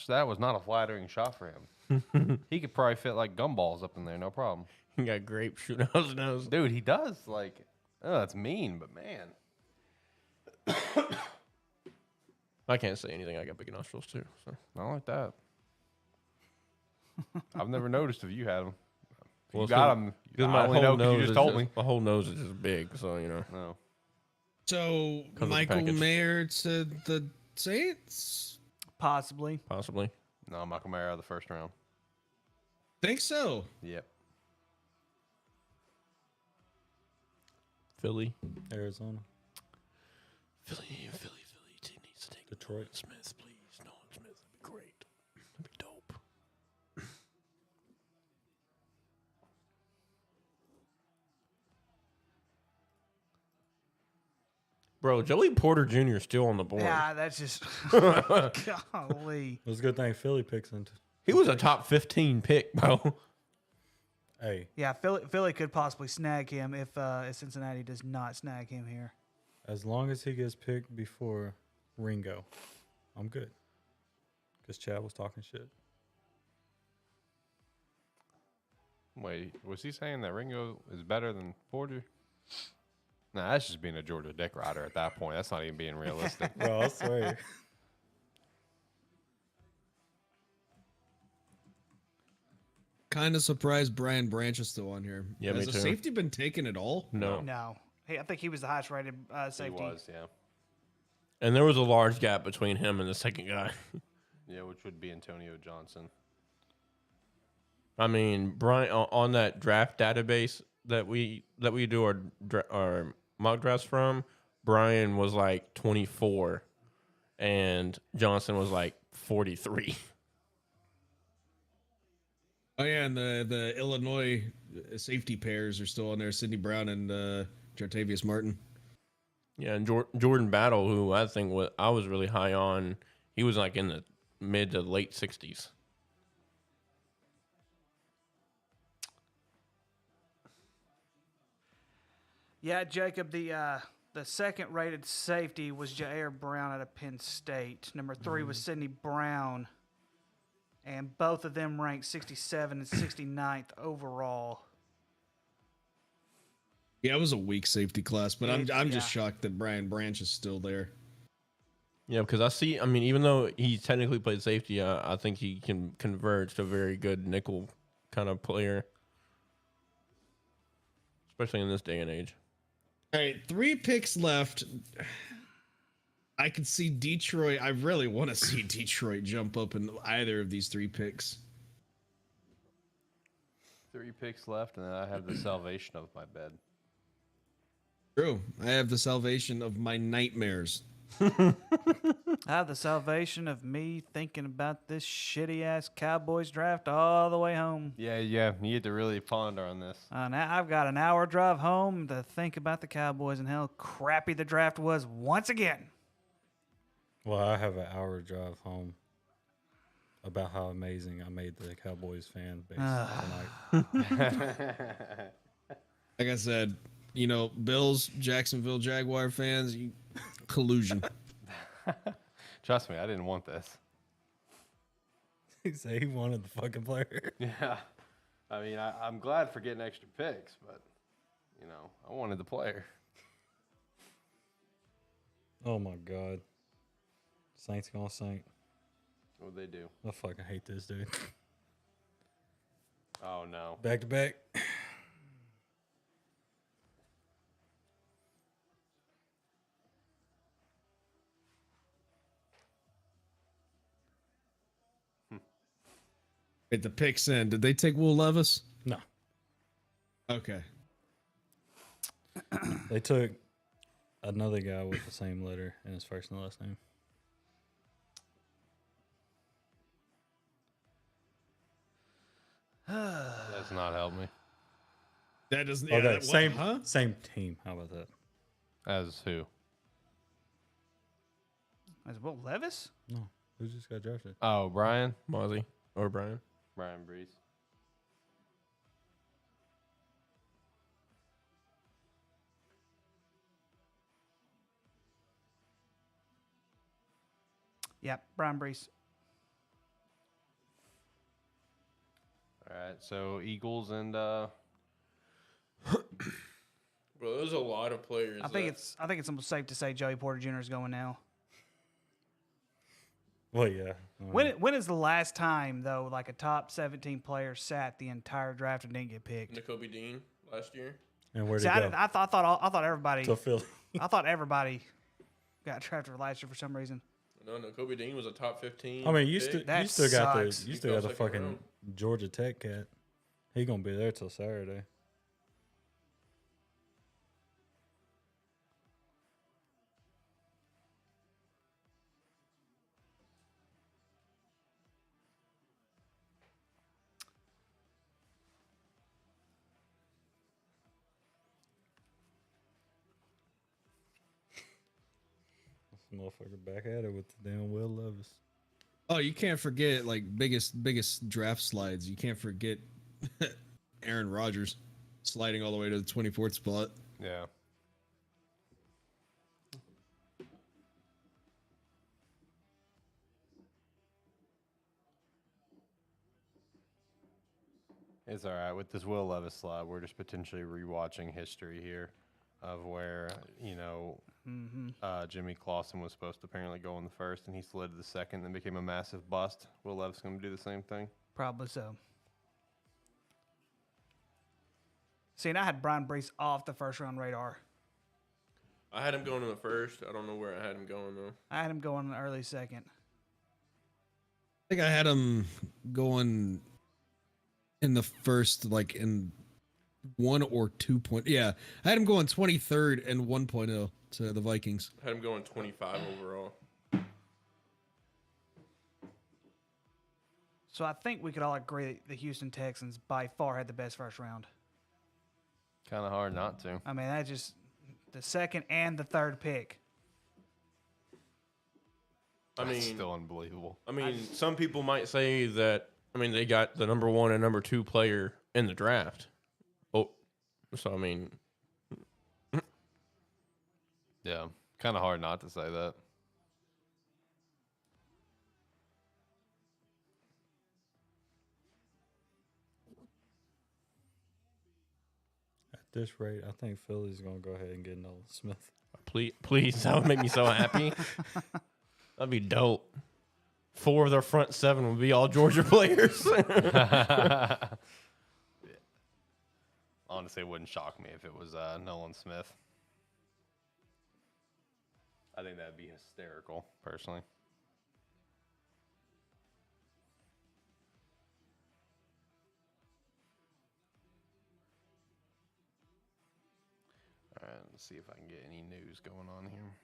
That was not a flattering shot for him. He could probably fit like gumballs up in there, no problem. He got grape shooting out his nose. Dude, he does. Like, oh, that's mean, but man. I can't say anything. I got big nostrils too. So. Not like that. I've never noticed if you had them. Well, You got them. Because I my only whole know 'cause you nose just is told me. My whole nose is just big, so you know. No. So of the Michael package. Mayer to the Saints? Possibly. Possibly. No, Michael Mayer out of the first round. Think so. Yep. Philly. Arizona. Philly needs to take Detroit. Smith, please. Nolan Smith would be great. That'd be dope. Bro, Joey Porter Jr. is still on the board. Yeah, that's just golly. It was a good thing Philly picks into. He was a top 15 pick, bro. Hey, Yeah, Philly could possibly snag him if Cincinnati does not snag him here. as long as he gets picked before Ringo, I'm good. Because Chad was talking shit. Wait, was he saying that Ringo is better than Porter? Nah, that's just being a Georgia dick rider at that point. That's not even being realistic. Bro, I swear. Kind of surprised Brian Branch is still on here. Yeah, me Has the too. safety been taken at all? No. No, hey, I think he was the highest rated He safety. was, yeah. And there was a large gap between him and the second guy. Yeah, which would be Antonio Johnson. I mean, Brian on that draft database that we do our mock drafts from, Brian was like 24, and Johnson was like 43. Oh yeah, and the Illinois safety pairs are still on there: Sidney Brown and Jartavius Martin. Yeah, and Jordan Battle, who I think I was really high on, he was like in the mid to late 60s. Yeah, Jacob, the second rated safety was Jair Brown out of Penn State. Number 3 was Sidney Brown. And both of them ranked 67 and 69th overall. Yeah, it was a weak safety class, but I'm just Yeah. shocked that Brian Branch is still there. Yeah, because I mean, even though he technically played safety, I think he can converge to a very good nickel kind of player, especially in this day and age. All right, 3 picks left. I could see Detroit. I really want to see Detroit jump up in either of these 3 picks. 3 picks left, and then I have the salvation of my bed. True. I have the salvation of my nightmares. I have the salvation of me thinking about this shitty ass Cowboys draft all the way home. Yeah, you get to really ponder on this. Now I've got an hour drive home to think about the Cowboys and how crappy the draft was once again. Well, I have an hour drive home about how amazing I made the Cowboys fan base tonight. Like I said, Bills, Jacksonville Jaguar fans, collusion. Trust me, I didn't want this. He said he wanted the fucking player. Yeah. I mean, I'm glad for getting extra picks, but, I wanted the player. Oh my god. Saints gonna Saint. What'd they do? I fucking hate this dude. Oh, no. Back to back. Wait, the picks in. Did they take Will Levis? No. Okay. They took another guy with the same letter in his first and last name. That's not help me. That doesn't. Okay, that- same Huh? same team. How about that? As who? Is it Will Levis? No, who just got drafted? Oh, Brian? Mozzie or Brian. Brian Breeze. Yep, Brian Brees. All right, so Eagles and Bro, there's a lot of players. I think it's almost safe to say Joey Porter Jr. is going now. Well, yeah. When is the last time though, like a top 17 player sat the entire draft and didn't get picked? N'Kobe Dean last year. And where'd See, he go? I thought everybody. To Philly. I thought everybody got drafted last year for some reason. No, N'Kobe Dean was a top 15. I mean, you pick. still got sucks. the He fell second fucking round. Georgia Tech cat. He gonna be there till Saturday. This motherfucker back at it with the damn Will Levis. Oh, you can't forget like biggest draft slides. You can't forget Aaron Rodgers sliding all the way to the 24th spot. yeah. It's all right with this Will Levis slide. We're just potentially rewatching history here of where Jimmy Clausen was supposed to apparently go in the first, and he slid to the second, and became a massive bust. Will Levis going to do the same thing? Probably so. See, and I had Brian Brees off the first round radar. I had him going in the first. I don't know where I had him going though. I had him going in the early second. I think I had him going in the first, like in 1 or 2 point. Yeah, I had him going 23rd and 1.0 to the Vikings. I had him going 25 overall. So I think we could all agree that the Houston Texans by far had the best first round. Kind of hard not to. I mean, that's just the second and the third pick. I mean, That's still unbelievable. I mean, some people might say that. I mean, they got the number 1 and number 2 player in the draft. Oh, so I mean, Yeah, kind of hard not to say that. At this rate, I think Philly's gonna go ahead and get Nolan Smith. please, that would make me so happy. That'd be dope. 4 of their front 7 would be all Georgia players. Honestly, it wouldn't shock me if it was Nolan Smith. I think that'd be hysterical, personally. All right, let's see if I can get any news going on here.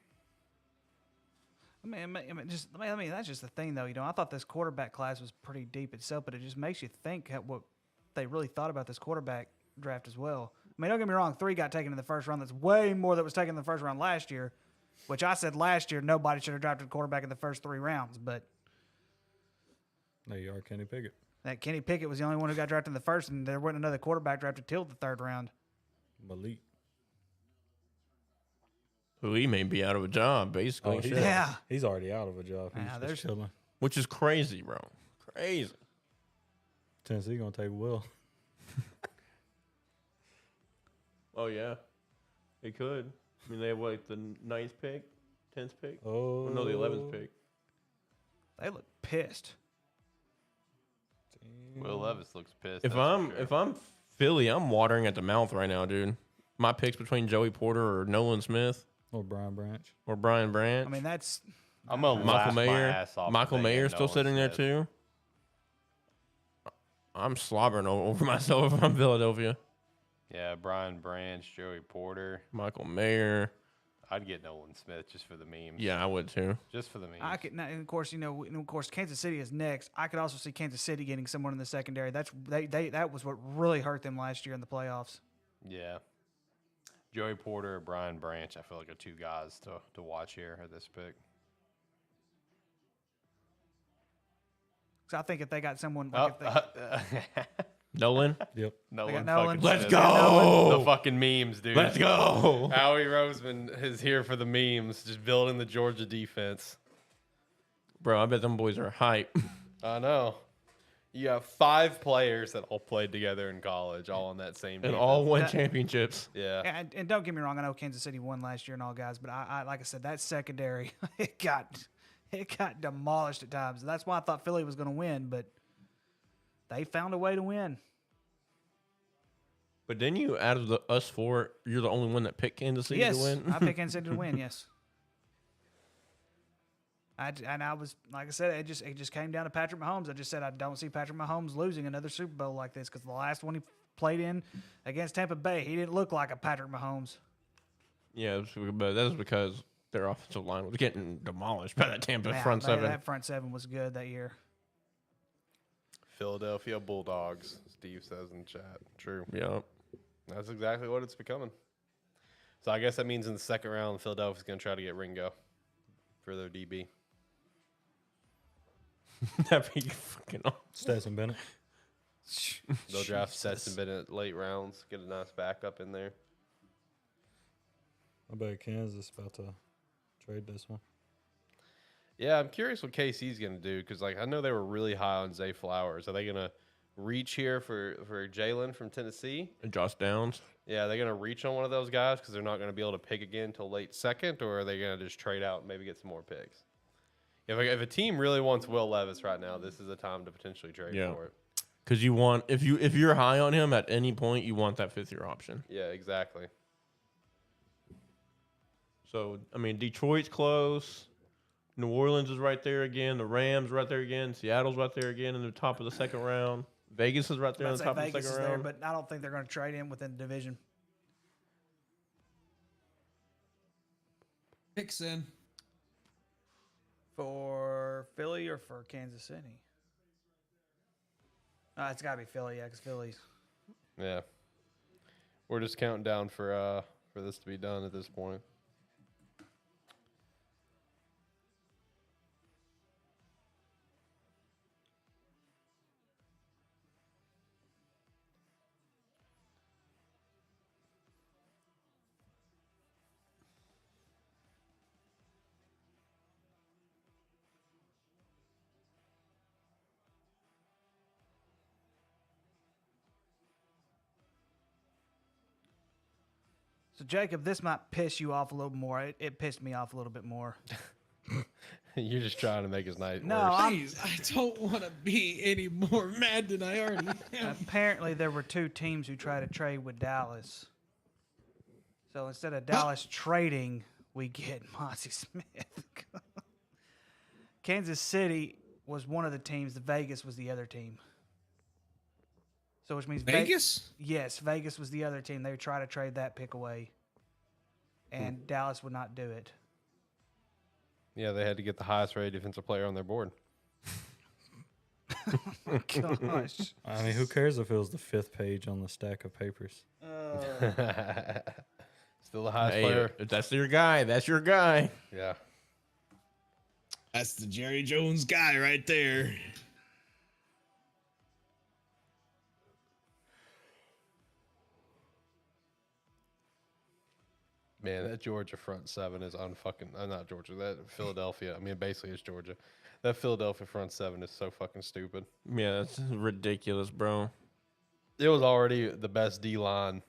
I mean, that's just the thing, though. You know, I thought this quarterback class was pretty deep itself, but it just makes you think what they really thought about this quarterback draft as well. I mean, don't get me wrong, 3 got taken in the first round. That's way more that was taken in the first round last year, which I said last year nobody should have drafted a quarterback in the first 3 rounds. But There you are, Kenny Pickett. that Kenny Pickett was the only one who got drafted in the first, and there wasn't another quarterback drafted till the 3rd round. Malik. Who he may be out of a job, basically. Oh, he's, Shit. Yeah. he's already out of a job. He's Yeah, just chilling. Which is crazy, bro. Crazy. Tennessee gonna take Will. Oh, yeah. They could. I mean, they have, like, the 9th pick, 10th pick? Oh No, the 11th pick. They look pissed. Will Levis looks pissed. If I'm Philly, I'm watering at the mouth right now, dude. My picks between Joey Porter or Nolan Smith Or Brian Branch. or Brian Branch. I mean, that's I'm gonna Michael laugh my Mayer. ass off. Michael if they Mayer get still Nolan sitting there Smith. too. I'm slobbering over myself if I'm Philadelphia. Yeah, Brian Branch, Joey Porter. Michael Mayer. I'd get Nolan Smith just for the memes. Yeah, I would too. Just for the memes. I could, and of course, Kansas City is next. I could also see Kansas City getting someone in the secondary. That was what really hurt them last year in the playoffs. Yeah. Joey Porter or Brian Branch, I feel like are 2 guys to watch here at this pick. 'Cause I think if they got someone like Nolan. Yep. Nolan. Nolan. fucking Let's said it. go. The fucking memes, dude. Let's go. Howie Roseman is here for the memes, just building the Georgia defense. Bro, I bet them boys are hype. I know. You have 5 players that all played together in college, all on that same And defense. all won championships. Yeah. and don't get me wrong, I know Kansas City won last year and all guys, but I like I said, that secondary it got demolished at times. And that's why I thought Philly was going to win, but they found a way to win. But then you, out of us 4, you're the only one that picked Kansas City Yes, to win. I picked Kansas City to win. Yes. I was like I said, it just came down to Patrick Mahomes. I just said I don't see Patrick Mahomes losing another Super Bowl like this, because the last one he played in against Tampa Bay, he didn't look like a Patrick Mahomes. Yeah, but that's because their offensive line was getting demolished by that Tampa Man, front seven. That front seven was good that year. Philadelphia Bulldogs, Steve says in chat. True. Yeah. That's exactly what it's becoming. So I guess that means in the second round, Philadelphia's going to try to get Ringo for their DB. That'd be fucking awesome. Stetson Bennett. They'll draft Stetson Bennett late rounds, get a nice backup in there. I bet Kansas about to trade this one. Yeah, I'm curious what KC's going to do, because like I know they were really high on Zay Flowers. Are they going to reach here for Jalen from Tennessee? And Josh Downs. Yeah, are they going to reach on one of those guys because they're not going to be able to pick again until late second, or are they going to just trade out and maybe get some more picks? If a team really wants Will Levis right now, this is a time to potentially trade for it. Because you want, if you're high on him at any point, you want that 5th-year option. Yeah, exactly. So I mean, Detroit's close. New Orleans is right there again. The Rams right there again. Seattle's right there again in the top of the second round. Vegas is right there in the top of the Vegas second is there, round. but I don't think they're going to trade him within the division. Picks in. For Philly or for Kansas City? It's got to be Philly, yeah, because Philly's. Yeah. We're just counting down for this to be done at this point. So, Jacob, this might piss you off a little more. It pissed me off a little bit more. You're just trying to make his night No, worse. Please, I don't want to be any more mad than I already am. Apparently, there were 2 teams who tried to trade with Dallas. So instead of Dallas trading, we get Monty Smith. Kansas City was one of the teams. Vegas was the other team. So which means Vegas? Yes, Vegas was the other team. They would try to trade that pick away, and Dallas would not do it. Yeah, they had to get the highest rated defensive player on their board. Gosh. I mean, who cares if it was the 5th page on the stack of papers? Still the highest Hey, player. if that's your guy. That's your guy. Yeah. That's the Jerry Jones guy right there. Man, that Georgia front seven is unfucking. Not Georgia. That Philadelphia. I mean, basically, it's Georgia. That Philadelphia front seven is so fucking stupid. Yeah, that's ridiculous, bro. It was already the best D line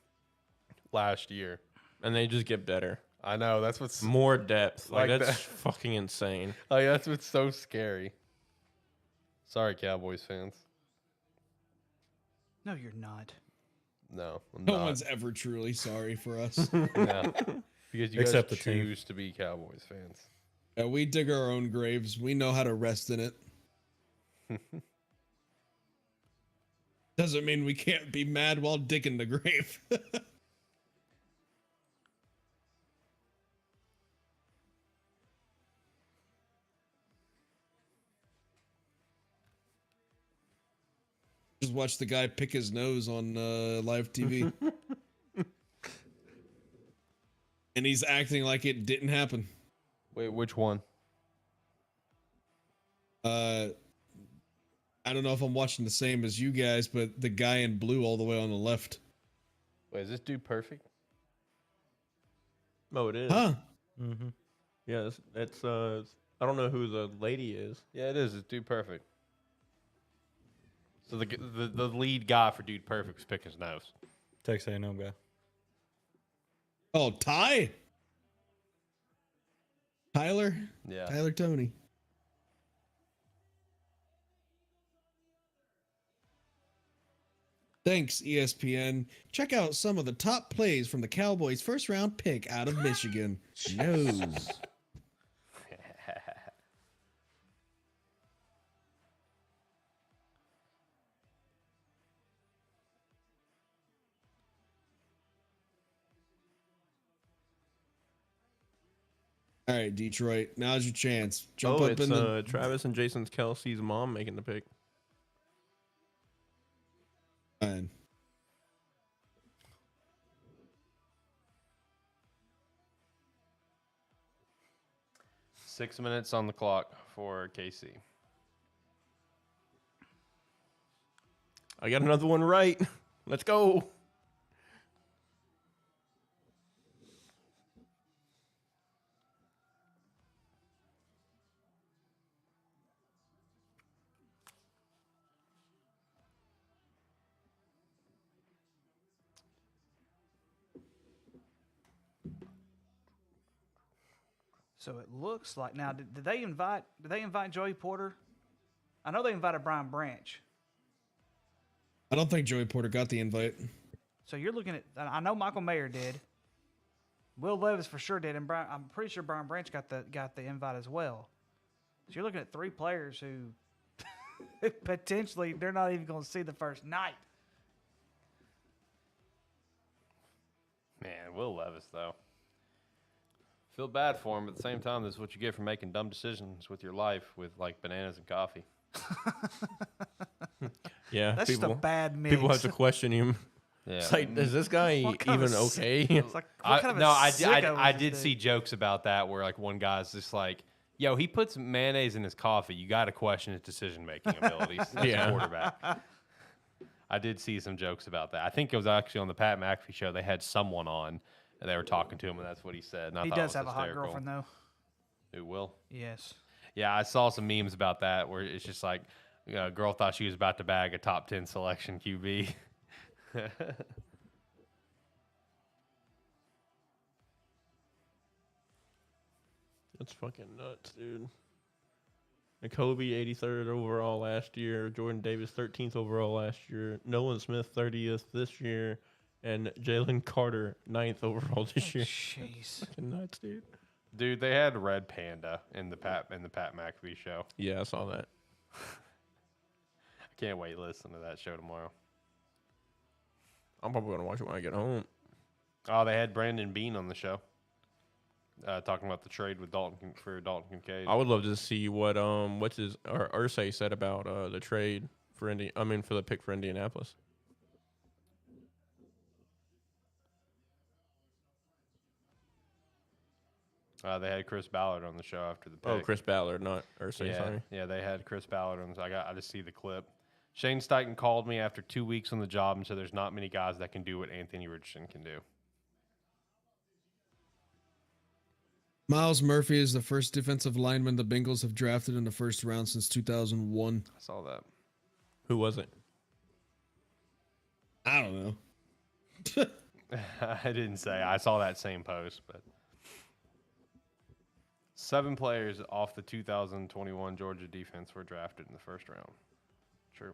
last year. And they just get better. I know. That's what's More depth. Like, Like that's that. fucking insane. like that's what's so scary. Sorry, Cowboys fans. No, you're not. No, I'm No not. one's ever truly sorry for us. No. Because you Except guys the team. choose to be Cowboys fans. Yeah, we dig our own graves. We know how to rest in it. Doesn't mean we can't be mad while digging the grave. Just watch the guy pick his nose on live TV. And he's acting like it didn't happen. Wait, which one? I don't know if I'm watching the same as you guys, but the guy in blue all the way on the left. Wait, is this dude perfect? Oh, it is. Huh? Mm-hmm. Yeah, it's I don't know who the lady is. Yeah, it is. It's Dude Perfect. So the lead guy for Dude Perfect was picking his nose. Texas A&M guy. Oh, Ty? Tyler? Yeah. Tyler Tony. Thanks, ESPN. Check out some of the top plays from the Cowboys' first round pick out of Michigan. Nose. All right, Detroit. Now's your chance. Jump Oh, up it's in the. Travis and Jason's Kelsey's mom making the pick. Fine. Six minutes on the clock for KC. I got another one right. Let's go. So it looks like now. Did they invite? Did they invite Joey Porter? I know they invited Brian Branch. I don't think Joey Porter got the invite. So you're looking at. I know Michael Mayer did. Will Levis for sure did, and I'm pretty sure Brian Branch got the invite as well. So you're looking at 3 players who potentially they're not even going to see the first night. Man, Will Levis, though. Feel bad for him, but at the same time, this is what you get for making dumb decisions with your life with, like, bananas and coffee. Yeah, That's just a bad mix. People have to question him. Yeah. It's like, is this guy even okay? It's like, what kind of a sicko I is this did dude? see jokes about that where, like, one guy's just like, yo, he puts mayonnaise in his coffee. You got to question his decision-making abilities as a quarterback. I did see some jokes about that. I think it was actually on the Pat McAfee show. They had someone on, and they were talking to him, and that's what he said. And I He thought it does was have a hot hysterical. girlfriend though. Who will? Yes. Yeah, I saw some memes about that where it's just like, a girl thought she was about to bag a top 10 selection QB. That's fucking nuts, dude. Jacoby, 83rd overall last year. Jordan Davis, 13th overall last year. Nolan Smith, 30th this year. And Jalen Carter, 9th overall this year. Jeez. Fucking nuts, dude. Dude, they had Red Panda in the Pat McAfee show. Yeah, I saw that. I can't wait to listen to that show tomorrow. I'm probably going to watch it when I get home. Oh, they had Brandon Bean on the show. Talking about the trade with Dalton Kincaid. I would love to see what Ursay said about the trade for for the pick for Indianapolis. They had Chris Ballard on the show after the pick. Oh, Chris Ballard, not Ursay. Yeah, Sorry. yeah, they had Chris Ballard on. I just see the clip. Shane Steichen called me after 2 weeks on the job and said there's not many guys that can do what Anthony Richardson can do. Miles Murphy is the first defensive lineman the Bengals have drafted in the first round since 2001. I saw that. Who was it? I don't know. I didn't say. I saw that same post, but 7 players off the 2021 Georgia defense were drafted in the first round. True.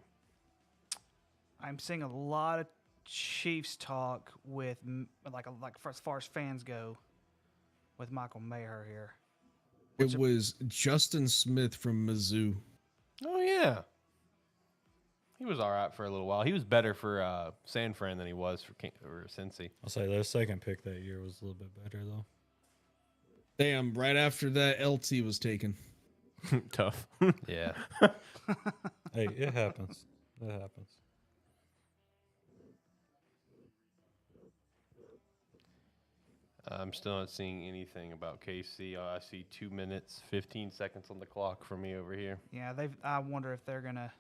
I'm seeing a lot of Chiefs talk with like as far as fans go with Michael Mayer here. It was Justin Smith from Mizzou. Oh yeah, he was all right for a little while. He was better for San Fran than he was for Cincy. I'll say their second pick that year was a little bit better though. Damn, right after that, LT was taken. Tough. Yeah. Hey, it happens. It happens. I'm still not seeing anything about KC. I see 2 minutes, 15 seconds on the clock for me over here. Yeah, I wonder if they're gonna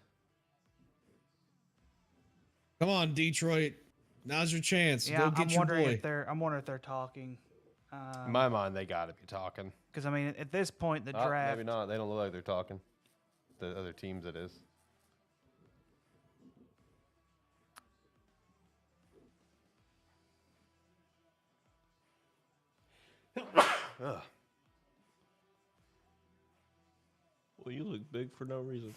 Come on, Detroit. Now's your chance. Yeah, Go get I'm your wondering boy. if they're. I'm wondering if they're talking. In my mind, they got to be talking. Because I mean, at this point, the Oh, draft. maybe not. They don't look like they're talking. The other teams, it is. Ugh. Well, you look big for no reason.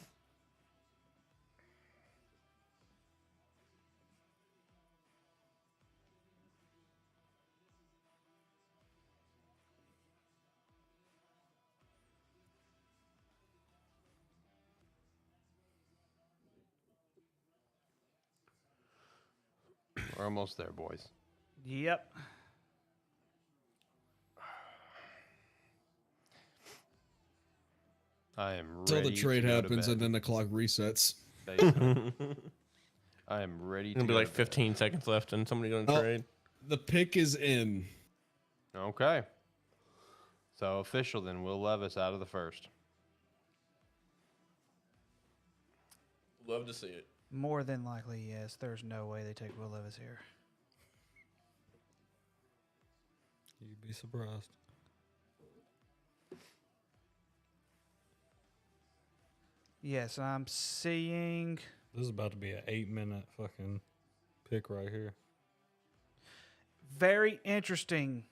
We're almost there, boys. Yep. I am Until ready the trade to go to happens bed. and then the clock resets. I am ready to It'll be go like to bed. 15 seconds left and somebody gonna Oh. trade. The pick is in. Okay. So official then. Will Levis out of the first. Love to see it. More than likely, yes. There's no way they take Will Levis here. You'd be surprised. Yes, I'm seeing. This is about to be an 8-minute fucking pick right here. Very interesting.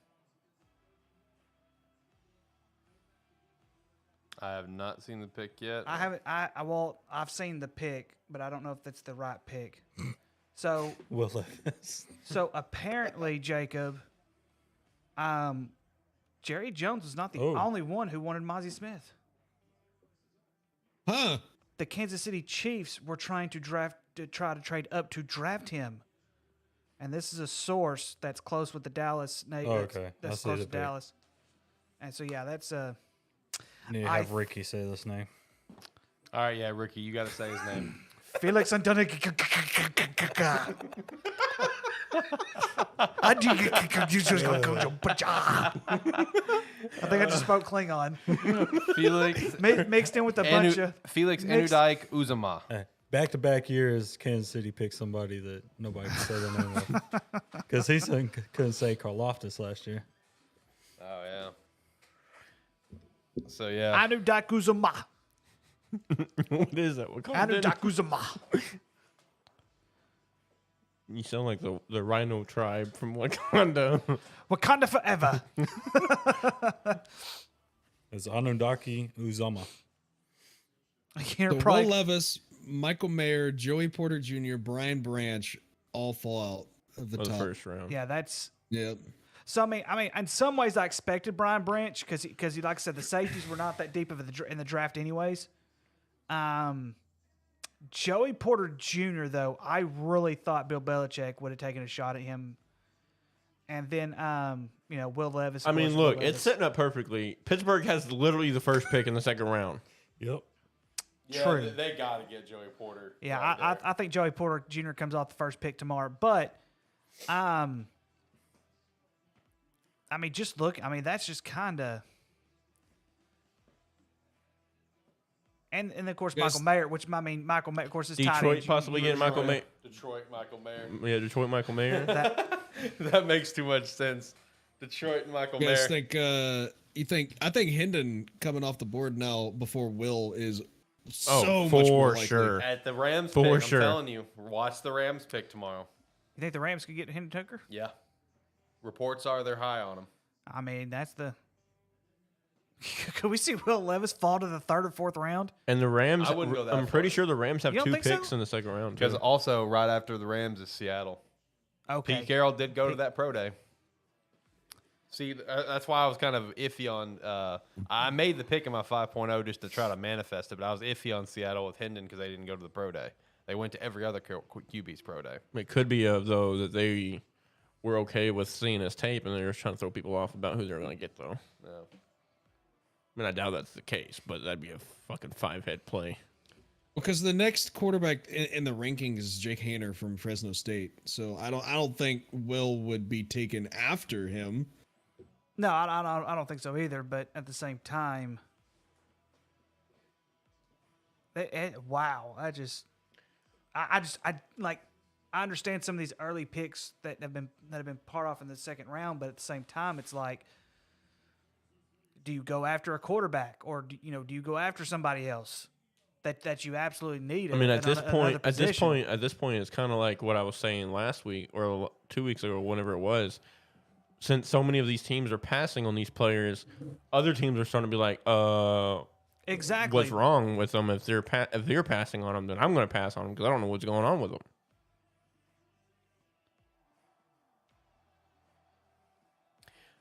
I have not seen the pick yet. I haven't. Well, I've seen the pick, but I don't know if that's the right pick. So, Will Levis. so apparently, Jacob, Jerry Jones was not the Oh. only one who wanted Mozzie Smith. Huh? The Kansas City Chiefs were trying to try to trade up to draft him, and this is a source that's close with the Dallas. Oh, okay. That's I see close the to pick. Dallas, and so yeah, that's Need to have Ricky say this name. All right, yeah, Ricky, you got to say his name. Felix Antonio. I think I just spoke Klingon. Felix Mixed in with a bunch of Felix mixed- Enudike Uzama. Back-to-back years, Kansas City picked somebody that nobody could say the name of. Because he couldn't say Karloftis last year. Oh yeah. So yeah. Anu Dakuzama. What is that? What Anu kind Dakuzama. You sound like the Rhino tribe from Wakanda. Wakanda forever. It's Anundaki Uzama. I can't So probably. Will Levis, Michael Mayer, Joey Porter Jr., Brian Branch all fall out of the For the top. first round. Yeah, that's. Yep. So I mean, in some ways, I expected Brian Branch because he, like I said, the safeties were not that deep of in the draft, anyways. Joey Porter Jr. though, I really thought Bill Belichick would have taken a shot at him, and then Will Levis. I of mean, course, look, Will it's Levis. setting up perfectly. Pittsburgh has literally the first pick in the second round. Yep. Yeah, True. They got to get Joey Porter. Yeah, right there. I think Joey Porter Jr. comes off the first pick tomorrow, but I mean, just look. I mean, that's just kind of. And of course, Yes. Michael Mayer, which I mean, Michael Mayer, of course, is tight Detroit end. possibly getting Michael Mayer. Detroit Michael Mayer. Yeah, Detroit Michael Mayer. That makes too much sense. Detroit and Michael You guys Mayer. think? I think Hendon coming off the board now before Will is so Oh, much more for likely. sure. At the Rams For pick, sure. I'm telling you. Watch the Rams pick tomorrow. You think the Rams could get Hendon Tucker? Yeah. Reports are they're high on him. I mean, that's the. Could we see Will Levis fall to the third or fourth round? And the Rams, I wouldn't go that I'm pretty far. sure the Rams have You don't 2 think so? picks in the second round. Because Too. also right after the Rams is Seattle. Okay. Pete Carroll did go to that pro day. See, that's why I was kind of iffy on. I made the pick in my 5.0 just to try to manifest it, but I was iffy on Seattle with Hendon because they didn't go to the pro day. They went to every other QB's pro day. It could be though that they were okay with seeing his tape and they're just trying to throw people off about who they're going to get though. No. I mean, I doubt that's the case, but that'd be a fucking 5-head play. Because the next quarterback in the rankings is Jake Haener from Fresno State. So I don't think Will would be taken after him. No, I don't think so either. But at the same time, wow, I like. I understand some of these early picks that have been part off in the second round, but at the same time, it's like, do you go after a quarterback, or do you go after somebody else that you absolutely need? I mean, at this point, it's kind of like what I was saying last week or 2 weeks ago, or whenever it was. Since so many of these teams are passing on these players, other teams are starting to be like, exactly, what's wrong with them? If they're passing on them, then I'm going to pass on them because I don't know what's going on with them.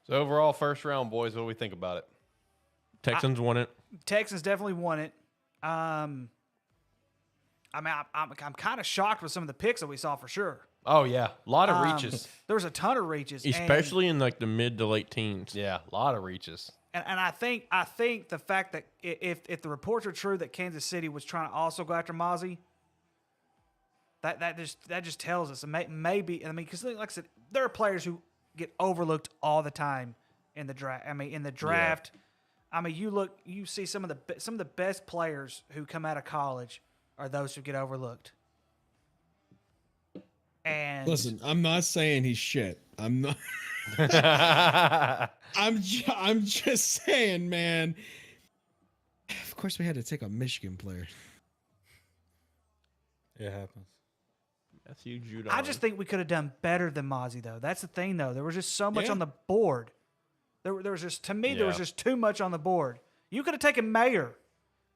So overall, first round, boys, what do we think about it? Texans won it. Texans definitely won it. I mean, I'm kind of shocked with some of the picks that we saw for sure. Oh yeah, a lot of reaches. There was a ton of reaches, especially in like the mid to late teens. Yeah, a lot of reaches. And I think the fact that if the reports are true that Kansas City was trying to also go after Mozzie, that just tells us maybe. I mean, because like I said, there are players who get overlooked all the time in the draft. I mean, in the draft, I mean, you see some of the best players who come out of college are those who get overlooked. And listen, I'm not saying he's shit. I'm not. I'm just saying, man. Of course, we had to take a Michigan player. It happens. Matthew Judon. I just think we could have done better than Mozzie, though. That's the thing, though. There was just so much on the board. There was just, to me, there was just too much on the board. You could have taken Mayer.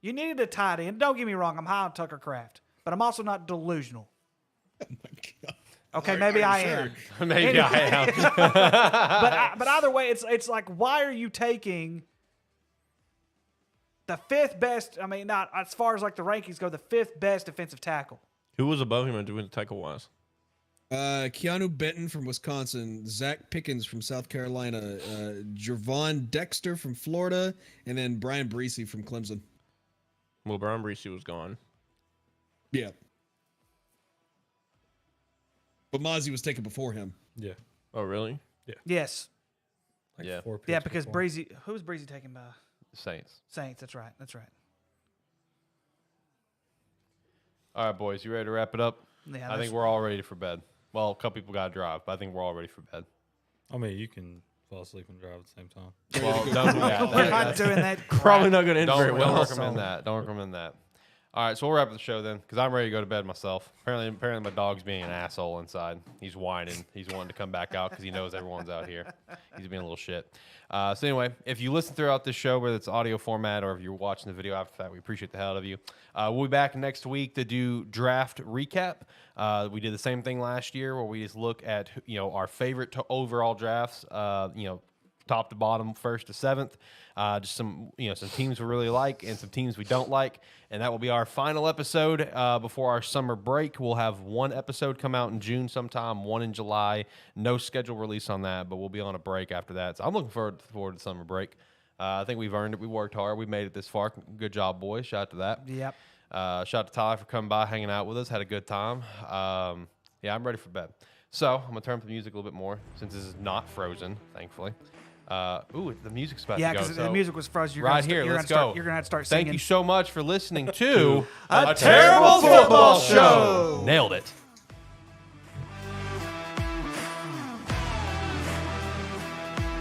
You needed a tight end. Don't get me wrong. I'm high on Tucker Kraft, but I'm also not delusional. Oh my God. Okay, maybe I am. Maybe I am. but either way, it's like, why are you taking the fifth best? I mean, not as far as like the rankings go, the fifth best defensive tackle. Who was above him in doing the tackle wise? Keanu Benton from Wisconsin, Zach Pickens from South Carolina, Jervon Dexter from Florida, and then Brian Breesy from Clemson. Well, Brian Breesy was gone. Yeah. But Mozzie was taken before him. Yeah. Oh, really? Yeah. Yes. Like Yeah. 4 picks Yeah, because before. Breezy, who was Breezy taken by? Saints. Saints. That's right. All right, boys, you ready to wrap it up? Yeah, I think we're all ready for bed. Well, a couple people got to drive, but I think we're all ready for bed. I mean, you can fall asleep and drive at the same time. Well, don't do that. we're not doing that. Probably not going to end very Don't well. recommend that. Don't recommend that. All right, so we'll wrap up the show then, because I'm ready to go to bed myself. Apparently my dog's being an asshole inside. He's whining. He's wanting to come back out because he knows everyone's out here. He's being a little shit. So anyway, if you listen throughout this show, whether it's audio format or if you're watching the video after that, we appreciate the hell out of you. We'll be back next week to do draft recap. We did the same thing last year where we just look at our favorite overall drafts. Top to bottom, 1st to 7th. Just some teams we really like and some teams we don't like. And that will be our final episode before our summer break. We'll have one episode come out in June sometime, one in July. No schedule release on that, but we'll be on a break after that. So I'm looking forward to the summer break. I think we've earned it. We worked hard. We made it this far. Good job, boys. Shout out to that. Yep. Shout out to Ty for coming by, hanging out with us. Had a good time. I'm ready for bed. So I'm going to turn up the music a little bit more since this is not frozen, thankfully. The music's about to go. Yeah, because the music was frozen. Let's go. You're going to have to start singing. Thank you so much for listening to A Terrible Football Show. Nailed it.